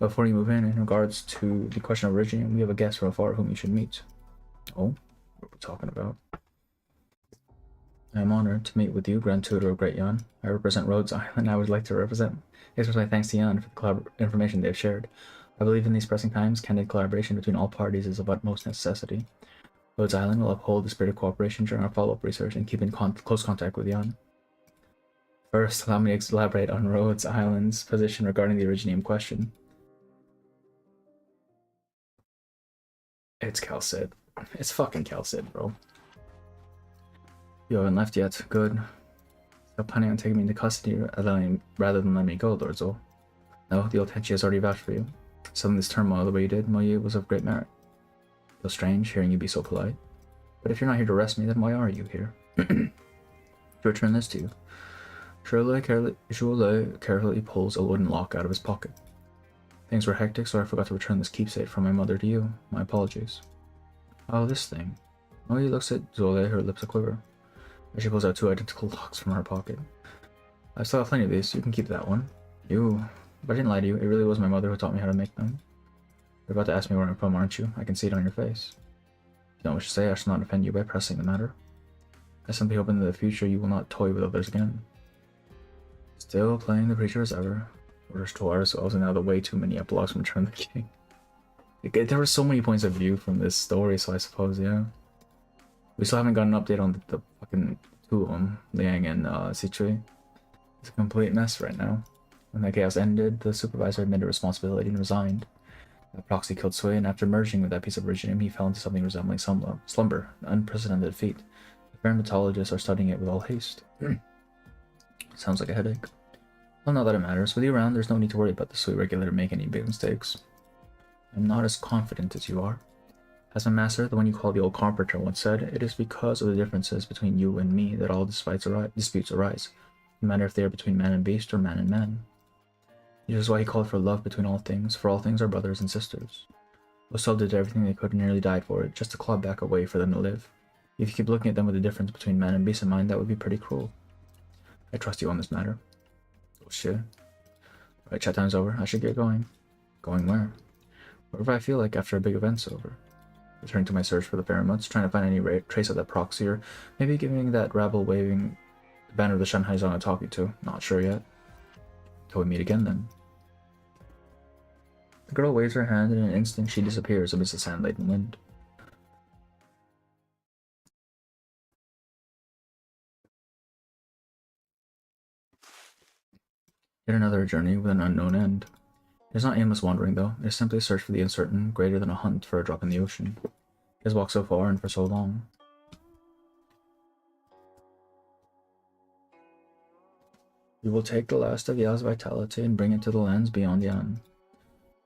Before you move in regards to the question of originium, we have a guest from afar whom you should meet. Oh, what are we talking about? I am honored to meet with you, Grand Tutor of Great Yan. I represent Rhodes Island. I would like to express my thanks to Yan for the information they have shared. I believe in these pressing times, candid collaboration between all parties is of utmost necessity. Rhodes Island will uphold the spirit of cooperation during our follow-up research and keep in close contact with Yan. First, allow me to elaborate on Rhodes Island's position regarding the originium question. It's Calcid. It's fucking Calcid, bro. You haven't left yet. Good. Still planning on taking me into custody rather than letting me go, Lord Zol. No, the old Tenchi has already vouched for you. Settling this turmoil the way you did, Moye, was of great merit. Feels strange hearing you be so polite. But if you're not here to arrest me, then why are you here? To return this to you. Zhuo carefully pulls a wooden lock out of his pocket. Things were hectic, so I forgot to return this keepsake from my mother to you. My apologies. Oh, this thing. Moye looks at Zole, her lips a quiver. As she pulls out 2 identical locks from her pocket. I still have plenty of these, you can keep that one. But I didn't lie to you, it really was my mother who taught me how to make them. You're about to ask me where I'm from, aren't you? I can see it on your face. If you don't wish to say, I shall not offend you by pressing the matter. I simply hope in the future you will not toy with others again. Still playing the preacher as ever. Orders to ourselves, and now the way too many epilogues from Return of the King. There were so many points of view from this story, so I suppose, yeah. We still haven't got an update on the fucking 2 of them, Liang and Sichui. It's a complete mess right now. When the chaos ended, the supervisor admitted responsibility and resigned. That proxy killed Sui, and after merging with that piece of originium, he fell into something resembling slumber, an unprecedented feat. The dermatologists are studying it with all haste. Sounds like a headache. Well, not that it matters. With you around, there's no need to worry about the Sui regulator making any big mistakes. I'm not as confident as you are. As my master, the one you call the old carpenter, once said, it is because of the differences between you and me that all disputes arise, no matter if they are between man and beast or man and man. This is why he called for love between all things, for all things are brothers and sisters. Osel did everything they could and nearly died for it, just to claw back a way for them to live. If you keep looking at them with the difference between man and beast in mind, that would be pretty cruel. I trust you on this matter. Oh shit. Alright, chat time's over. I should get going. Going where? Wherever I feel like after a big event's over. Returning to my search for the Pheromones, trying to find any trace of that proxy, or maybe giving that rabble waving the banner of the Shanghai Zone a talking to. Not sure yet. Till we meet again then. The girl waves her hand, and in an instant she disappears amidst the sand-laden wind. Yet another journey with an unknown end. It is not aimless wandering, though. It is simply a search for the uncertain, greater than a hunt for a drop in the ocean. He has walked so far and for so long. We will take the last of Yao's vitality and bring it to the lands beyond Yan.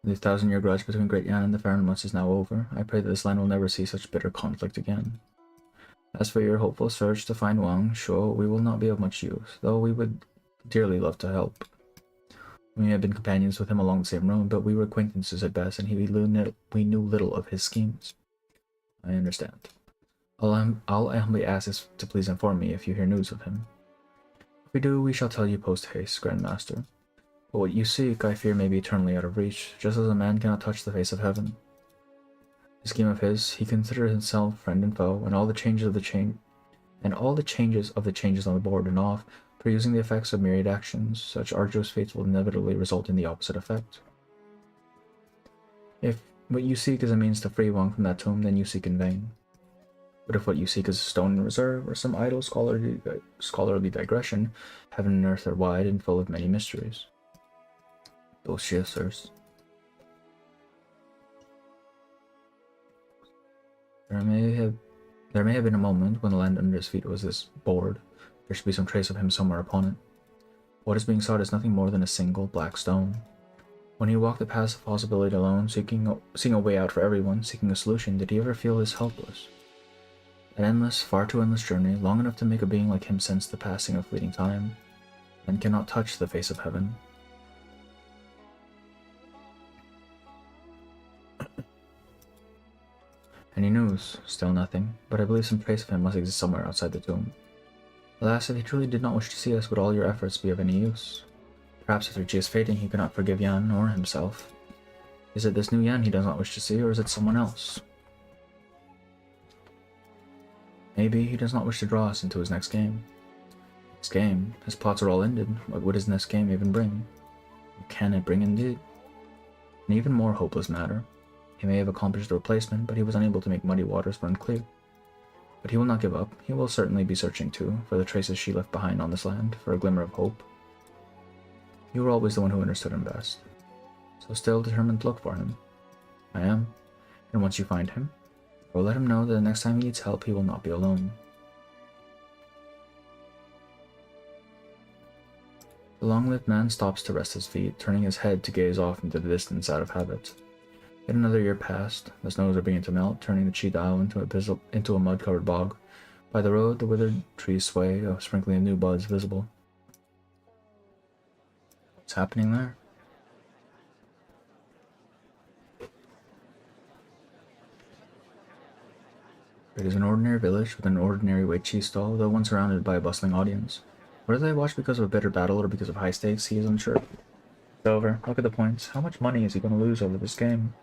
The 1,000-year grudge between Great Yan and the Faronmuts is now over. I pray that this land will never see such bitter conflict again. As for your hopeful search to find Wang, sure, we will not be of much use, though we would dearly love to help. We may have been companions with him along the same road, but we were acquaintances at best, and we knew little of his schemes. I understand. All I humbly ask is to please inform me if you hear news of him. If we do, we shall tell you post-haste, Grandmaster. But what you seek, I fear, may be eternally out of reach, just as a man cannot touch the face of heaven. The scheme of his, he considered himself friend and foe, and all the changes of the changes on the board and off, producing the effects of myriad actions. Such arduous fates will inevitably result in the opposite effect. If what you seek is a means to free Wang from that tomb, then you seek in vain. But if what you seek is a stone in reserve, or some idle scholarly digression, heaven and earth are wide and full of many mysteries. Bullshit, sirs. There may have been a moment when the land under his feet was this board. There should be some trace of him somewhere upon it. What is being sought is nothing more than a single black stone. When he walked the paths of possibility alone, seeing a way out for everyone, seeking a solution, did he ever feel this helpless? An endless, far too endless journey, long enough to make a being like him sense the passing of fleeting time, and cannot touch the face of heaven. Any news? Still nothing, but I believe some trace of him must exist somewhere outside the tomb. Alas, if he truly did not wish to see us, would all your efforts be of any use? Perhaps if Chi is fading, he cannot forgive Yan or himself. Is it this new Yan he does not wish to see, or is it someone else? Maybe he does not wish to draw us into his next game. Next game? His plots are all ended. What would his next game even bring? What can it bring indeed? An even more hopeless matter. He may have accomplished the replacement, but he was unable to make muddy waters run clear. But he will not give up. He will certainly be searching too, for the traces she left behind on this land, for a glimmer of hope. You were always the one who understood him best. So still determined to look for him. I am. And once you find him, I will let him know that the next time he needs help, he will not be alone. The long-lived man stops to rest his feet, turning his head to gaze off into the distance out of habit. Yet another year passed. The snows are beginning to melt, turning the Chi Dao into a mud-covered bog. By the road, the withered trees sway, a sprinkling of new buds visible. What's happening there? It is an ordinary village with an ordinary Wei Chi stall, though one surrounded by a bustling audience. Whether they watch because of a bitter battle or because of high stakes, he is unsure. It's over. Look at the points. How much money is he going to lose over this game?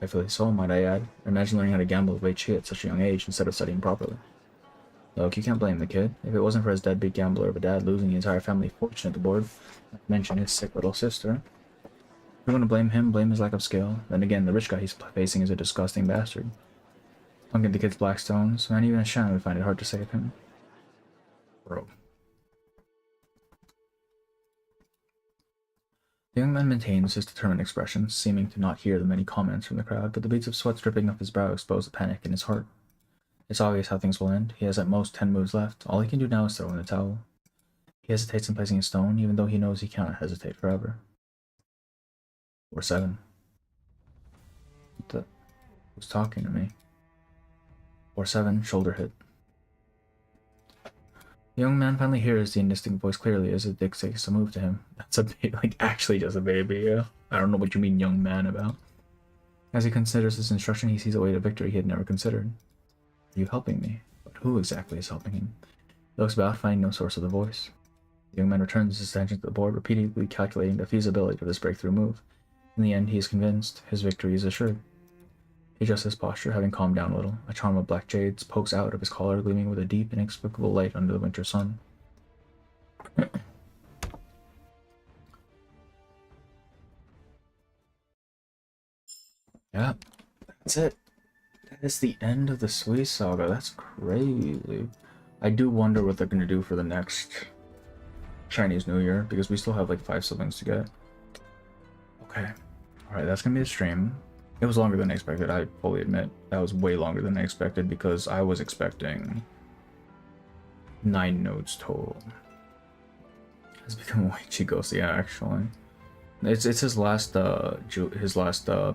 Rightfully so, might I add. Imagine learning how to gamble with Wei Chi at such a young age instead of studying properly. Look, you can't blame the kid. If it wasn't for his deadbeat gambler of a dad losing the entire family fortune at the board, not to mention his sick little sister. If you're going to blame him, blame his lack of skill. Then again, the rich guy he's facing is a disgusting bastard. Don't get the kid's black stones, man, even a Shan would find it hard to save him. Bro. The young man maintains his determined expression, seeming to not hear the many comments from the crowd, but the beads of sweat dripping off his brow expose the panic in his heart. It's obvious how things will end. He has at most 10 moves left. All he can do now is throw in the towel. He hesitates in placing a stone, even though he knows he cannot hesitate forever. Or 7. Who's talking to me? Or 7, shoulder hit. The young man finally hears the indistinct voice clearly as it dictates a move to him. That's a baby, like actually just a baby, yeah. I don't know what you mean young man about. As he considers this instruction, he sees a way to victory he had never considered. Are you helping me? But who exactly is helping him? He looks about, finding no source of the voice. The young man returns his attention to the board, repeatedly calculating the feasibility of this breakthrough move. In the end, he is convinced. His victory is assured. He adjusts his posture, having calmed down a little. A charm of black jades pokes out of his collar, gleaming with a deep, inexplicable light under the winter sun. Yeah, that's it. That is the end of the Sui Saga. That's crazy. I do wonder what they're going to do for the next Chinese New Year, because we still have like 5 siblings to get. Okay. Alright, that's going to be the stream. It was longer than I expected, I fully admit. That was way longer than I expected because I was expecting 9 nodes total. It's become way too ghostly, yeah, actually. It's his last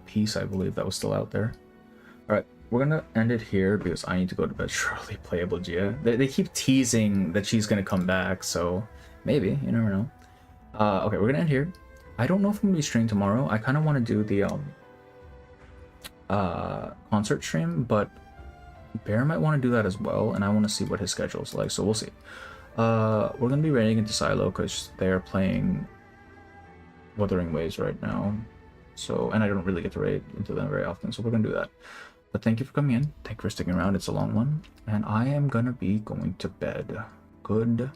piece, I believe, that was still out there. All right, we're gonna end it here because I need to go to bed. Surely playable Gia. They keep teasing that she's gonna come back, so maybe, you never know. Okay, we're gonna end here. I don't know if I'm gonna be streaming tomorrow. I kind of want to do the concert stream, but Bear might want to do that as well, and I want to see what his schedule is like, so we'll see. We're gonna be raiding into Silo because they're playing Wuthering Waves right now, so, and I don't really get to raid into them very often, so we're gonna do that. But thank you for coming in, thank you for sticking around. It's a long one, and I am gonna be going to bed. Good